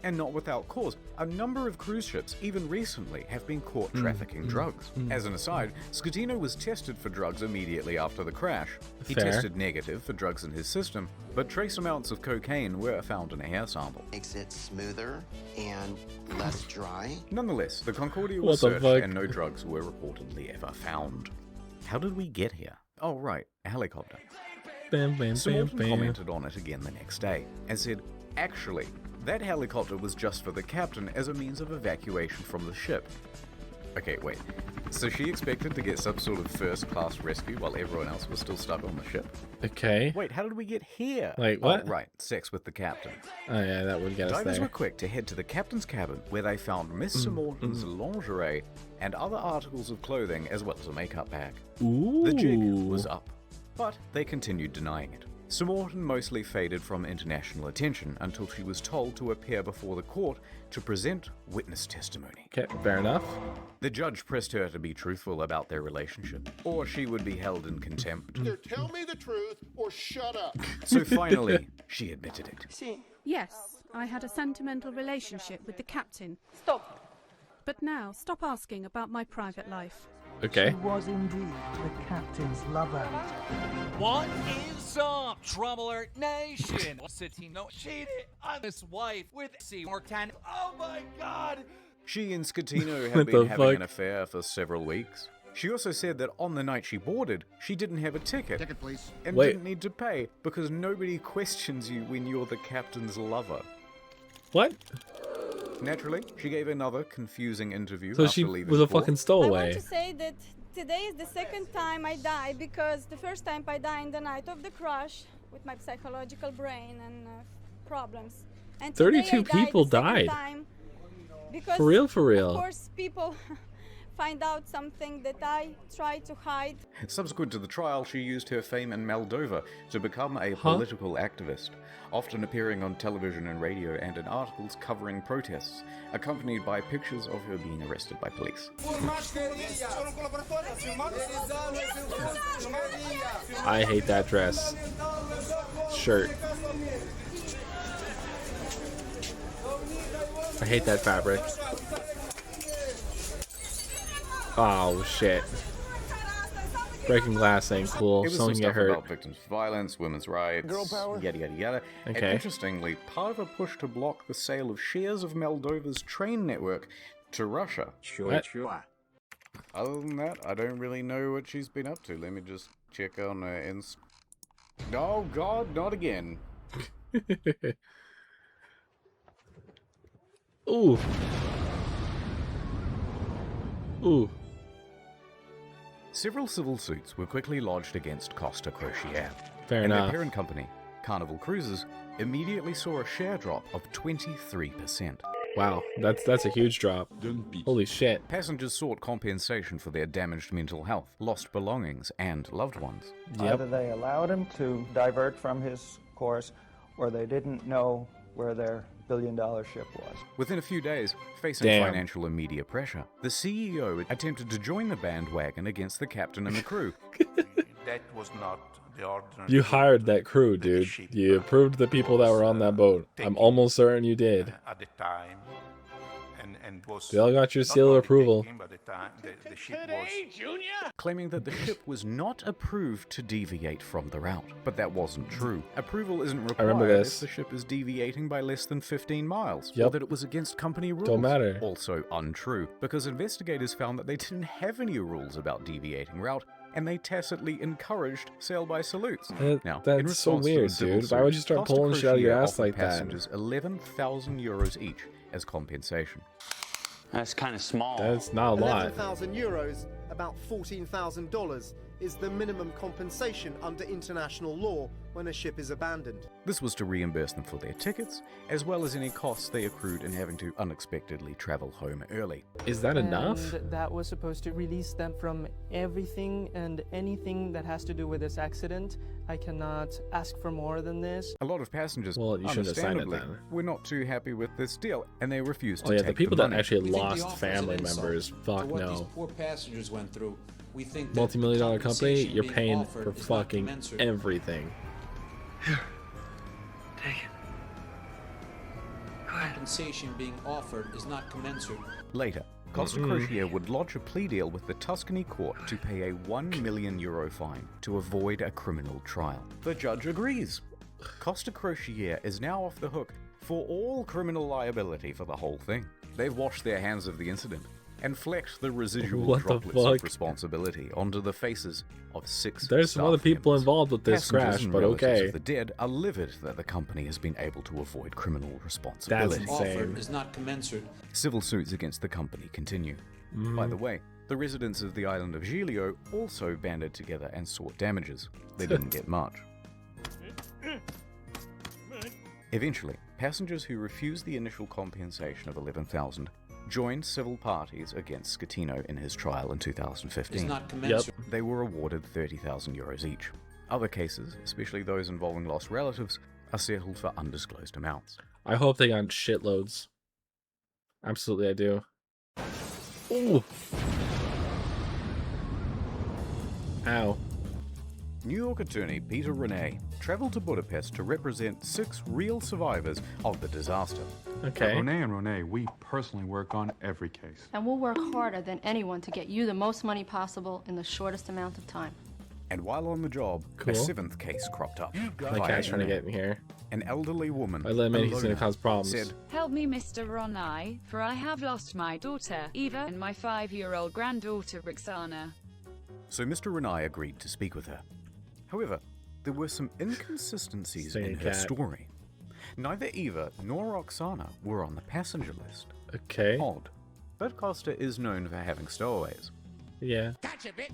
S19: And not without cause. A number of cruise ships, even recently, have been caught trafficking drugs. As an aside, Scatino was tested for drugs immediately after the crash. He
S1: Fair.
S19: tested negative for drugs in his system, but trace amounts of cocaine were found in a hair sample.
S26: Makes it smoother and less dry.
S19: Nonetheless, the Concordia
S1: What
S19: was
S1: the
S19: searched
S1: fuck?
S19: and no drugs were reportedly ever found. How did we get here? Oh, right, a helicopter.
S1: Bam, bam, bam,
S19: Samorton
S1: bam.
S19: commented on it again the next day and said, actually, that helicopter was just for the captain as a means of evacuation from the ship. Okay, wait. So she expected to get some sort of first-class rescue while everyone else was still stuck on the ship?
S1: Okay.
S19: Wait, how did we get here?
S1: Like, what?
S19: Oh, right. Sex with the captain.
S1: Oh, yeah, that would get us
S19: Divers
S1: there.
S19: were quick to head to the captain's cabin, where they found Miss Sir Morton's lingerie and other articles of clothing, as well as a makeup bag.
S1: Ooh.
S19: The jig was up, but they continued denying it. Sir Morton mostly faded from international attention until she was told to appear before the court to present witness testimony.
S1: Okay, fair enough.
S19: The judge pressed her to be truthful about their relationship, or she would be held in contempt.
S10: Either tell me the truth or shut up.
S19: So finally, she admitted it.
S11: Yes, I had a sentimental relationship with the captain. Stop. But now, stop asking about my private life.
S1: Okay.
S17: She was indeed the captain's lover.
S2: What is up, Trouble Alert Nation? Scatino cheated on his wife with Seymour 10. Oh my god!
S19: She and Scatino
S1: What
S19: had been
S1: the
S19: having
S1: fuck?
S19: an affair for several weeks. She also said that on the night she boarded, she didn't have a ticket.
S10: Ticket, please.
S19: And
S1: Wait.
S19: didn't need to pay because nobody questions you when you're the captain's lover.
S1: What?
S19: Naturally, she gave another confusing interview
S1: So
S19: after
S1: she
S19: leaving
S1: was a
S19: court.
S1: fucking
S25: I
S1: stowaway.
S25: want to say that today is the second time I die, because the first time I died in the night of the crash with my psychological brain and problems. And today
S1: 32
S25: I died
S1: people
S25: the second
S1: died.
S25: time because,
S1: For real, for real.
S25: Of course, people find out something that I try to hide.
S19: Subsequent to the trial, she used her fame in Moldova to become a political activist, often appearing on television and radio and in articles covering protests, accompanied by pictures of her being arrested by police.
S1: I hate that dress. Shirt. I hate that fabric. Oh shit. Breaking glass ain't cool.
S19: It was
S1: Someone
S19: some
S1: get
S19: stuff
S1: hurt.
S19: about victims of violence, women's rights,
S10: Girl power.
S19: yada yada yada. And
S1: Okay.
S19: interestingly, part of a push to block the sale of shares of Moldova's train network to Russia.
S1: What?
S19: Other than that, I don't really know what she's been up to. Let me just check on her Oh god, not again.
S1: Ooh. Ooh.
S19: Several civil suits were quickly lodged against Costa Crociere.
S1: Fair
S19: and
S1: enough.
S19: their parent company, Carnival Cruises, immediately saw a share drop of 23%.
S1: Wow, that's a huge drop. Holy shit.
S19: Passengers sought compensation for their damaged mental health, lost belongings, and loved ones.
S9: Either they allowed him to divert from his course, or they didn't know where their billion-dollar ship was.
S19: Within a few days, facing
S1: Damn.
S19: financial and media pressure, the CEO attempted to join the bandwagon against the captain and the crew.
S12: That was not the ordinary.
S1: You hired that crew, dude. You approved the people that were on that boat. I'm almost certain you did.
S12: At the time, and was
S1: They all got your
S12: not
S1: seal of
S12: only
S1: approval.
S12: taking, but the ship was
S19: Claiming that the ship was not approved to deviate from the route. But that wasn't true. Approval isn't required
S1: remember this.
S19: if the ship is deviating by less than 15 miles, or
S1: Yep.
S19: that it was against company rules.
S1: Don't matter.
S19: Also untrue, because investigators found that they didn't have any rules about deviating route, and they tacitly encouraged sail-by salutes. Now,
S1: that's
S19: in
S1: so
S19: response to the
S1: weird,
S19: civil
S1: dude. Why would you
S19: suit,
S1: start
S19: Costa
S1: pulling shit out of your
S19: Crociere
S1: ass
S19: offered
S1: like that?
S19: passengers 11,000 euros each as compensation.
S18: That's kind of small.
S1: That's not a lot.
S20: 11,000 euros, about $14,000, is the minimum compensation under international law when a ship is abandoned.
S19: This was to reimburse them for their tickets, as well as any costs they accrued in having to unexpectedly travel home early.
S1: Is that enough?
S21: And that was supposed to release them from everything and anything that has to do with this accident. I cannot ask for more than this.
S19: A lot of passengers,
S1: Well, you shouldn't have signed it
S19: understandably,
S1: then.
S19: were not too happy with this deal, and they refused
S1: Oh
S19: to
S1: yeah,
S19: take
S1: the people that
S19: money.
S1: actually lost family members. Fuck
S27: what these
S1: no.
S27: poor passengers went through. We think that
S1: Multi-million-dollar company,
S27: compensation
S1: you're
S27: being
S1: paying
S27: offered
S1: for
S27: is not
S1: fucking
S27: commensurate.
S1: everything.
S27: Compensation being offered is not commensurate.
S19: Later, Costa Crociere would lodge a plea deal with the Tuscany court to pay a €1 million fine to avoid a criminal trial. The judge agrees. Costa Crociere is now off the hook for all criminal liability for the whole thing. They've washed their hands of the incident, and flecked the residual
S1: What the
S19: droplets of
S1: fuck?
S19: responsibility onto the faces of 6
S1: There's some other
S19: staff
S1: people
S19: members.
S1: involved with this
S19: Passengers
S1: crash,
S19: and
S1: but
S19: relatives
S1: okay.
S19: of the dead are livid that the company has been able to avoid criminal responsibility.
S1: That's insane.
S27: Offered is not commensurate.
S19: Civil suits against the company continue. By the way, the residents of the island of Giglio also banded together and sought damages. They didn't get much. Eventually, passengers who refused the initial compensation of $11,000 joined civil parties against Scatino in his trial in 2015.
S27: Is not commensurate.
S19: They were awarded €30,000 each. Other cases, especially those involving lost relatives, are settled for undisclosed amounts.
S1: I hope they got shitloads. Absolutely, I do. Ooh. Ow.
S19: New York attorney Peter Renee traveled to Budapest to represent 6 real survivors of the disaster.
S1: Okay.
S3: Renee and Renee, we personally work on every case.
S4: And we'll work harder than anyone to get you the most money possible in the shortest amount of time.
S19: And while on the job,
S1: Cool.
S19: a 7th case cropped up.
S1: My cat's trying to get in here.
S19: An elderly woman,
S1: I let him in, he's gonna
S19: Alona,
S1: cause problems.
S19: said,
S5: Help me, Mr. Ronai, for I have lost my daughter, Eva, and my 5-year-old granddaughter, Roxana.
S19: so Mr. Renai agreed to speak with her. However, there were some inconsistencies
S1: Say
S19: in
S1: a
S19: her
S1: cat.
S19: story. Neither Eva nor Roxana were on the passenger list.
S1: Okay.
S19: Odd. But Costa is known for having stowaways.
S1: Yeah.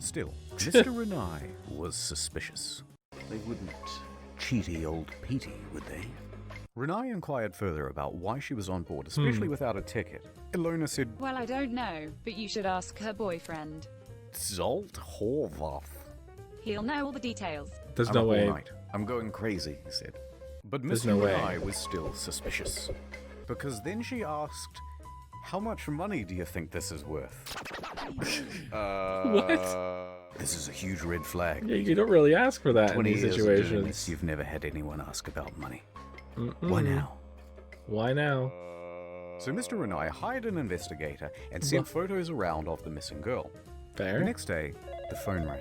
S19: Still, Mr. Renai was suspicious. They wouldn't cheaty old Petey, would they? Renai inquired further about why she was on board, especially without a ticket. Ilona said,
S5: Well, I don't know, but you should ask her boyfriend.
S19: Zolt Horvath.
S5: He'll know all the details.
S1: There's
S19: I'm
S1: no
S19: up all
S1: way.
S19: night. I'm going crazy, he said. But
S1: There's
S19: Mr.
S1: no way.
S19: Renai was still suspicious. Because then she asked, how much money do you think this is worth?
S1: What?
S19: This is a huge red flag.
S1: Yeah, you don't really ask for that in
S19: 20
S1: these
S19: years of doing
S1: situations.
S19: this, you've never had anyone ask about money.
S1: Mm-mm.
S19: Why now?
S1: Why now?
S19: So Mr. Renai hired an investigator and sent photos around of the missing girl.
S1: Fair.
S19: The next day, the phone rang.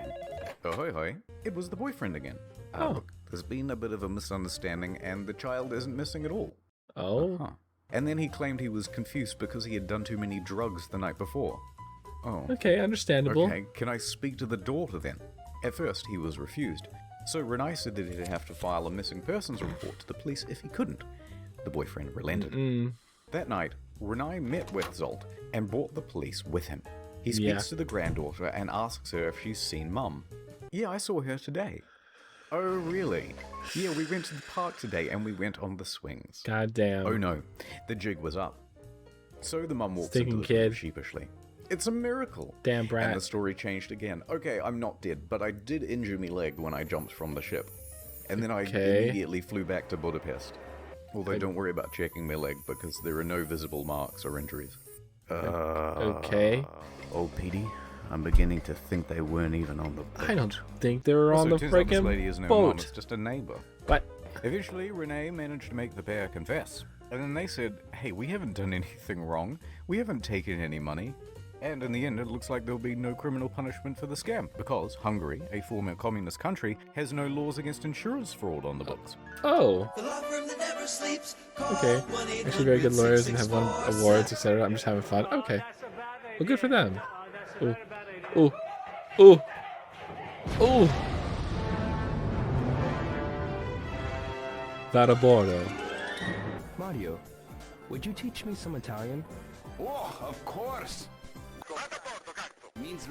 S19: Oh, hoi hoi. It was the boyfriend again. Look, there's been a bit of a misunderstanding and the child isn't missing at all.
S1: Oh.
S19: Uh-huh. And then he claimed he was confused because he had done too many drugs the night before. Oh.
S1: Okay, understandable.
S19: Okay, can I speak to the daughter then? At first, he was refused. So Renai said that he'd have to file a missing persons report to the police if he couldn't. The boyfriend relented. That night, Renai met with Zolt and brought the police with him. He speaks to the granddaughter and asks her if she's seen Mum. Yeah, I saw her today. Oh, really? Yeah, we went to the park today and we went on the swings.
S1: God damn.
S19: Oh no, the jig was up. So the mum walks
S1: Stinking
S19: into the
S1: kid.
S19: room sheepishly. It's a miracle.
S1: Damn brat.
S19: And the story changed again. Okay, I'm not dead, but I did injure my leg when I jumped from the ship. And then I immediately flew back to Budapest. Although don't worry about checking my leg because there are no visible marks or injuries.
S1: Okay.
S19: Oh, Petey, I'm beginning to think they weren't even on the boat.
S1: I don't think they were on the
S19: turns out this lady
S1: freaking
S19: isn't her mum,
S1: boat.
S19: it's just a neighbor.
S1: What?
S19: Eventually, Renee managed to make the pair confess. And then they said, hey, we haven't done anything wrong. We haven't taken any money. And in the end, it looks like there'll be no criminal punishment for the scam, because Hungary, a former communist country, has no laws against insurance fraud on the books.
S1: Oh. Okay. Actually, very good lawyers and have won awards, etc. I'm just having fun. Okay. Well, good for them. Ooh. Ooh. Ooh. Ooh. Varabordo.
S6: Mario, would you teach me some Italian?
S10: Oh, of course.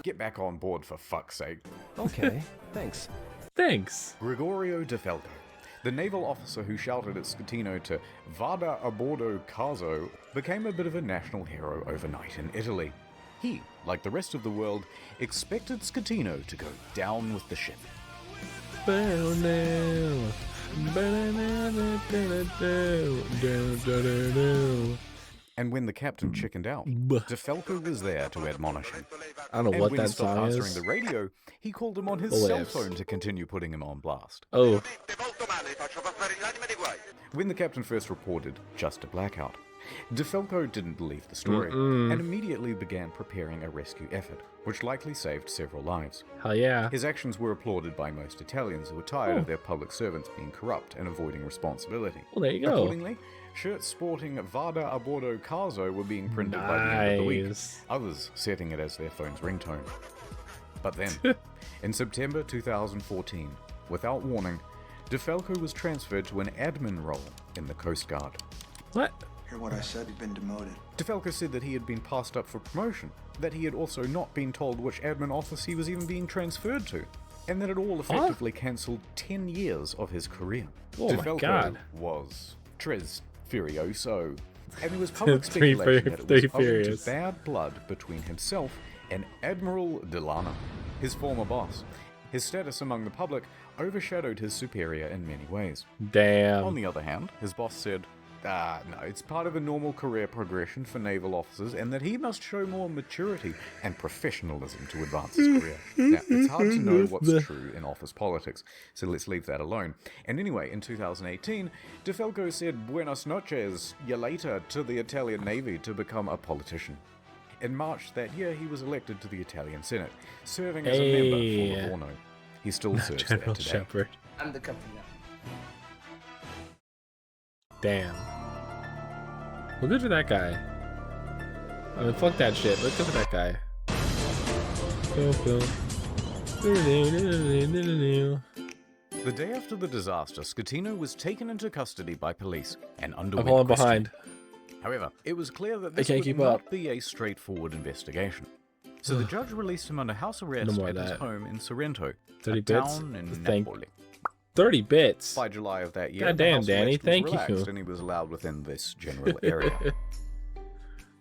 S19: Get back on board, for fuck's sake.
S6: Okay, thanks.
S1: Thanks.
S19: Gregorio De Falco, the naval officer who shouted at Scatino to Vada a bordo caso, became a bit of a national hero overnight in Italy. He, like the rest of the world, expected Scatino to go down with the ship. And when the captain chickened out, De Falco was there to admonish him.
S1: I don't know what
S19: when he
S1: that
S19: stopped
S1: song
S19: answering
S1: is.
S19: the radio, he called him on his
S1: Oh,
S19: cell
S1: yes.
S19: phone to continue putting him on blast.
S1: Oh.
S19: When the captain first reported just a blackout, DeFalco didn't believe the story and immediately began preparing a rescue effort, which likely saved several lives.
S1: Hell yeah.
S19: His actions were applauded by most Italians who were tired of their public servants being corrupt and avoiding responsibility.
S1: Well, there you go.
S19: Accordingly, shirts sporting Vada a bordo caso were being printed by the end of the week, others setting it as their phone's ringtone. But then, in September 2014, without warning, DeFalco was transferred to an admin role in the Coast Guard.
S1: What?
S10: Hear what I said? He'd been demoted.
S19: DeFalco said that he had been passed up for promotion, that he had also not been told which admin office he was even being transferred to, and that it all effectively cancelled 10 years of his career.
S1: Oh
S19: DeFalco
S1: my God.
S19: was Tres Furioso, and there was public speculation that it was owing to bad blood between himself and Admiral Delano, his former boss. His status among the public overshadowed his superior in many ways.
S1: Damn.
S19: On the other hand, his boss said, no, it's part of a normal career progression for naval officers, and that he must show more maturity and professionalism to advance his career. Now, it's hard to know what's true in office politics, so let's leave that alone. And anyway, in 2018, DeFalco said buenas noches, ya later, to the Italian Navy to become a politician. In March that year, he was elected to the Italian Senate, serving as a member for Livorno. He still serves there
S1: General
S19: today.
S1: Shepard.
S7: I'm the company now.
S1: Damn. Well, good for that guy. I mean, fuck that shit, but good for that guy.
S19: The day after the disaster, Schettino was taken into custody by police and underwent
S1: I'm falling
S19: questioning.
S1: behind.
S19: However, it was clear that this
S1: can't
S19: would
S1: keep
S19: not
S1: up.
S19: be a straightforward investigation. So the judge released him under house arrest
S1: more
S19: at
S1: of
S19: his
S1: that.
S19: home in Sorrento,
S1: 30
S19: a
S1: bits?
S19: town in
S1: Thank-
S19: Napoli.
S1: 30 bits.
S19: By July of that year,
S1: God
S19: the
S1: damn,
S19: house
S1: Danny,
S19: arrest was
S1: thank
S19: relaxed
S1: you.
S19: and he was allowed within this general area.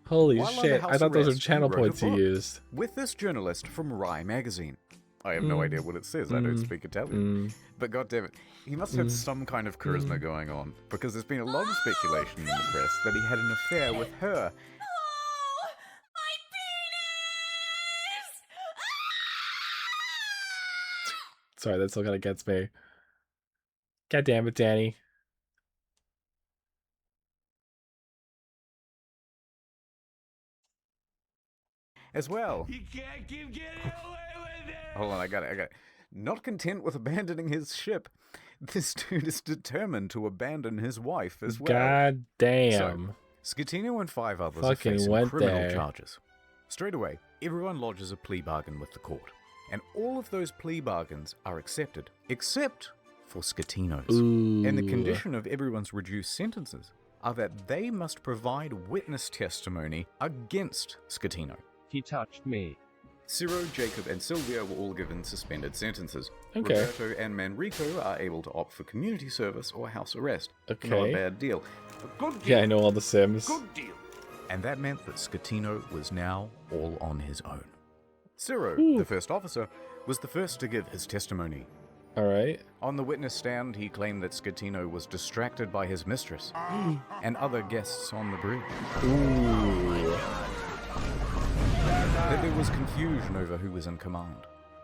S1: Holy
S19: While under
S1: shit,
S19: house
S1: I thought those were
S19: arrest, he
S1: channel
S19: wrote a
S1: points you
S19: book
S1: used.
S19: With this journalist from Rai magazine. I have no idea what it says, I don't speak Italian. But goddammit, he must have some kind of charisma going on, because there's been a lot of speculation in the press that he had an affair with her.
S1: Sorry, that still kind of gets me. God damn it, Danny.
S19: As well.
S2: You can't keep getting away with it.
S19: Hold on, I got it. Not content with abandoning his ship, this dude is determined to abandon his wife as well.
S1: God damn.
S19: So, Schettino and 5 others
S1: Fucking
S19: are facing
S1: went
S19: criminal
S1: there.
S19: charges. Straight away, everyone lodges a plea bargain with the court. And all of those plea bargains are accepted, except for Schettino's. And the condition of everyone's reduced sentences are that they must provide witness testimony against Schettino.
S6: He touched me.
S19: Ciro, Jacob, and Sylvia were all given suspended sentences.
S1: Okay.
S19: Roberto and Manrico are able to opt for community service or house arrest.
S1: Okay.
S19: Not a bad deal. A good deal.
S1: Yeah, I know all the Sims.
S19: Good deal. And that meant that Schettino was now all on his own. Ciro, the first officer, was the first to give his testimony.
S1: Alright.
S19: On the witness stand, he claimed that Schettino was distracted by his mistress and other guests on the bridge.
S1: Ooh.
S19: That there was confusion over who was in command.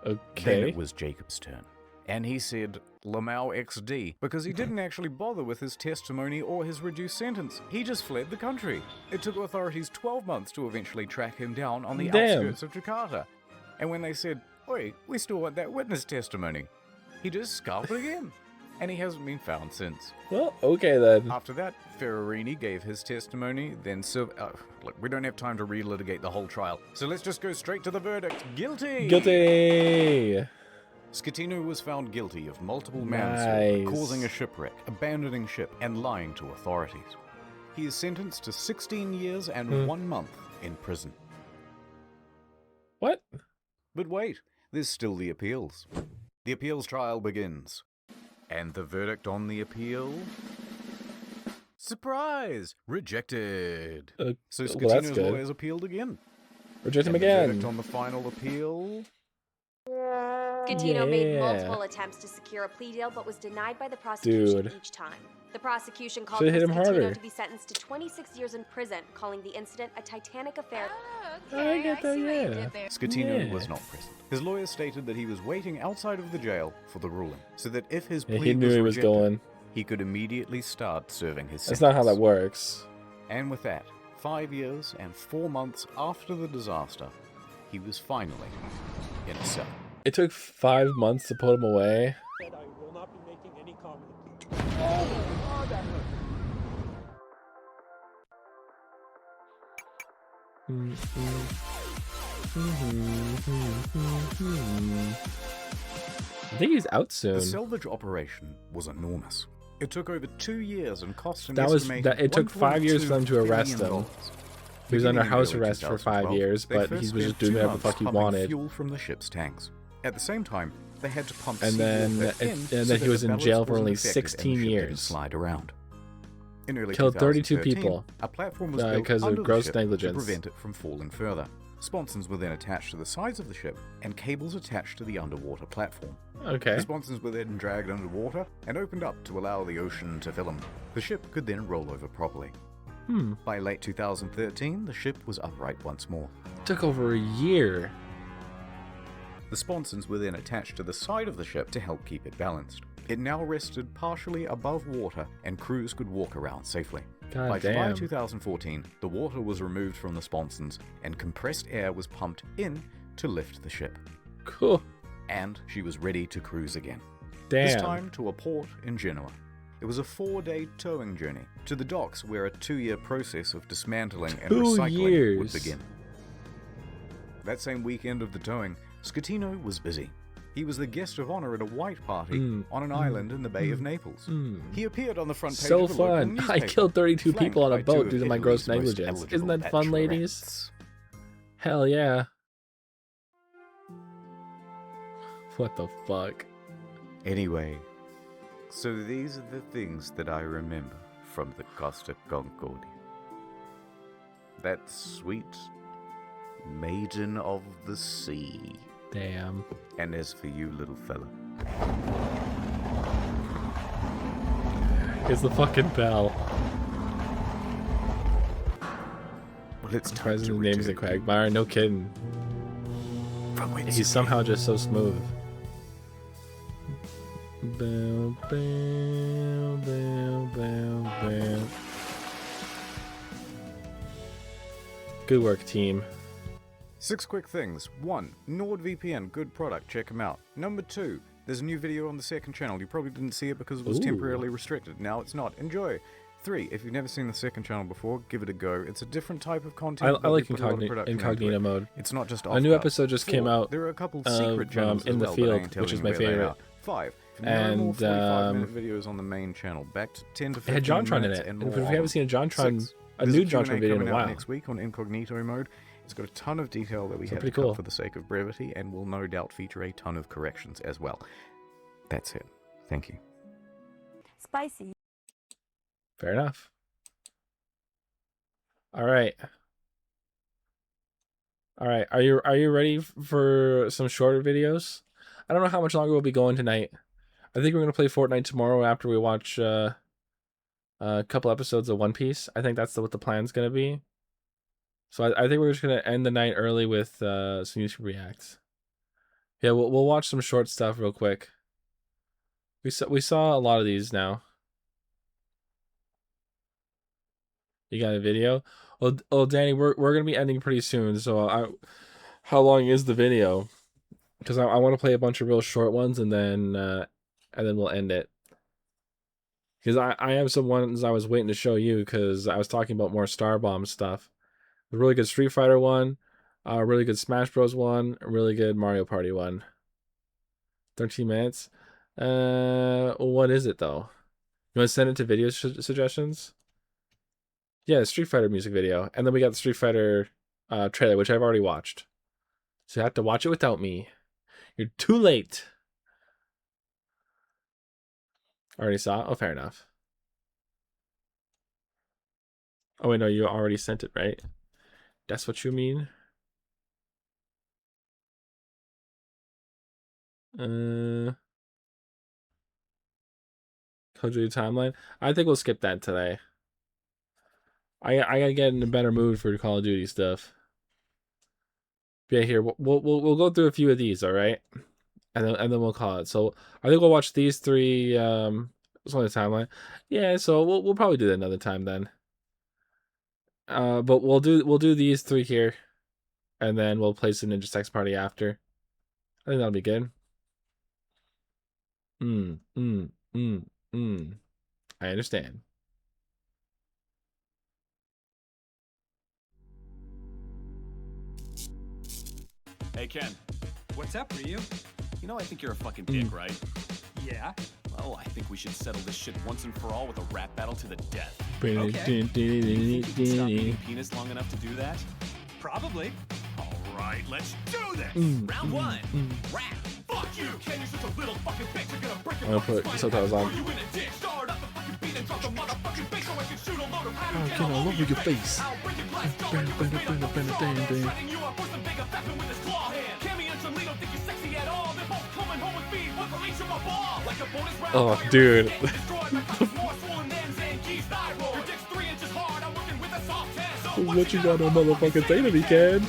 S1: Okay.
S19: Then it was Jacob's turn. And he said, Lamau XD, because he didn't actually bother with his testimony or his reduced sentence. He just fled the country. It took authorities 12 months to eventually track him down on the outskirts of Jakarta. And when they said, oi, we still want that witness testimony, he just skulked again. And he hasn't been found since.
S1: Well, okay then.
S19: After that, Ferrarini gave his testimony, then look, we don't have time to relitigate the whole trial, so let's just go straight to the verdict. Guilty!
S1: Guilty!
S19: Schettino was found guilty of multiple manslaughter,
S1: Nice.
S19: causing a shipwreck, abandoning ship, and lying to authorities. He is sentenced to 16 years and 1 month in prison.
S1: What?
S19: But wait, there's still the appeals. The appeals trial begins. And the verdict on the appeal? Surprise! Rejected. So
S1: well, that's
S19: Schettino's
S1: good.
S19: lawyers appealed again.
S1: Reject him
S19: And the
S1: again.
S19: verdict on the final appeal?
S8: Schettino made
S1: Yeah.
S8: multiple attempts to secure a plea deal, but was denied by the prosecution
S1: Dude.
S8: each time. The prosecution called
S1: Should've
S8: for
S1: hit him harder.
S8: Schettino to be sentenced to 26 years in prison, calling the incident a Titanic affair.
S1: I get that, yeah.
S19: Schettino
S1: Yeah.
S19: was not present. His lawyers stated that he was waiting outside of the jail for the ruling, so that if his
S1: Yeah,
S19: plea
S1: he knew
S19: was
S1: he was
S19: rejected,
S1: going.
S19: he could immediately start serving his
S1: That's
S19: sentence.
S1: not how that works.
S19: And with that, 5 years and 4 months after the disaster, he was finally in a cell.
S1: It took 5 months to put him away.
S7: I will not be making any comment. Oh, God, that hurt.
S1: I think he's out soon.
S19: The salvage operation was enormous. It took over 2 years and cost an
S1: It took 5 years for them to arrest him. He was under house arrest for 5 years, but he was just doing whatever the fuck he wanted.
S19: Fuel from the ship's tanks. At the same time, they had to pump
S1: and then he was in jail for only 16 years.
S19: Slide around. In early
S1: Killed 32 people
S19: a platform was built
S1: because
S19: under
S1: of gross
S19: the ship
S1: negligence.
S19: to prevent it from falling further. Sponsons were then attached to the sides of the ship, and cables attached to the underwater platform.
S1: Okay.
S19: The sponsons were then dragged underwater and opened up to allow the ocean to fill them. The ship could then roll over properly. By late 2013, the ship was upright once more.
S1: Took over a year.
S19: The sponsons were then attached to the side of the ship to help keep it balanced. It now rested partially above water, and crews could walk around safely. By July 2014, the water was removed from the sponsons, and compressed air was pumped in to lift the ship.
S1: Cool.
S19: And she was ready to cruise again.
S1: Damn.
S19: This time to a port in Genoa. It was a 4-day towing journey to the docks where a 2-year process of dismantling and recycling would begin. That same weekend of the towing, Scatino was busy. He was the guest of honor at a white party on an island in the Bay of Naples. He appeared on the front page of the local
S1: fun.
S19: newspaper,
S1: I killed 32 people on a
S19: flanked by
S1: boat
S19: two
S1: due to
S19: of
S1: my gross
S19: Italy's most
S1: negligence.
S19: eligible
S1: Isn't that fun, ladies?
S19: bachelorettes.
S1: Hell yeah. What the fuck?
S19: Anyway, so these are the things that I remember from the Costa Concordia. That sweet maiden of the sea.
S1: Damn.
S19: And as for you, little fella.
S1: It's the fucking bell.
S19: Well, it's
S1: the president's name is a Quagmire. No kidding. He's somehow just so smooth. Bow, bow, bow, bow, bow. Good work, team.
S19: 6 quick things. 1. NordVPN, good product, check them out. Number 2, there's a new video on the second channel. You probably didn't see it because it was temporarily restricted. Now it's not. Enjoy. 3, if you've never seen the second channel before, give it a go. It's a different type of content.
S1: I like incognito mode.
S19: It's not just
S1: a new episode just came out.
S19: There are a couple secret channels
S1: in the field, which is my favorite.
S19: 5.
S1: And
S19: more 45-minute videos on the main channel. Back to 10 to 15
S1: it had JonTron in
S19: minutes
S1: it.
S19: and
S1: And if
S19: more
S1: you haven't seen a JonTron,
S19: 6,
S1: a
S19: there's
S1: new
S19: Q&A
S1: JonTron video in
S19: coming
S1: a
S19: out
S1: while.
S19: next week on incognito mode. It's got a ton of detail that we had to
S1: pretty
S19: cut
S1: cool.
S19: for the sake of brevity, and will no doubt feature a ton of corrections as well. That's it. Thank you.
S25: Spicy.
S1: Fair enough. All right. Are you ready for some shorter videos? I don't know how much longer we'll be going tonight. I think we're gonna play Fortnite tomorrow after we watch a couple episodes of One Piece. I think that's what the plan's gonna be. So I think we're just gonna end the night early with some YouTube reacts. Yeah, we'll watch some short stuff real quick. We saw a lot of these now. You got a video? Well, Danny, we're gonna be ending pretty soon. So how long is the video? Because I want to play a bunch of real short ones and then we'll end it. Because I have some ones I was waiting to show you because I was talking about more Star Bomb stuff. A really good Street Fighter one, a really good Smash Bros one, a really good Mario Party one. 13 minutes. What is it though? You want to send it to video suggestions? Yeah, the Street Fighter music video. And then we got the Street Fighter trailer, which I've already watched. So you have to watch it without me. You're too late. Already saw it? Oh, fair enough. Oh, wait, no, you already sent it, right? That's what you mean? Code Duty Timeline. I think we'll skip that today. I gotta get in a better mood for Call of Duty stuff. Yeah, here we'll go through a few of these, all right, and then we'll call it. So I think we'll watch these 3. It's only a timeline. Yeah, so we'll probably do that another time then. But we'll do these 3 here, and then we'll play some Ninja Sex Party after. I think that'll be good. I understand.
S13: Hey, Ken.
S14: What's up, Ryu?
S13: You know I think you're a fucking dick, right?
S14: Yeah?
S13: Well, I think we should settle this shit once and for all with a rap battle to the death.
S1: Okay.
S13: You think you can stop eating penis long enough to do that?
S14: Probably.
S13: All right, let's do this!
S2: Round 1. Rap.
S13: Fuck you, Ken, you're such a little fucking bitch. You're gonna break
S1: I'm gonna put subtitles on.
S13: you in a ditch. Start up the fucking beat and drop the motherfucking bass so I can shoot a load of
S1: Oh, Ken, all over your face.
S13: I'll break your glass jaw and shredding you up with some bigger weapon with his claw hand. Cammy and Toledo think you're sexy at all. They're both coming home with me. One for each of my ball. Like a bonus round.
S1: Oh, dude. What you gotta motherfucking say to me, Ken?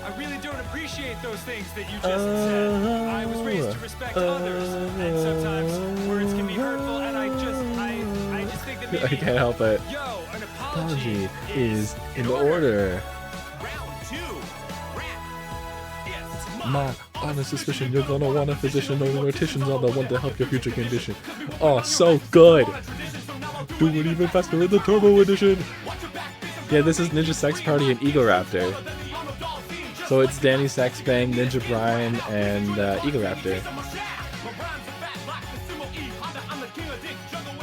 S14: I really don't appreciate those things that you just said. I was raised to respect others, and sometimes words can be hurtful, and I just think that maybe...
S1: I can't help it.
S14: Yo, an apology
S1: is in order.
S13: Round 2. Rap.
S1: My honest suspicion, you're gonna want a physician or morticians are the one to help your future condition. Oh, so good! Do it even faster in the Turbo Edition! Yeah, this is Ninja Sex Party and Eagle Raptor. So it's Danny Sex Bang, Ninja Brian, and Eagle Raptor.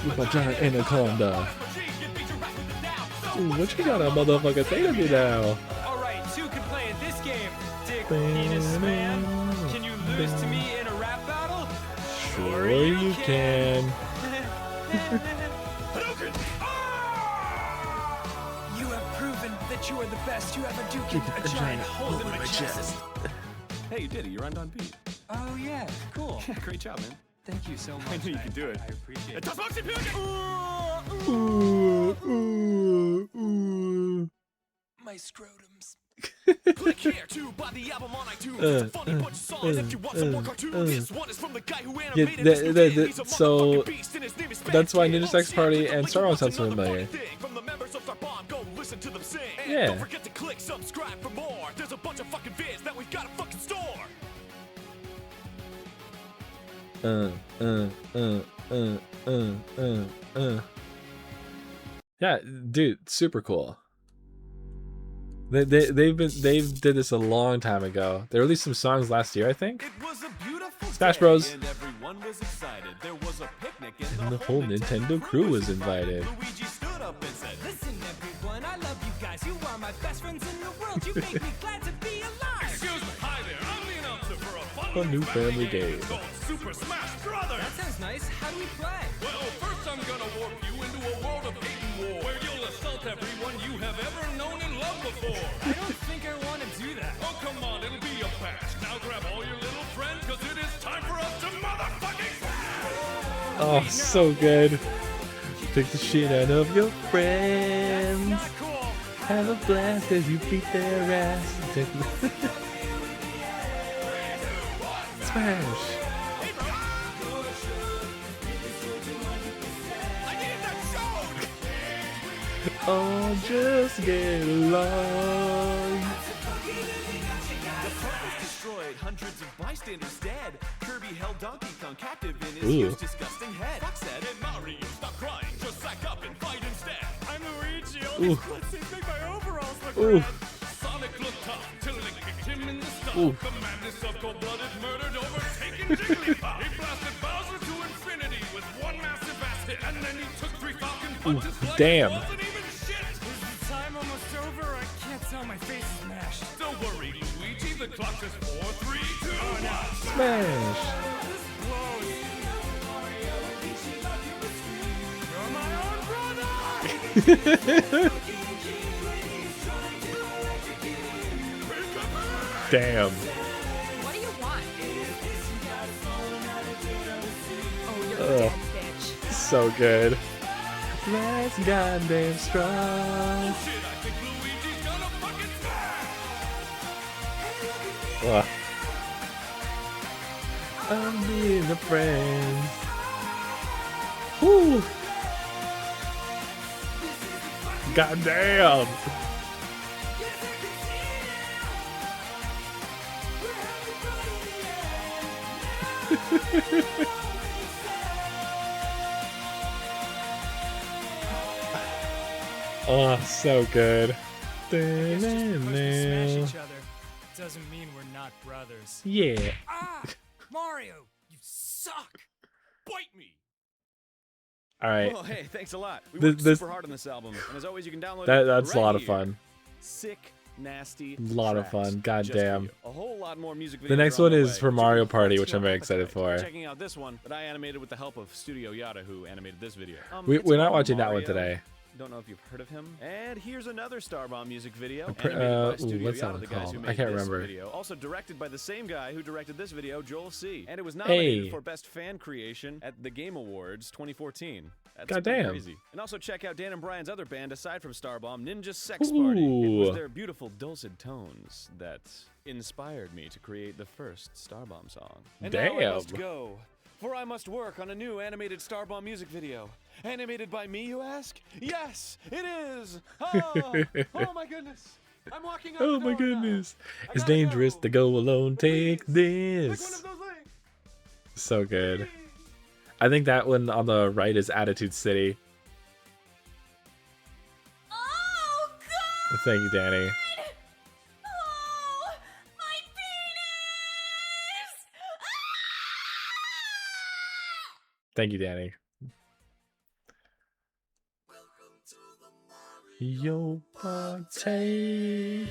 S1: With my giant anaconda. Ooh, what you gotta motherfucking say to me now?
S14: Alright, 2 can play at this game. Dick penis man. Can you lose to me in a rap battle?
S1: Sure you can.
S14: You have proven that you are the best. You have a Duke, a giant hole in my chest.
S13: Hey, you did it. You're on beat.
S14: Oh yeah, cool.
S13: Great job, man.
S14: Thank you so much.
S13: I knew you could do it.
S14: I appreciate it.
S13: Das macht sie Birke!
S14: My scrotums.
S13: Click here to buy the album on iTunes. It's a funny bunch of songs. If you want some more cartoons, this one is from the guy who animated this new kid. He's a
S1: so
S13: motherfucking beast, and his name is
S1: that's why
S13: Fat
S1: Ninja
S13: Kid.
S1: Sex Party
S13: Oh,
S1: and
S13: shit,
S1: Star Wars
S13: like
S1: sound
S13: you watch
S1: familiar.
S13: another thing from the members of Star Bomb. Go listen to them sing. And
S1: Yeah.
S13: don't forget to click subscribe for more. There's a bunch of fucking vids that we've got to fucking store.
S1: Yeah, dude, super cool. They did this a long time ago. They released some songs last year, I think.
S13: It was a beautiful
S1: Smash
S13: day,
S1: Bros.
S13: And everyone was excited. There was a picnic
S1: And the whole Nintendo crew was invited.
S13: Luigi stood up and said,
S2: Listen, everyone, I love you guys. You are my best friends in the world. You make me glad to be alive.
S13: Excuse me, hi there. I'm the announcer for a fun
S1: A new family game.
S13: called Super Smash Brothers.
S2: That sounds nice. How do we play?
S13: Well, first I'm gonna warp you into a world of hate and war, where you'll assault everyone you have ever known and loved before.
S2: I don't think I want to do that.
S13: Oh, come on, it'll be a blast. Now grab all your little friends, cause it is time for us to motherfucking
S1: Oh, so good. Take the shit out of your friends. Have a blast as you beat their ass. Smash. Oh, just get along.
S13: Destroyed, hundreds of bystanders dead. Kirby held Donkey Kong captive in his
S1: Ooh.
S13: huge, disgusting head. Fox said, "Hey Mario, stop crying, just sack up and fight instead." I'm Luigi, all
S1: Ooh.
S13: these cutscenes make my overalls look
S1: Ooh.
S13: red. Sonic looked tough till it kicked him in the stomach.
S1: Ooh.
S13: The madness of cold-blooded murdered, overtaken Jigglypuff. He blasted Bowser to infinity with one massive ass hit, and then he took 3 Falcon punches. like
S1: damn.
S13: It wasn't even shit.
S2: Is the time almost over? I can't tell. My face is mashed.
S13: Don't worry, Luigi. The clock says 4, 3, 2, 1.
S1: Smash.
S2: You're my own brother!
S1: Damn.
S5: What do you want? Oh, you're
S1: Ugh.
S5: dead, bitch.
S1: So good. That's goddamn strong. Ugh. I'm being a friend. Woo! Goddamn! Oh, so good.
S14: Just because we smash each other doesn't mean we're not brothers.
S1: Yeah.
S2: Ah, Mario, you suck. Bite me.
S1: All right.
S11: Well, hey, thanks a lot. We
S1: This-
S11: worked
S1: this-
S11: super hard on this album, and as always, you can download
S1: That
S11: it
S1: that's
S11: right
S1: a lot of
S11: here.
S1: fun.
S11: Sick, nasty.
S1: A lot of
S11: tracks
S1: fun.
S11: just
S1: God
S11: for
S1: damn.
S11: you. A whole lot more music videos
S1: The next
S11: are on
S1: one
S11: the
S1: is
S11: way,
S1: for
S11: which
S1: Mario
S11: will be
S1: Party,
S11: whet
S1: which I'm
S11: your
S1: very excited
S11: appetite.
S1: for.
S11: Checking out this one that I animated with the help of Studio Yada, who animated this video.
S1: We're not
S11: called
S1: watching that one
S11: Mario.
S1: today.
S11: Don't know if you've heard of him. And here's another Starbomb music video.
S1: What's that
S11: Yada,
S1: one
S11: the guys
S1: called?
S11: who
S1: I
S11: made
S1: can't
S11: this
S1: remember.
S11: Video. Also directed by the same guy who directed this video, Joel C. And it was nominated
S1: Hey.
S11: for Best Fan Creation at the Game Awards 2014. That's
S1: Goddamn.
S11: crazy. And also check out Dan and Brian's other band aside from Starbomb, Ninja Sex Party. It was
S1: Ooh.
S11: their beautiful dulcet tones that inspired me to create the first Starbomb song. And now I must
S1: Damn.
S11: go, for I must work on a new animated Starbomb music video. Animated by me, you ask? Yes, it is! Oh my goodness! I'm walking out
S1: Oh
S11: the
S1: my
S11: door now.
S1: goodness. It's dangerous to go alone. Take this. So good. I think that one on the right is Attitude City.
S13: Oh, God!
S1: Thank you, Danny.
S13: Oh, my penis!
S1: Thank you, Danny. Yo party.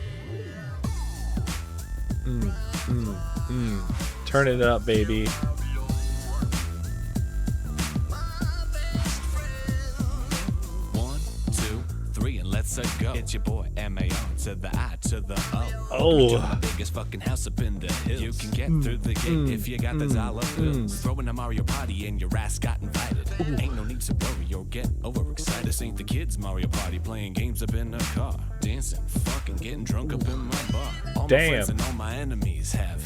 S1: Turn it up, baby.
S2: One, two, three, and let's go. It's your boy M.A.O. to the I to the O.
S1: Oh.
S2: To the biggest fucking house up in the hills. You can get through the gate if you got the dollar bills. Throwing a Mario Party and your ass got invited. Ain't no need to worry or get overexcited. This ain't the kids' Mario Party playing games up in a car. Dancing, fucking, getting drunk up in my bar. All my
S1: Damn.
S2: friends and all my enemies have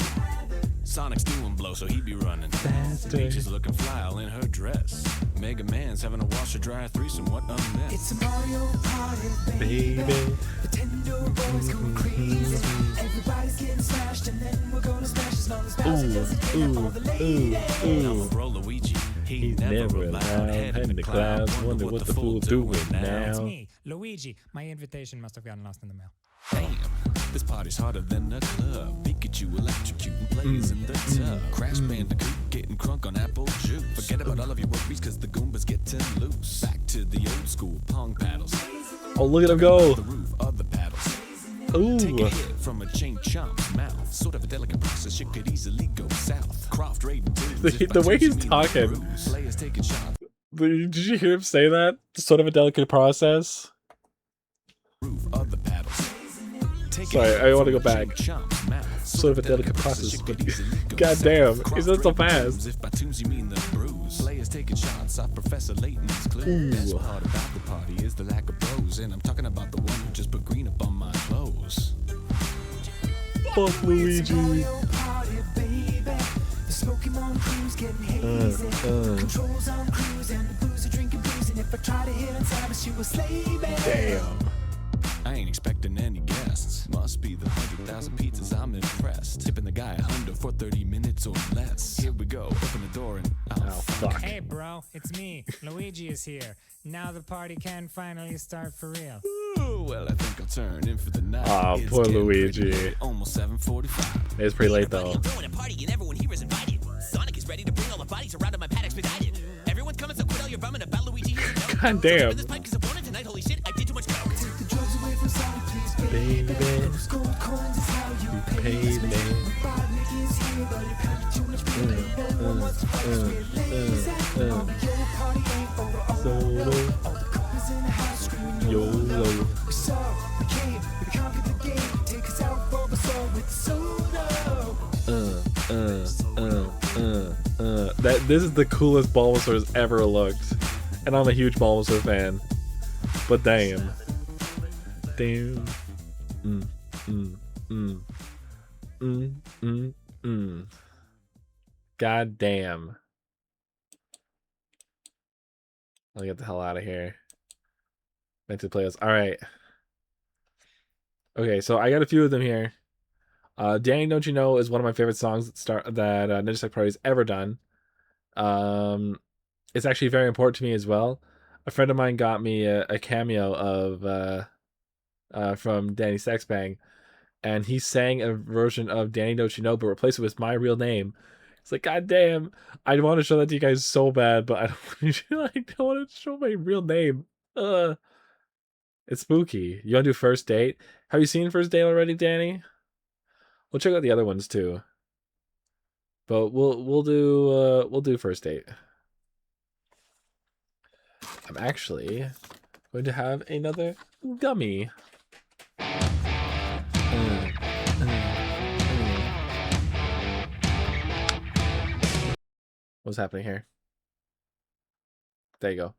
S2: Sonic's doing blow, so he be running. Peach is looking fly all in her dress. Mega Man's having a washer dryer threesome. What a mess.
S13: It's a Mario Party,
S1: baby.
S13: Nintendo boys go crazy. Everybody's getting smashed, and then we're gonna smash as long as Bowser doesn't get all the ladies.
S2: Now bro Luigi,
S1: He's never allowed. Head in the clouds. Wonder what the fool doing
S15: It's
S1: now.
S15: me, Luigi. My invitation must have gotten lost in the mail.
S2: Damn, this party's harder than a club. Pikachu electrocuting players in the tub. Crash Bandicoot getting crunk on apple juice. Forget about all of your worries, cause the Goombas getting loose. Back to the old school pong paddles.
S1: Oh, look at him go.
S2: The roof of the paddles.
S1: Ooh.
S2: Take a hit from a chain chomp's mouth. Sort of a delicate process, shit could easily go south. Croft raiding dudes.
S1: The way he's talking.
S2: Players taking shots.
S1: Did you hear him say that? Sort of a delicate process.
S2: Roof of the paddles.
S1: Sorry, I want to go back. Sort of a delicate process, but goddamn, he's not so fast.
S2: If by tunes you mean the bruise. Players taking shots off Professor Layton's clue. Best part about the party is the lack of bros, and I'm talking about the one who just put green up on my clothes.
S1: Fuck Luigi. Damn.
S2: I ain't expecting any guests. Must be the 100,000 pizzas, I'm impressed. Tipping the guy 100 for 30 minutes or less. Here we go, open the door and
S1: oh fuck.
S15: Hey, bro, it's me. Luigi is here. Now the party can finally start for real.
S2: Ooh, well, I think I'll turn in for the night.
S1: Aw,
S2: It's
S1: poor
S2: getting pretty
S1: Luigi.
S2: late, almost 7:45.
S1: It's pretty late though.
S16: Throwing a party and everyone here is invited. Sonic is ready to bring all the bodies around in my pad expedited. Everyone's coming, so quit all your bumming about Luigi.
S1: God damn.
S16: This pipe 'cause I want it tonight. Holy shit, I did too much coke.
S1: Baby, you paid me. Solo. YOLO. This is the coolest Bulbasaur's ever looked, and I'm a huge Bulbasaur fan. But damn. Damn. God damn. I'll get the hell out of here. Meant to play this. Alright. Okay, so I got a few of them here. Danny Don't You Know is one of my favorite songs that Ninja Sex Party's ever done. It's actually very important to me as well. A friend of mine got me a cameo of from Danny Sexbang, and he sang a version of Danny Don't You Know, but replaced it with my real name. It's like, God damn, I want to show that to you guys so bad, but I don't want to show my real name. It's spooky. You want to do First Date? Have you seen First Date already, Danny? We'll check out the other ones too. But we'll do First Date. I'm actually going to have another gummy. What's happening here? There you go.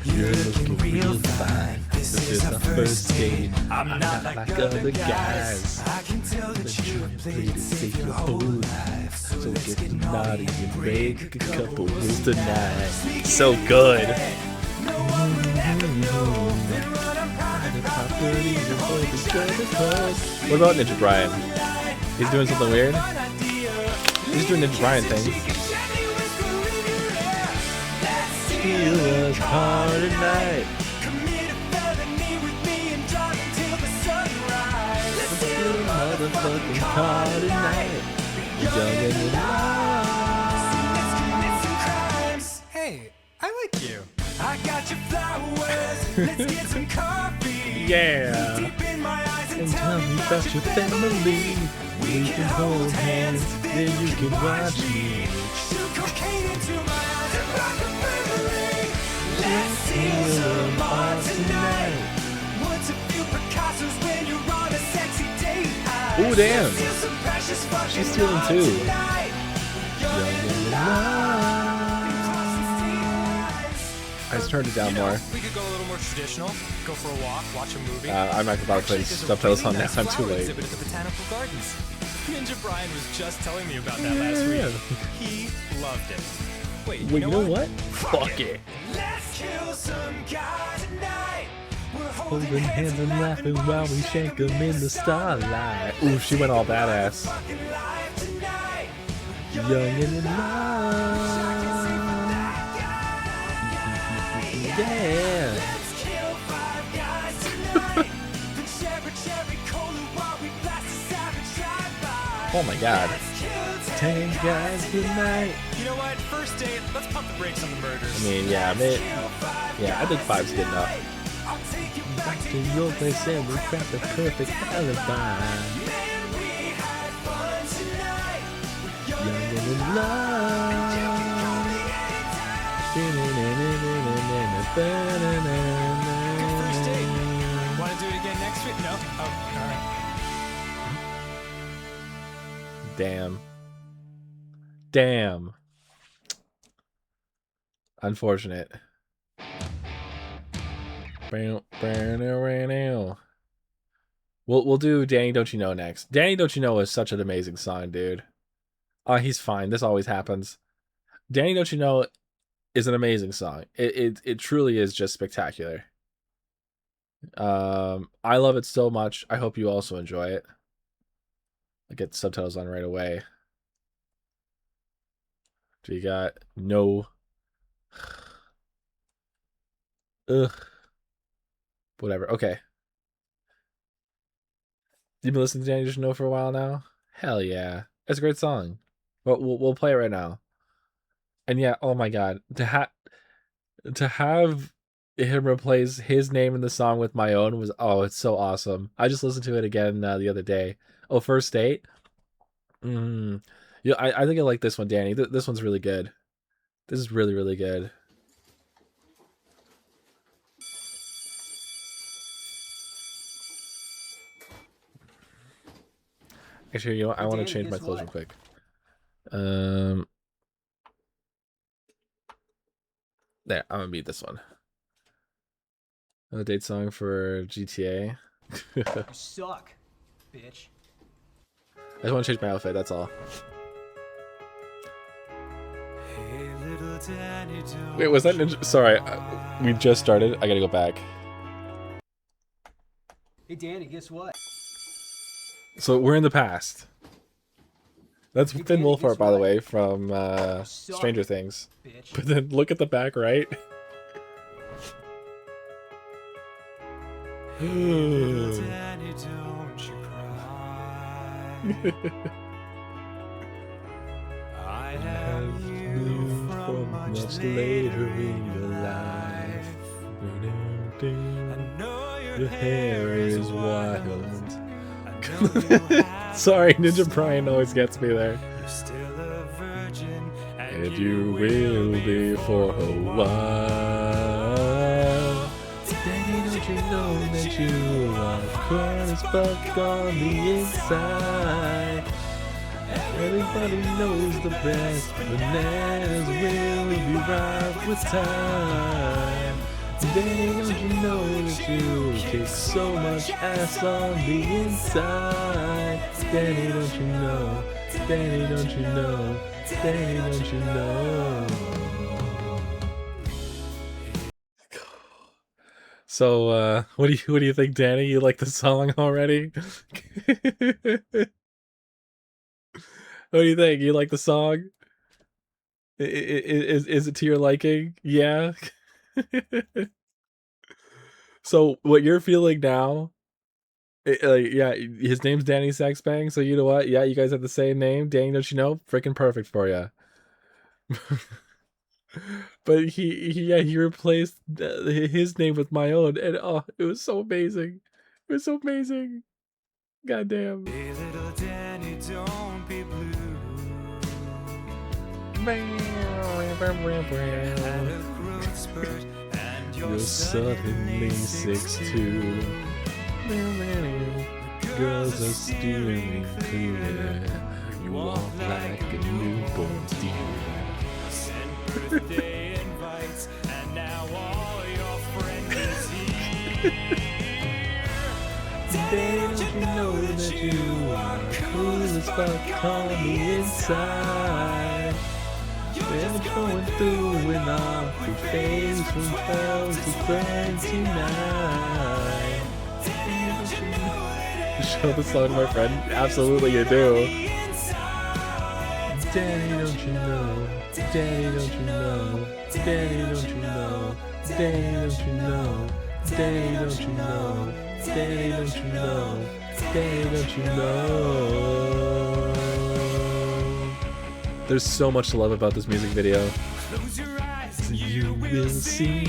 S1: You're looking real fine. This is our first date. I'm not like other guys. I can tell that you have played it safe your whole life. So get naughty and break a couple rules tonight. So good. What about Ninja Brian? He's doing something weird? He's doing Ninja Brian things. It was hard tonight. Motherfucking hard tonight.
S14: Hey, I like you. I got your flowers. Let's get some coffee.
S1: Yeah.
S14: Deep in my eyes
S1: And tell me about your family. We can hold hands, then you can watch me.
S14: Shoot cocaine into my eyes and rock a memory.
S1: Let's heal them all tonight.
S14: What's a few Picassos when you're on a sexy date?
S1: Ooh, damn. She's stealing too. I just turned it down more.
S14: We could go a little more traditional. Go for a walk, watch a movie.
S1: I'm not about to play subtitles on that. I'm too late.
S14: Exhibit at the Botanical Gardens. Ninja Brian was just telling me about that last week. He loved it. Wait,
S1: you know what? Fuck it.
S14: Let's kill some guy tonight. We're
S1: Holding hands and laughing while we shank them in the starlight. Ooh, she went all badass. Young and in love. Yeah. Oh my god. 10 guys tonight.
S14: You know what? First date, let's pump the brakes on the murders.
S1: I mean, yeah, I think 5's good enough. Back to your place and we craft the perfect alibi. Young and in love.
S14: First date. Want to do it again next week? No? Oh, alright.
S1: Damn. Unfortunate. We'll do Danny Don't You Know next. Danny Don't You Know is such an amazing song, dude. Oh, he's fine. This always happens. Danny Don't You Know is an amazing song. It truly is just spectacular. I love it so much. I hope you also enjoy it. I'll get the subtitles on right away. So you got no. Ugh. Whatever. Okay. You've been listening to Danny Don't You Know for a while now? Hell yeah. It's a great song. But we'll play it right now. And yeah, oh my god. To have him replace his name in the song with my own was, oh, it's so awesome. I just listened to it again the other day. Oh, First Date? Yeah, I think I like this one, Danny. This one's really good. This is really, really good. Actually, you know what? I want to change my clothes real quick. There, I'm gonna beat this one. Another date song for GTA.
S6: You suck, bitch.
S1: I just want to change my outfit, that's all.
S14: Hey,
S1: Wait, was that Ninja? Sorry, we just started. I gotta go back.
S9: Hey Danny, guess what?
S1: So we're in the past. That's
S9: Hey,
S1: Finn
S9: Danny,
S1: Wolfhard,
S9: guess
S1: by the
S9: what?
S1: way, from Stranger Things. But then look at the back right.
S13: Danny, don't you cry. I have you from much later in your life. I know your hair is wild.
S1: Sorry, Ninja Brian always gets me there.
S13: You're still a virgin,
S1: And you will be for a while. Danny, don't you know that you are cold as fuck on the inside? Everybody knows the best bananas will be ripe with time. Danny, don't you know that you kick so much ass on the inside? Danny, don't you know? Danny, don't you know? Danny, don't you know? So, what do you think, Danny? You like the song already? What do you think? You like the song? Is it to your liking? Yeah. So what you're feeling now? Yeah, his name's Danny Saxbang. So you know what? Yeah, you guys have the same name. Danny, don't you know? Freaking perfect for you. But he replaced his name with my own, and oh, it was so amazing. It was so amazing. Goddamn.
S13: Hey little Danny, don't be blue. Had a growth spurt and you're suddenly 6'2".
S1: Girls are steering clear. You walk like a newborn deer.
S13: Send birthday invites and now all your friends is here.
S1: Danny, don't you know that you are cool as fuck on the inside? We're going through an awful phase from 12 to 29. Show the song to my friend? Absolutely you do. Danny, don't you know? Danny, don't you know? Danny, don't you know? Danny, don't you know? Danny, don't you know? Danny, don't you know? Danny, don't you know? There's so much to love about this music video.
S13: Close your eyes and
S1: You will see.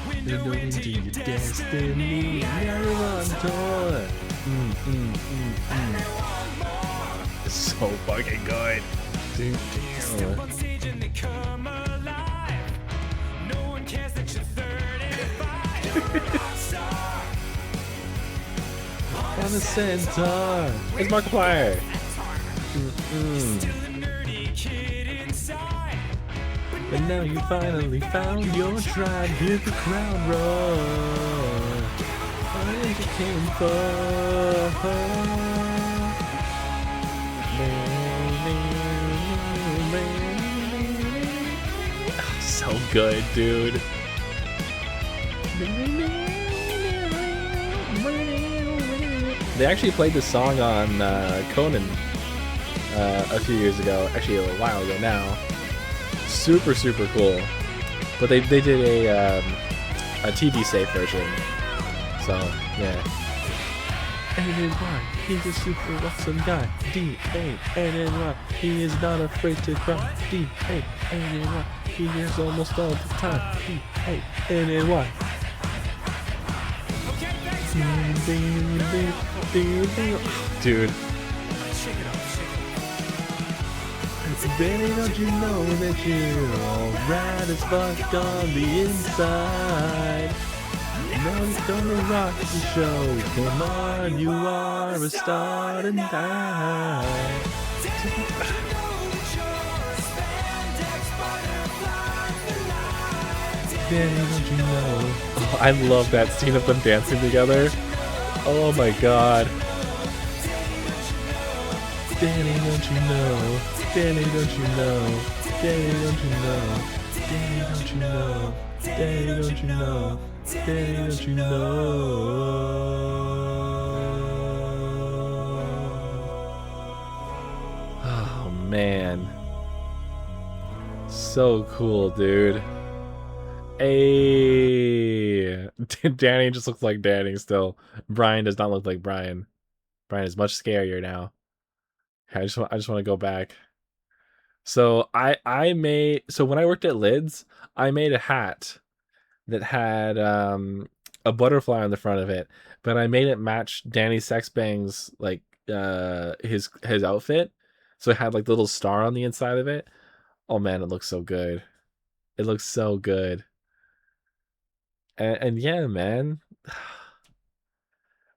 S1: Window into your destiny. Now you're on tour. It's so fucking good. Dude,
S13: step on stage and they come alive. No one cares that you're 35. You're a rock star.
S1: on the centaur. It's Markiplier.
S13: Still a nerdy kid inside.
S1: And now you finally found your tribe. Hear the crowd roar. Where you came from. So good, dude. They actually played this song on Conan a few years ago. Actually, a while ago now. Super, super cool. But they did a TV safe version. So, yeah. N-N-Y, he's a super awesome guy. D-A-N-N-Y, he is not afraid to cry. D-A-N-N-Y, he is almost all the time. D-A-N-N-Y. Dude. Benny, don't you know that you're alright as fuck on the inside? Now he's gonna rock the show. Come on, you are a star tonight. Benny, don't you know? Oh, I love that scene of them dancing together. Oh my god. Danny, don't you know? Danny, don't you know? Daddy, don't you know? Daddy, don't you know? Daddy, don't you know? Daddy, don't you know? Oh man. So cool, dude. Hey, Danny just looks like Danny still. Brian does not look like Brian. Brian is much scarier now. I just want to go back. So I made, so when I worked at Lids, I made a hat that had a butterfly on the front of it, but I made it match Danny Sexbang's like his outfit. So it had like the little star on the inside of it. Oh man, it looks so good. It looks so good. And yeah, man.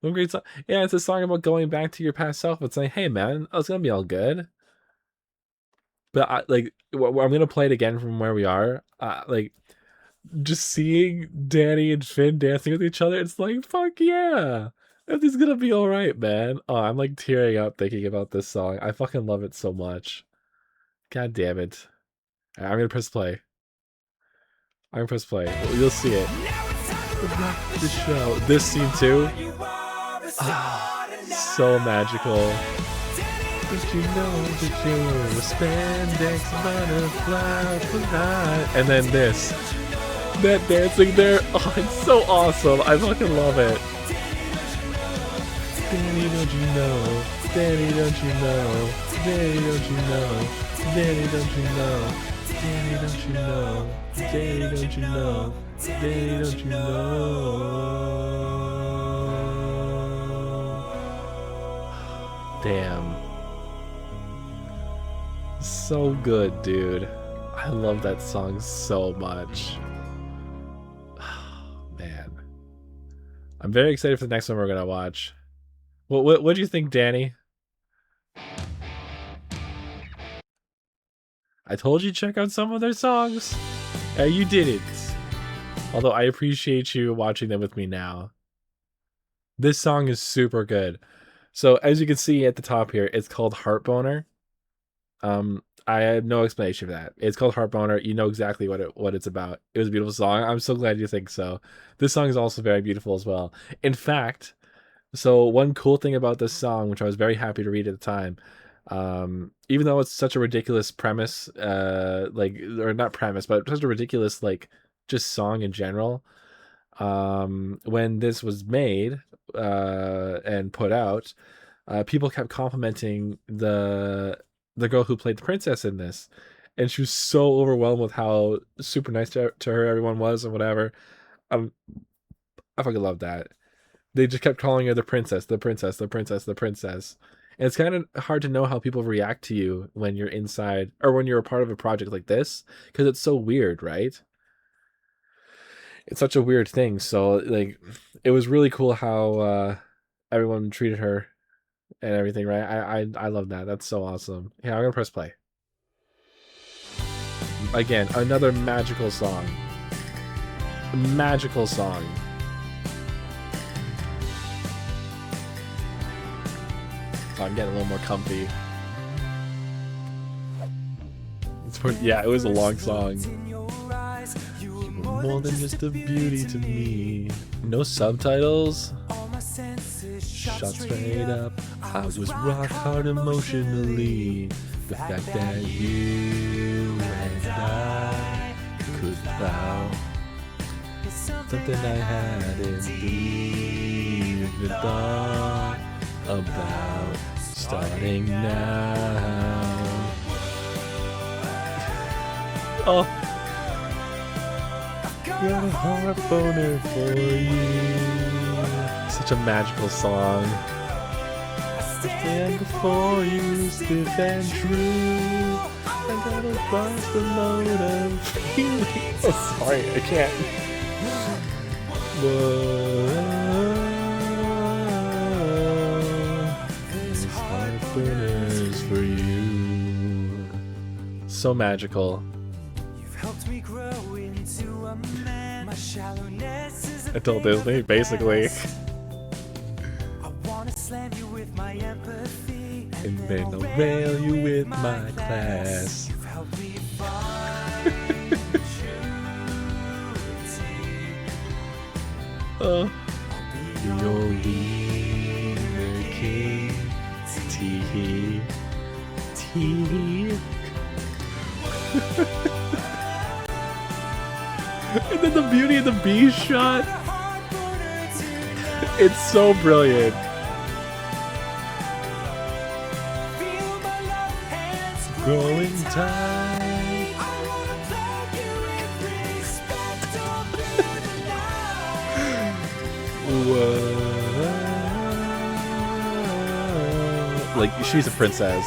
S1: What a great song. Yeah, it's a song about going back to your past self and saying, hey man, it's gonna be all good. But I'm gonna play it again from where we are. Like just seeing Danny and Finn dancing with each other, it's like, fuck yeah. Everything's gonna be alright, man. Oh, I'm like tearing up thinking about this song. I fucking love it so much. God damn it. Right, I'm gonna press play. I'm gonna press play. You'll see it. The show. This scene too. So magical. Did you know that you were spandex butterfly tonight? And then this. That dancing there. Oh, it's so awesome. I fucking love it. Danny, don't you know? Danny, don't you know? Danny, don't you know? Danny, don't you know? Danny, don't you know? Danny, don't you know? Danny, don't you know? Damn. So good, dude. I love that song so much. Man. I'm very excited for the next one we're gonna watch. What do you think, Danny? I told you to check out some of their songs. You didn't. Although I appreciate you watching them with me now. This song is super good. So as you can see at the top here, it's called Heart Boner. I have no explanation for that. It's called Heart Boner. You know exactly what it's about. It was a beautiful song. I'm so glad you think so. This song is also very beautiful as well. In fact, so one cool thing about this song, which I was very happy to read at the time, even though it's such a ridiculous premise, or not premise, but such a ridiculous just song in general, when this was made and put out, people kept complimenting the girl who played the princess in this, and she was so overwhelmed with how super nice to her everyone was and whatever. I fucking love that. They just kept calling her the princess, the princess, the princess, the princess. And it's kind of hard to know how people react to you when you're inside or when you're a part of a project like this, because it's so weird, right? It's such a weird thing. So it was really cool how everyone treated her and everything, right? I love that. That's so awesome. Yeah, I'm gonna press play. Again, another magical song. Magical song. So I'm getting a little more comfy. Yeah, it was a long song. You were more than just a beauty to me. No subtitles. Shot straight up. I was rock hard emotionally. The fact that you and I could vow something I hadn't even thought about starting now. Oh, got a heart boner for you. Such a magical song. Stand before you, stiff and true. I gotta bust a load of feelings. Oh, sorry, I can't. These heart burners for you. So magical. You've helped me grow into a man. My shallowness is adult Disney, basically. Slam you with my empathy, and then I'll rail you with my class. You've helped me fall Your wiener king. Tee. And then the Beauty and the Beast shot. It's so brilliant. Growing tight. Whoa. Like, she's a princess.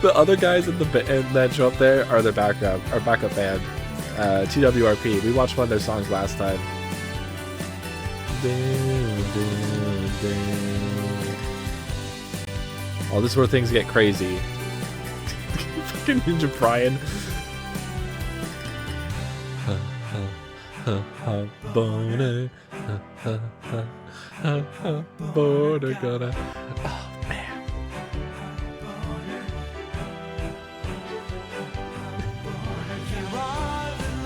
S1: The other guys in the band that show up there are their backup band, TWRP. We watched one of their songs last time. Oh, this is where things get crazy. Fucking Ninja Brian. Boner, boner gonna. Oh man.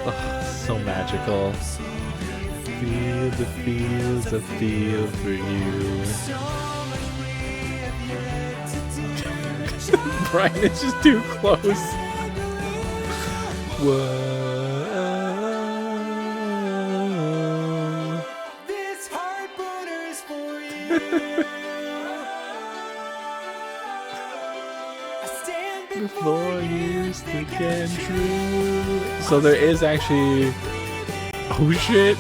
S1: Oh, so magical. Feel the feels I feel for you. Brian is just too close. Whoa. This heart boner's for you. I stand before you, stick and true. So there is actually. Oh shit.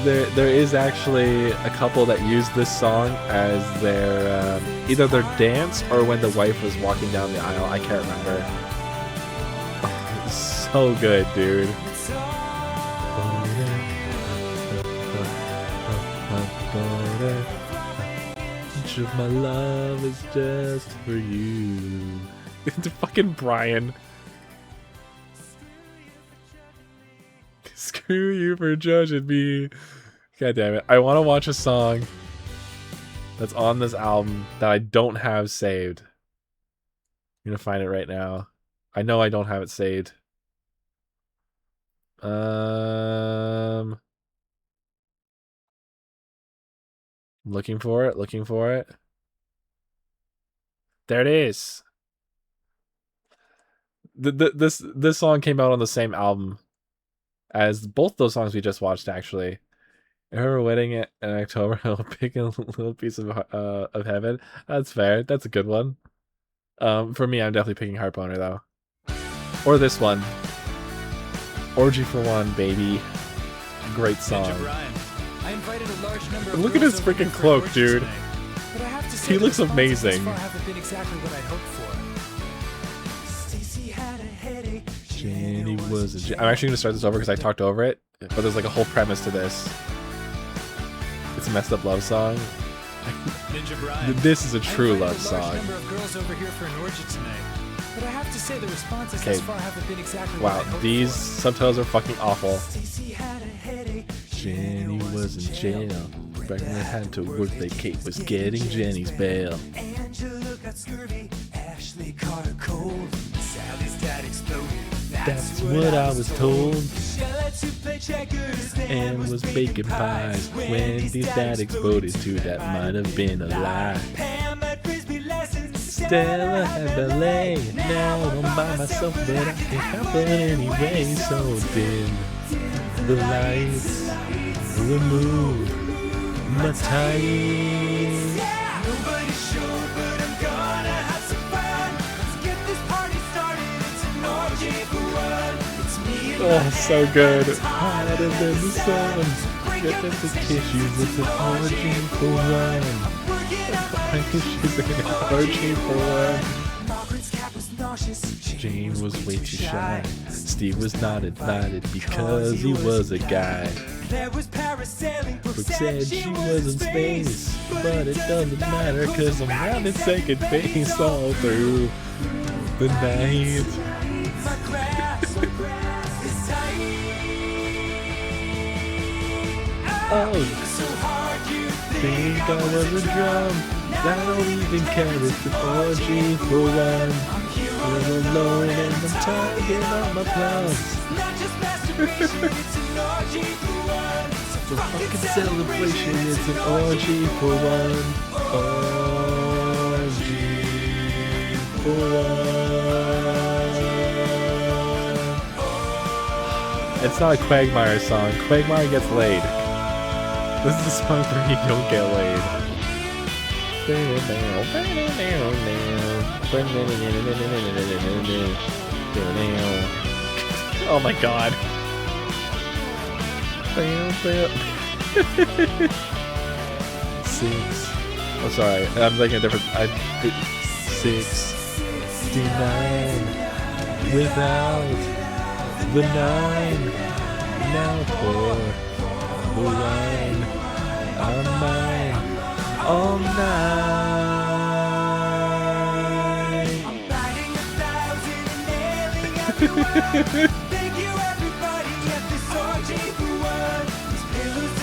S1: There is actually a couple that use this song as their either their dance or when the wife was walking down the aisle. I can't remember. Oh, it's so good, dude. My love is just for you. It's fucking Brian. Screw you for judging me. God damn it. I want to watch a song that's on this album that I don't have saved. I'm going to find it right now. I know I don't have it saved. Looking for it. There it is. This song came out on the same album as both those songs we just watched, actually. I remember wedding it in October. I'll pick a little piece of heaven. That's fair. That's a good one. For me, I'm definitely picking Heart Boner though, or this one, Orgy for One, baby. Great song.
S14: I invited a large number of
S1: Look at his freaking cloak, dude.
S14: But I have to say
S1: He looks amazing.
S14: haven't been exactly what I'd hoped for.
S1: Jenny was I'm actually gonna start this over because I talked over it, but there's like a whole premise to this. It's a messed up love song. This is a true love song.
S14: Number of girls over here for an orgy tonight. But I have to say the responses
S1: Okay.
S14: thus far haven't been exactly
S1: Wow,
S14: what I'd hoped
S1: these
S14: for.
S1: subtitles are fucking awful. Jenny was in jail. Bregman had to work that Kate was getting Jenny's bail.
S13: Angela got scurvy, Ashley caught a cold, Sally's dad exploded.
S1: That's what I was told.
S13: Shella to play checkers
S1: And was baking pies. Wendy's dad exploded too. That might have been a lie.
S13: Pam had frisbee lessons.
S1: Stella had ballet. Now I'm by myself, but I can happen anyway. So dim the lights, remove my time.
S13: Nobody's sure, but I'm gonna have some fun. Let's get this party started. It's an orgy for one. It's me and
S1: Oh, so good. Hotter than the sun. Get them to kiss you with an orgy for one. I think she's an orgy for one.
S13: Margaret's cat was nauseous.
S1: Jane was way too shy. Steve was not invited because he was a guy.
S13: There was parasailing.
S1: Brooke said she was in space, but it doesn't matter cause I'm round in second base all through the night.
S13: My grass is tight.
S1: Oh.
S13: So hard you think
S1: think I was a drum. I don't even care, it's an orgy for one. I'm alone and I'm tugging on my plums. So fucking celebration, it's an orgy for one. Orgy for one. It's not a Quagmire song. Quagmire gets laid. This is a song where you don't get laid. Oh my god. 6. Oh, sorry. I'm thinking a different. 69 without the 9. Now pour the wine. I'm mine all night.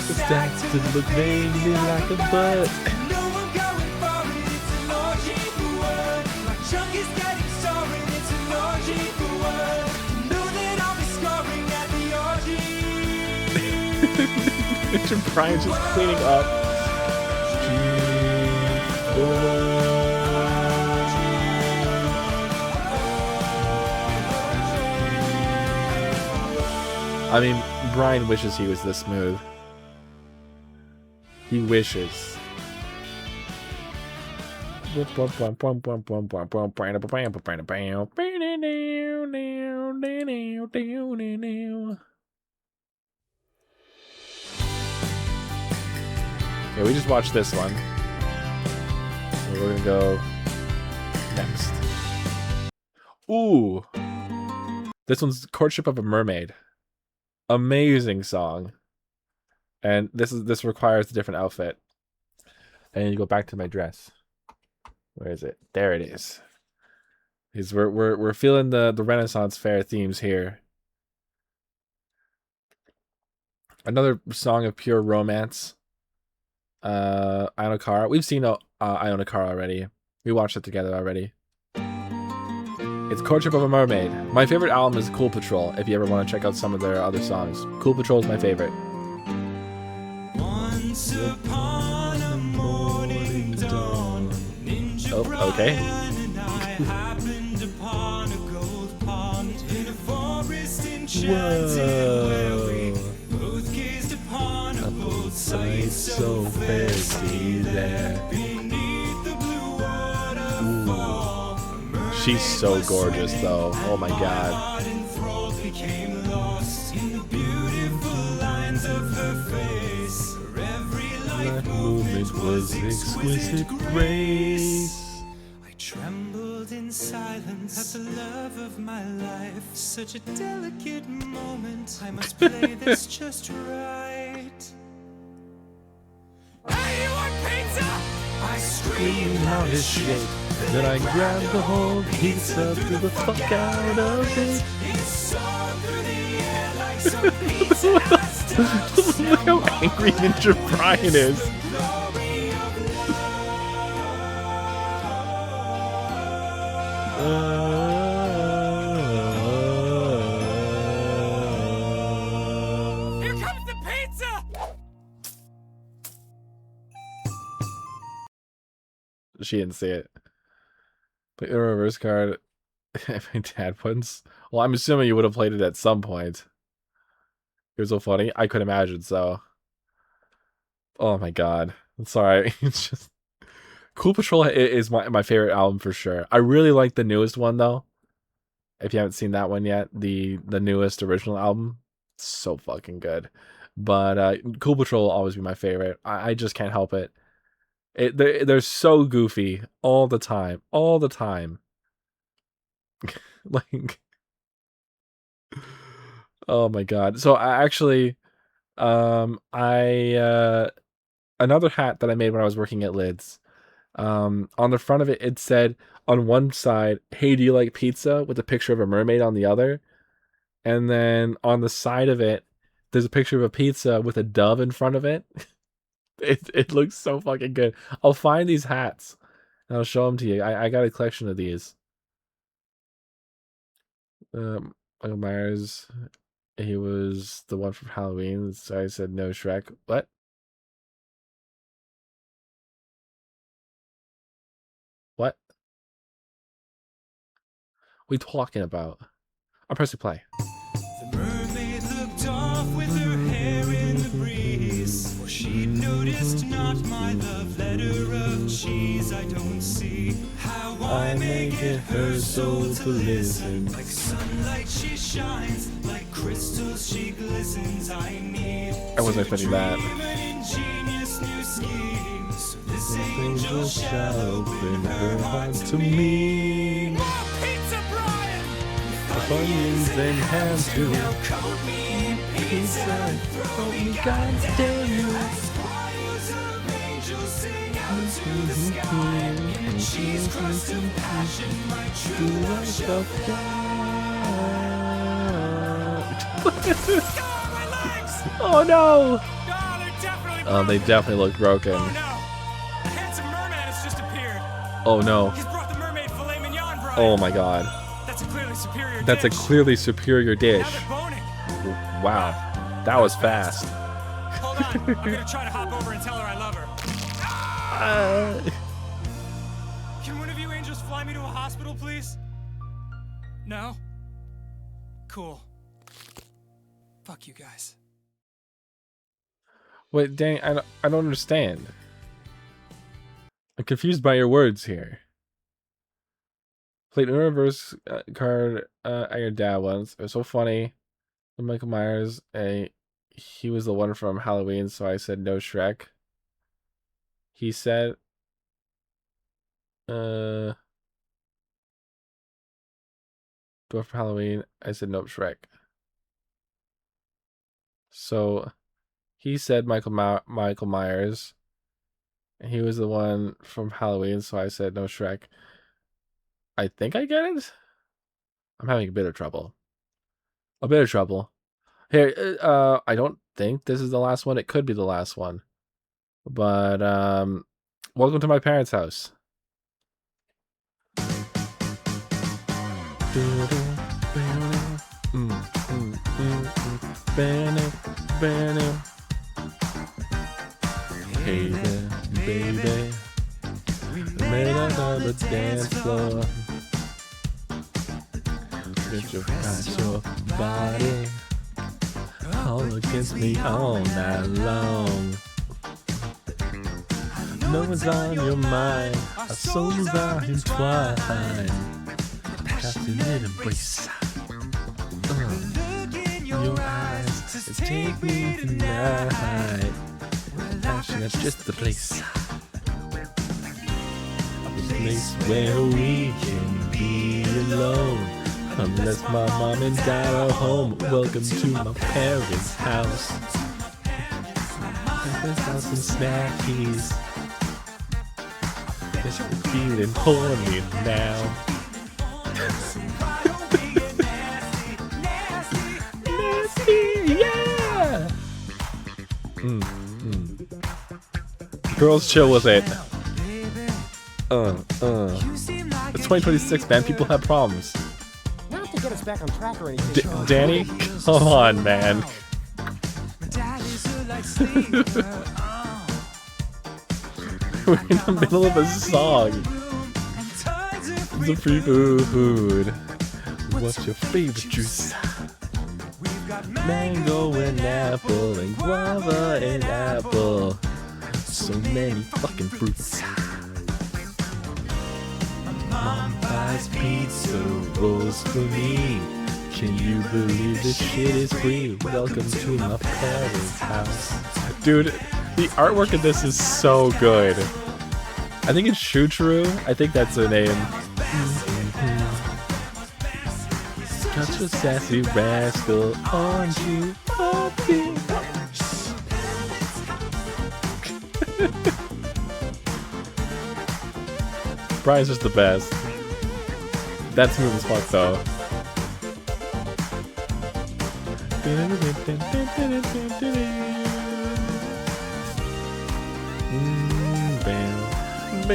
S1: The stacks to look vaguely like a butt. Picture Brian just cleaning up. I mean, Brian wishes he was this smooth. He wishes. Yeah, we just watched this one. So we're gonna go next. Ooh! This one's Courtship of a Mermaid. Amazing song. And this requires a different outfit. And you go back to my dress. Where is it? There it is. We're feeling the Renaissance Fair themes here. Another song of pure romance. Ionokara. We've seen Ionokara already. We watched it together already. It's Courtship of a Mermaid. My favorite album is Cool Patrol, if you ever want to check out some of their other songs. Cool Patrol is my favorite. Once upon a morning dawn, oh, okay. And I happened upon a gold pond in a forest enchanted. Both gazed upon a both sight so fair, see there beneath the blue waterfall. She's so gorgeous though. Oh my god. Became lost in the beautiful lines of her face. For every light movement was exquisite grace. I trembled in silence at the love of my life. Such a delicate moment. I must play this just right. Hey, you want pizza? I screamed out his shit. Then I grabbed the whole pizza, threw the fuck out of it. It soared through the air like some pizza. Look how angry Ninja Brian is.
S13: Here comes the pizza!
S1: She didn't see it. Play the reverse card. My dad once. Well, I'm assuming you would have played it at some point. It was so funny. I could imagine so. Oh my god. I'm sorry. It's just Cool Patrol is my favorite album for sure. I really like the newest one though. If you haven't seen that one yet, the newest original album, so fucking good. But Cool Patrol will always be my favorite. I just can't help it. They're so goofy all the time. Like, oh my god. So I actually, another hat that I made when I was working at Lids. On the front of it, it said on one side, "Hey, do you like pizza?" with a picture of a mermaid on the other, and then on the side of it, there's a picture of a pizza with a dove in front of it. It looks so fucking good. I'll find these hats and I'll show them to you. I got a collection of these. Michael Myers, he was the one from Halloween, so I said no Shrek. What? What? What are you talking about? I'm pressing play.
S13: The mermaid looked off with her hair in the breeze, for she noticed not my love letter of cheese. I don't see how I may get her soul to listen. Like sunlight she shines, like crystals she glistens. I need
S1: I wasn't expecting that.
S13: an ingenious new scheme, so this angel shall open her heart to me. More pizza, Brian!
S1: Onions and ham too.
S13: Coat me in pizza and throw me goddamn you. Choirs of angels sing out to the sky. In a cheese crust of passion, my true love shall fly.
S1: Oh no!
S13: Oh, they're definitely
S1: Oh, they definitely look broken.
S13: Oh no! The handsome merman has just appeared.
S1: Oh no.
S13: He's brought the mermaid filet mignon, Brian.
S1: Oh my god.
S13: That's a clearly superior
S1: That's a
S13: dish.
S1: clearly superior dish.
S13: Now they're boning.
S1: Wow. That was fast.
S13: Hold on. I'm gonna try to hop over and tell her I love her. Can one of you angels fly me to a hospital, please? No? Cool. Fuck you guys.
S1: Wait, dang, I don't understand. I'm confused by your words here. Played a reverse card at your dad once. It was so funny. Michael Myers, he was the one from Halloween, so I said no Shrek. He said, the one from Halloween, I said nope Shrek. So he said Michael Myers, and he was the one from Halloween, so I said no Shrek. I think I get it. I'm having a bit of trouble. Here, I don't think this is the last one. It could be the last one. But welcome to my parents' house. Hey there, baby. Met on the dance floor. Got your body all against me all night long. No one's on your mind. Our souls are entwined. Passionate embrace. Your eyes take me tonight. Passion, that's just the place. A place where we can be alone. Unless my mom and dad are home. Welcome to my parents' house. There's some snackies. Guess you're feeling horny now. Nasty, yeah! Girls, chill with it. It's 2026, man. People have problems.
S9: Not to get us back on track or anything.
S1: Danny, come on, man. We're in the middle of a song. The free food. What's your favorite juice? Mango and apple and guava and apple. So many fucking fruits. Mom buys pizza rolls for me. Can you believe this shit is free? Welcome to my parents' house. Dude, the artwork of this is so good. I think it's Shutru. I think that's the name. Got your sassy rascal on you, puppy. Brian's just the best. That's smooth as fuck, though.
S13: gonna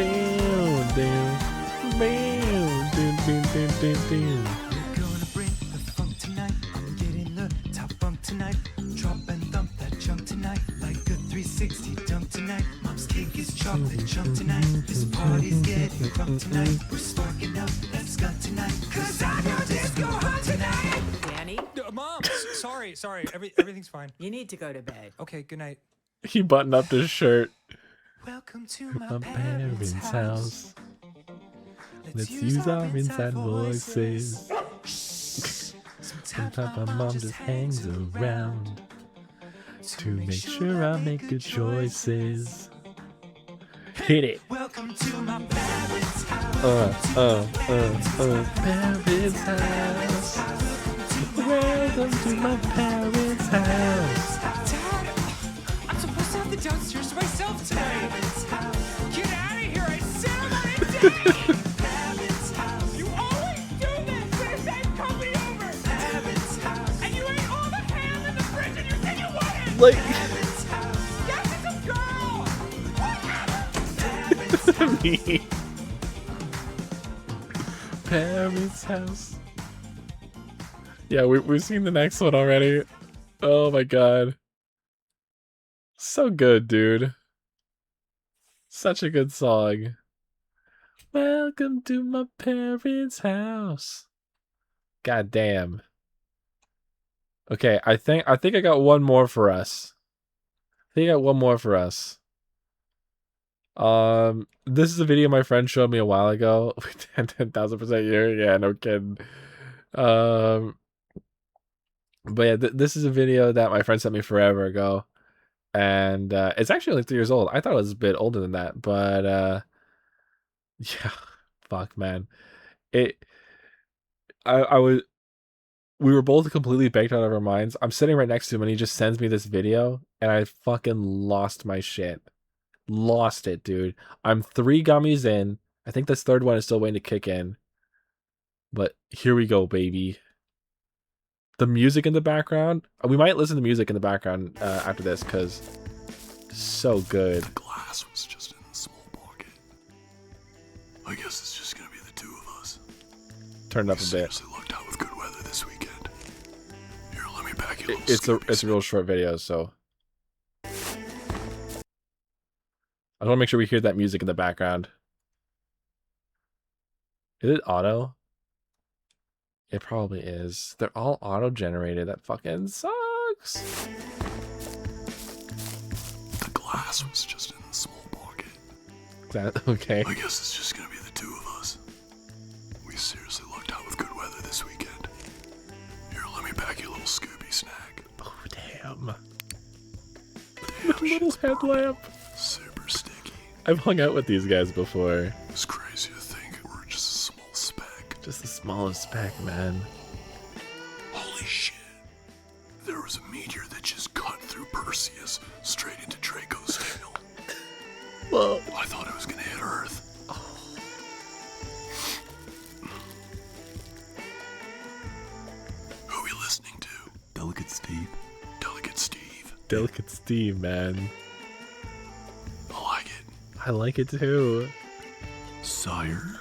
S13: bring the funk tonight. Get in the top bunk tonight. Drop and thump that junk tonight. Like a 360 dunk tonight. Mom's cake is chocolate chunk tonight. This party's getting crunk tonight. We're sparking up that skunk tonight. Cause I know disco hot tonight.
S14: Danny? Mom, sorry. Everything's fine.
S12: You need to go to bed.
S14: Okay, good night.
S1: He buttoned up his shirt.
S13: Welcome to
S1: My parents' house. Let's use our inside voices. Sometimes my mom just hangs around to make sure I make good choices. Hit it.
S13: Welcome to my parents' house.
S1: Parents' house. Welcome to my parents' house.
S14: Dad, I'm supposed to have the downstairs to myself tonight. Get out of here! I said I'm on a date. You always do this when I say company over. And you ate all the ham in the fridge and you said you wanted.
S1: Like.
S14: Yes, it's a girl.
S1: Me. Parents' house. Yeah, we've seen the next one already. Oh my god. So good, dude. Such a good song. Welcome to my parents' house. God damn. Okay, I think I got one more for us. This is a video my friend showed me a while ago. 10,000% year. Yeah, no kidding. But yeah, this is a video that my friend sent me forever ago, and it's actually only 3 years old. I thought it was a bit older than that, but yeah, fuck, man. We were both completely baked out of our minds. I'm sitting right next to him, and he just sends me this video, and I fucking lost my shit. Lost it, dude. I'm 3 gummies in. I think this third one is still waiting to kick in. But here we go, baby. The music in the background. We might listen to music in the background after this, because so good.
S17: The glass was just in a small pocket. I guess it's just gonna be the two of us.
S1: Turn it up a bit.
S17: Seriously lucked out with good weather this weekend. Here, let me pack you a
S1: It's a real short video, so I want to make sure we hear that music in the background. Is it auto? It probably is. They're all auto-generated. That fucking sucks.
S17: The glass was just in a small pocket.
S1: That okay?
S17: I guess it's just gonna be the two of us. We seriously lucked out with good weather this weekend. Here, let me pack you a little Scooby snack.
S1: Oh damn! Little headlamp.
S17: Super sticky.
S1: I've hung out with these guys before.
S17: It's crazy to think we're just a small speck.
S1: Just the smallest speck, man.
S17: Holy shit. There was a meteor that just cut through Perseus straight into Draco's tail.
S1: Whoa.
S17: I thought it was gonna hit Earth.
S1: Oh.
S17: Who are we listening to? Delicate Steve. Delicate Steve.
S1: Delicate Steve, man.
S17: I like it.
S1: I like it too.
S17: Sire?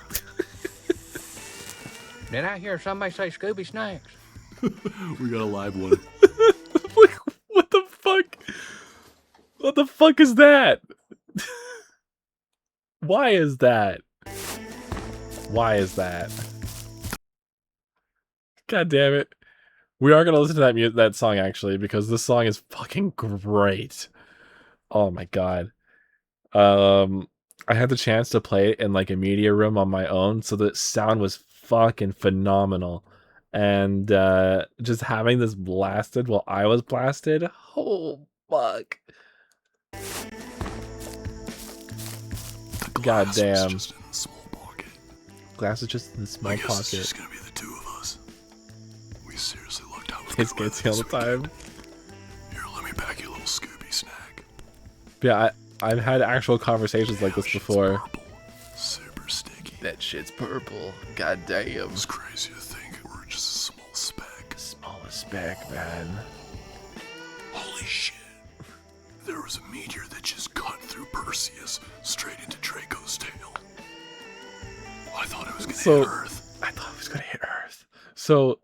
S12: Did I hear somebody say Scooby Snacks?
S17: We got a live one.
S1: What the fuck? What the fuck is that? Why is that? Why is that? God damn it. We are going to listen to that song, actually, because this song is fucking great. Oh my god. I had the chance to play it in like a media room on my own, so the sound was fucking phenomenal. And just having this blasted while I was blasted, oh fuck. God damn. Glass is just in the small pocket.
S17: It's just gonna be the two of us. We seriously looked out with
S1: It's gets all the time.
S17: Here, let me pack you a little Scooby snack.
S1: Yeah, I've had actual conversations like this before.
S17: Purple. Super sticky.
S1: That shit's purple. God damn.
S17: It's crazy to think we're just a small speck.
S1: Smallest speck, man.
S17: Holy shit. There was a meteor that just cut through Perseus never see us straight into Draco's tail. I thought it was gonna
S1: So-
S17: hit Earth.
S1: I thought it was gonna hit Earth. So,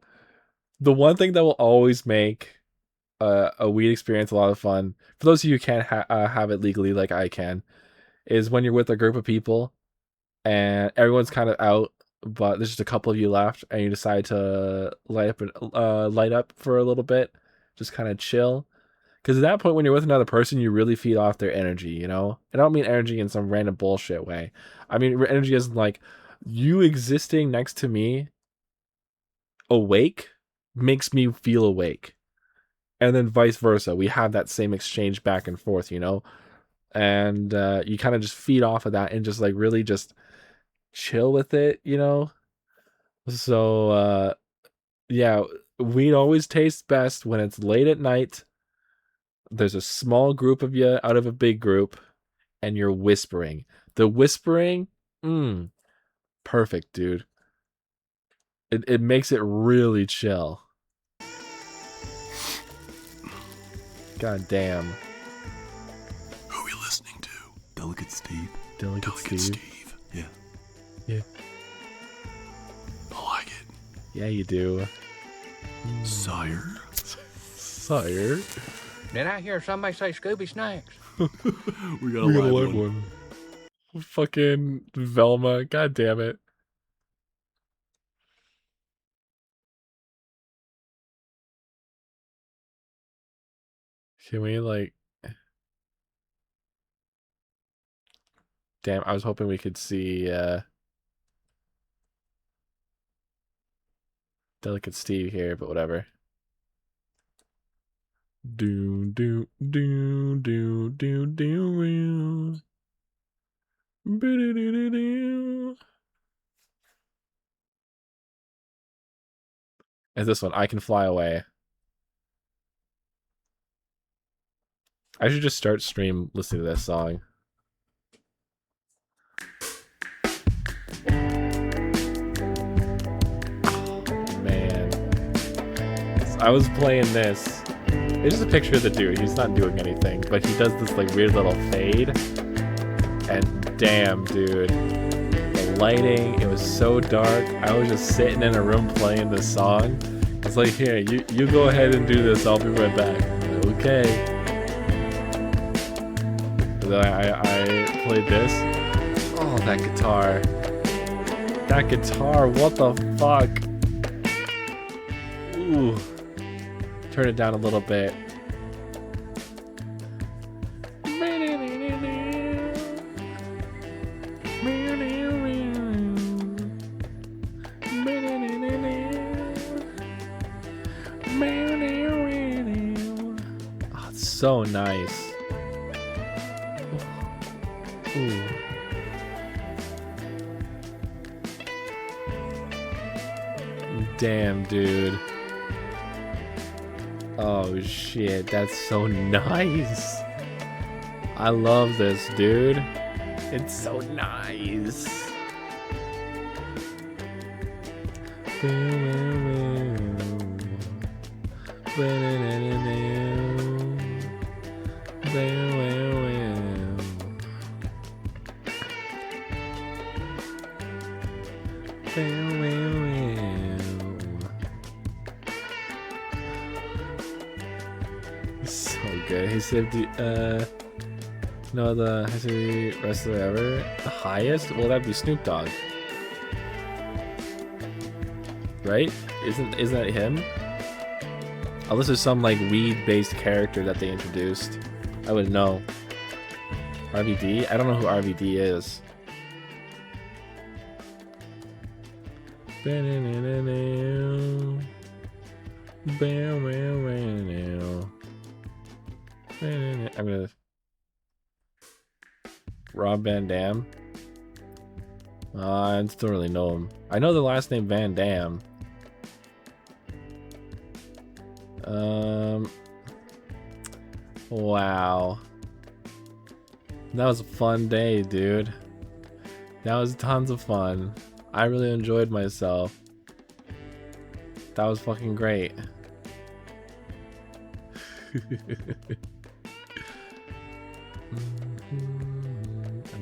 S1: the one thing that will always make a weed experience a lot of fun, for those of you who can't have it legally like I can, is when you're with a group of people and everyone's kind of out, but there's just a couple of you left, and you decide to light up for a little bit, just kind of chill. Because at that point, when you're with another person, you really feed off their energy, you know? I don't mean energy in some random bullshit way. I mean energy as in, like, you existing next to me awake makes me feel awake. And then vice versa. We have that same exchange back and forth, you know? And you kind of just feed off of that and just, like, really just chill with it, you know? So, yeah, weed always tastes best when it's late at night. There's a small group of you out of a big group, and you're whispering. The whispering, perfect, dude. It makes it really chill. God damn.
S17: Who are we listening to? Delicate Steve.
S1: Delicate
S17: Steve. Yeah.
S1: Yeah.
S17: I like it.
S1: Yeah, you do.
S17: Sire.
S1: Sire.
S12: Did I hear somebody say Scooby Snacks?
S17: We got a
S1: We got a
S17: live
S1: live
S17: one.
S1: one. Fucking Velma. God damn it. Can we, like... Damn, I was hoping we could see Delicate Steve here, but whatever. Do do do do do do. And this one, I Can Fly Away. I should just start stream listening to this song. Man. I was playing this. It's just a picture of the dude. He's not doing anything, but he does this like weird little fade. And damn, dude. The lighting, it was so dark. I was just sitting in a room playing this song. It's like, here, you go ahead and do this. I'll be right back. Okay. And then I played this. Oh, that guitar. That guitar, what the fuck? Ooh. Turn it down a little bit. Oh, it's so nice. Ooh. Damn, dude. Oh shit, that's so nice. I love this, dude. It's so nice. So good. He saved the no, the highest wrestler ever. The highest? Well, that'd be Snoop Dogg, right? Isn't that him? Unless there's some like weed-based character that they introduced, I would know. RVD? I don't know who RVD is. I'm gonna Rob Van Dam. I don't really know him. I know the last name Van Dam. Wow. That was a fun day, dude. That was tons of fun. I really enjoyed myself. That was fucking great.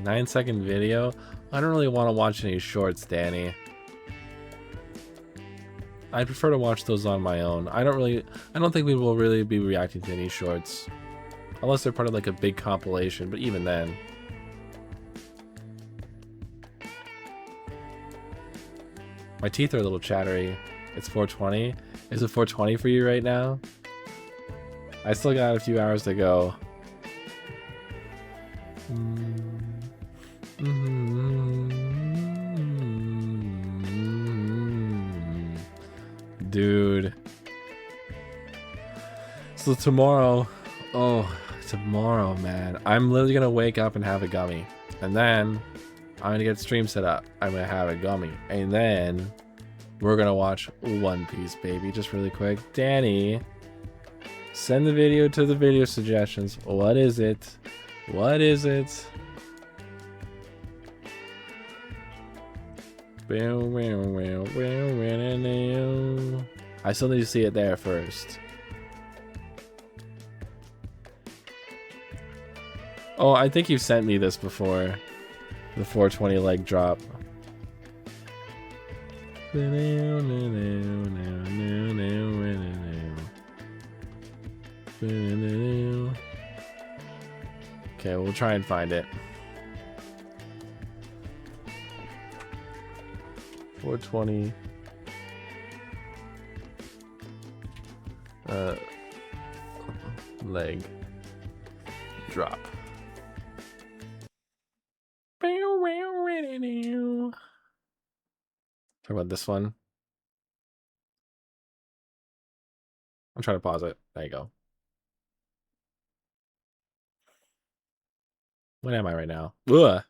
S1: 9-second video? I don't really want to watch any shorts, Danny. I prefer to watch those on my own. I don't think we will really be reacting to any shorts. Unless they're part of like a big compilation, but even then. My teeth are a little chattery. It's 4:20. Is it 4:20 for you right now? I still got a few hours to go. Dude. So tomorrow, tomorrow, man, I'm literally gonna wake up and have a gummy, and then I'm gonna get stream set up. I'm gonna have a gummy, and then we're gonna watch One Piece, baby. Just really quick, Danny, send the video to the video suggestions. What is it? What is it? I still need to see it there first. Oh, I think you've sent me this before. The 420 leg drop. Okay, we'll try and find it. 420. Leg drop. Talk about this one. I'm trying to pause it. There you go. What am I right now? Ugh.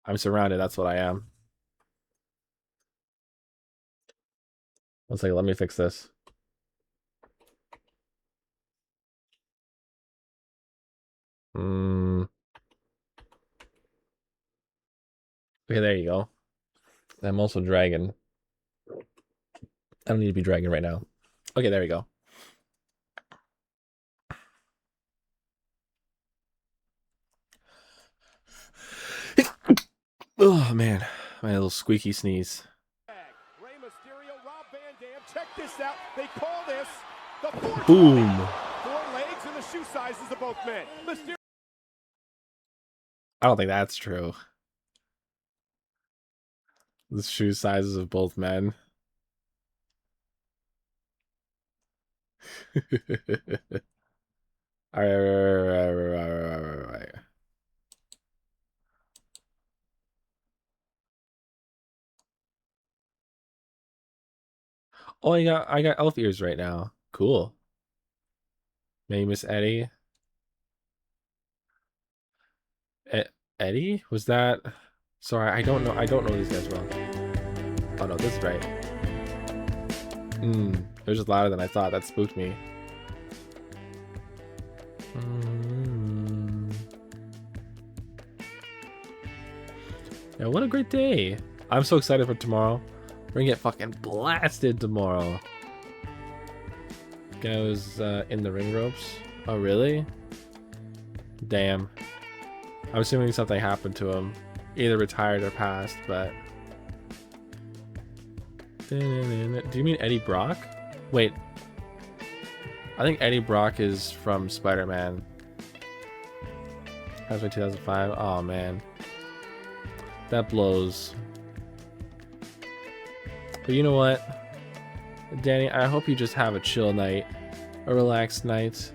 S1: I'm surrounded. That's what I am. One second. Let me fix this. Okay, there you go. I'm also dragging. I don't need to be dragging right now. Okay, there we go. Oh man, my little squeaky sneeze.
S7: Rey Mysterio, Rob Van Dam. Check this out. They call this the
S1: boom.
S7: 4 legs and the shoe sizes of both men. Mysterio.
S1: I don't think that's true. The shoe sizes of both men. All right. Oh, I got elf ears right now. Cool. Maybe Miss Eddie. Eddie? Was that? Sorry, I don't know. I don't know these guys well. Oh no, this is right. It was just louder than I thought. That spooked me. Yeah, what a great day. I'm so excited for tomorrow. We're gonna get fucking blasted tomorrow. Guy was in the ring ropes. Oh, really? Damn. I'm assuming something happened to him. Either retired or passed, but... Do you mean Eddie Brock? Wait. I think Eddie Brock is from Spider-Man. That was like 2005. Oh, man. That blows. But you know what? Danny, I hope you just have a chill night. A relaxed night.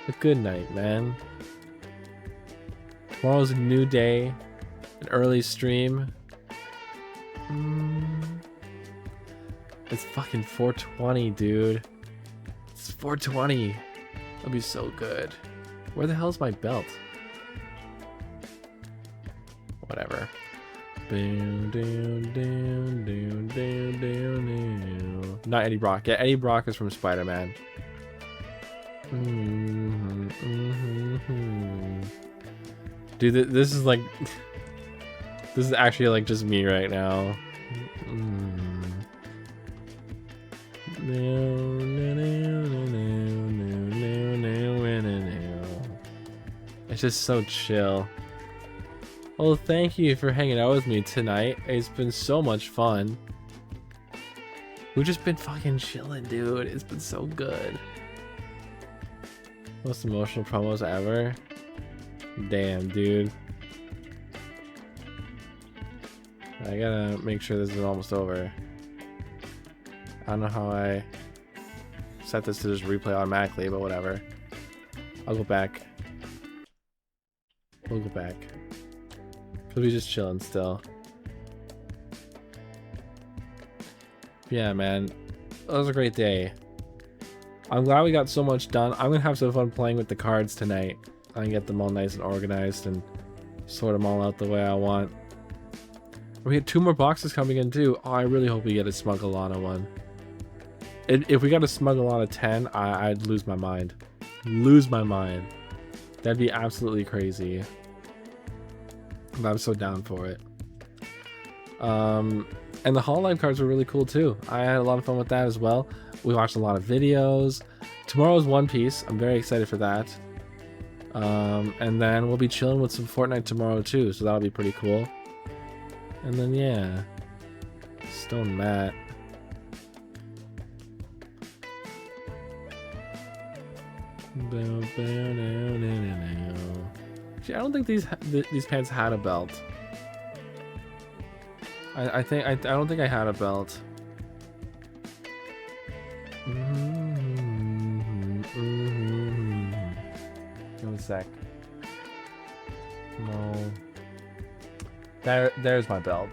S1: A good night, man. Tomorrow's a new day. An early stream. It's fucking 4:20, dude. It's 4:20. That'll be so good. Where the hell's my belt? Whatever. Not Eddie Brock. Yeah, Eddie Brock is from Spider-Man. Dude, this is like... This is actually like just me right now. It's just so chill. Well, thank you for hanging out with me tonight. It's been so much fun. We've just been fucking chilling, dude. It's been so good. Most emotional promos ever. Damn, dude. I gotta make sure this is almost over. I don't know how I set this to just replay automatically, but whatever. I'll go back. We'll go back. Cause we just chilling still. Yeah, man. That was a great day. I'm glad we got so much done. I'm gonna have some fun playing with the cards tonight. I can get them all nice and organized and sort them all out the way I want. We had 2 more boxes coming in too. Oh, I really hope we get a Smugglana one. If we got a Smugglana 10, I'd lose my mind. Lose my mind. That'd be absolutely crazy. But I'm so down for it. And the Hololive cards were really cool too. I had a lot of fun with that as well. We watched a lot of videos. Tomorrow's One Piece. I'm very excited for that. And then we'll be chilling with some Fortnite tomorrow too, so that'll be pretty cool. And then yeah, Stone Matt. See, I don't think these pants had a belt. I don't think I had a belt. Give me a sec. No. There's my belt.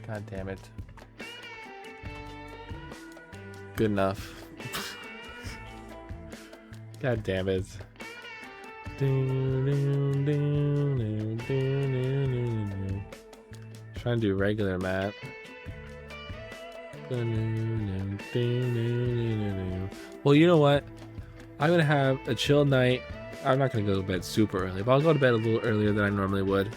S1: God damn it. Good enough. God damn it. Trying to do regular Matt. Well, you know what? I'm gonna have a chill night. I'm not gonna go to bed super early, but I'll go to bed a little earlier than I normally would.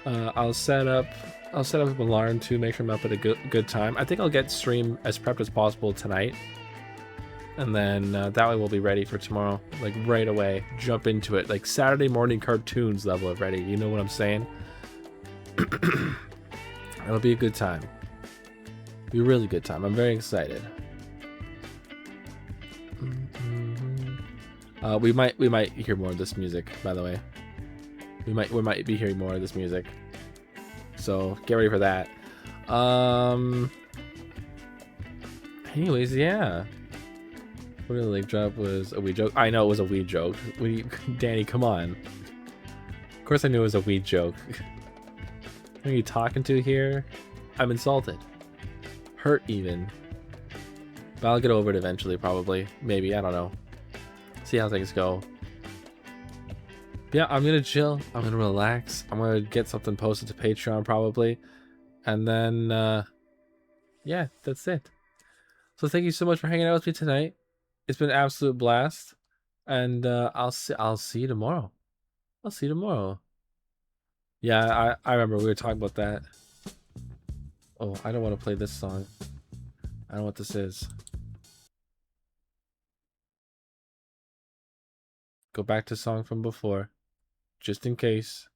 S1: I'll set up an alarm to make sure I'm up at a good time. I think I'll get stream as prepped as possible tonight, and then that way we'll be ready for tomorrow, like right away. Jump into it, like Saturday morning cartoons level of ready. You know what I'm saying? It'll be a good time. Be a really good time. I'm very excited. We might hear more of this music, by the way. We might be hearing more of this music. So get ready for that. Anyways, yeah. What the lake drop was a weed joke. I know it was a weed joke. Danny, come on. Of course I knew it was a weed joke. Who are you talking to here? I'm insulted. Hurt even. But I'll get over it eventually, probably. Maybe, I don't know. See how things go. Yeah, I'm gonna chill. I'm gonna relax. I'm gonna get something posted to Patreon probably. And then, yeah, that's it. So thank you so much for hanging out with me tonight. It's been an absolute blast. And I'll see you tomorrow. I'll see you tomorrow. Yeah, I remember we were talking about that. Oh, I don't want to play this song. I don't know what this is. Go back to song from before. Just in case.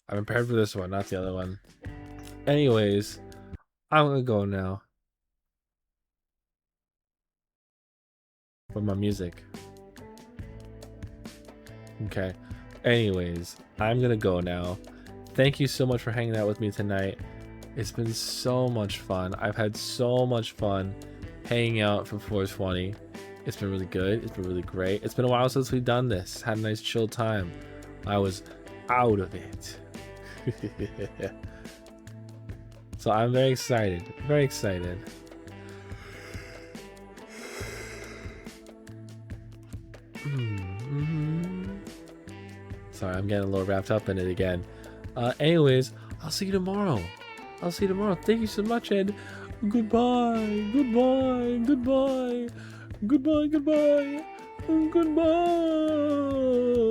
S1: I'm prepared for this one, not the other one. Anyways, I'm gonna go now. For my music. Okay. Anyways, I'm gonna go now. Thank you so much for hanging out with me tonight. It's been so much fun. I've had so much fun hanging out for 420. It's been really good. It's been really great. It's been a while since we've done this. Had a nice chill time. I was out of it. So I'm very excited. Very excited. Sorry, I'm getting a little wrapped up in it again. Anyways, I'll see you tomorrow. I'll see you tomorrow. Thank you so much, and goodbye. Goodbye. Goodbye. Goodbye. Goodbye. Goodbye.